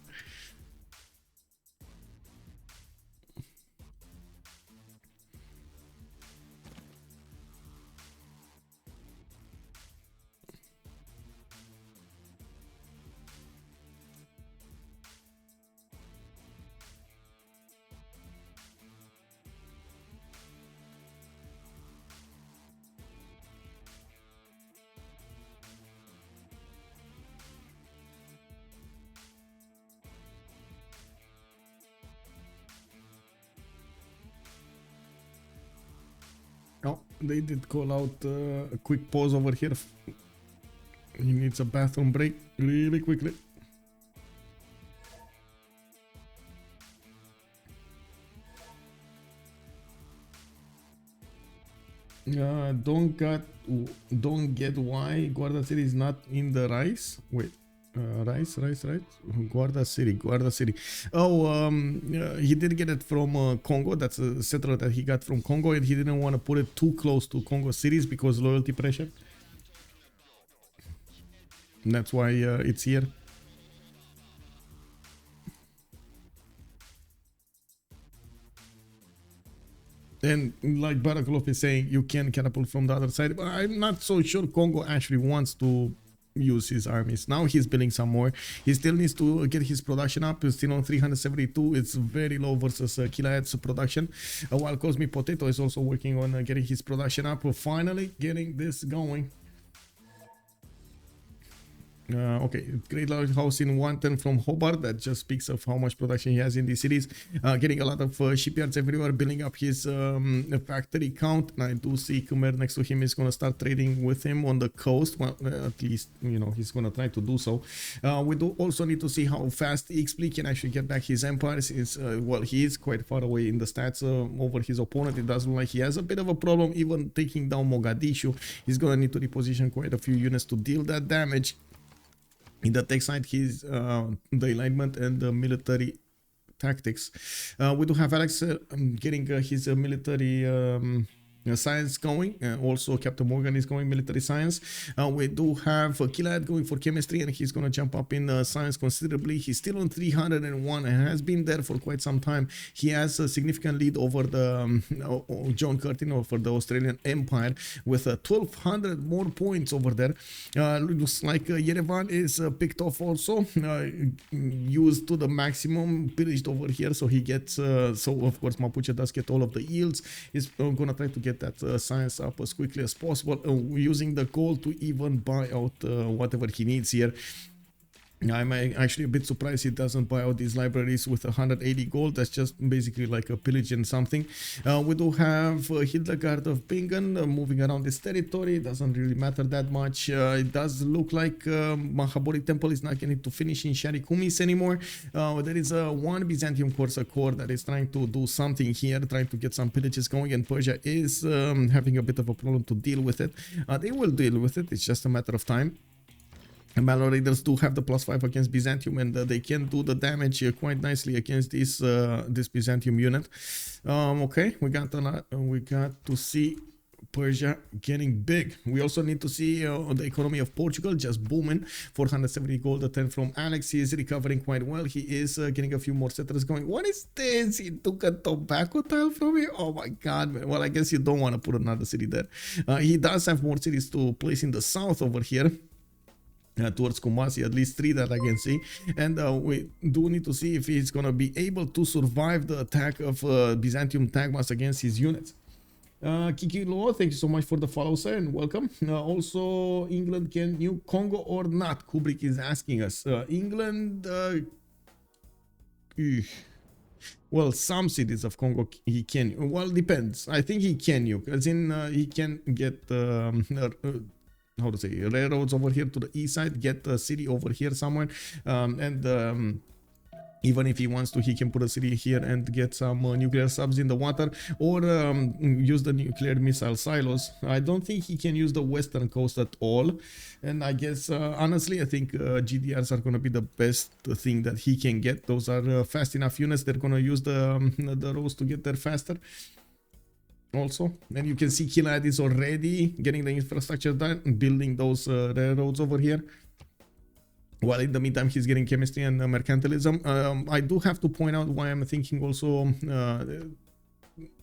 Oh, they did call out a quick pause over here. He needs a bathroom break really quickly. Don't get why Guarda City is not in the rice. Wait, rice. Guarda City. Oh, he did get it from Congo. That's a settler that he got from Congo, and he didn't want to put it too close to Congo cities because loyalty pressure. And that's why it's here. And like Barakalov is saying, you can catapult from the other side, but I'm not so sure Congo actually wants to use his armies. Now he's building some more. He still needs to get his production up. He's still on 372. It's very low versus Killayad's production. While Cosme Potato is also working on getting his production up. Finally getting this going. Okay, great lighthouse in 110 from Hobart. That just speaks of how much production he has in these cities. Getting a lot of shipyards everywhere, building up his factory count. And I do see Khmer next to him is going to start trading with him on the coast. Well, at least, you know, he's going to try to do so. We do also need to see how fast Xpli can actually get back his empire. Since, well, he is quite far away in the stats over his opponent. It does look like he has a bit of a problem even taking down Mogadishu. He's going to need to reposition quite a few units to deal that damage. In the tech side, he's the alignment and the military tactics. We do have Aleks getting his military science going. Also, Captain Morgane is going military science. We do have Killayad going for chemistry, and he's going to jump up in science considerably. He's still on 301 and has been there for quite some time. He has a significant lead over the John Curtin, over the Australian Empire, with 1200 more points over there. Looks like Yerevan is picked off also, used to the maximum, pillaged over here, so he gets so of course Mapuche does get all of the yields. He's gonna try to get that science up as quickly as possible, using the gold to even buy out whatever he needs here. I'm actually a bit surprised he doesn't buy out these libraries with 180 gold. That's just basically like a pillage and something. We do have Hildegard of Bingen moving around this territory. It doesn't really matter that much. It does look like Mahabori Temple is not getting to finish in Sharikumis anymore. There is one Byzantium Corsa Corps that is trying to do something here, trying to get some pillages going, and Persia is having a bit of a problem to deal with it. They will deal with it. It's just a matter of time. Malor Raiders do have the +5 against Byzantium, and they can do the damage quite nicely against this this Byzantium unit. Okay, we got to see Persia getting big. We also need to see the economy of Portugal just booming. 470 gold, a 10 from Aleks. He is recovering quite well. He is getting a few more settlers going. What is this? He took a tobacco tile from me? Oh my god, man. Well, I guess you don't want to put another city there. He does have more cities to place in the south over here. Towards Kumasi, at least 3 that I can see, and we do need to see if he's gonna be able to survive the attack of Byzantium Tagmas against his units. Kiki Luo, thank you so much for the follow, sir, and welcome. Also, England can nuke Congo or not? Kubrick is asking us. England, well, some cities of Congo he can. Well, depends. I think he can nuke, as in he can get how to say, railroads over here to the east side, get a city over here somewhere, and even if he wants to, he can put a city here and get some nuclear subs in the water, or use the nuclear missile silos. I don't think he can use the western coast at all, and I guess honestly I think GDRs are going to be the best thing that he can get. Those are fast enough units. They're going to use the roads to get there faster also. And you can see Killayad is already getting the infrastructure done, building those railroads over here, while in the meantime he's getting chemistry and mercantilism. I do have to point out why I'm thinking also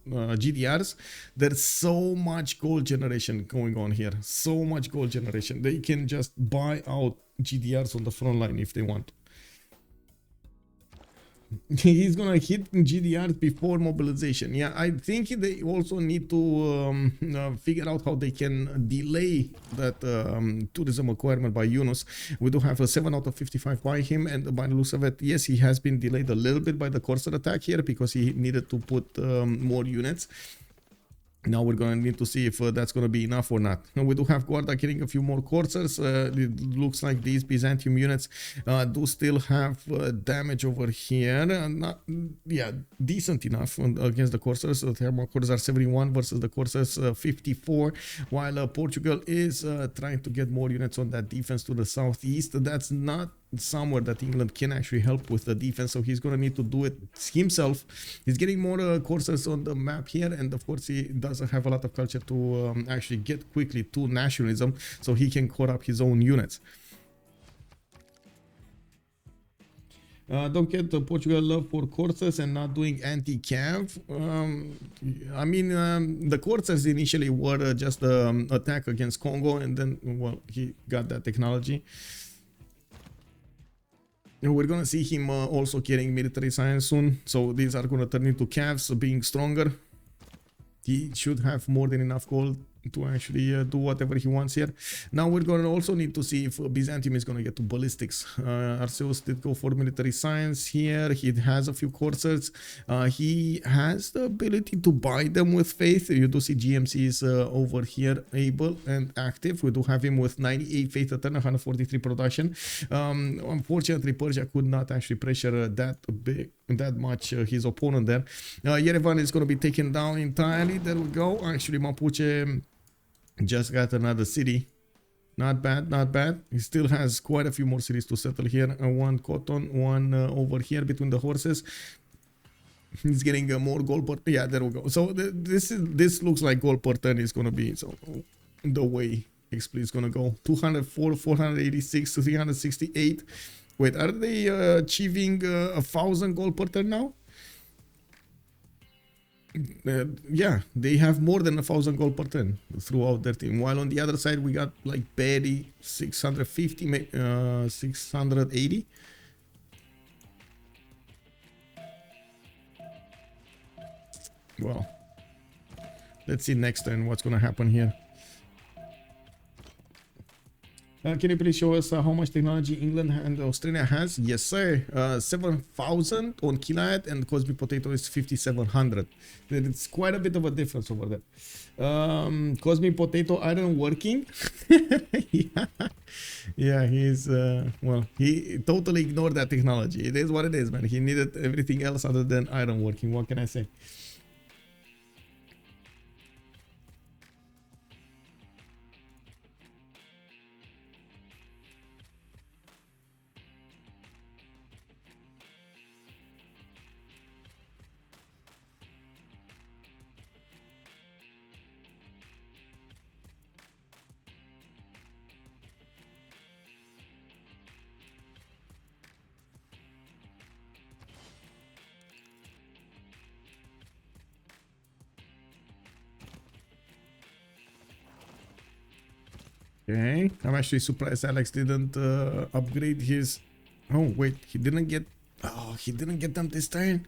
GDRs. There's so much gold generation going on here, so much gold generation. They can just buy out GDRs on the front line if they want. He's gonna hit GDRs before mobilization. Yeah, I think they also need to figure out how they can delay that tourism acquirement by Yunus. We do have a 7 out of 55 by him, and by the looks of it, yes, he has been delayed a little bit by the Corsair attack here because he needed to put more units. Now we're going to need to see if that's going to be enough or not. Now we do have Guarda getting a few more Corsairs. It looks like these Byzantium units do still have damage over here. Not, yeah, decent enough against the Corsairs. The Thermal Corsairs are 71 versus the Corsairs 54, while Portugal is trying to get more units on that defense to the southeast. That's not somewhere that England can actually help with the defense, so he's gonna need to do it himself. He's getting more Corsairs on the map here, and of course he doesn't have a lot of culture to actually get quickly to nationalism, so he can core up his own units. Don't get the Portugal love for Corsairs and not doing anti-cav. I mean, the Corsairs initially were just attack against Kongo, and then, well, he got that technology. We're gonna see him also getting military science soon, so these are gonna turn into cavs, being stronger. He should have more than enough gold to actually do whatever he wants here. Now we're gonna also need to see if Byzantium is gonna get to ballistics. Arceus did go for military science here. He has a few Corsairs. He has the ability to buy them with faith. You do see GMCs over here able and active. We do have him with 98 faith at turn, 143 production. Unfortunately, Persia could not actually pressure that much his opponent there. Yerevan is going to be taken down entirely. There we go. Actually, Mapuche just got another city. Not bad, not bad. He still has quite a few more cities to settle here. One cotton, one over here between the horses. He's getting more gold per, yeah, there we go. So this looks like gold per turn is going to be so the way Xpli is going to go. 204, 486 to 368. Wait, are they achieving 1,000 gold per turn now? Yeah, they have more than 1,000 gold per turn throughout their team. While on the other side, we got like barely 650, 680. Well, let's see next turn what's going to happen here. Can you please show us how much technology England and Australia has? Yes, sir. 7,000 on Killayad, and Cosmic Potato is 5,700. It's quite a bit of a difference over there. Cosmic Potato iron working. Yeah, he's well, he totally ignored that technology. It is what it is, man. He needed everything else other than iron working. What can I say? Okay, I'm actually surprised Aleks didn't upgrade his. Oh wait, he didn't get. Oh, he didn't get them this turn.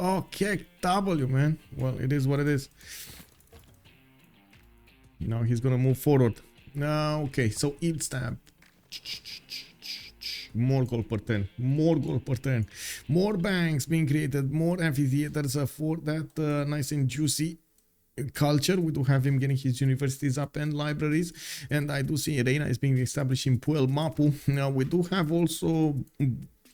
Okay, W, man. Well, it is what it is. Now he's gonna move forward. Now, okay, so eat stamp. More gold per turn. More gold per turn. More banks being created. More amphitheaters for that nice and juicy culture. We do have him getting his universities up and libraries, and I do see Reina is being established in Puel Mapu. Now we do have also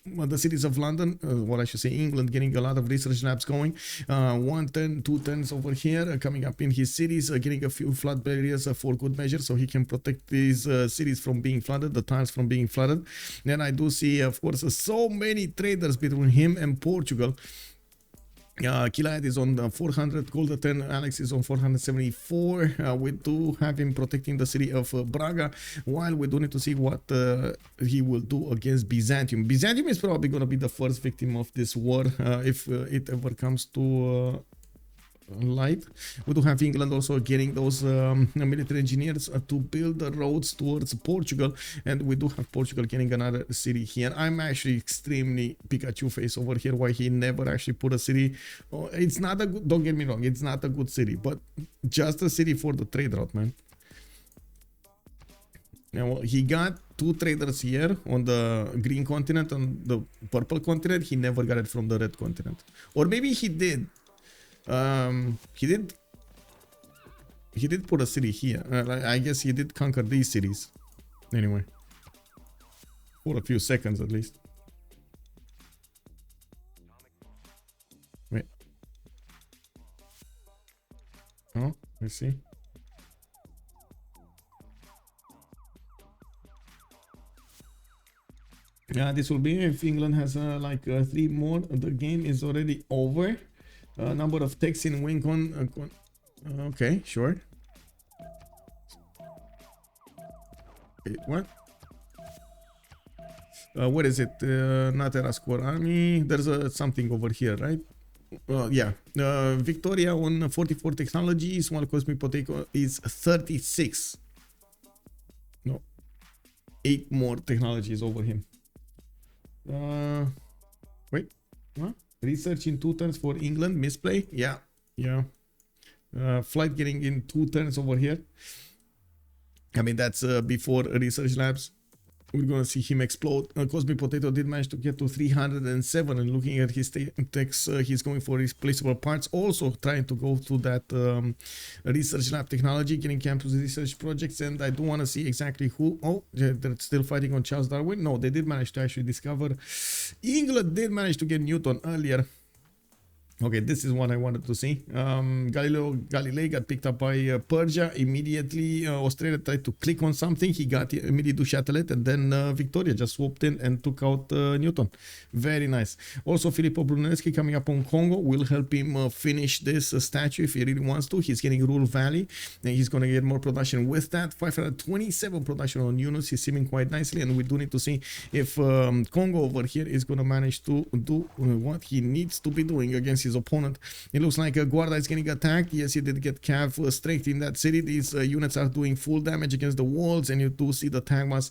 the cities of London, what I should say, England, getting a lot of research labs going. 1 turn, 2 turns over here, coming up in his cities, getting a few flood barriers for good measure, so he can protect these cities from being flooded, the tiles from being flooded. Then I do see, of course, so many traders between him and Portugal. Killayad is on 400 gold 10, Aleks is on 474. We do have him protecting the city of Braga, while we do need to see what he will do against Byzantium. Byzantium is probably going to be the first victim of this war if it ever comes to light. We do have England also getting those military engineers to build the roads towards Portugal, and we do have Portugal getting another city here. I'm actually extremely Pikachu face over here why he never actually put a city. It's not a good, don't get me wrong, it's not a good city, but just a city for the trade route, man. Now he got 2 traders here on the green continent, on the purple continent. He never got it from the red continent, or maybe he did. He did put a city here. I guess he did conquer these cities anyway, for a few seconds at least. Wait, oh, let's see. Yeah, this will be if England has like 3 more. The game is already over. Number of techs in Wincon. Okay, sure. Wait, what? What is it? Nader score army. There's something over here, right? Yeah. Victoria on 44 technologies, while Cosmic Potato is 36. No. 8 more technologies over him. Wait. What? Research in 2 turns for England. Misplay. Yeah. Yeah. Flight getting in 2 turns over here. I mean, that's before research labs. We're going to see him explode. Cosmic Potato did manage to get to 307, and looking at his techs, he's going for replaceable parts. Also trying to go through that research lab technology, getting campus research projects. And I do want to see exactly who. Oh, they're still fighting on Charles Darwin. No, they did manage to actually discover. England did manage to get Newton earlier. Okay, this is what I wanted to see. Galilei got picked up by Persia immediately. Australia tried to click on something. He got immediately to Châtelet, and then Victoria just swooped in and took out Newton. Very nice. Also, Filippo Brunelleschi coming up on Congo will help him finish this statue if he really wants to. He's getting Rural Valley, and he's going to get more production with that. 527 production on Yunus. He's seeming quite nicely, and we do need to see if Kongo over here is going to manage to do what he needs to be doing against his opponent. It looks like Guarda is getting attacked. Yes, he did get Cav straight in that city. These units are doing full damage against the walls, and you do see the Tagmas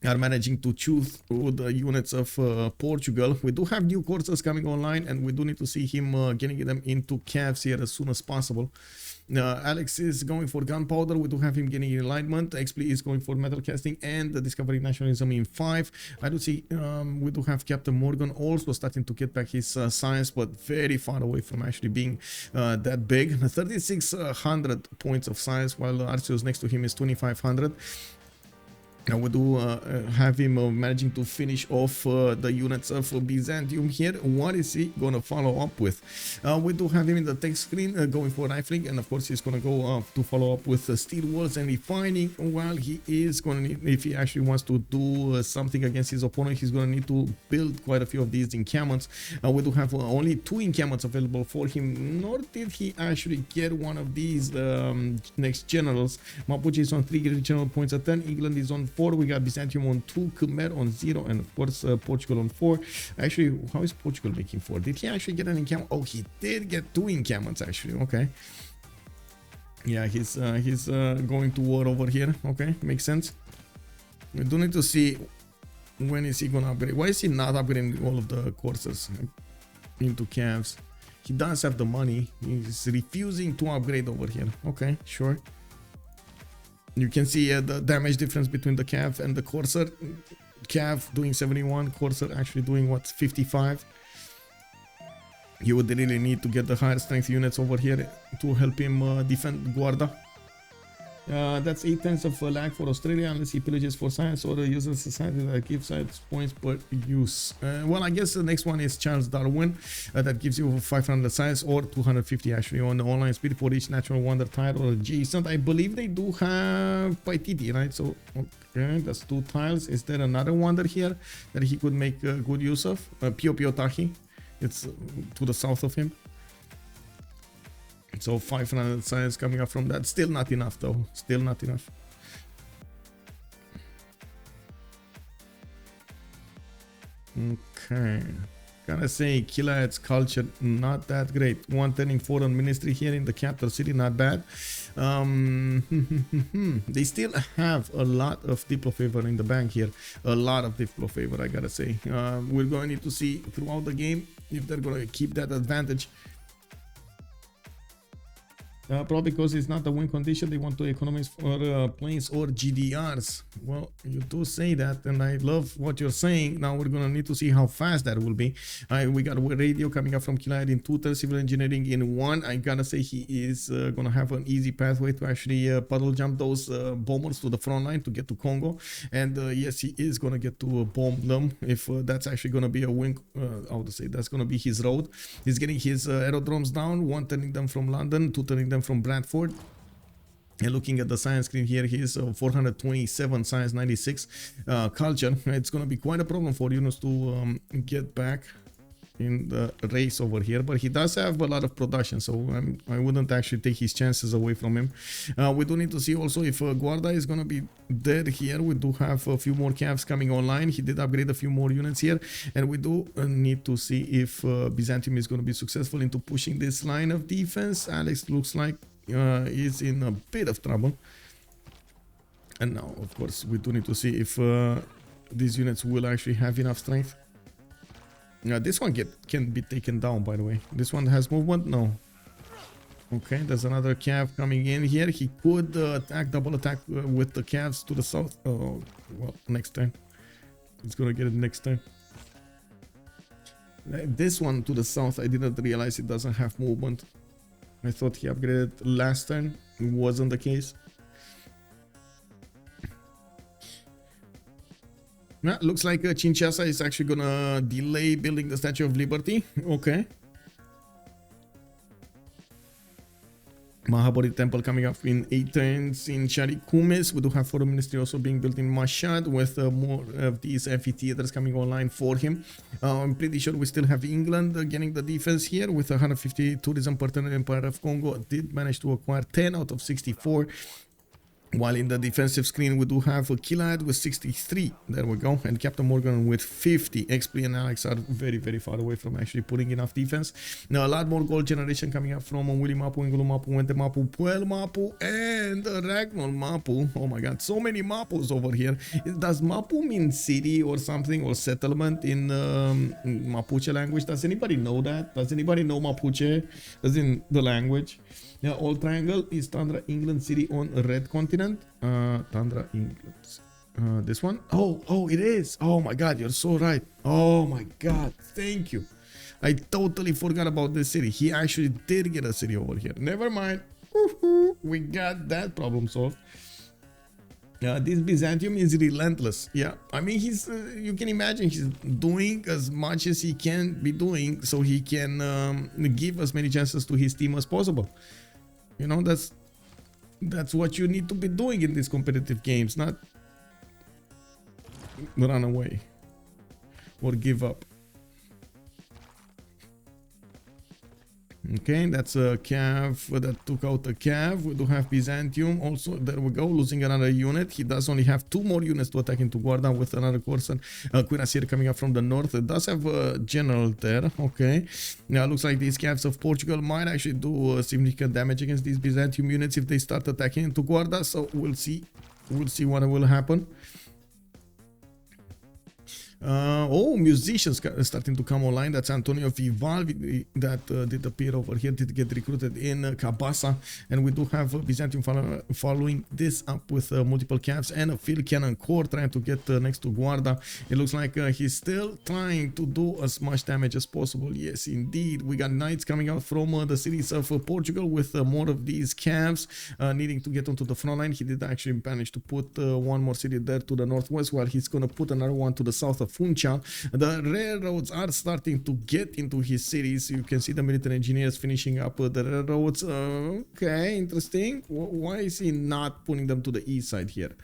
are managing to chew through the units of Portugal. We do have new courses coming online, and we do need to see him getting them into Cavs here as soon as possible. Aleks is going for gunpowder. We do have him getting alignment. Xpli is going for metal casting and the discovering nationalism in 5. I do see we do have Captain Morgane also starting to get back his science, but very far away from actually being that big. 3600 points of science, while Arceus next to him is 2500. Now we do have him managing to finish off the units of Byzantium here. What is he going to follow up with? We do have him in the text screen going for rifling, and of course he's going to go to follow up with steel walls and refining. While he is going to need, if he actually wants to do something against his opponent, he's going to need to build quite a few of these encampments. We do have only 2 encampments available for him, nor did he actually get one of these next generals. Mapuche is on 3 general points at 10. England is on 4. We got Byzantium on 2, Khmer on 0, and of course Portugal on 4. Actually, how is Portugal making 4? Did he actually get an encampment? Oh, he did get 2 encampments actually. Okay. Yeah, he's going to war over here. Okay, makes sense. We do need to see when is he gonna upgrade. Why is he not upgrading all of the courses into Cavs? He does have the money. He's refusing to upgrade over here. Okay, sure. You can see the damage difference between the Cav and the Corsair. Cav doing 71, Corsair actually doing what, 55. You would really need to get the higher strength units over here to help him defend Guarda. That's 8 tenths of lag for Australia unless he pillages for science or uses society that gives science points per use. Well, I guess the next one is Charles Darwin. That gives you 500 science or 250 actually on the online speed for each natural wonder tile or adjacent. I believe they do have Paititi, right? So, okay, that's 2 tiles. Is there another wonder here that he could make good use of? Pio Pio Tahi. It's to the south of him. So 500 science coming up from that. Still not enough though. Still not enough. Okay. Gotta say, Killayad's culture not that great. 134 on ministry here in the capital city, not bad. They still have a lot of Diplo favor in the bank here. A lot of Diplo favor, I gotta say. We're going to need to see throughout the game if they're gonna keep that advantage. Probably because it's not a win condition, they want to economize for planes or GDRs. Well, you do say that, and I love what you're saying. Now we're gonna need to see how fast that will be. We got a radio coming up from Killayad in 2, civil engineering in 1. I gotta say he is gonna have an easy pathway to actually puddle jump those bombers to the front line to get to Kongo. And yes, he is gonna get to bomb them if that's actually gonna be a win. I would say that's gonna be his road. He's getting his aerodromes down, 1 turning them from London, 2 turning them from Bradford. And looking at the science screen here, he's 427 science, 96 culture. It's going to be quite a problem for Yunus to get back in the race over here, but he does have a lot of production, so I wouldn't actually take his chances away from him. We do need to see also if Guarda is going to be dead here. We do have a few more calves coming online. He did upgrade a few more units here, and we do need to see if Byzantium is going to be successful into pushing this line of defense. Aleks looks like is in a bit of trouble, and now of course we do need to see if these units will actually have enough strength. This one can be taken down, by the way. This one has movement? No. Okay, there's another cav coming in here. He could attack, double attack with the calves to the south. Oh, well, next time. He's gonna get it next time. This one to the south, I didn't realize it doesn't have movement. I thought he upgraded last time. It wasn't the case. Yeah, looks like Kinshasa is actually gonna delay building the Statue of Liberty. Okay. Mahabodhi Temple coming up in 8 turns in Charikumes. We do have Foreign Ministry also being built in Mashhad with more of these amphitheaters coming online for him. I'm pretty sure we still have England getting the defense here with 150 tourism partner. Empire of Congo did manage to acquire 10 out of 64. While in the defensive screen, we do have Killayad with 63. There we go. And Captain Morgane with 50. Xpli and Aleks are very, very far away from actually putting enough defense. Now, a lot more gold generation coming up from Willy Mapu, Ingulu Mapu, Wente Mapu, Puel Mapu, and Ragnol Mapu. Oh my god, so many Mapus over here. Does Mapu mean city or something, or settlement in Mapuche language? Does anybody know that? Does anybody know Mapuche as in the language? Yeah, Old Triangle is Tundra England city on red continent. Tundra England. This one? Oh, it is. Oh my god, you're so right. Oh my god, thank you. I totally forgot about this city. He actually did get a city over here. Never mind. We got that problem solved. This Byzantium is relentless. Yeah, I mean, he's you can imagine he's doing as much as he can be doing so he can give as many chances to his team as possible. You know, that's what you need to be doing in these competitive games, not run away or give up. Okay, that's a cav that took out a cav. We do have Byzantium also. There we go, losing another unit. He does only have 2 more units to attack into Guarda with another Corsan. Cuirassier coming up from the north. It does have a general there. Okay, now looks like these cavs of Portugal might actually do significant damage against these Byzantium units if they start attacking into Guarda. So we'll see what will happen. Oh, musicians starting to come online. That's Antonio Vivaldi that did appear over here, did get recruited in Cabasa. And we do have Byzantium following this up with multiple caps and a field cannon core trying to get next to Guarda. It looks like he's still trying to do as much damage as possible. Yes, indeed. We got knights coming out from the cities of Portugal with more of these caps needing to get onto the front line. He did actually manage to put one more city there to the northwest, while he's going to put another one to the south of Funchal. The railroads are starting to get into his cities. You can see the military engineers finishing up the railroads. Okay, interesting. Why is he not putting them to the east side here?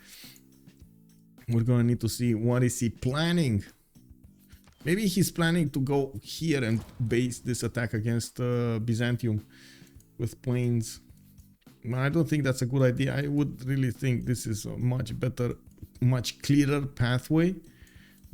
We're going to need to see what is he planning. Maybe he's planning to go here and base this attack against Byzantium with planes. I don't think that's a good idea. I would really think this is a much better, much clearer pathway.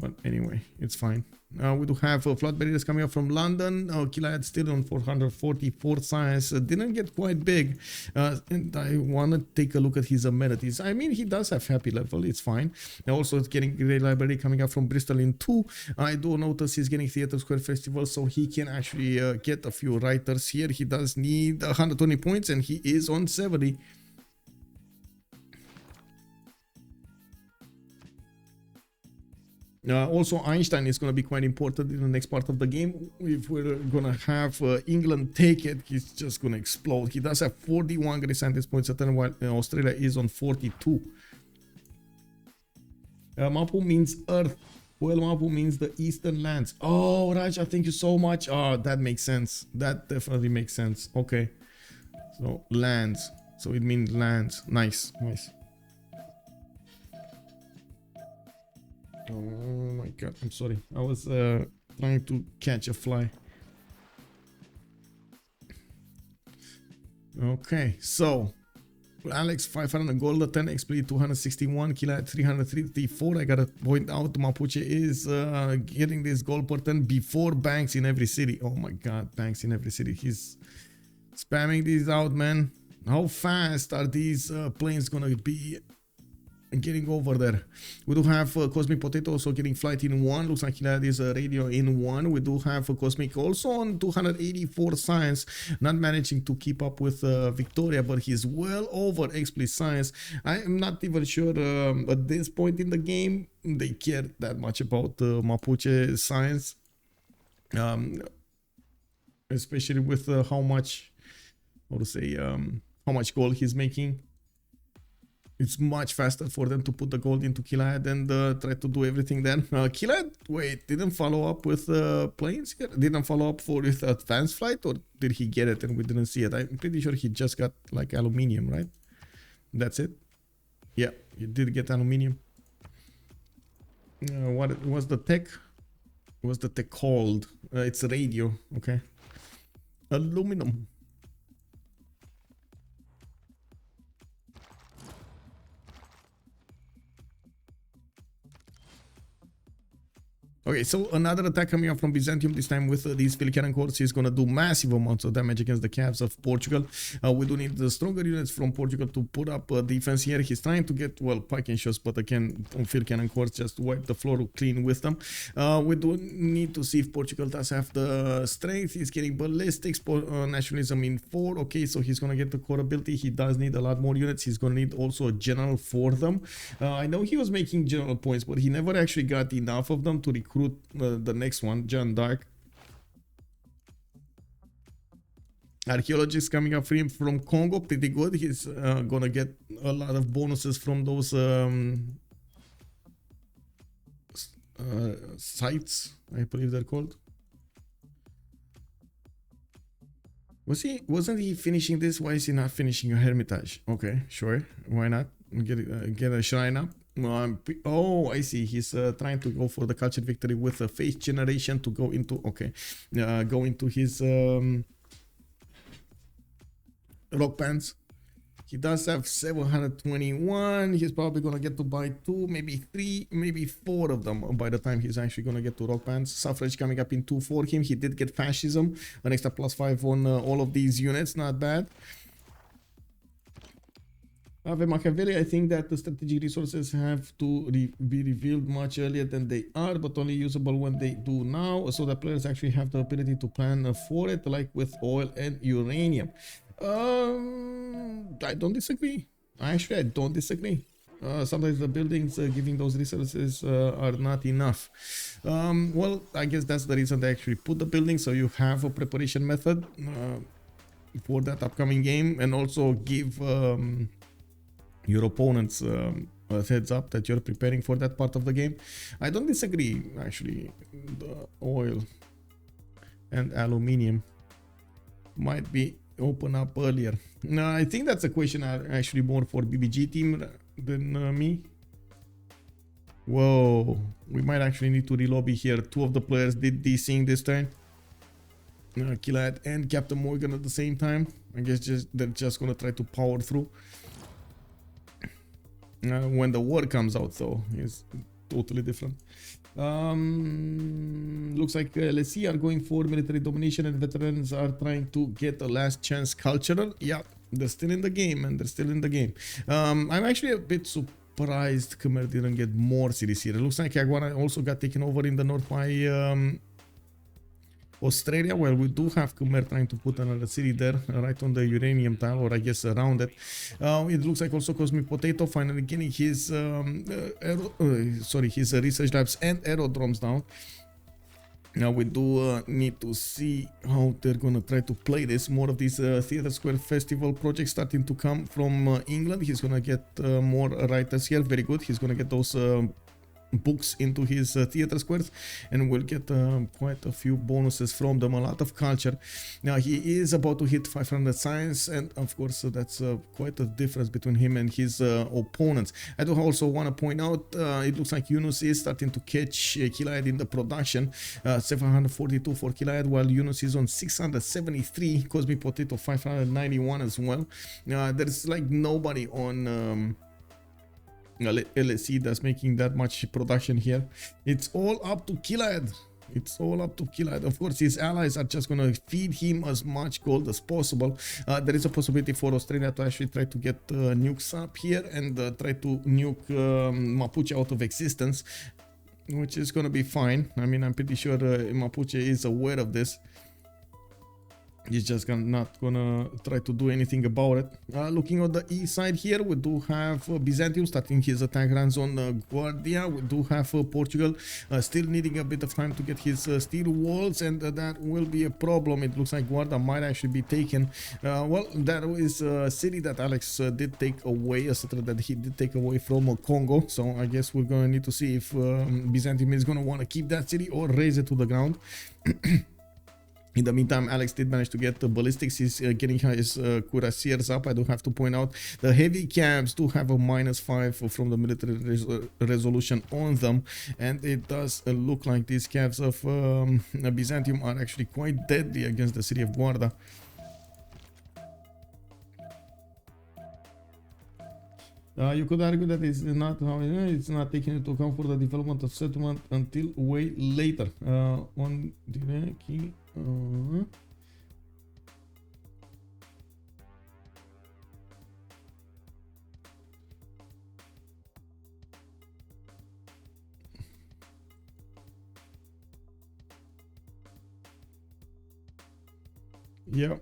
But anyway, it's fine. We do have flood barriers coming up from London. Killayad still on 444 science. Didn't get quite big. And I want to take a look at his amenities. I mean, he does have happy level. It's fine. And also, it's getting great library coming up from Bristol in 2. I do notice he's getting Theatre Square Festival, so he can actually get a few writers here. He does need 120 points, and he is on 70. Also, Einstein is going to be quite important in the next part of the game. If we're going to have England take it, he's just going to explode. He does have 41 great scientist points at 10, while Australia is on 42. Mapu means Earth. Well, Mapu means the Eastern lands. Oh, Raja, thank you so much. Oh, that makes sense. That definitely makes sense. Okay. So, lands. So, it means lands. Nice, nice. Oh my god, I'm sorry. I was trying to catch a fly. Okay, so Aleks 500 gold, 10 Xpli 261, Killayad 334. I gotta point out Mapuche is getting this gold per 10 before banks in every city. Oh my god, banks in every city. He's spamming these out, man. How fast are these planes gonna be getting over there? We do have Cosmic Potato also getting flight in 1. Looks like that is a radio in 1. We do have Cosmic also on 284 science, not managing to keep up with Victoria, but he's well over Xpli science. I am not even sure at this point in the game they care that much about Mapuche science, especially with how much, how to say, how much gold he's making. It's much faster for them to put the gold into Killayad and try to do everything then. Killayad, wait, didn't follow up with planes here? Didn't follow up for with advanced flight, or did he get it and we didn't see it? I'm pretty sure he just got like aluminium, right? That's it? Yeah, he did get aluminium. What was the tech? What was the tech called? It's radio, okay. Aluminum. Okay, so another attack coming up from Byzantium, this time with these field cannon cores. He's going to do massive amounts of damage against the caps of Portugal. We do need the stronger units from Portugal to put up defense here. He's trying to get, well, pike and shots, but again, field cannon cores just wipe the floor clean with them. We do need to see if Portugal does have the strength. He's getting ballistics, nationalism in 4. Okay, so he's going to get the core ability. He does need a lot more units. He's going to need also a general for them. I know he was making general points, but he never actually got enough of them to recruit the next one, John Dark. Archaeologist coming up for him from Congo, pretty good. He's gonna get a lot of bonuses from those sites, I believe they're called. Wasn't he finishing this? Why is he not finishing a Hermitage? Okay, sure, why not? Get a shrine up. Oh, I see. He's trying to go for the culture victory with a faith generation to go into, okay, go into his rock pants. He does have 721. He's probably gonna get to buy 2, maybe 3, maybe 4 of them by the time he's actually gonna get to rock pants. Suffrage coming up in 2 for him. He did get fascism, an extra +5 on all of these units. Not bad. Machiavelli, I think that the strategic resources have to be revealed much earlier than they are, but only usable when they do now, so that players actually have the ability to plan for it, like with oil and uranium. I don't disagree. Actually, I don't disagree. Sometimes the buildings giving those resources are not enough. Well, I guess that's the reason they actually put the building, so you have a preparation method for that upcoming game, and also give your opponents a heads up that you're preparing for that part of the game. I don't disagree, actually. The oil and aluminium might be open up earlier. No, I think that's a question actually more for BBG team than me. Whoa, we might actually need to relobby here. Two of the players did DCing this turn. Killayad and Captain Morgane at the same time. I guess they're just gonna try to power through. When the war comes out, though, is totally different. Looks like LSE are going for military domination, and veterans are trying to get a last chance cultural. Yeah, they're still in the game, and they're still in the game. I'm actually a bit surprised Khmer didn't get more cities here. It looks like Aguana also got taken over in the north by Australia. Well, we do have Khmer trying to put another city there, right on the uranium tile, or I guess around it. It looks like also Cosmic Potato finally getting his his research labs and aerodromes down. Now we do need to see how they're gonna try to play this. More of these Theatre Square Festival projects starting to come from England. He's gonna get more writers here. Very good. He's gonna get those books into his theater squares, and we'll get quite a few bonuses from them, a lot of culture. Now he is about to hit 500 science, and of course that's quite a difference between him and his opponents. I do also want to point out it looks like Yunus is starting to catch Killayad in the production. 742 for Killayad, while Yunus is on 673. Cosmic Potato 591 as well. There's like nobody on LSE that's making that much production here. It's all up to Killayad. It's all up to Killayad. Of course, his allies are just going to feed him as much gold as possible. There is a possibility for Australia to actually try to get nukes up here and try to nuke Mapuche out of existence, which is going to be fine. I mean, I'm pretty sure Mapuche is aware of this. He's just not gonna try to do anything about it. Looking on the east side here, we do have Byzantium starting his attack runs on Guardia. We do have Portugal still needing a bit of time to get his steel walls, and that will be a problem. It looks like Guardia might actually be taken. Well, that is a city that Aleks did take away, a city that he did take away from Kongo. So I guess we're gonna need to see if Byzantium is gonna want to keep that city or raise it to the ground. In the meantime, Aleks did manage to get the ballistics. He's getting his cuirassiers up. I do have to point out the heavy cabs do have a -5 from the military resolution on them, and it does look like these cabs of Byzantium are actually quite deadly against the city of Guarda. You could argue that it's not how it's not taking into account for the development of settlement until way later. On the key. Yeah.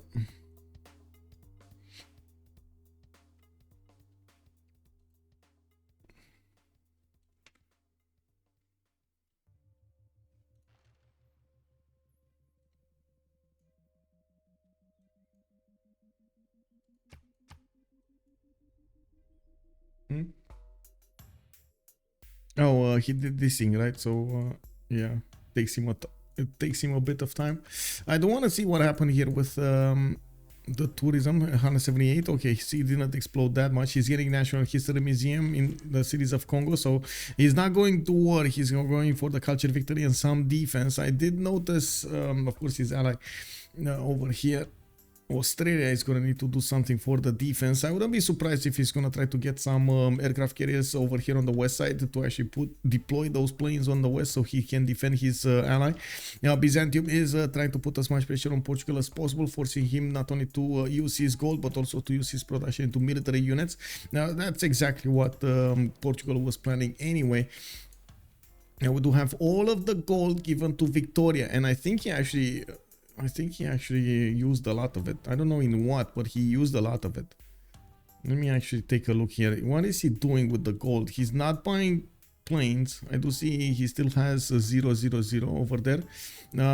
Oh, he did this thing, right? So yeah, it takes him a bit of time. I don't want to see what happened here with the tourism. 178. Okay, he did not explode that much. He's getting National History Museum in the cities of Congo, so he's not going to war. He's going for the culture victory and some defense. I did notice, of course, his ally over here Australia is going to need to do something for the defense. I wouldn't be surprised if he's going to try to get some aircraft carriers over here on the west side to actually deploy those planes on the west so he can defend his ally. Now, Byzantium is trying to put as much pressure on Portugal as possible, forcing him not only to use his gold but also to use his production into military units. Now, that's exactly what Portugal was planning anyway. Now, we do have all of the gold given to Victoria, and I think he actually used a lot of it. I don't know in what, but he used a lot of it. Let me actually take a look here. What is he doing with the gold? He's not buying planes. I do see he still has 000 over there.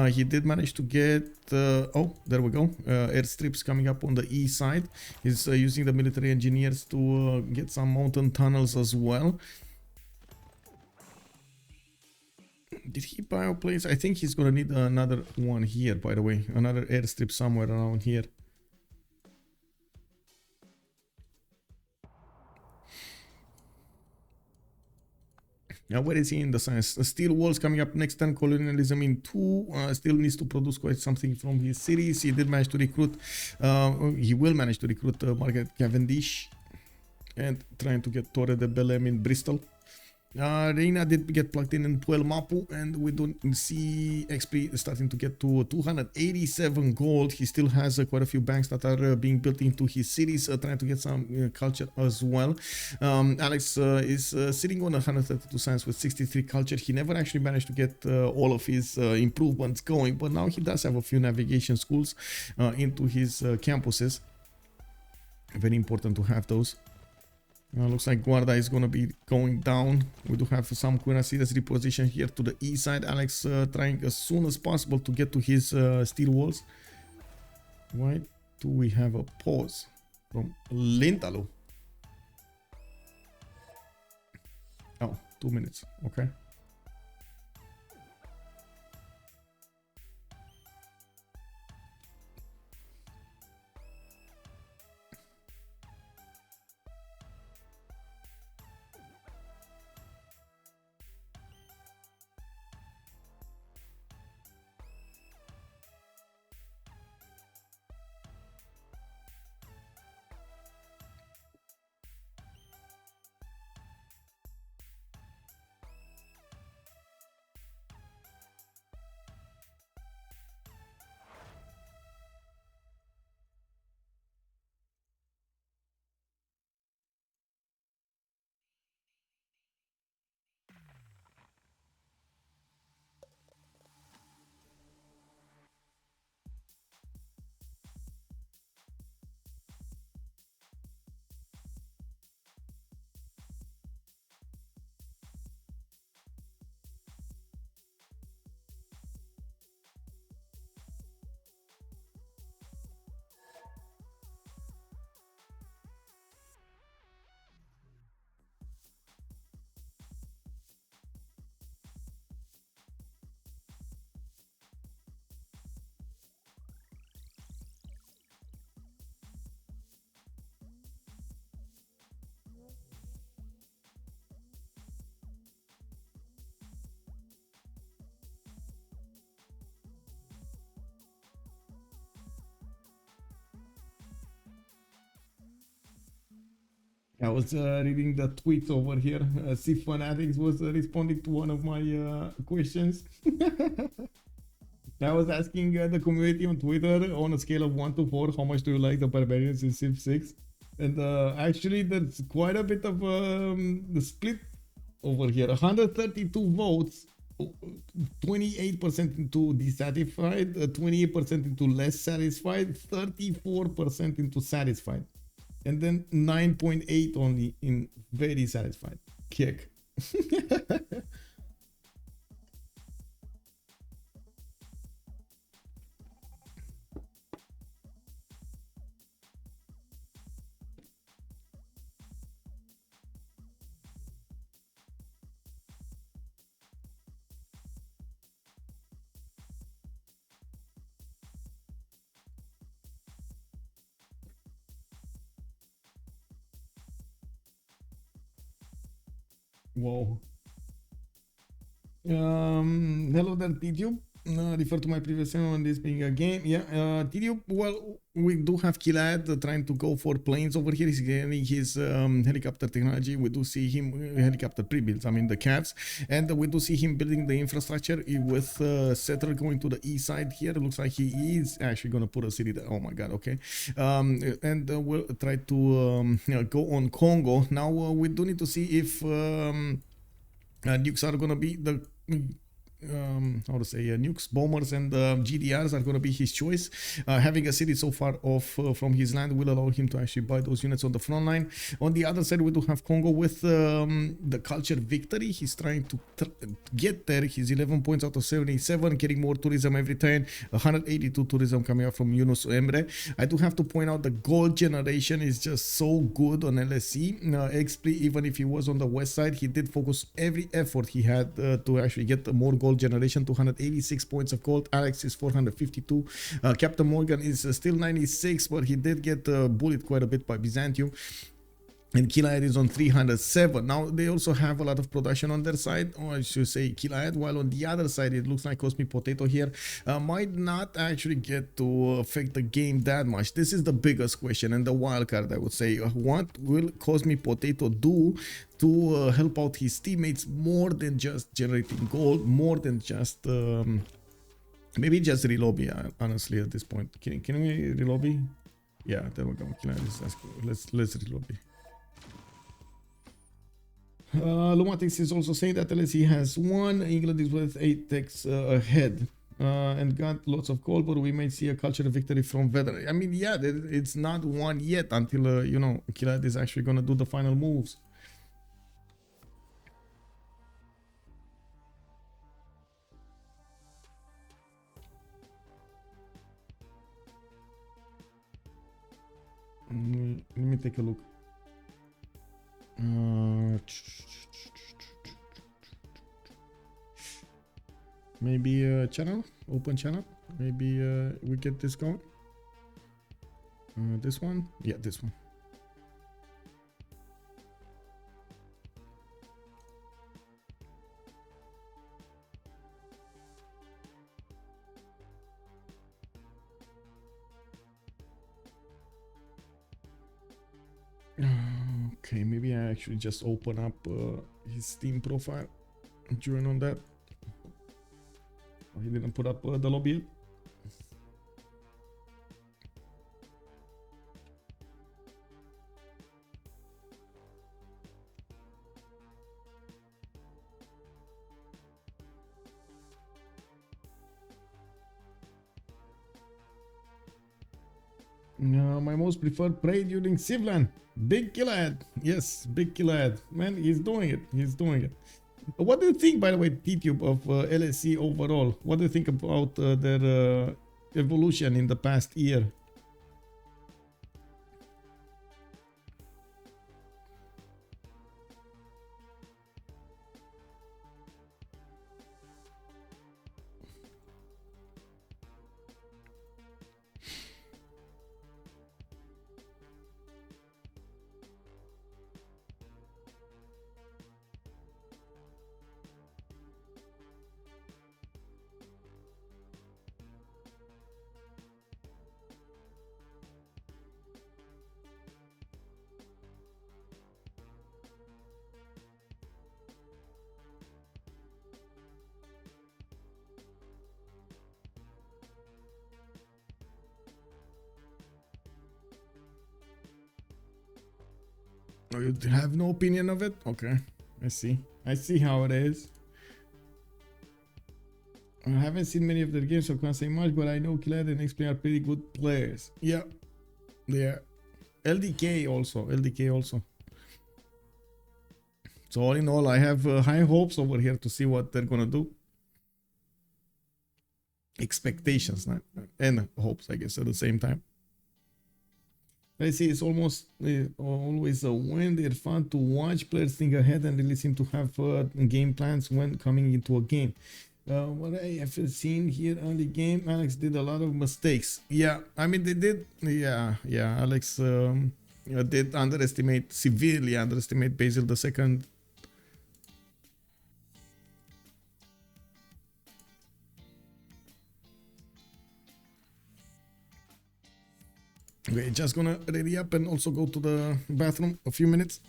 He did manage to get oh, there we go, airstrips coming up on the east side. He's using the military engineers to get some mountain tunnels as well. Did he buy a place? I think he's gonna need another one here, by the way. Another airstrip somewhere around here. Now, where is he in the science? Steel walls coming up next turn. Colonialism in 2. Still needs to produce quite something from his cities. He did manage to recruit. He will manage to recruit Margaret Cavendish. And trying to get Torre de Belém in Bristol. Reina did get plugged in Puel Mapu, and we don't see Xpli starting to get to 287 gold. He still has quite a few banks that are being built into his cities, trying to get some culture as well. Aleks is sitting on 132 science with 63 culture. He never actually managed to get all of his improvements going, but now he does have a few navigation schools into his campuses. Very important to have those. Looks like Guarda is going to be going down. We do have some Cuirassiers reposition here to the east side. Aleks trying as soon as possible to get to his steel walls. Why do we have a pause from Lintahlou? Oh, 2 minutes. Okay. I was reading the tweets over here. Civ Fanatics was responding to one of my questions. I was asking the community on Twitter on a scale of 1 to 4, how much do you like the barbarians in Civ6? And actually, there's quite a bit of the split over here. 132 votes, 28% into dissatisfied, 28% into less satisfied, 34% into satisfied. And then 9.8 only in very satisfied. Kick. Whoa. Hello there, YouTube. Refer to my previous channel on this being a game. Yeah, did you? Well, we do have Killayad trying to go for planes over here. He's getting his helicopter technology. We do see him helicopter pre-builds. I mean the caps, and we do see him building the infrastructure with Settler going to the east side here. It looks like he is actually gonna put a city there. Oh my god, okay. And we'll try to go on Kongo. Now we do need to see if nukes are gonna be the how to say nukes, bombers, and GDRs are going to be his choice. Having a city so far off from his land will allow him to actually buy those units on the front line. On the other side, we do have Congo with the culture victory. He's trying to get there. He's 11 points out of 77, getting more tourism every turn. 182 tourism coming out from Yunus Emri. I do have to point out the gold generation is just so good on LSC. Xpli, even if he was on the west side, he did focus every effort he had to actually get more gold generation. 286 points of gold. Aleks is 452. Captain Morgane is still 96, but he did get bullied quite a bit by Byzantium. And Killayad is on 307. Now they also have a lot of production on their side, or I should say Killayad, while on the other side it looks like Cosmic Potato here might not actually get to affect the game that much. This is the biggest question and the wild card, I would say. What will Cosmic Potato do to help out his teammates more than just generating gold, more than just maybe just relobby, honestly, at this point. Can we relobby? Yeah, there we go. Let's relobby. Lumatics is also saying that LSE has won. England is with 8 techs ahead and got lots of gold, but we may see a cultural victory from veteran. I mean, yeah, it's not won yet until you know, Killayad is actually gonna do the final moves. Let me take a look. Maybe a channel, open channel. Maybe we get this going. This one, yeah, this one. Okay, maybe I actually just open up his Steam profile and join on that. Oh, he didn't put up the lobby yet. My most preferred prey during Civland. Big Killayad. Yes, Big Killayad. Man, he's doing it. He's doing it. What do you think, by the way, TTube, of LSE overall? What do you think about their evolution in the past year? Oh, you have no opinion of it? Okay, I see. I see how it is. I haven't seen many of their games, so I can't say much, but I know Killayad and Xpli are pretty good players. Yeah, they are. LDK also. So all in all, I have high hopes over here to see what they're gonna do. Expectations and hopes, I guess, at the same time. I see it's almost always a win. They're fun to watch. Players think ahead and really seem to have game plans when coming into a game. What I have seen here early game, Aleks did a lot of mistakes. Yeah, I mean they did. Yeah. Aleks did severely underestimate Basil II. Okay, just gonna ready up and also go to the bathroom a few minutes.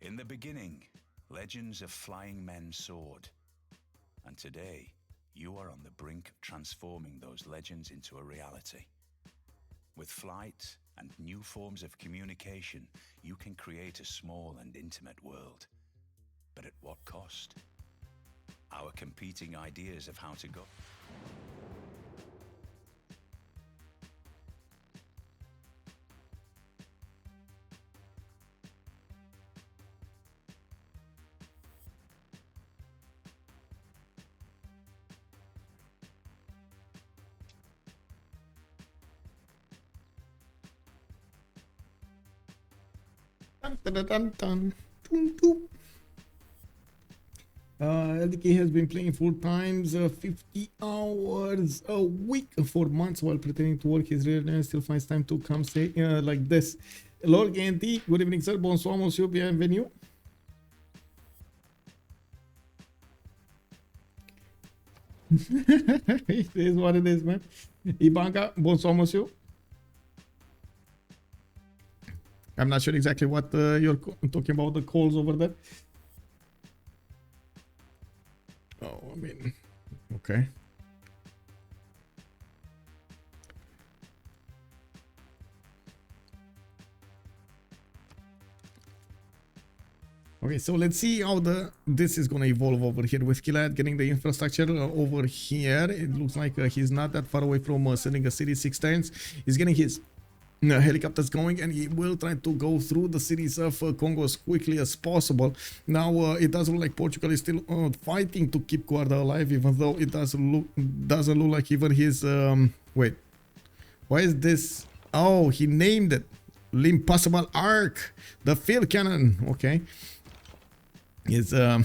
In the beginning, legends of flying men soared. And today, you are on the brink of transforming those legends into a reality. With flight and new forms of communication, you can create a small and intimate world. But at what cost? Our competing ideas of how to go. LDK has been playing full times, 50 hours a week for months while pretending to work his real and still finds time to come say like this. Lord Ganti, good evening sir, bonsoir monsieur, bienvenue. It is what it is, man. Ibanka, bonsoir monsieur. I'm not sure exactly what you're talking about, the calls over there. Oh, I mean, okay. Okay, so let's see how this is gonna evolve over here with Killayad getting the infrastructure over here. It looks like he's not that far away from sending a city 6 turns. He's getting his helicopters going, and he will try to go through the cities of Congo as quickly as possible. Now it does look like Portugal is still fighting to keep Guarda alive, even though it doesn't look like even his wait, why is this? Oh, he named it L'Impossible Arc, the field cannon. Okay, it's the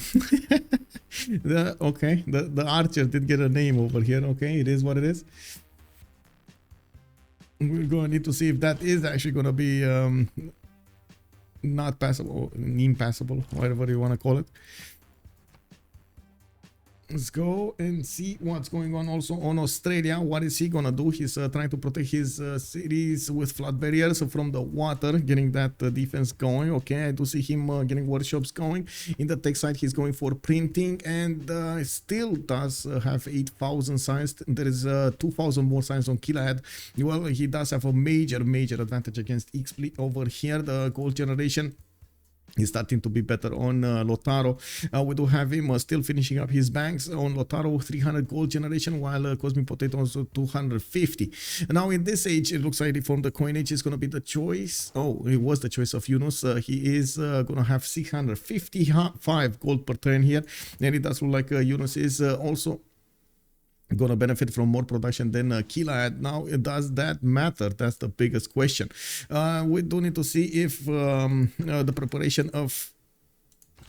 archer did get a name over here. Okay, it is what it is. We're going to need to see if that is actually going to be not passable, impassable, whatever you want to call it. Let's go and see what's going on also on Australia. What is he gonna do? He's trying to protect his cities with flood barriers from the water, getting that defense going. Okay, I do see him getting workshops going. In the tech side, he's going for printing, and still does have 8,000 signs. There is 2,000 more signs on Killayad. Well, he does have a major advantage against Xpli over here. The gold generation is starting to be better on Lotaro. We do have him still finishing up his banks on Lotaro, 300 gold generation, while Cosmic Potatoes 250. Now in this age, it looks like from the coin age is going to be the choice. Oh, it was the choice of Yunus. He is going to have 655 gold per turn here, and it does look like Yunus is also gonna benefit from more production than Killayad. Now, does that matter? That's the biggest question. We do need to see if the preparation of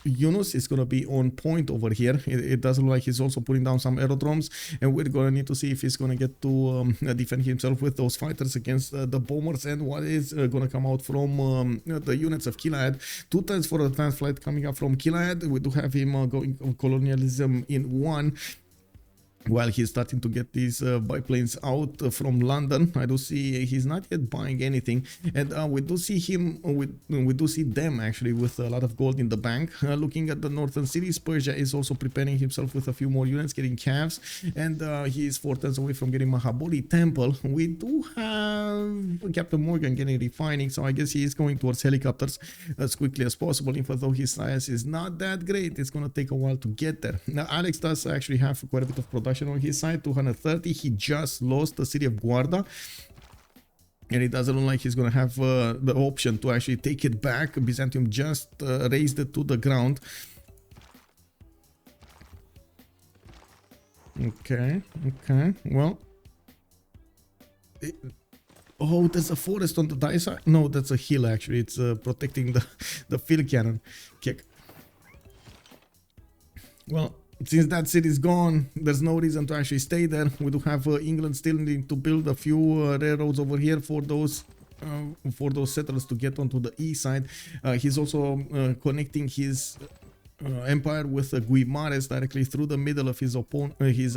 Yunus is gonna be on point over here. It does look like he's also putting down some aerodromes, and we're gonna need to see if he's gonna get to defend himself with those fighters against the bombers, and what is gonna come out from the units of Killayad. 2 turns for advanced flight coming up from Killayad. We do have him going colonialism in 1. While he's starting to get these biplanes out from London. I do see he's not yet buying anything, and we do see him, we do see them actually with a lot of gold in the bank. Looking at the northern cities, Persia is also preparing himself with a few more units, getting calves, and he is 4 turns away from getting Mahabodhi Temple. We do have Captain Morgane getting refining, so I guess he is going towards helicopters as quickly as possible. Even though his science is not that great, it's going to take a while to get there. Now, Aleks does actually have quite a bit of production on his side, 230. He just lost the city of Guarda, and it doesn't look like he's going to have the option to actually take it back. Byzantium just raised it to the ground. Okay, well, oh, there's a forest on the die side. No, that's a hill actually. It's protecting the field cannon kick. Well, since that city is gone, there's no reason to actually stay there. We do have England still needing to build a few railroads over here for those settlers to get onto the east side. He's also connecting his empire with Guimares directly through the middle of his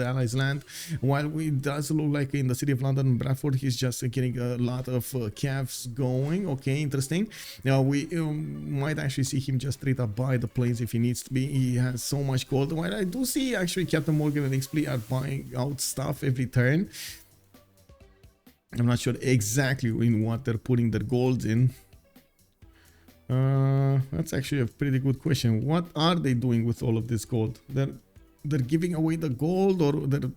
allies' land. While it does look like in the city of London, Bradford, he's just getting a lot of calves going. Okay, interesting. Now we might actually see him just straight up buy the planes if he needs to be. He has so much gold. While I do see actually Captain Morgane and Xpli are buying out stuff every turn. I'm not sure exactly in what they're putting their gold in. That's actually a pretty good question. What are they doing with all of this gold? They're giving away the gold, or they're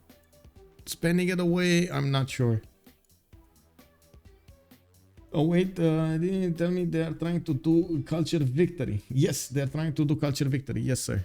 spending it away? I'm not sure. Oh wait, didn't tell me they are trying to do culture victory. Yes, they're trying to do culture victory. Yes, sir.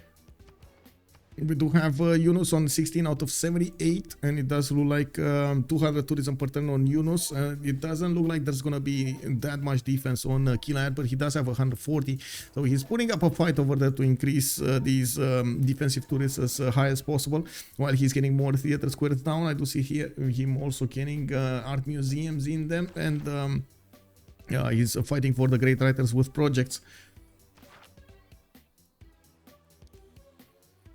We do have Yunus on 16 out of 78, and it does look like 200 tourism per turn on Yunus. It doesn't look like there's gonna be that much defense on Killayad, but he does have 140, so he's putting up a fight over there to increase these defensive tourists as high as possible, while he's getting more theater squares down. I do see here him also getting art museums in them, and he's fighting for the great writers with projects.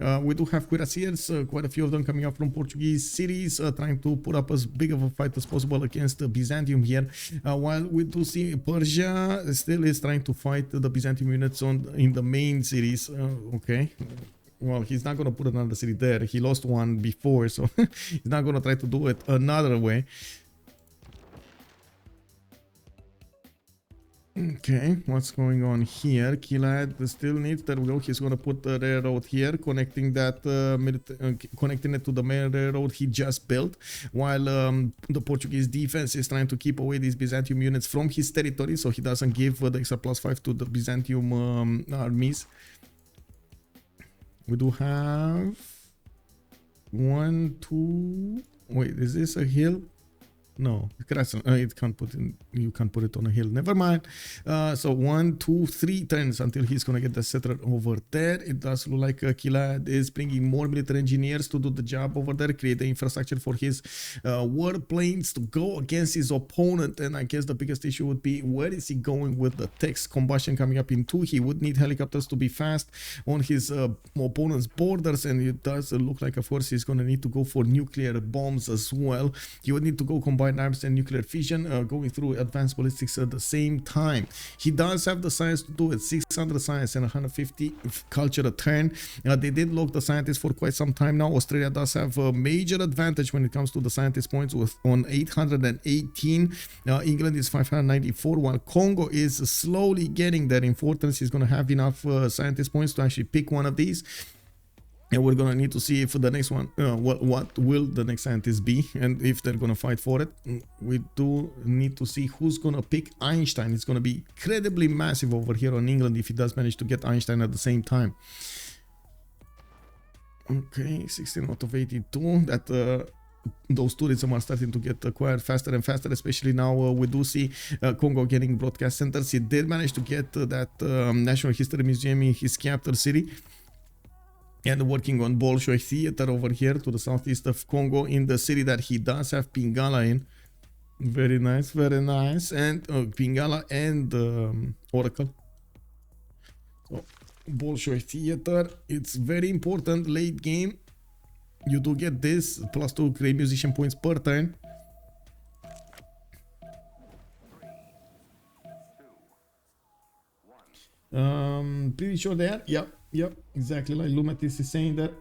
We do have cuirassiers, quite a few of them coming up from Portuguese cities, trying to put up as big of a fight as possible against Byzantium here. While we do see Persia still is trying to fight the Byzantium units in the main cities. Okay. Well, he's not going to put another city there. He lost one before, so he's not going to try to do it another way. Okay, what's going on here? Killayad still needs, there we go. He's gonna put the railroad here, connecting that connecting it to the main railroad he just built, while the Portuguese defense is trying to keep away these Byzantium units from his territory, so he doesn't give the extra +5 to the Byzantium armies. We do have 1, 2. Wait, is this a hill? No, it can't put in. You can't put it on a hill. Never mind. So 1, 2, 3 turns until he's gonna get the settler over there. It does look like Killayad is bringing more military engineers to do the job over there, create the infrastructure for his war planes to go against his opponent. And I guess the biggest issue would be, where is he going with the text combustion coming up in 2? He would need helicopters to be fast on his opponent's borders, and it does look like, of course, he's gonna need to go for nuclear bombs as well. He would need to go combined arms and nuclear fission, going through advanced ballistics at the same time. He does have the science to do it. 600 science and 150 culture a turn. They did lock the scientists for quite some time now. Australia does have a major advantage when it comes to the scientist points with on 818. England is 594, while Congo is slowly getting there. In 4 turns, he's going to have enough scientist points to actually pick one of these. And we're gonna need to see if the next one, what will the next scientist be, and if they're gonna fight for it. We do need to see who's gonna pick Einstein. It's gonna be incredibly massive over here on England if he does manage to get Einstein at the same time. Okay, 16 out of 82. That those tourism are starting to get acquired faster and faster, especially now. We do see Congo getting broadcast centers. He did manage to get that National History Museum in his capital city, and working on Bolshoi Theater over here to the southeast of Congo in the city that he does have Pingala in. Very nice, very nice. And Pingala and Oracle. So Bolshoi Theater, it's very important late game. You do get this +2 great musician points per turn. Pretty sure there. Yep, exactly like Lumatis is saying that.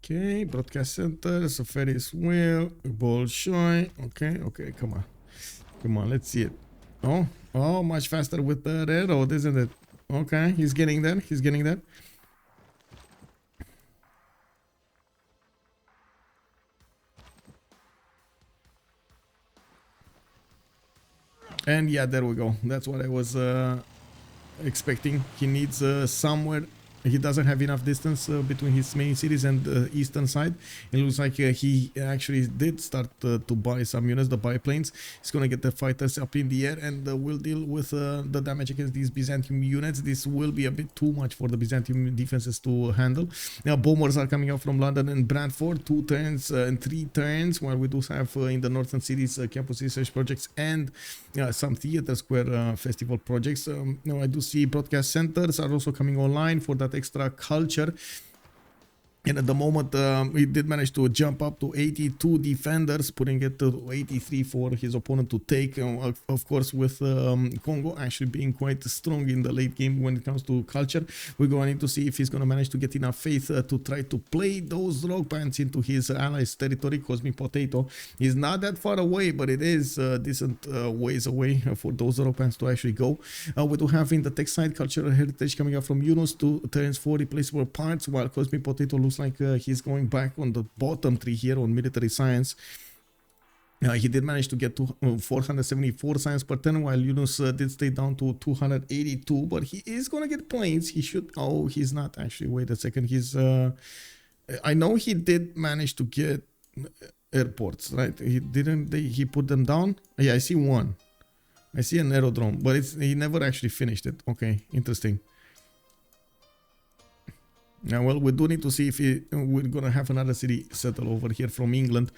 Okay, broadcast center, so Ferris wheel, Bolshoi. Okay, come on, let's see it. Oh, much faster with the railroad, isn't it? Okay, he's getting there. And yeah, there we go. That's what I was expecting. He needs somewhere. He doesn't have enough distance between his main cities and the eastern side. It looks like he actually did start to buy some units, the biplanes. He's gonna get the fighters up in the air, and will deal with the damage against these Byzantium units. This will be a bit too much for the Byzantium defenses to handle. Now bombers are coming out from London and Bradford, 2 turns and 3 turns, while we do have in the northern cities campus research projects and some theater square festival projects. Now I do see broadcast centers are also coming online for that extra culture. And at the moment, he did manage to jump up to 82 defenders, putting it to 83 for his opponent to take. Of course, with Congo actually being quite strong in the late game when it comes to culture, we're going to need to see if he's going to manage to get enough faith to try to play those rock bands into his allies' territory. Cosmic Potato is not that far away, but it is decent ways away for those rock bands to actually go. We do have in the tech side cultural heritage coming up from Yunus, 2 turns 4 replaceable parts, while Cosmic Potato looks like he's going back on the bottom 3 here on military science. He did manage to get to 474 science per turn, while Yunus did stay down to 282, but he is gonna get planes. He should. Oh, he's not actually. Wait a second. He's I know he did manage to get airports, right? He didn't. He put them down. Yeah, I see one. I see an aerodrome, but he never actually finished it. Okay, interesting. Now, well, we do need to see if we're gonna have another city settle over here from England.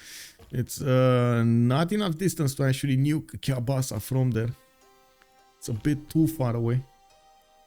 It's not enough distance to actually nuke Kiabasa from there. It's a bit too far away,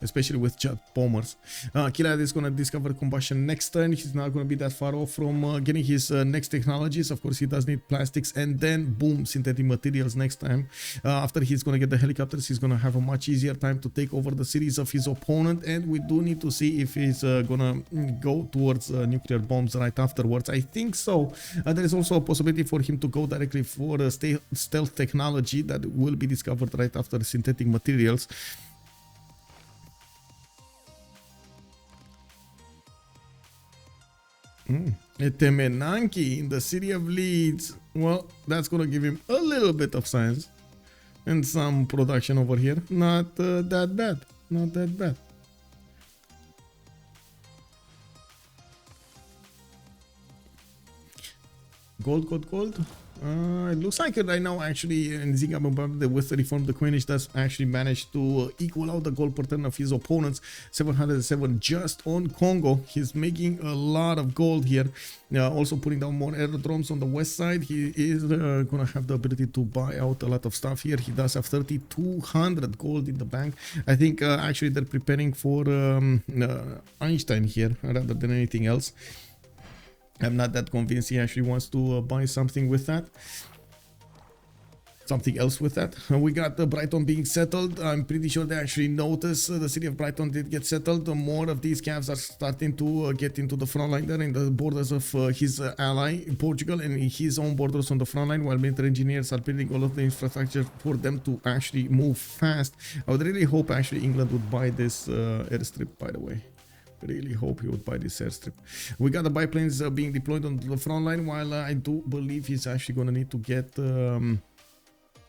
especially with jet bombers. Killayad is going to discover combustion next turn. He's not going to be that far off from getting his next technologies. Of course, he does need plastics, and then boom, synthetic materials next time. After he's going to get the helicopters, he's going to have a much easier time to take over the cities of his opponent, and we do need to see if he's going to go towards nuclear bombs right afterwards. I think so. There is also a possibility for him to go directly for stealth technology that will be discovered right after synthetic materials. Temenanki in the city of Leeds. Well, that's gonna give him a little bit of science and some production over here. Not that bad. Not that bad. Gold. It looks like right now actually in Zimbabwe, the with reform the coinage does actually manage to equal out the gold per turn of his opponents. 707 just on Kongo. He's making a lot of gold here. Also putting down more aerodromes on the west side. He is gonna have the ability to buy out a lot of stuff here. He does have 3,200 gold in the bank. I think actually they're preparing for Einstein here rather than anything else. I'm not that convinced he actually wants to buy something with that. Something else with that. We got Brighton being settled. I'm pretty sure they actually noticed the city of Brighton did get settled. More of these calves are starting to get into the front line there in the borders of his ally Portugal and his own borders on the front line, while military engineers are building all of the infrastructure for them to actually move fast. I would really hope actually England would buy this airstrip, by the way. Really hope he would buy this airstrip. We got the biplanes being deployed on the front line, while I do believe he's actually going to need to get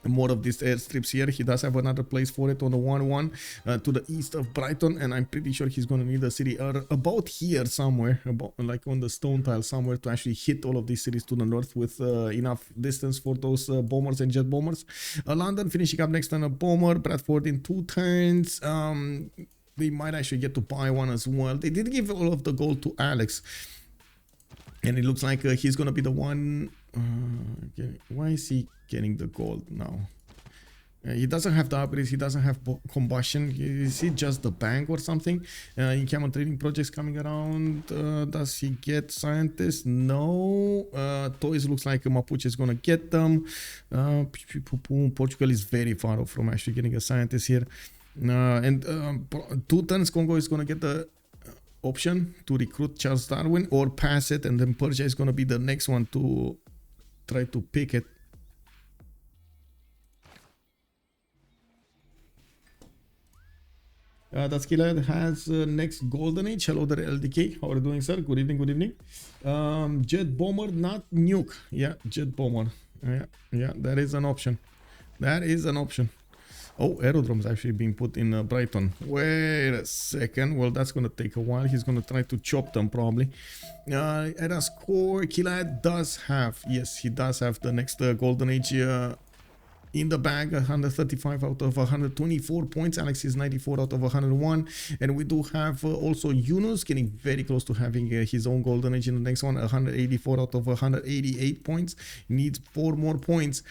more of these airstrips here. He does have another place for it on the 1-1 to the east of Brighton, and I'm pretty sure he's going to need a city about here somewhere, about like on the stone tile somewhere, to actually hit all of these cities to the north with enough distance for those bombers and jet bombers. London finishing up next on a bomber. Bradford in 2 turns. They might actually get to buy one as well. They did give all of the gold to Aleks, and it looks like he's gonna be the one. Why is he getting the gold now? He doesn't have the upgrades. He doesn't have combustion. Is he just the bank or something? In Camel trading projects coming around. Does he get scientists? No. Toys looks like Mapuche is gonna get them. Portugal is very far off from actually getting a scientist here. And 2 turns Kongo is going to get the option to recruit Charles Darwin or pass it, and then Persia is going to be the next one to try to pick it. That's Killayad has next golden age. Hello there, LDK. How are you doing, sir? Good evening, good evening. Jet bomber, not nuke. Yeah, jet bomber. Yeah, that is an option. That is an option. Oh, aerodromes actually being put in Brighton. Wait a second. Well, that's going to take a while. He's going to try to chop them probably. At a score, Killayad does have, yes, he does have the next golden age in the bag. 135 out of 124 points. Aleks is 94 out of 101. And we do have also Yunus getting very close to having his own golden age in the next one. 184 out of 188 points. Needs 4 more points.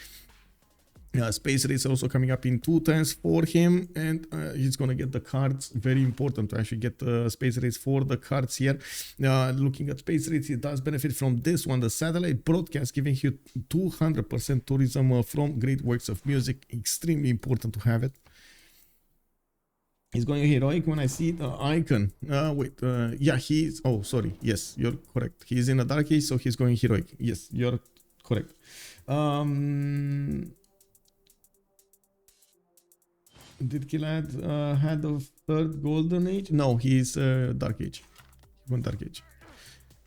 Space race also coming up in 2 turns for him, and he's gonna get the cards. Very important to actually get the space race for the cards here. Looking at space race, he does benefit from this one, the satellite broadcast, giving you 200% tourism from great works of music. Extremely important to have it. He's going heroic when I see the icon. Yeah, he's, oh sorry, yes, you're correct. He's in a dark age, so he's going heroic. Yes, you're correct. Did Killayad had the 3rd golden age? No, he's dark age. He went dark age.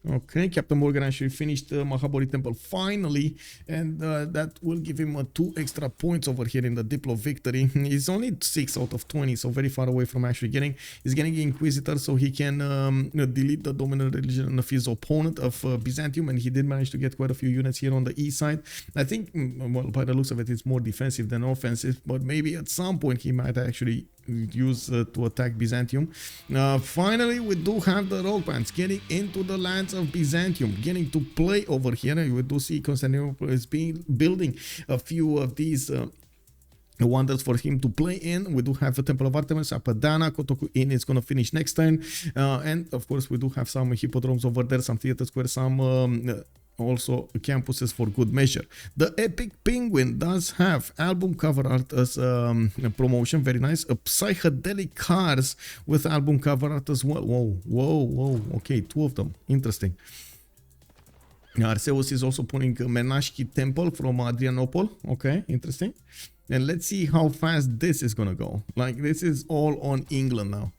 Okay, Captain Morgane actually finished Mahabori Temple finally, and that will give him 2 extra points over here in the Diplo victory. He's only 6 out of 20, so very far away from actually getting. He's getting Inquisitor, so he can delete the dominant religion of his opponent of Byzantium, and he did manage to get quite a few units here on the east side. I think, well, by the looks of it, it's more defensive than offensive, but maybe at some point he might actually use to attack Byzantium. Finally, we do have the rogue bands getting into the lands of Byzantium, getting to play over here. We do see Constantinople is building a few of these wonders for him to play in. We do have a Temple of Artemis, Apadana, Kotoku Inn is going to finish next turn, and of course we do have some hippodromes over there, some theater squares, some also campuses for good measure. The Epic Penguin does have album cover art as promotion, very nice. Psychedelic cars with album cover art as well. Whoa, okay, 2 of them, interesting. Arceus is also putting Menashki Temple from Adrianople. Okay, interesting. And let's see how fast this is gonna go. Like, this is all on England now.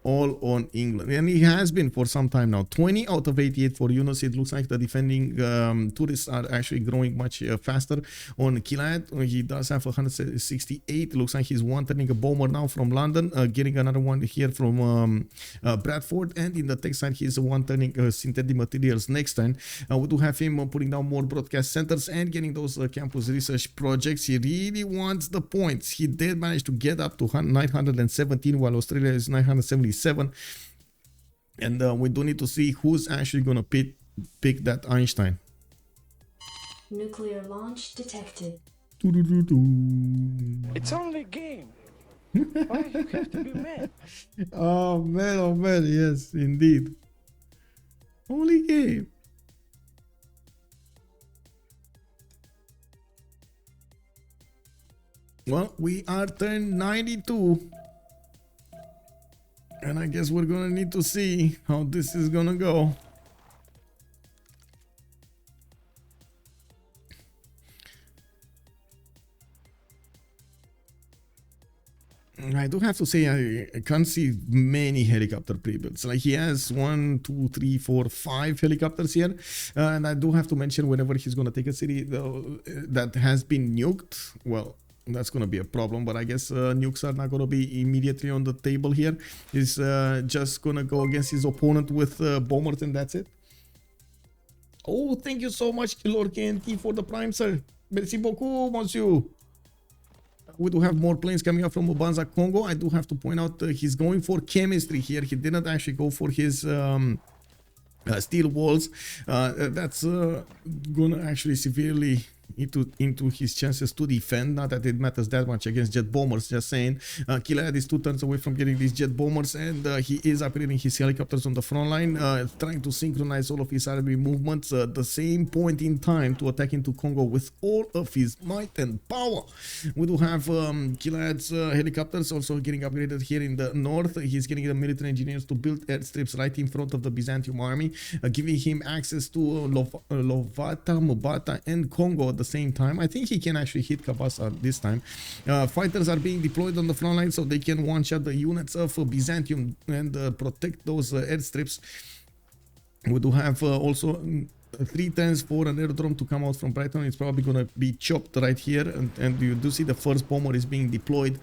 all on England, and he has been for some time now. 20 out of 88 for Yunus. It looks like the defending tourists are actually growing much faster. On Killayad, he does have 168. It looks like he's one turning a bomber now from London, getting another one here from Bradford, and in the tech side he's one turning synthetic materials next turn. We do have him putting down more broadcast centers and getting those campus research projects. He really wants the points. He did manage to get up to 917 while Australia is 977. And we do need to see who's actually gonna pick that Einstein. Nuclear launch detected. It's only a game. Why you have to be mad? Oh man, yes, indeed. Only game. Well, we are turn 92. And I guess we're gonna need to see how this is gonna go. I do have to say I can't see many helicopter pre-builds. Like he has 1, 2, 3, 4, 5 helicopters here, and I do have to mention whenever he's gonna take a city that has been nuked, well, that's gonna be a problem. But I guess nukes are not gonna be immediately on the table here. He's just gonna go against his opponent with bombers, and that's it. Oh, thank you so much, Lord KNT, for the prime, sir. Merci beaucoup, monsieur. We do have more planes coming up from Mbande, Kongo. I do have to point out he's going for chemistry here. He didn't actually go for his steel walls. That's gonna actually severely into his chances to defend. Not that it matters that much against jet bombers, just saying. Killayad is 2 turns away from getting these jet bombers, and he is upgrading his helicopters on the front line, trying to synchronize all of his army movements at the same point in time to attack into Kongo with all of his might and power. We do have Killayad's helicopters also getting upgraded here in the north. He's getting the military engineers to build airstrips right in front of the Byzantium army, giving him access to Lovata, Mubata, and Kongo at the same time. I think he can actually hit Kabasa this time. Fighters are being deployed on the front line so they can one-shot the units of Byzantium and protect those airstrips. We do have also 3 turns for an airdrome to come out from Brighton. It's probably going to be chopped right here, and you do see the first bomber is being deployed.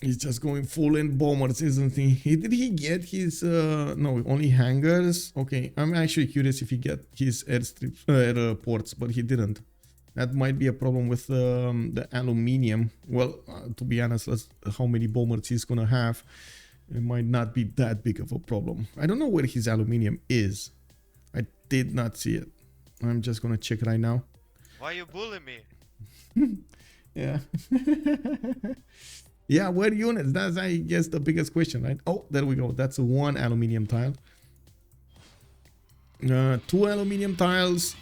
He's just going full in bombers, isn't he? Did he get his no, only hangars? Okay, I'm actually curious if he get his airstrips, airports, but he didn't. That might be a problem with the aluminium. Well, to be honest, how many bombers he's gonna have, it might not be that big of a problem. I don't know where his aluminium is. I did not see it. I'm just gonna check right now. Why you bullying me? Yeah. Yeah, where units? That's, I guess, the biggest question, right? Oh, there we go. That's 1 aluminium tile. 2 aluminium tiles.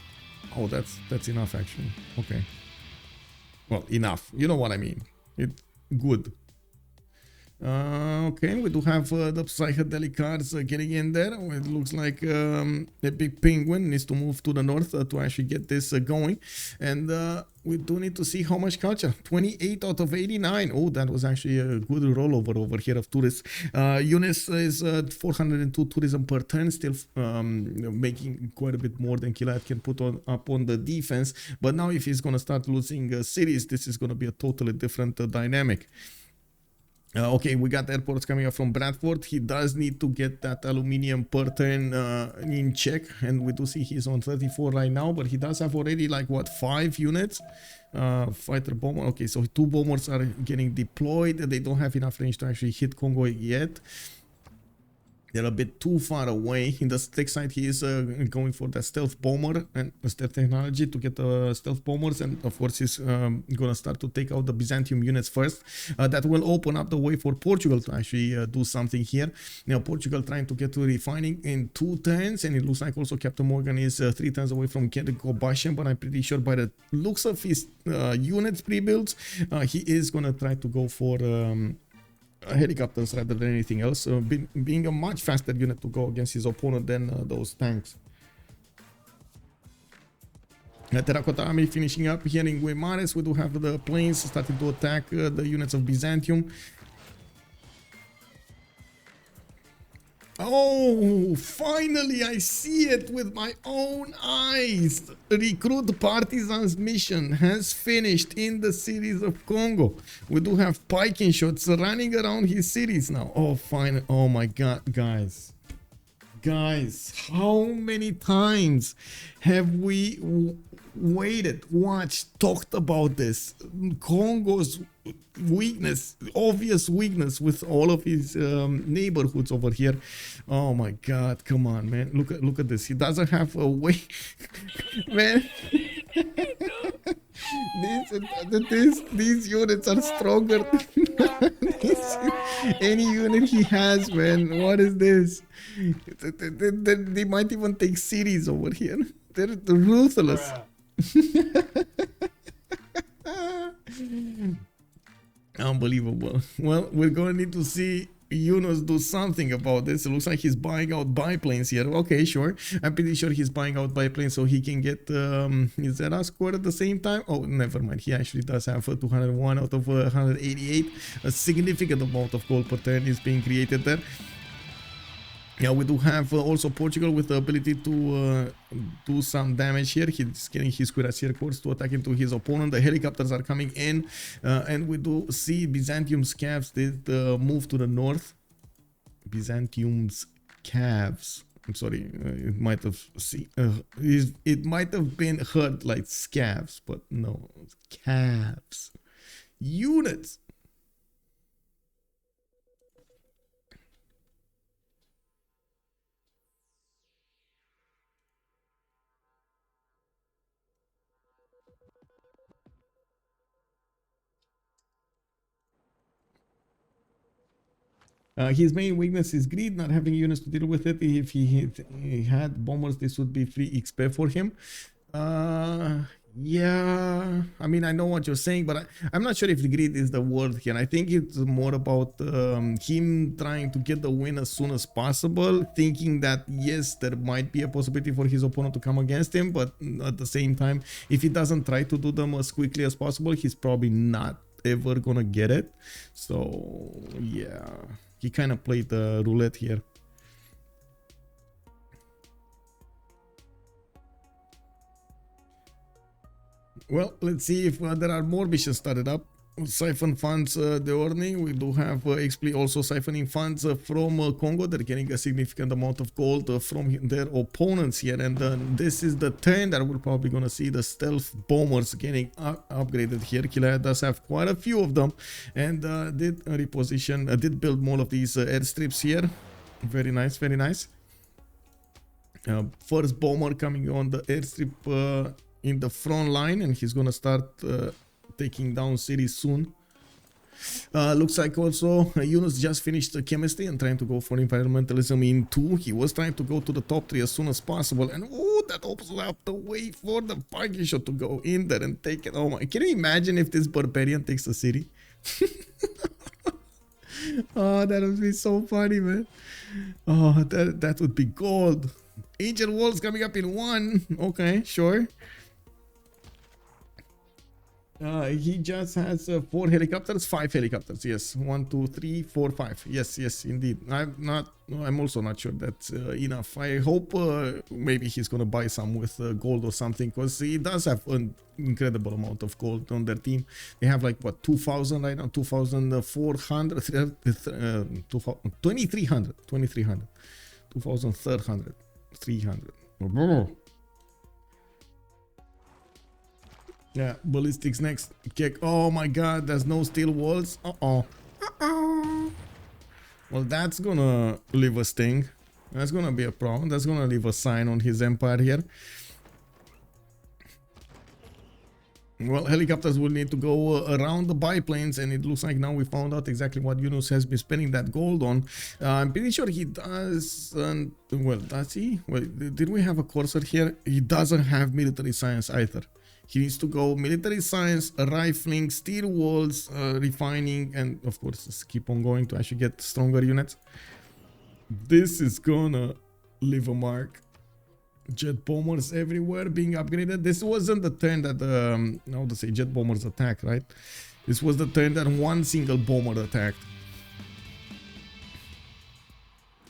Oh, that's enough, actually. Okay. Well, enough. You know what I mean. It's good. Okay, we do have the psychedelic cards getting in there. It looks like a big penguin needs to move to the north to actually get this going. And we do need to see how much culture. 28 out of 89. Oh, that was actually a good rollover over here of tourists. Yunus is 402 tourism per turn, still making quite a bit more than Killayad can put up on the defense. But now if he's going to start losing cities, this is going to be a totally different dynamic. Okay, we got airports coming up from Bradford. He does need to get that aluminium per turn in check, and we do see he's on 34 right now, but he does have already like what, 5 units. Fighter bomber. Okay, so 2 bombers are getting deployed. They don't have enough range to actually hit Kongo yet. They're a bit too far away. In the tech side, he is going for the stealth bomber and stealth technology to get the stealth bombers. And of course, he's going to start to take out the Byzantium units first. That will open up the way for Portugal to actually do something here. Now, Portugal trying to get to refining in 2 turns. And it looks like also Captain Morgane is 3 turns away from getting combustion. But I'm pretty sure by the looks of his units pre-builds, he is going to try to go for helicopters rather than anything else, being a much faster unit to go against his opponent than those tanks. Terracotta Army finishing up here in Guimares. We do have the planes starting to attack the units of Byzantium. Oh, finally I see it with my own eyes. Recruit Partisans mission has finished in the cities of Congo. We do have Piking shots running around his cities now. Oh, fine. Oh my god, guys. Guys, how many times have we waited, watched, talked about this? Congo's weakness, obvious weakness with all of his neighborhoods over here. Oh my god, come on, man. Look at this. He doesn't have a way. Man. These units are stronger than any unit he has, man. What is this? They might even take cities over here. They're ruthless. Unbelievable. Well, we're gonna need to see Yunus do something about this. It looks like he's buying out biplanes here. Okay, sure. I'm pretty sure he's buying out biplanes so he can get his Zera score at the same time. Oh, never mind. He actually does have 201 out of 188. A significant amount of gold per turn is being created there. Yeah, we do have also Portugal with the ability to do some damage here. He's getting his cuirassier corps to attack into his opponent. The helicopters are coming in, and we do see Byzantium's calves did move to the north. Byzantium's calves. I'm sorry, it might have it might have been heard like scabs, but no, calves. Units. His main weakness is greed, not having units to deal with it. If he had bombers, this would be free XP for him. Yeah, I mean, I know what you're saying, but I'm not sure if the greed is the word here. I think it's more about him trying to get the win as soon as possible, thinking that, yes, there might be a possibility for his opponent to come against him, but at the same time, if he doesn't try to do them as quickly as possible, he's probably not ever gonna get it. So, yeah. He kind of played the roulette here. Well, let's see if there are more missions started up. Siphon funds the earning. We do have Xpli also siphoning funds from Congo. They're getting a significant amount of gold from their opponents here. And this is the turn that we're probably going to see the stealth bombers getting upgraded here. Killayad does have quite a few of them and did reposition, did build more of these airstrips here. Very nice, very nice. First bomber coming on the airstrip in the front line, and he's going to start taking down cities soon. Looks like also Yunus just finished chemistry and trying to go for environmentalism in 2. He was trying to go to the top 3 as soon as possible, and oh, that opens up the way for the parking shot to go in there and take it. Oh my, can you imagine if this barbarian takes the city? Oh, that would be so funny, man. Oh, that would be gold. Angel walls coming up in 1. Okay, sure. He just has 4 helicopters, 5 helicopters. Yes, 1, 2, 3, 4, 5. Yes, indeed. I'm also not sure that's enough. I hope maybe he's gonna buy some with gold or something, because he does have an incredible amount of gold on their team. They have like what, 2,000 right now, 2,400, 2,300, 2,300, 300. Yeah, ballistics next. Kick. Oh my god, there's no steel walls. Uh-oh. Well, that's gonna leave a sting. That's gonna be a problem. That's gonna leave a sign on his empire here. Well, helicopters will need to go around the biplanes, and it looks like now we found out exactly what Yunus has been spending that gold on. I'm pretty sure he does. Well, does he? Well, did we have a cursor here? He doesn't have military science either. He needs to go military science, rifling, steel walls, refining, and of course just keep on going to actually get stronger units. This is gonna leave a mark. Jet bombers everywhere being upgraded. This wasn't the turn that how to say jet bombers attacked, right? This was the turn that one single bomber attacked.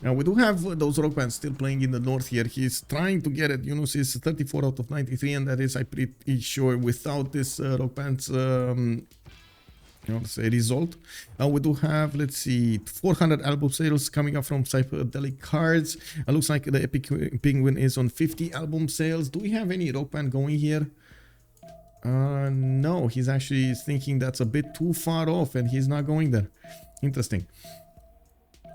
Now we do have those rock bands still playing in the north here. He's trying to get it. Yunus is 34 out of 93, and that is, I'm pretty sure, without this rock bands you know, say result. We do have, let's see, 400 album sales coming up from psychedelic cards. Looks like the epic penguin is on 50 album sales. Do we have any rock band going here? No, he's actually thinking that's a bit too far off and he's not going there. Interesting.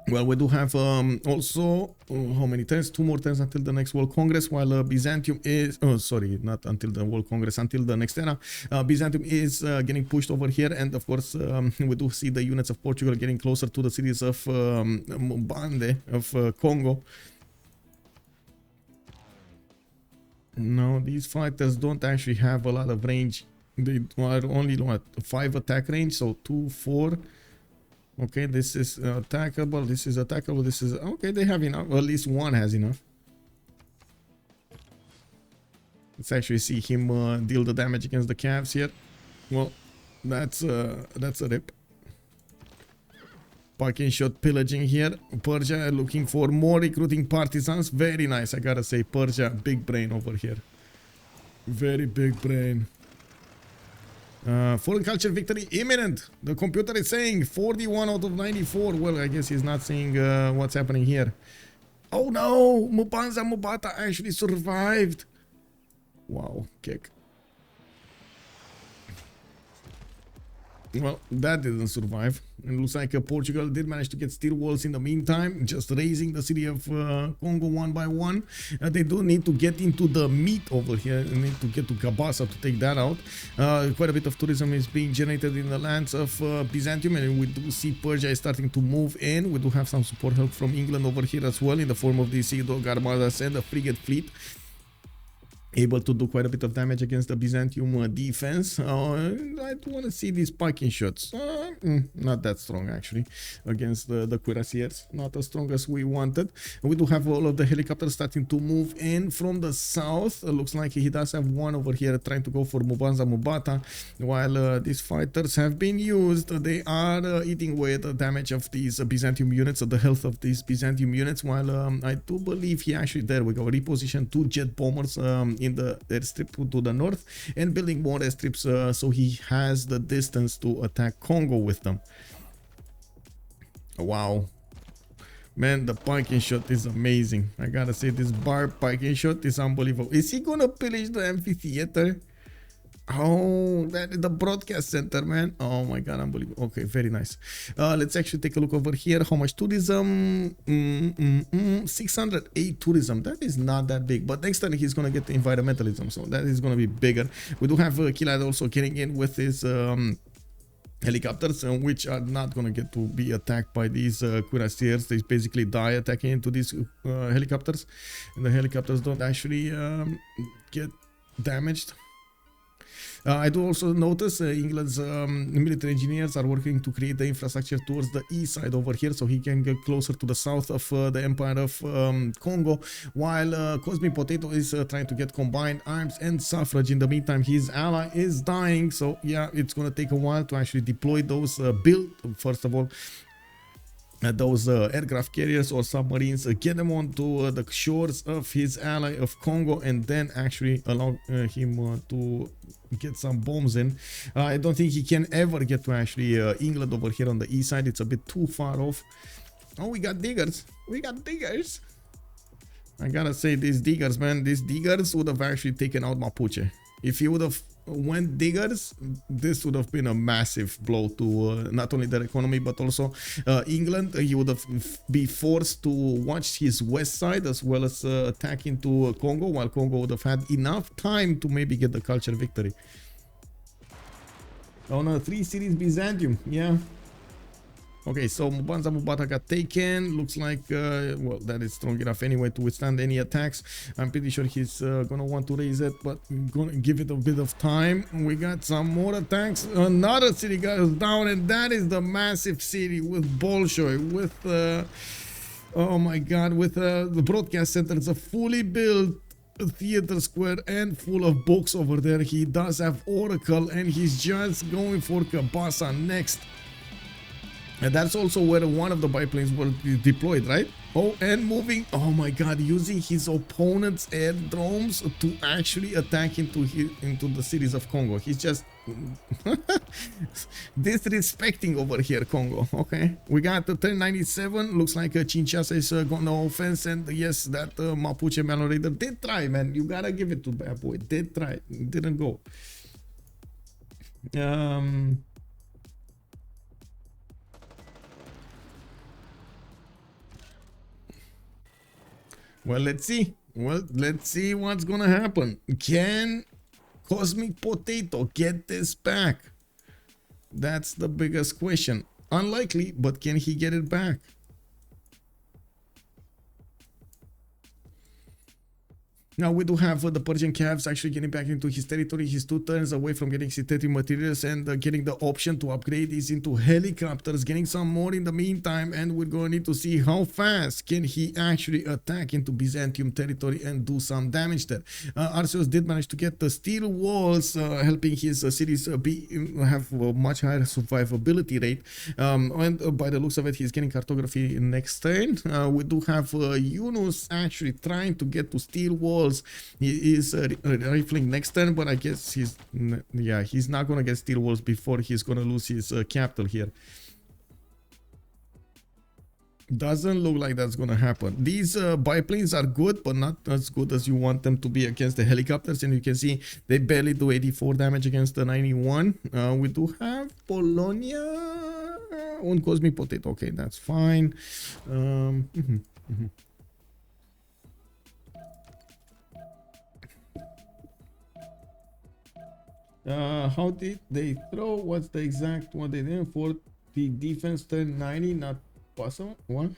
Well, we do have also, how many turns? 2 more turns until the next World Congress, while Byzantium is, oh, sorry, not until the World Congress, until the next era. Byzantium is getting pushed over here, and of course, we do see the units of Portugal getting closer to the cities of Mbande, of Congo. No, these fighters don't actually have a lot of range. They are only, what, 5 attack range, so 2, 4. Okay, this is attackable, this is attackable, this is... Okay, they have enough, or at least one has enough. Let's actually see him deal the damage against the calves here. Well, that's a rip. Parking shot pillaging here. Persia looking for more recruiting partisans. Very nice, I gotta say. Persia, big brain over here. Very big brain. Foreign culture victory imminent. The computer is saying 41 out of 94. Well, I guess he's not saying what's happening here. Oh no! Mbande actually survived. Wow, kick. Well, that didn't survive. It looks like Portugal did manage to get steel walls in the meantime, just raising the city of Kongo one by one. They do need to get into the meat over here. They need to get to Kabasa to take that out. Quite a bit of tourism is being generated in the lands of Byzantium, and we do see Persia is starting to move in. We do have some support help from England over here as well, in the form of the Sea Dog Armadas and the frigate fleet. Able to do quite a bit of damage against the Byzantium defense. I do want to see these parking shots. Not that strong actually against the cuirassiers. Not as strong as we wanted. We do have all of the helicopters starting to move in from the south. Looks like he does have one over here trying to go for Mbande. While these fighters have been used, they are eating away at the damage of these Byzantium units, or the health of these Byzantium units. While I do believe he actually, there we go, repositioned 2 jet bombers in the airstrip to the north, and building more airstrips so he has the distance to attack Congo with them. Wow, man, the parking shot is amazing. I gotta say, this bar parking shot is unbelievable. Is he gonna pillage the amphitheater? Oh, that is the broadcast center, man. Oh my god, unbelievable. Okay, very nice. Let's actually take a look over here. How much tourism? 608 tourism. That is not that big, but next time he's gonna get the environmentalism, so that is gonna be bigger. We do have Killayad also getting in with his helicopters, which are not gonna get to be attacked by these cuirassiers. They basically die attacking into these helicopters, and the helicopters don't actually get damaged. I do also notice England's military engineers are working to create the infrastructure towards the east side over here, so he can get closer to the south of the Empire of Congo, while Cosmic Potato is trying to get combined arms and suffrage. In the meantime, his ally is dying, so yeah, it's gonna take a while to actually deploy those build, first of all, those aircraft carriers or submarines, get them onto the shores of his ally of Congo, and then actually allow him to get some bombs in. I don't think he can ever get to actually England over here on the east side. It's a bit too far off. Oh, we got diggers. We got diggers. I gotta say, these diggers, man, these diggers would have actually taken out Mapuche. If he would have went diggers, this would have been a massive blow to not only their economy but also England. He would have be forced to watch his west side as well as attack into Congo, while Congo would have had enough time to maybe get the culture victory. Oh no, 3 cities Byzantium, yeah. Okay, so Mbande got taken. Looks like, well, that is strong enough anyway to withstand any attacks. I'm pretty sure he's gonna want to raise it, but gonna give it a bit of time. We got some more attacks. Another city goes down, and that is the massive city with Bolshoi, with, oh my god, with the broadcast center. It's a fully built a theater square and full of books over there. He does have Oracle, and he's just going for Kabasa next. And that's also where one of the biplanes were deployed, right? Oh, and moving, oh my god, using his opponent's airdromes to actually attack into the cities of Congo. He's just disrespecting over here, Congo. Okay, we got the 1097. Looks like Kinshasa is going to offense, and yes, that Mapuche Melon Raider did try, man. You gotta give it to bad boy. Did try, didn't go. Well, let's see. Well, let's see what's gonna happen. Can Cosmic Potato get this back? That's the biggest question. Unlikely, but can he get it back? Now we do have the Persian Cavs actually getting back into his territory. He's 2 turns away from getting synthetic materials and getting the option to upgrade these into helicopters, getting some more in the meantime, and we're going to need to see how fast can he actually attack into Byzantium territory and do some damage there. Arceus did manage to get the steel walls, helping his cities have a much higher survivability rate, and by the looks of it, he's getting cartography next turn. We do have Yunus actually trying to get to steel walls. He is rifling next turn, but I guess he's not gonna get steel walls before he's gonna lose his capital here. Doesn't look like that's gonna happen. These biplanes are good, but not as good as you want them to be against the helicopters, and you can see they barely do 84 damage against the 91. We do have Polonia on Cosmic Potato. Okay, that's fine. How did they throw? What's the exact what they did for the defense? turn 90, not possible. What?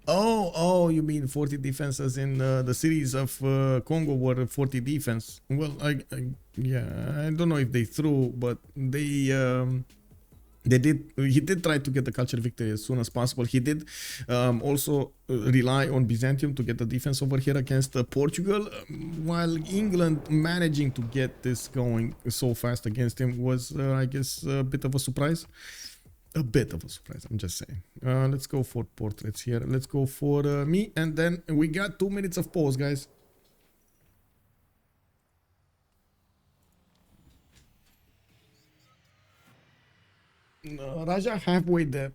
Oh, you mean 40 defenses in the cities of Congo were 40 defense. Well, yeah, I don't know if they threw, but he did try to get the culture victory as soon as possible. He did also rely on Byzantium to get the defense over here against Portugal, while England managing to get this going so fast against him was, I guess, a bit of a surprise. A bit of a surprise, I'm just saying. Let's go for portraits here. Let's go for me, and then we got 2 minutes of pause, guys. Raja halfway there.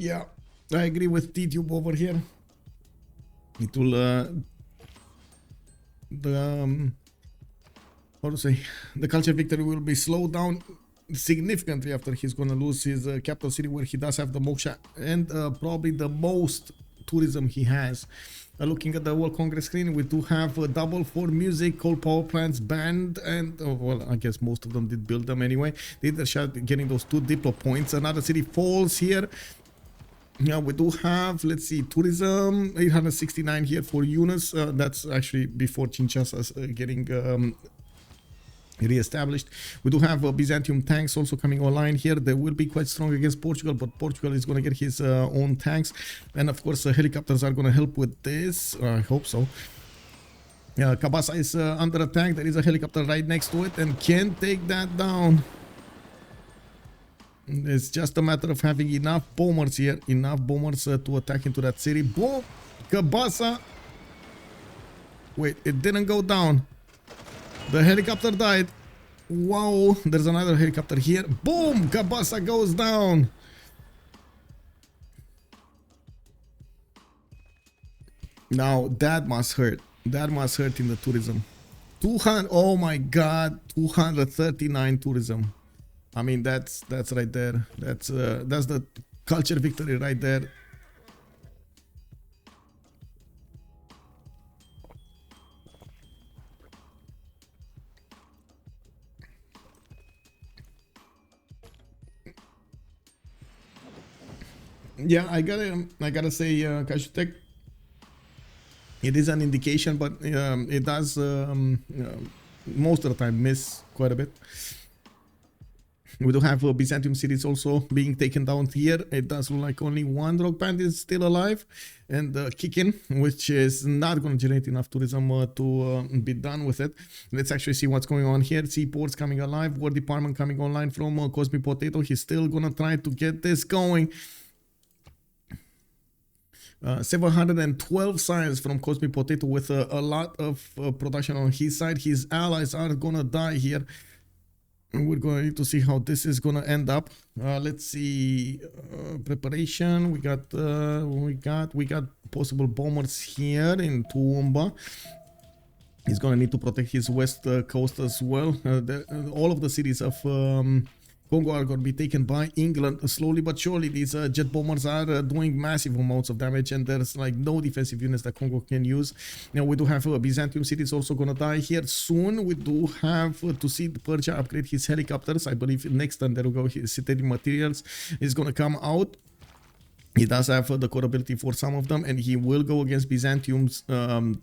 Yeah, I agree with T-Tube over here. It will how to say, the culture victory will be slowed down significantly after he's gonna lose his capital city, where he does have the moksha and probably the most tourism he has. Looking at the World Congress screen, we do have a double for music, coal power plants, band, and well, I guess most of them did build them anyway. They did a shot getting those 2 diplo points. Another city falls here. Yeah, we do have, let's see, tourism 869 here for Yunus. That's actually before Kinshasa getting re-established. We do have Byzantium tanks also coming online here. They will be quite strong against Portugal, but Portugal is going to get his own tanks, and of course helicopters are going to help with this. I hope so. Kabasa is under attack. There is a helicopter right next to it and can take that down. It's just a matter of having enough bombers here, enough bombers to attack into that city. Boom! Kabasa! Wait, it didn't go down. The helicopter died. Wow, there's another helicopter here. Boom! Kabasa goes down. Now that must hurt. That must hurt in the tourism. 200. Oh my God, 239 tourism. I mean, that's right there. That's the culture victory right there. Yeah, I gotta say, Kashutek, it is an indication, but it does most of the time miss quite a bit. We do have Byzantium cities also being taken down here. It does look like only one rock band is still alive, and kicking, which is not going to generate enough tourism to be done with it. Let's actually see what's going on here. Seaports coming alive, War Department coming online from Cosmic Potato. He's still going to try to get this going. 712 science from Cosmic Potato with a lot of production on his side. His allies are gonna die here. And we're going to need to see how this is gonna end up. Let's see, preparation. We got possible bombers here in Toowoomba. He's gonna need to protect his west coast as well. All of the cities of Kongo are going to be taken by England slowly but surely. These jet bombers are doing massive amounts of damage, and there's like no defensive units that Kongo can use. Now we do have Byzantium city is also going to die here soon. We do have to see Persia upgrade his helicopters. I believe next time there will go his citadel materials is going to come out. He does have the core ability for some of them, and he will go against Byzantium's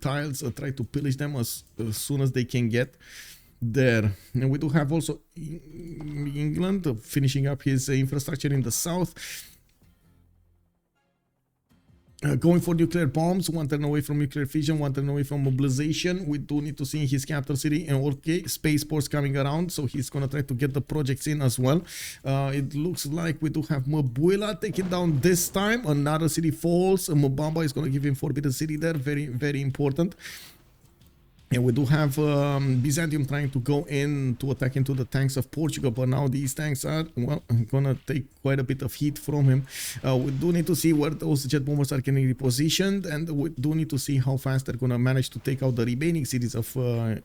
tiles, try to pillage them as soon as they can get there. And we do have also England finishing up his infrastructure in the south, going for nuclear bombs, 1 turn away from nuclear fission, 1 turn away from mobilization. We do need to see his capital city, and okay, spaceports coming around, so he's gonna try to get the projects in as well. It looks like we do have Mabuela taken down this time. Another city falls. Mbande is gonna give him Forbidden City there, very, very important. And we do have Byzantium trying to go in to attack into the tanks of Portugal, but now these tanks are, well, gonna take quite a bit of heat from him. We do need to see where those jet bombers are getting repositioned, and we do need to see how fast they're gonna manage to take out the remaining cities of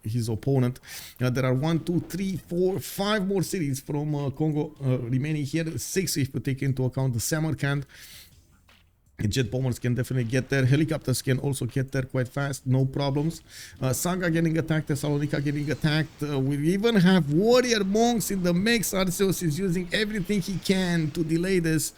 his opponent. There are 1, 2, 3, 4, 5 more cities from Congo remaining here, 6 if we take into account the Samarkand. Jet bombers can definitely get there. Helicopters can also get there quite fast, no problems. Saga getting attacked, Thessalonica getting attacked. We even have warrior monks in the mix. Arceus is using everything he can to delay this.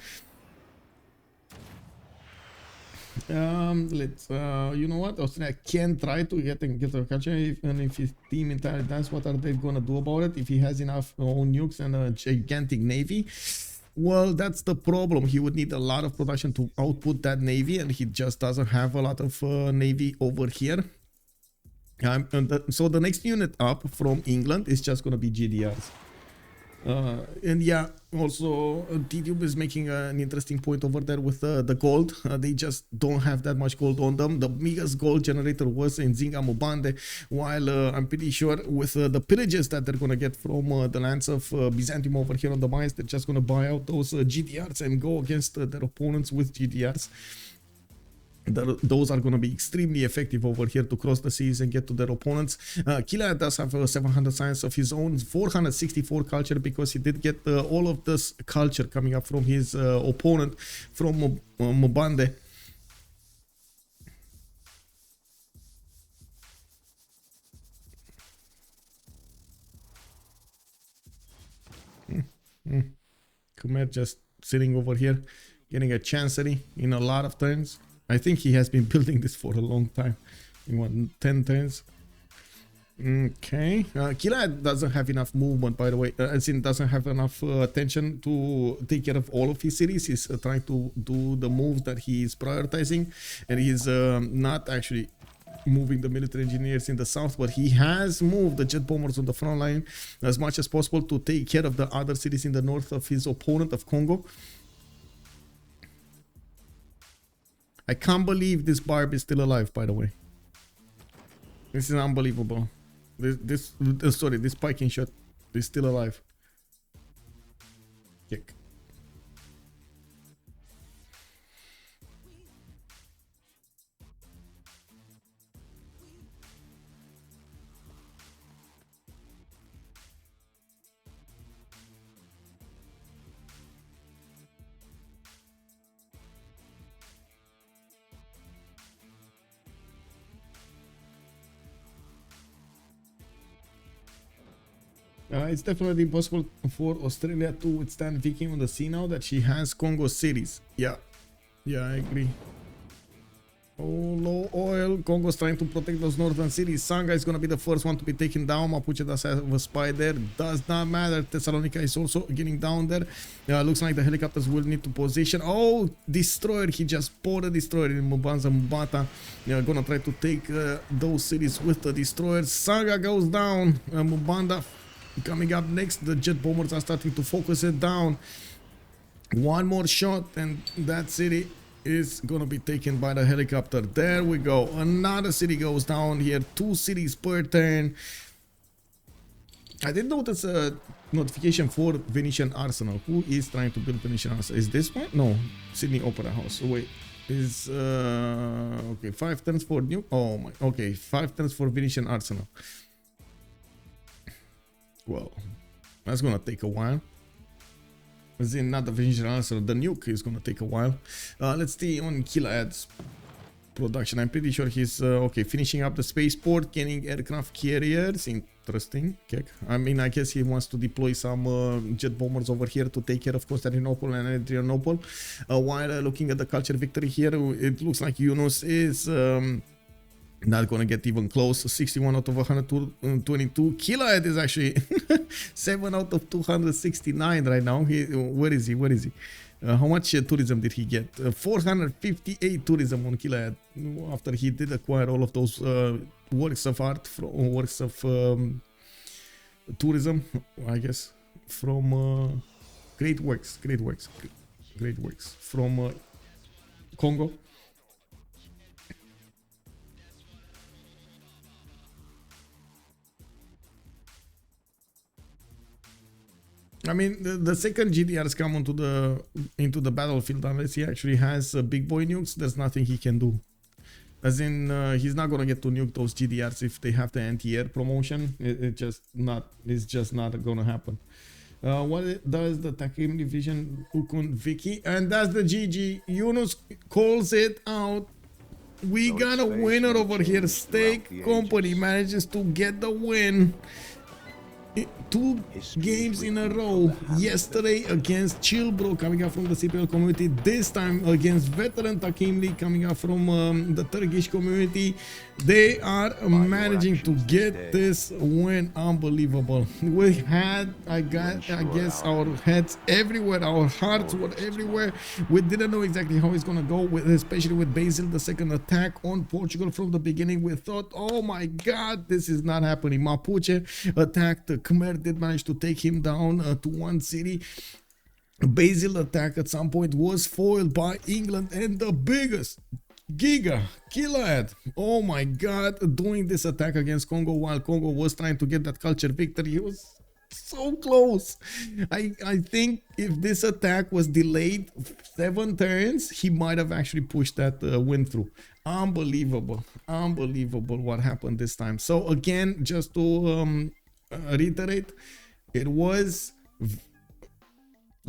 Let's you know what, Australia can try to get the culture, and if his team entirely dies, what are they gonna do about it? If he has enough own nukes and a gigantic navy, well, that's the problem. He would need a lot of production to output that navy, and he just doesn't have a lot of navy over here. So the next unit up from England is just going to be GDRs. And yeah, also TTube is making an interesting point over there with the gold. They just don't have that much gold on them. The biggest gold generator was in Zinga Mbande, while I'm pretty sure with the pillages that they're gonna get from the lands of Byzantium over here on the mines, they're just gonna buy out those GDRs and go against their opponents with GDRs. Those are going to be extremely effective over here to cross the seas and get to their opponents. Killayad does have 700 science of his own, 464 culture, because he did get all of this culture coming up from his opponent from Mbande. Khmer just sitting over here, getting a chancery in a lot of turns. I think he has been building this for a long time. In what, 10 turns? Okay. Killayad doesn't have enough movement, by the way. As in, doesn't have enough attention to take care of all of his cities. He's trying to do the moves that he is prioritizing. And he's not actually moving the military engineers in the south, but he has moved the jet bombers on the front line as much as possible to take care of the other cities in the north of his opponent of Kongo. I can't believe this Barb is still alive, by the way. This is unbelievable. This spiking shot is still alive. Kick. It's definitely impossible for Australia to withstand Viking on the sea now that she has Kongo cities. Yeah, I agree. Oh, low oil. Congo's trying to protect those northern cities. Sanga is going to be the first one to be taken down. Mapuche does have a spy there. Does not matter. Thessalonica is also getting down there. Looks like the helicopters will need to position. Oh, destroyer. He just bought a destroyer in Mubanza Mbata. Gonna try to take those cities with the destroyers. Sanga goes down. Mbanda coming up next. The jet bombers are starting to focus it down. One more shot and that city is gonna be taken by the helicopter. There we go. Another city goes down here. 2 cities per turn. I did notice a notification for Venetian Arsenal. Who is trying to build Venetian Arsenal? Is this one? No. Sydney Opera House. Wait. Is okay, 5 turns for new. Oh my. Okay, 5 turns for Venetian Arsenal. Well, that's gonna take a while. As in, not the Venetian Arsenal, the nuke is gonna take a while. Let's see on Killayad's production. I'm pretty sure he's okay, finishing up the spaceport, getting aircraft carriers. Interesting. Okay. I mean, I guess he wants to deploy some jet bombers over here to take care of Constantinople and Adrianople. While looking at the culture victory here, it looks like Yunus is not gonna get even close. 61 out of 122. Killayad is actually 7 out of 269 right now. Where is he? How much tourism did he get? 458 tourism on Killayad after he did acquire all of those works of art, works of tourism, I guess, from great works from Kongo. I mean, the second GDRs come into the battlefield, unless he actually has big boy nukes, there's nothing he can do. As in, he's not gonna get to nuke those GDRs if they have the anti-air promotion. It's just not gonna happen. What does the Takimli Vision Ukun Vicky? And that's the GG. Yunus calls it out. We got a winner over here. Steak Company manages to get the win. 2 games in a row. Yesterday against Chill Bro coming out from the CPL community. This time against veteran Takimli coming out from the Turkish community. They are managing to get this win. Unbelievable. We had, I guess, our heads everywhere. Our hearts were everywhere. We didn't know exactly how it's gonna go, especially with Basil, the second attack on Portugal from the beginning. We thought, oh my god, this is not happening. Mapuche attacked Khmer did manage to take him down to one city. Basil attack at some point was foiled by England, and the biggest Giga Killayad, oh my god, doing this attack against Congo while Congo was trying to get that culture victory. He was so close. I think if this attack was delayed 7 turns, he might have actually pushed that win through. Unbelievable what happened this time. So again, just to reiterate, it was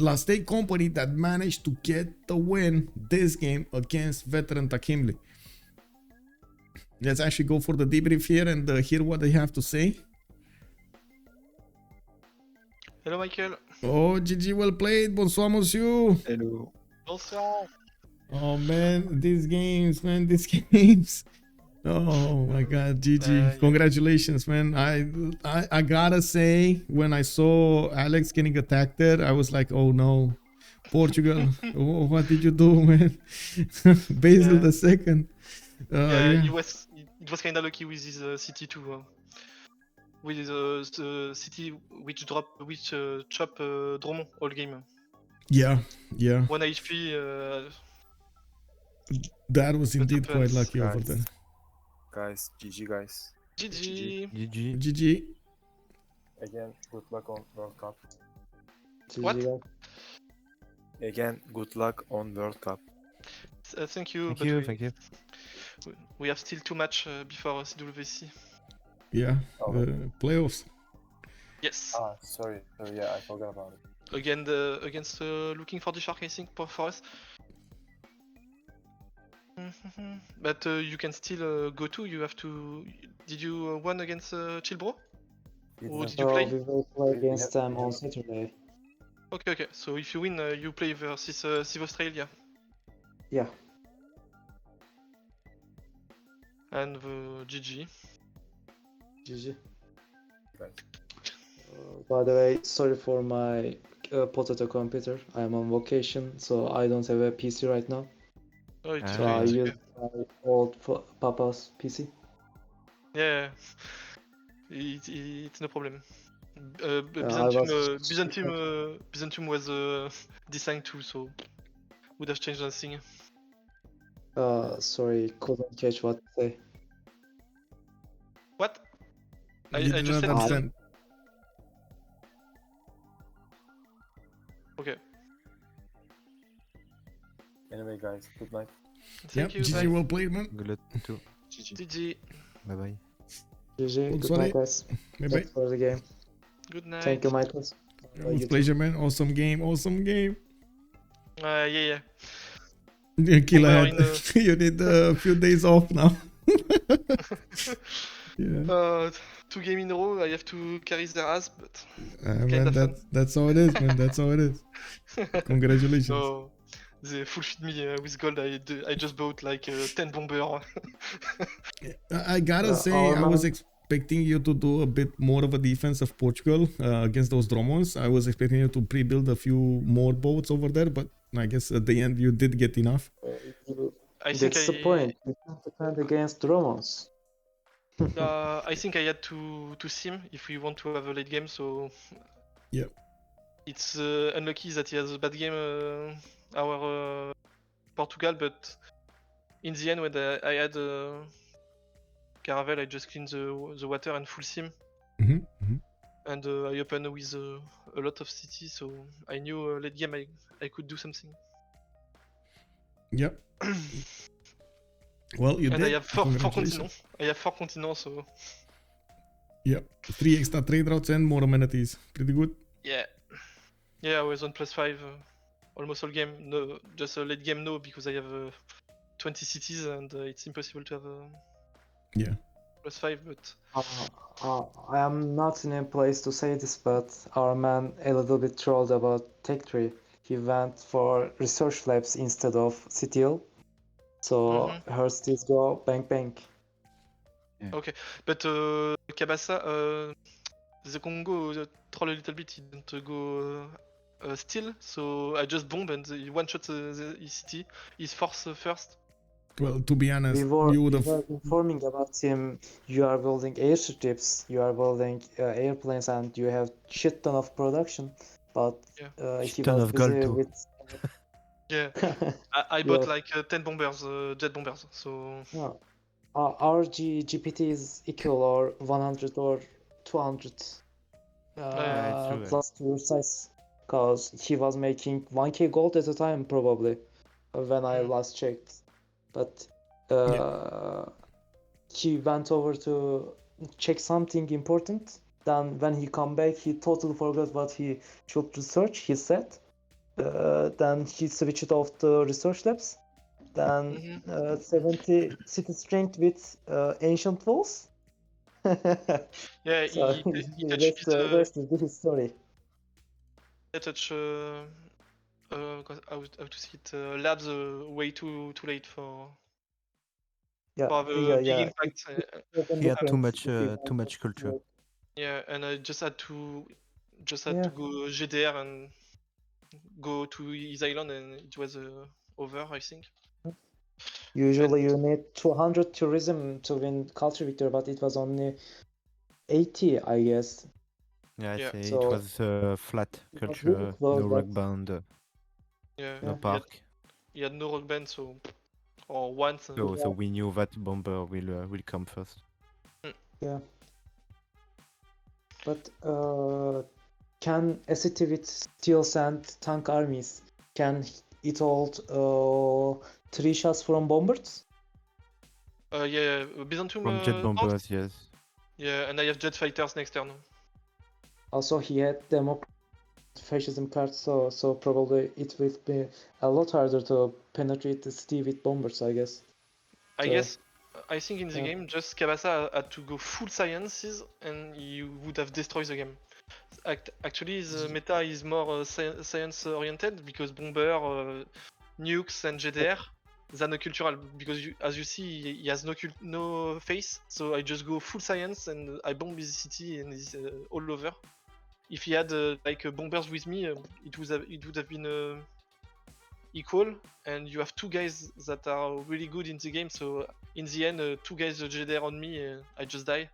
La State Company that managed to get the win this game against veteran Takimli. Let's actually go for the debrief here and hear what they have to say. Hello Michael. Oh, GG, well played. Bonsoir, monsieur. Hello. Bonsoir. Oh man, these games, man, these games. Oh my god, GG. Congratulations, man. I gotta say, when I saw Aleks getting attacked there, I was like, oh no, Portugal. Oh, what did you do, man? Basil the second. Yeah, it was kinda lucky with his city too. With the city which chop Dromont all game. Yeah. 1 HP. That was indeed quite lucky over there. Guys, GG guys. GG. Again, good luck on World Cup. What? Again, good luck on World Cup. Thank you. Thank you. We have still 2 matches before CWC. Yeah, playoffs. Yes. Sorry, yeah, I forgot about it. Again, against looking for the shark, I think, for us. But you can still go to. You have to. Did you won against Chilbro? Or did you play? We will play against them on Saturday. Okay. So if you win, you play versus Civ Australia. Yeah. And GG. GG. By the way, sorry for my potato computer. I am on vacation, so I don't have a PC right now. Oh, it's So I use my old papa's PC. Yeah. It's no problem. Byzantium was designed too, so would have changed nothing. Sorry, couldn't catch what to say. What? I You did just not said. understand. Okay. Anyway, guys, good night. Thank you. GG, Bye. well played, man. Good luck too. GG. Bye bye. GG, good Sorry. night guys. Bye bye. Thanks for the game. Good night. Thank you, Michael. It was a pleasure, man. Awesome game. Yeah. Killayad, in the- you need a few days off now. Yeah. 2 games in a row, I have to carry their ass, but Man, that's how it is, man. That's how it is. Congratulations. no, they fulfilled me with gold. I just bought like 10 bomber. I gotta say, I was expecting you to do a bit more of a defense of Portugal against those Dromons. I was expecting you to pre-build a few more boats over there, but I guess at the end you did get enough. That's the point. You can't defend against Romans. I think I had to sim if we want to have a late game, so Yep. it's unlucky that he has a bad game, our Portugal, but in the end when I had Caravel, I just cleaned the water and full sim, and I opened with a lot of cities, so I knew late game I could do something. Yep. Well, you And did. I have 4 Congratulations. continents. I have 4 continents, so Yep. 3 extra trade routes and more amenities. Pretty good. yeah. I was on +5 almost all game. No, just a late game no, because I have 20 cities and it's impossible to have Yeah. +5. But I am not in a place to say this, but our man a little bit trolled about Tech Tree. He went for research labs instead of CTL. So her steals go bang bang. okay, but Kabasa, the Congo troll a little bit. He didn't go still, so I just bomb and he one shot his city. He's force first. Well, to be honest, We were, you would we have. were informing about him. You are building airstrips, you are building airplanes, and you have shit ton of production. But Yeah. he Ton was of gold busy too. with. Yeah, I Yeah. bought like 10 bombers, jet bombers. So No. Our GPT is equal or 100 or 200 Yeah, it's true. plus to your size. Because he was making 1k gold at a time, probably, when I last checked. But he went over to check something important. Then when he come back, he totally forgot what he should research, he said. Then he switched off the research labs. Then 70 city strength with ancient walls. yeah, So he touched his rest is the history. touch how to see it labs way too late for Yeah, have a yeah, big yeah. impact. He had too much culture. Yeah, and I just had to Yeah. go GDR and go to his island, and it was over, I think. Usually you need 200 tourism to win culture victory, but it was only 80, I guess. Yeah, Yeah. it So- was flat It was culture, really close, no but- rock band, Yeah, no Yeah. park. he had no rock band, so or once. So we knew that bomber will come first. Yeah. But can a city with steel and tank armies, can it hold 3 shots from bombers? Yeah, Byzantium. From jet tanks? bombers, yes. Yeah, and I have jet fighters next turn. Also, he had democratic fascism cards, so probably it will be a lot harder to penetrate the city with bombers, I guess. I think in the game, just Kabasa had to go full sciences, and you would have destroyed the game. Actually, the meta is more science oriented because bomber, nukes, and GDR than a cultural. Because as you see, he has no face, so I just go full science and I bomb his city and it's all over. If he had bombers with me, it would have been equal, and you have 2 guys that are really good in the game, so in the end 2 guys GDR on me, I just die.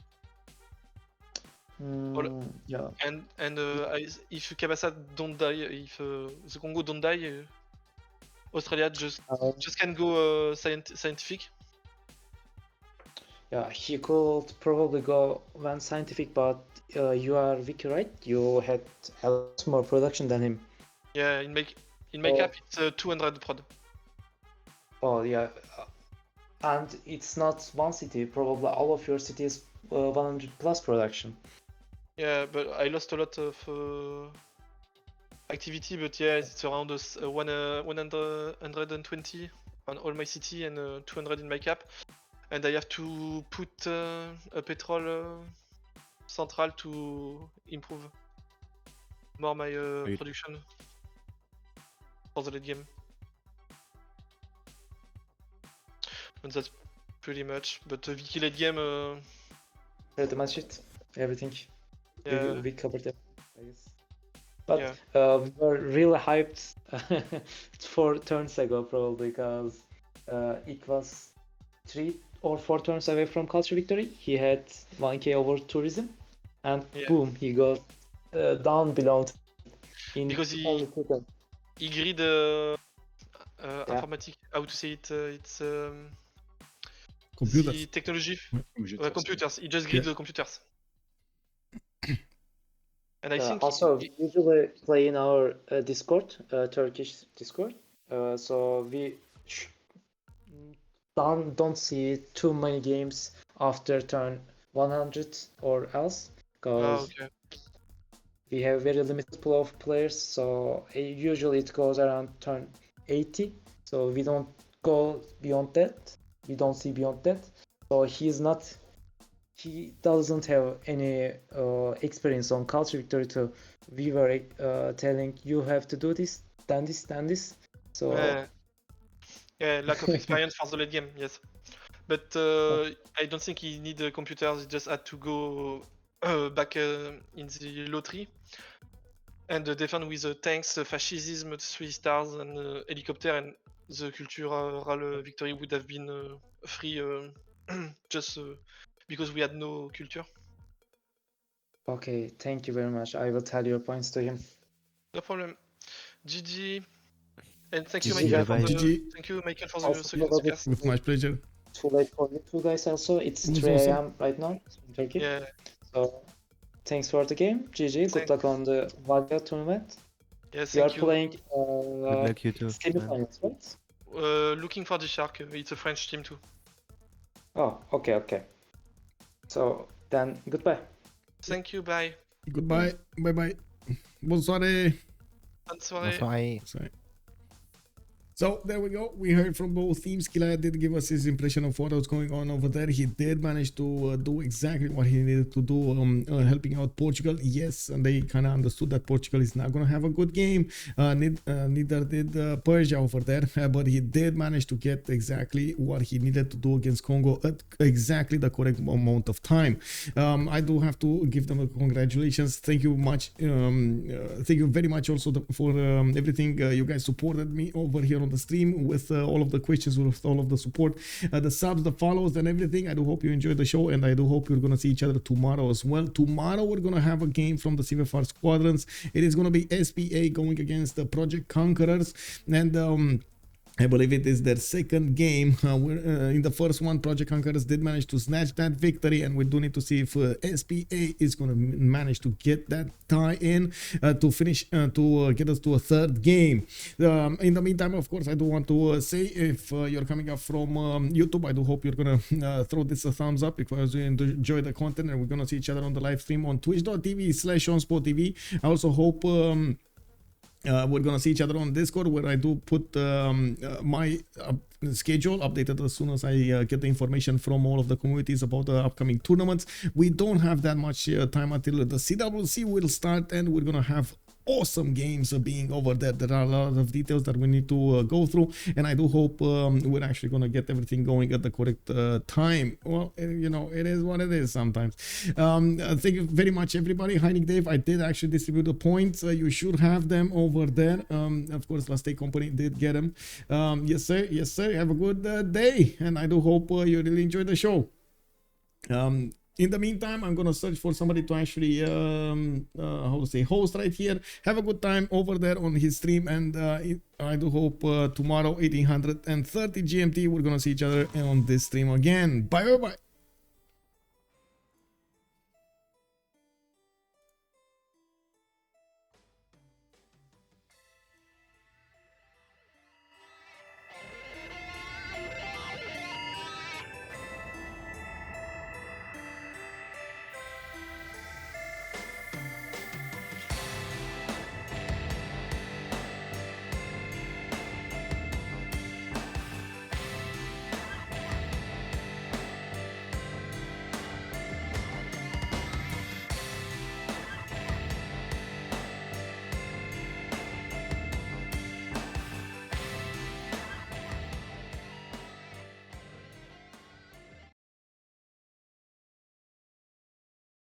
Yeah. And if Kabasa don't die, if the Congo don't die, Australia just can go scientific. Yeah, he could probably go one scientific, but you are Vicky, right? You had a lot more production than him. Yeah, in my cap it's 200 prod. Oh yeah, and it's not one city. Probably all of your cities 100 plus production. Yeah, but I lost a lot of activity, but yeah, it's around 120 on all my city and 200 in my cap. And I have to put a petrol central to improve more my production for the late game. And that's pretty much. But the Vicky late game, Pretty much it. Everything. yeah, We covered it, I guess. But yeah. we were really hyped 4 turns ago, probably, because it was 3 or 4 turns away from culture victory. He had 1k over tourism, and Yeah. boom, he got down below. Because he grid informatique. How to say it? It's Computers. the technology. Computers. Computers. He just grid the computers. And I think also we usually play in our Discord, Turkish Discord. So we don't see too many games after turn 100 or else, because okay. we have very limited pool of players. So usually it goes around turn 80. So we don't go beyond that. We don't see beyond that. So he doesn't have any experience on culture victory. We were telling you have to do this, then this, then this. So yeah, lack of experience for the late game, yes. But I don't think he need computers. He just had to go back in the lottery and defend with tanks, fascism, 3 stars, and helicopter, and the cultural victory would have been free just because we had no culture. Okay, thank you very much. I will tell your points to him. No problem. GG. And thank you, GG, Michael, bye-bye. GG. thank you, Michael, for the Also, second probably- podcast. With my pleasure. Too late for you two guys also. It's It was 3 awesome. a.m. right now in Turkey. Yeah. So thanks for the game. GG. Good Thanks. luck on the Wildcard tournament. Yes, You are thank you. playing Good luck, you too. man. semifinals, right? Looking for the Shark. It's a French team too. Oh, okay. So then goodbye. Thank you. Bye. Goodbye. Bye bye. Bonsoir. Bonne soirée. Bonsoir. Sorry. So there we go. We heard from both teams. Killayad did give us his impression of what was going on over there. He did manage to do exactly what he needed to do, helping out Portugal. Yes, and they kind of understood that Portugal is not going to have a good game. Neither did Persia over there, but he did manage to get exactly what he needed to do against Congo at exactly the correct amount of time. I do have to give them a congratulations. Thank you much. Thank you very much also for everything you guys supported me over here on the stream with all of the questions, with all of the support, the subs, the follows, and everything. I do hope you enjoyed the show, and I do hope you're gonna see each other tomorrow as well. Tomorrow we're gonna have a game from the Civ6 squadrons. It is gonna be SPA going against the Project Conquerors, and I believe it is their second game. In the first one, Project Conquerors did manage to snatch that victory, and we do need to see if SPA is going to manage to get that tie in to finish, to get us to a third game. In the meantime, of course, I do want to say, if you're coming up from YouTube, I do hope you're going to throw this a thumbs up because you enjoy the content, and we're going to see each other on the live stream on twitch.tv/OnSpotTV. I also hope we're gonna see each other on Discord, where I do put my schedule updated as soon as I get the information from all of the communities about the upcoming tournaments. We don't have that much time until the CWC will start, and we're gonna have awesome games being over there. There are a lot of details that we need to go through, and I do hope we're actually gonna get everything going at the correct time. Well, you know, it is what it is sometimes. Thank you very much, everybody. Hiding Dave, I did actually distribute the points. You should have them over there. Of course, Last Day Company did get them. Yes sir, yes sir. Have a good day, and I do hope you really enjoyed the show. In the meantime, I'm gonna search for somebody to actually host right here. Have a good time over there on his stream, and I do hope tomorrow 1830 GMT we're gonna see each other on this stream again. Bye bye.